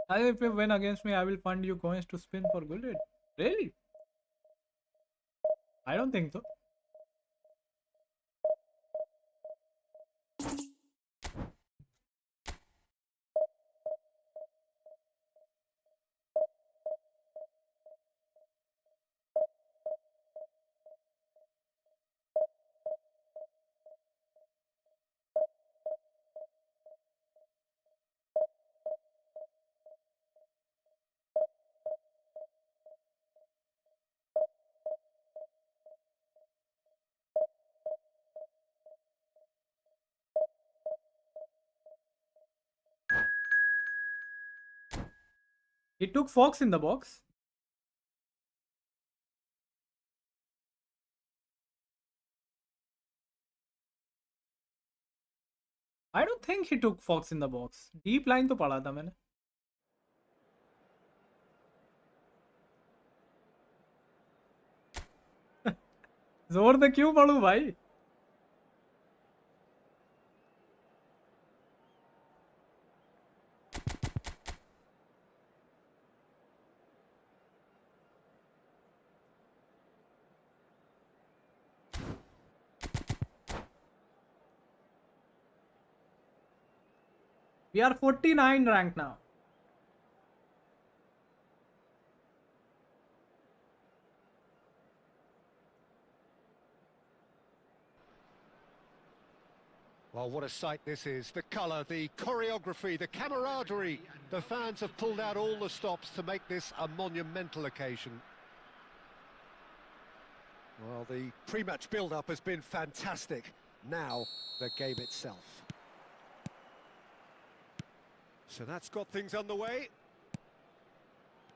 If you win against me, I will fund you coins to spin for Gullet. Really? I don't think so. He took Fox in the box. I don't think he took Fox in the box. Deep line तो पढ़ा था मैंने. जोर से क्यों पढ़ूं भाई? We are 49 ranked now. Well, what a sight this is. The colour, the choreography, the camaraderie. The fans have pulled out all the stops to make this a monumental occasion. Well, the pre-match build-up has been fantastic. Now, the game itself. So that's got things underway.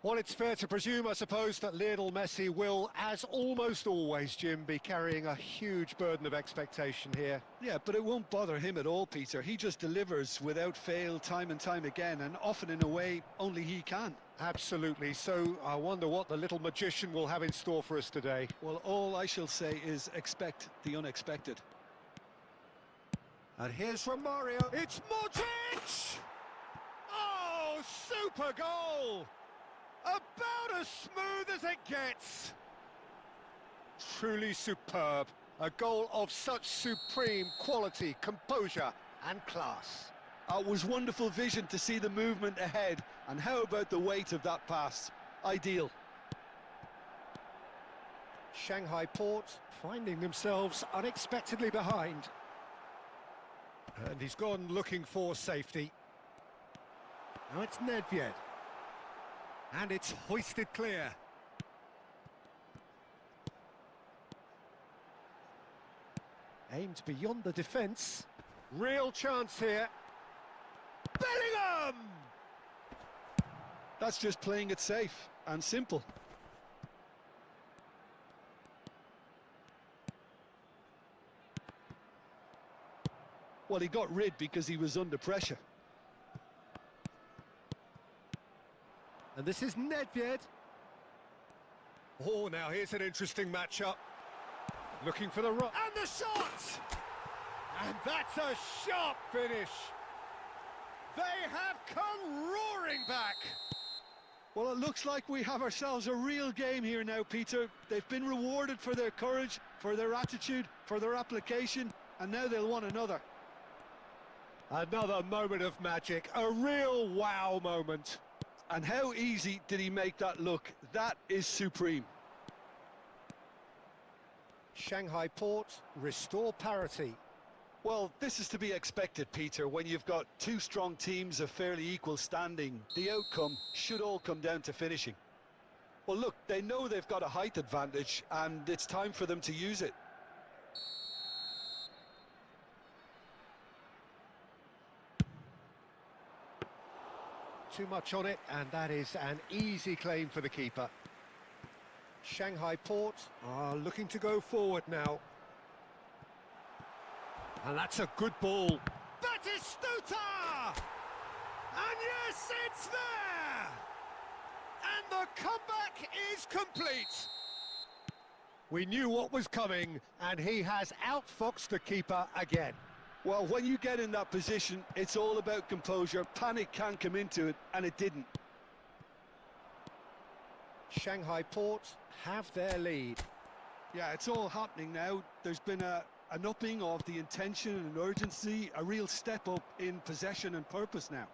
Well, it's fair to presume, I suppose, that Lionel Messi will, as almost always, Jim, be carrying a huge burden of expectation here. Yeah, but it won't bother him at all, Peter. He just delivers without fail time and time again, and often in a way only he can. Absolutely. So I wonder what the little magician will have in store for us today. Well, all I shall say is expect the unexpected. And here's Romario. It's Modric! Oh, super goal! About as smooth as it gets. Truly superb. A goal of such supreme quality, composure and class. It was wonderful vision to see the movement ahead, and how about the weight of that pass? Ideal. Shanghai Port finding themselves unexpectedly behind. And he's gone looking for safety. Now it's Nedved. And it's hoisted clear. Aimed beyond the defence. Real chance here. Bellingham! That's just playing it safe and simple. Well, he got rid because he was under pressure. And this is Nedved. Oh, now here's an interesting matchup. Looking for the rock. And the shot! And that's a sharp finish. They have come roaring back. Well, it looks like we have ourselves a real game here now, Peter. They've been rewarded for their courage, for their attitude, for their application, and now they'll want another. Another moment of magic, a real wow moment. And how easy did he make that look? That is supreme. Shanghai Port restore parity. Well, this is to be expected, Peter. When you've got two strong teams of fairly equal standing, the outcome should all come down to finishing. Well, look, they know they've got a height advantage, and it's time for them to use it. Too much on it, and that is an easy claim for the keeper. Shanghai Port are looking to go forward now. And that's a good ball. Batistuta! And yes, it's there! And the comeback is complete. We knew what was coming, and he has outfoxed the keeper again. Well, when you get in that position, it's all about composure. Panic can come into it, and it didn't. Shanghai Port have their lead. Yeah, it's all happening now. There's been an upping of the intention and urgency, a real step up in possession and purpose now.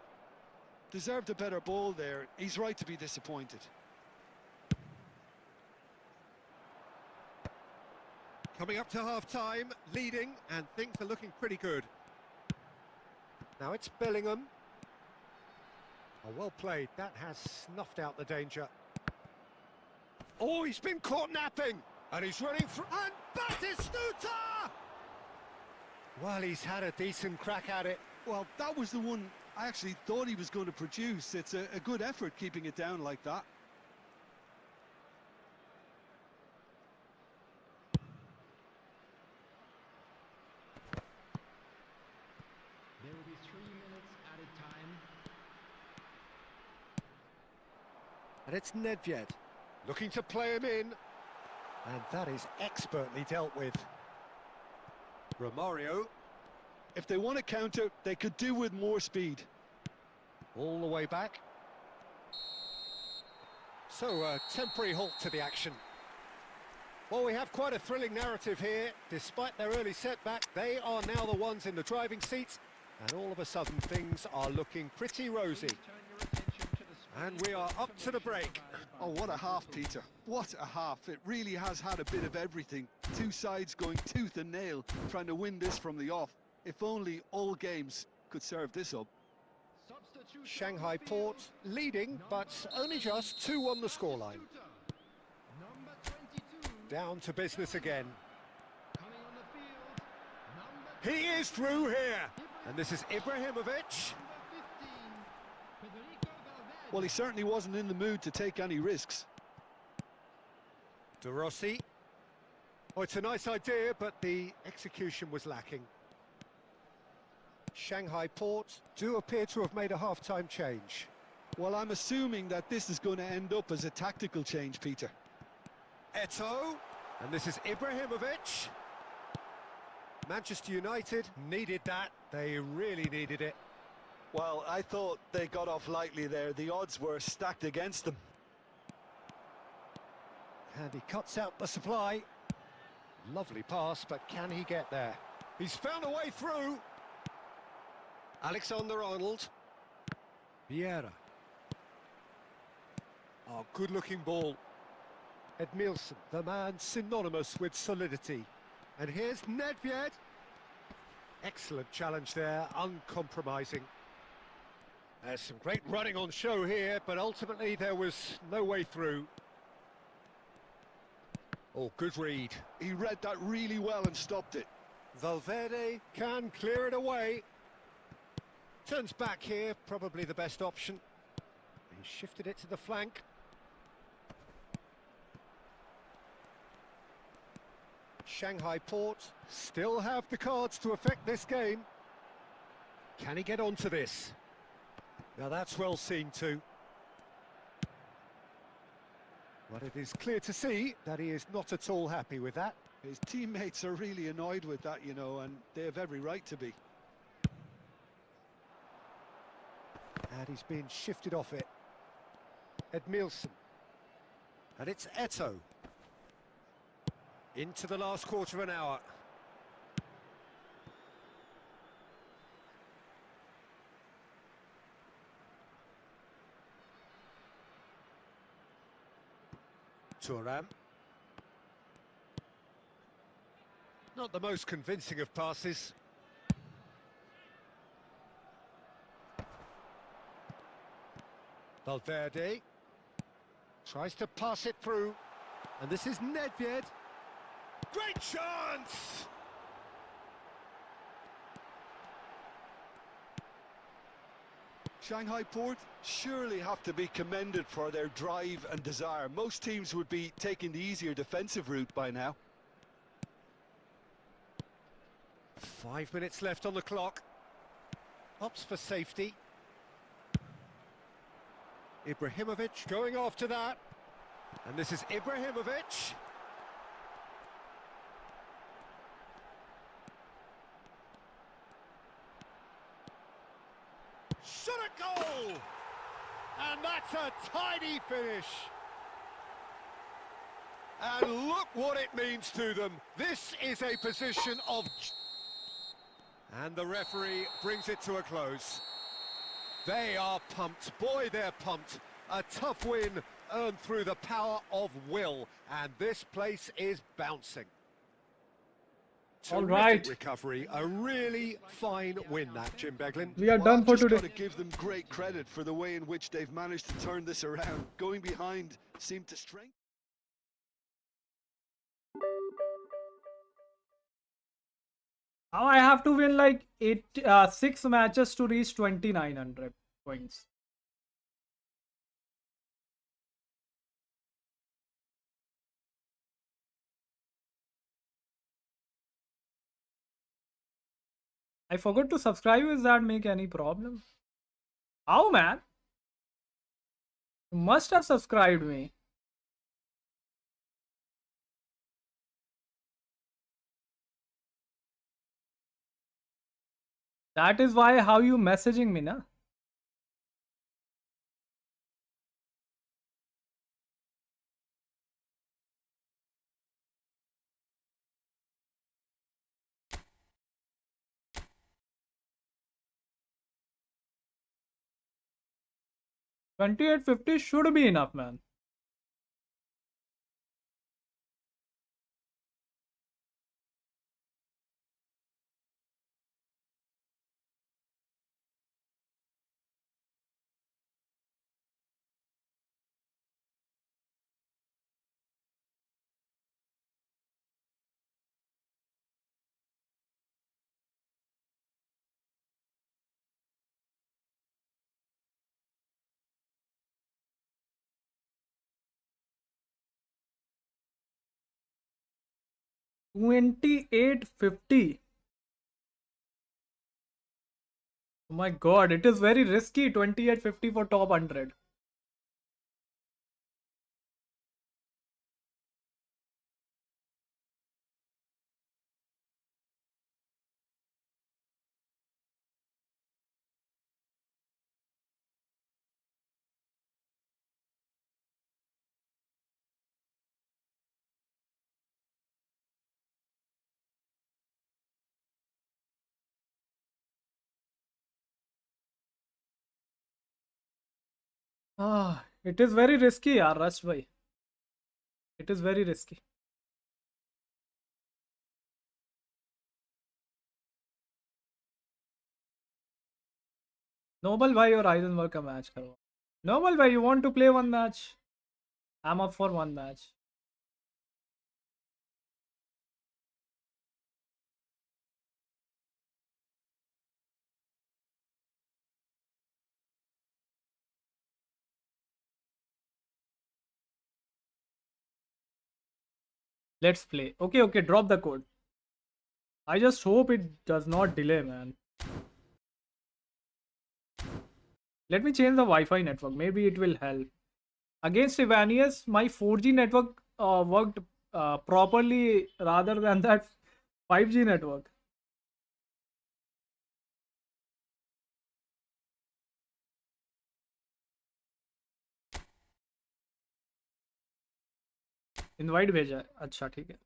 Deserved a better ball there. He's right to be disappointed. Coming up to half-time, leading, and things are looking pretty good. Now it's Bellingham. Oh, well played. That has snuffed out the danger. Oh, he's been caught napping, and he's running through. And Batistuta! Well, he's had a decent crack at it. Well, that was the one I actually thought he was going to produce. It's a good effort keeping it down like that. There will be 3 minutes added time. And it's Nedved, looking to play him in. And that is expertly dealt with. Romario. If they want to counter, they could do with more speed. All the way back. So, a temporary halt to the action. Well, we have quite a thrilling narrative here. Despite their early setback, they are now the ones in the driving seat. And all of a sudden, things are looking pretty rosy. And we are up to the break. Oh, what a half, Peter. What a half. It really has had a bit of everything. Two sides going tooth and nail, trying to win this from the off. If only all games could serve this up. Shanghai Port leading, but only just 2 on the scoreline. Down to business again. He is through here. And this is Ibrahimovic. Well, he certainly wasn't in the mood to take any risks. De Rossi. Oh, it's a nice idea, but the execution was lacking. Shanghai Port do appear to have made a half-time change. Well, I'm assuming that this is going to end up as a tactical change, Peter. Eto'o. And this is Ibrahimovic. Manchester United needed that. They really needed it. Well, I thought they got off lightly there. The odds were stacked against them. And he cuts out the supply. Lovely pass, but can he get there? He's found a way through. Alexander-Arnold. Vieira. Oh, good-looking ball. Edmilson, the man synonymous with solidity. And here's Nedved. Excellent challenge there, uncompromising. There's some great running on show here, but ultimately there was no way through. Oh, good read. He read that really well and stopped it. Valverde can clear it away. Turns back here, probably the best option. He shifted it to the flank. Shanghai Port still have the cards to affect this game. Can he get onto this? Now that's well seen too. But it is clear to see that he is not at all happy with that. His teammates are really annoyed with that, you know, and they have every right to be. And he's been shifted off it. Edmilson. And it's Eto. Into the last quarter of an hour. Thuram. Not the most convincing of passes. Valverde tries to pass it through, and this is Nedved. Great chance! Shanghai Port surely have to be commended for their drive and desire. Most teams would be taking the easier defensive route by now. 5 minutes left on the clock. Opts for safety. Ibrahimovic going after that. And this is Ibrahimovic. Shot a goal! And that's a tidy finish. And look what it means to them. This is a position of... And the referee brings it to a close. They are pumped. Boy, they're pumped. A tough win earned through the power of will. And this place is bouncing. All Terrific right. recovery. A really fine win, that, Jim Beglin. We are Well, done I've for just today. got to give them great credit for the way in which they've managed to turn this around. Going behind seemed to strengthen. Now I have to win like 6 matches to reach 2900 points. I forgot to subscribe. Does that make any problem? How, man? You must have subscribed me. That is why how you messaging me, na? $28.50 should be enough, man. $28.50. Oh my god, it is very risky. $28.50 for top 100. It is very risky, yaar, Rush bhai. It is very risky. Noble bhai or Heisenberg ka match karo. Noble bhai, you want to play one match? I'm up for one match. Let's play. Okay, okay, drop the code. I just hope it does not delay, man. Let me change the Wi-Fi network. Maybe it will help. Against Ivanius, my 4G network worked properly rather than that 5G network. Invite भेजा है. अच्छा ठीक है.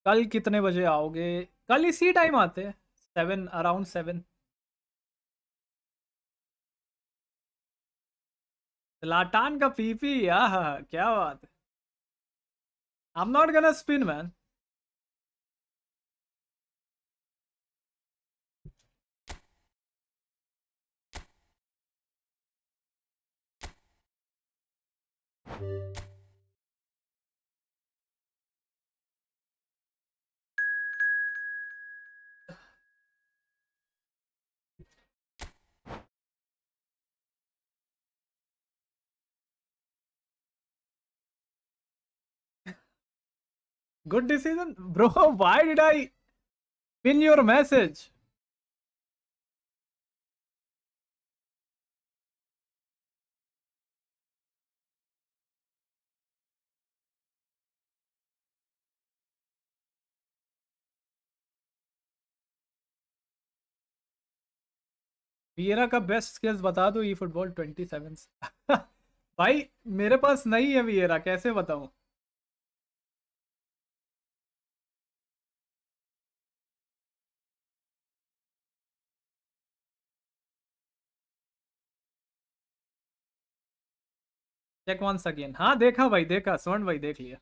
कल कितने बजे आओगे? कल इसी टाइम आते हैं. 7 अराउंड 7. लाटान का पीपी. आहा क्या बात है. I'm not gonna spin, man. Good decision, bro. Why did I pin your message? वियेरा का बेस्ट स्किल्स बता दो. EFootball 27. भाई मेरे पास नहीं है वियेरा, कैसे बताऊं? Check once again. हाँ देखा भाई, देखा. स्वर्ण भाई देख लिया.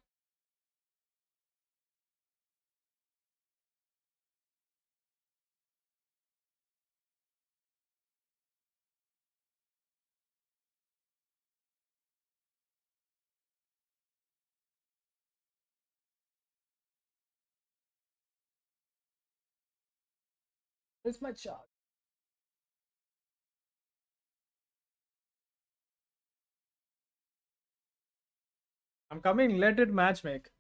It's my charge. I'm coming. Let it match make.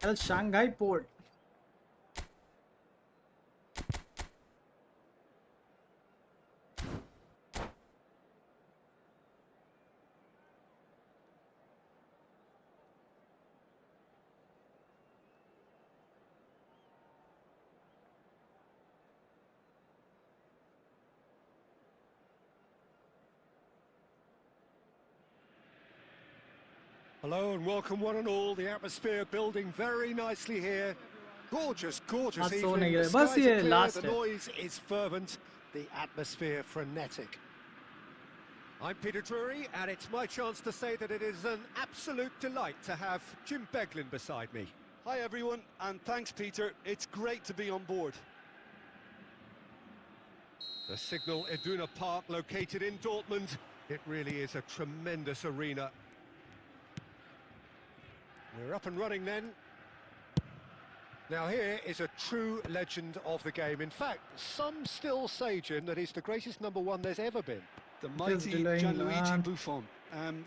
El Shanghai port. Hello and welcome one and all. The atmosphere building very nicely here. Gorgeous, gorgeous आज सो evening. नहीं The गए. बस skies ये are clear, last the है. noise is fervent, the atmosphere frenetic. I'm Peter Drury, and it's my chance to say that it is an absolute delight to have Jim Beglin beside me. Hi everyone, and thanks Peter. It's great to be on board. The Signal Iduna Park, located in Dortmund. It really is a tremendous arena. We're up and running then. Now here is a true legend of the game. In fact, some still say, Jim, that he's the greatest number one there's ever been. The mighty delaying, Gianluigi man. Buffon.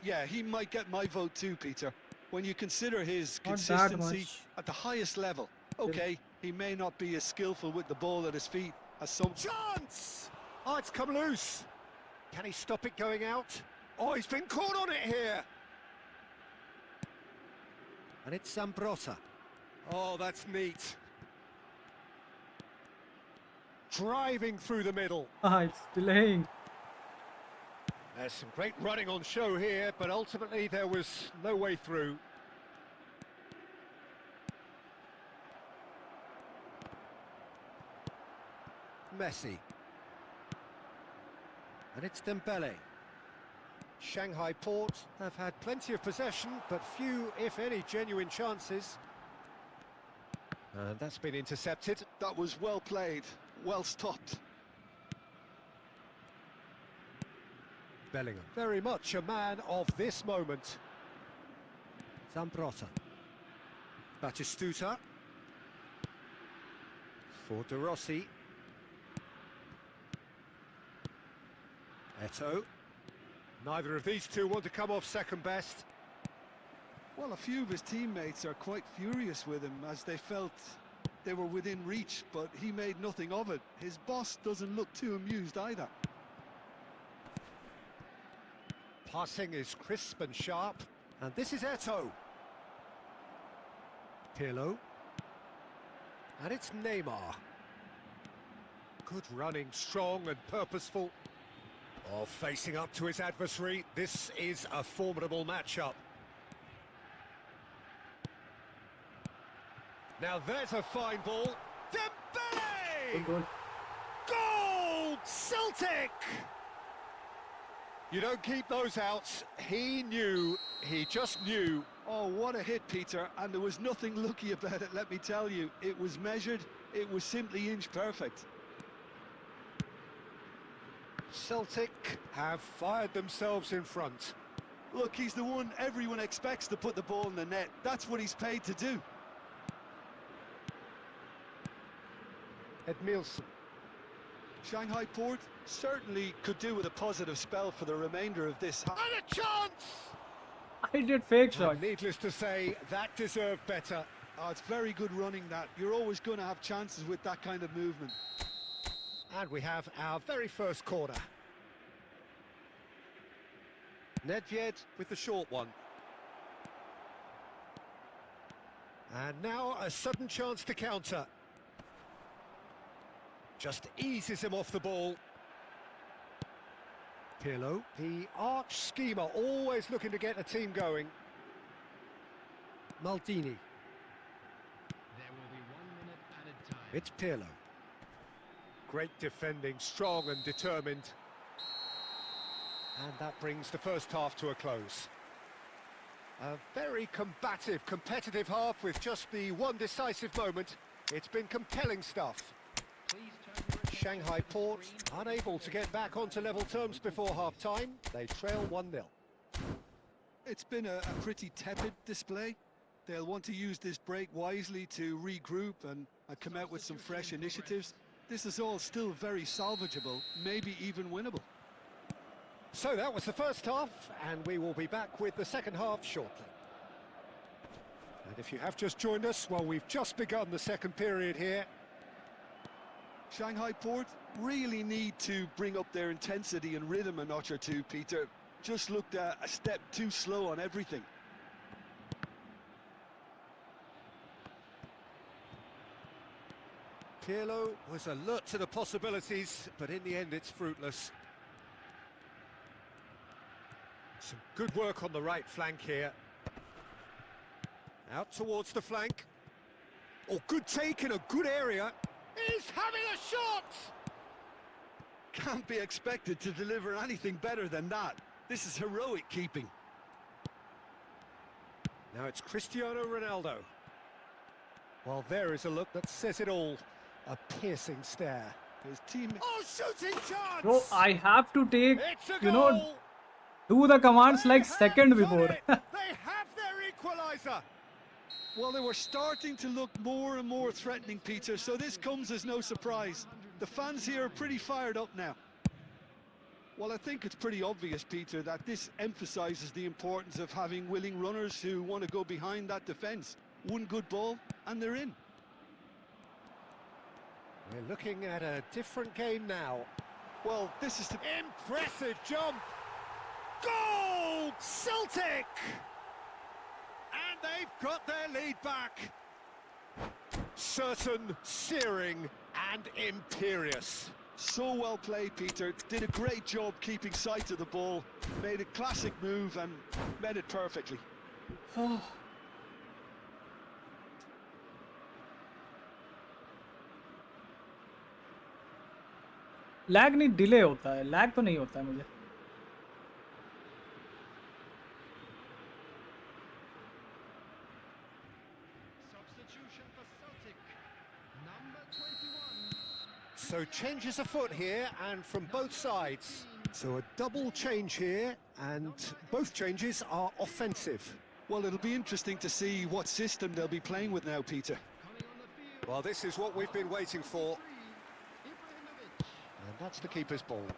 Yeah, he might get my vote too, Peter. When you consider his Not that consistency much. at the highest level. Okay, he may not be as skillful with the ball at his feet as some... Chance! Oh, it's come loose. Can he stop it going out? Oh, he's been caught on it here. And it's Zambrotta. Oh, that's neat. Driving through the middle. Ah, it's delaying. There's some great running on show here, but ultimately there was no way through. Messi. And it's Dembele. Shanghai Port have had plenty of possession, but few, if any, genuine chances. And that's been intercepted. That was well played, well stopped. Bellingham, very much a man of this moment. Zambrotta. Batistuta. For De Rossi. Eto'o. Neither of these two want to come off second best. Well, a few of his teammates are quite furious with him as they felt they were within reach, but he made nothing of it. His boss doesn't look too amused either. Passing is crisp and sharp, and this is Eto'o. Pirlo. And it's Neymar. Good running, strong and purposeful. Oh, facing up to his adversary, this is a formidable matchup. Now there's a fine ball. Dembele! Good. Goal! Celtic! You don't keep those out. He knew, he just knew. Oh, what a hit, Peter, and there was nothing lucky about it, let me tell you. It was measured, it was simply inch perfect. Celtic have fired themselves in front. Look, he's the one everyone expects to put the ball in the net. That's what he's paid to do. Edmilson. Shanghai Port certainly could do with a positive spell for the remainder of this half. And a chance! I did fake shot. And needless to say, that deserved better. Oh, it's very good running that. You're always going to have chances with that kind of movement. And we have our very first corner. Nedved with the short one. And now a sudden chance to counter. Just eases him off the ball. Pirlo, the arch schemer, always looking to get a team going. Maldini. There will be 1 minute added time. It's Pirlo. Great defending, strong and determined. And that brings the first half to a close. A very combative, competitive half with just the one decisive moment. It's been compelling stuff. Please turn your attention Shanghai to the Port screen. unable to get back onto level terms before half-time. They trail 1-0. It's been a pretty tepid display. They'll want to use this break wisely to regroup and come out with some fresh initiatives. This is all still very salvageable, maybe even winnable. So that was the first half, and we will be back with the second half shortly. And if you have just joined us, well, we've just begun the second period here. Shanghai Port really need to bring up their intensity and rhythm a notch or two, Peter. Just looked a step too slow on everything. Pirlo was alert to the possibilities, but in the end it's fruitless. Some good work on the right flank here. Out towards the flank. Oh, good take in a good area. He's having a shot! Can't be expected to deliver anything better than that. This is heroic keeping. Now it's Cristiano Ronaldo. Well, there is a look that says it all. A piercing stare. His team... Oh, shooting chance! Bro, I have to take, It's a you goal! know, do the commands They like have second done before. it! They have their equaliser! Well, they were starting to look more and more threatening, Peter, so this comes as no surprise. The fans here are pretty fired up now. Well, I think it's pretty obvious, Peter, that this emphasises the importance of having willing runners who want to go behind that defence. One good ball, and they're in. We're looking at a different game now. Well, this is the... Impressive jump! Goal! Celtic! And they've got their lead back. Certain, searing, and imperious. So well played, Peter. Did a great job keeping sight of the ball. Made a classic move and met it perfectly. Lag नहीं delay होता है, lag तो नहीं होता है मुझे. Substitution for Celtic. Number 21. So changes afoot here and from both sides. So a double change here and both changes are offensive. Well, it'll be interesting to see what system they'll be playing with now, Peter. Coming on the field. Well, this is what we've been waiting for. 3, Ibrahimovic. And that's the keeper's ball. 18,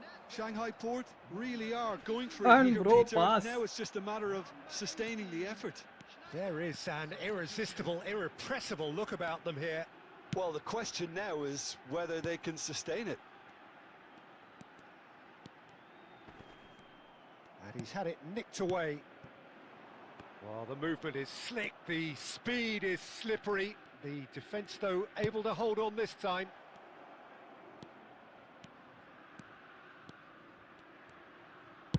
Net. Shanghai Port really are going for And it here, bro, Peter. pass. Now it's just a matter of sustaining the effort. There is an irresistible, irrepressible look about them here. Well, the question now is whether they can sustain it. And he's had it nicked away. Well, the movement is slick, the speed is slippery. The defence, though, able to hold on this time.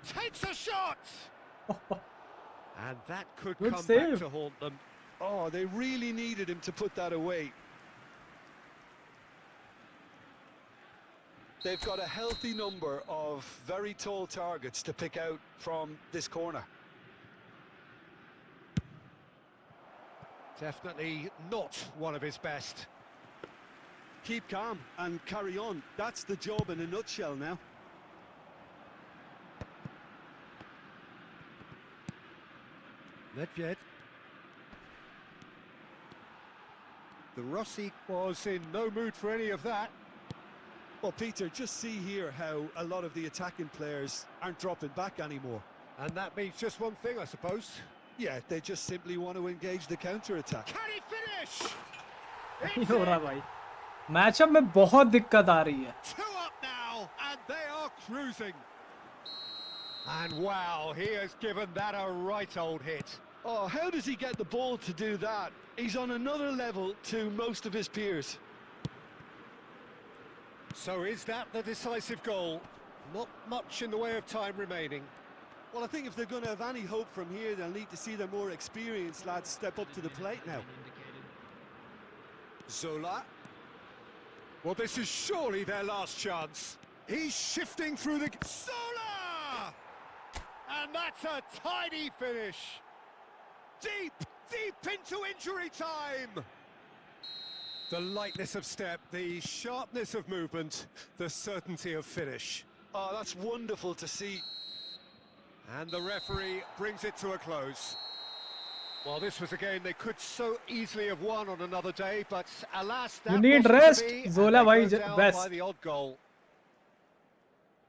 Takes a shot! And that could Good come save. back to haunt them. Oh, they really needed him to put that away. They've got a healthy number of very tall targets to pick out from this corner. Definitely not one of his best. Keep calm and carry on. That's the job in a nutshell now. Nedved. The Rossi was in no mood for any of that. Well, Peter, just see here how a lot of the attacking players aren't dropping back anymore. And that means just one thing, I suppose. Yeah, they just simply want to engage the counter-attack. Can he finish? नहीं हो रहा भाई. Matchup में बहुत दिक्कत आ रही है. 2 up now, and they are cruising. And wow, he has given that a right old hit. Oh, how does he get the ball to do that? He's on another level to most of his peers. So is that the decisive goal? Not much in the way of time remaining. Well, I think if they're going to have any hope from here, they'll need to see their more experienced lads step up to the plate now. Zola. Well, this is surely their last chance. He's shifting through the... Zola! And that's a tidy finish. Deep, deep into injury time. The lightness of step, the sharpness of movement, the certainty of finish. Oh, that's wonderful to see. And the referee brings it to a close. Well, this was a game they could so easily have won on another day, but alas, that You need wasn't to rest. be, and Zola they bhai go down best. by the odd goal.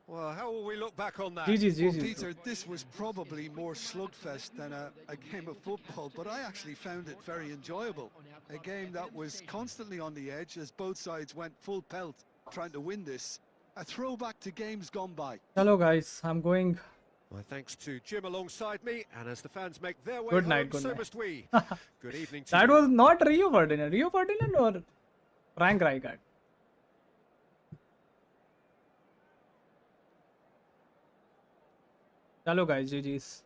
Well, how will we look back on that? GG's, Well, GG's. Peter, this was probably more slugfest than a game of football, but I actually found it very enjoyable. A game that was constantly on the edge as both sides went full pelt trying to win this. A throwback to games gone by. Hello guys, I'm going. My thanks to Jim alongside me, and as the fans make their way Good home, night, good so night. must we. Good evening to That you. was not Rio Ferdinand. Rio Ferdinand or Frank Rijkaard? Hello guys, GG's.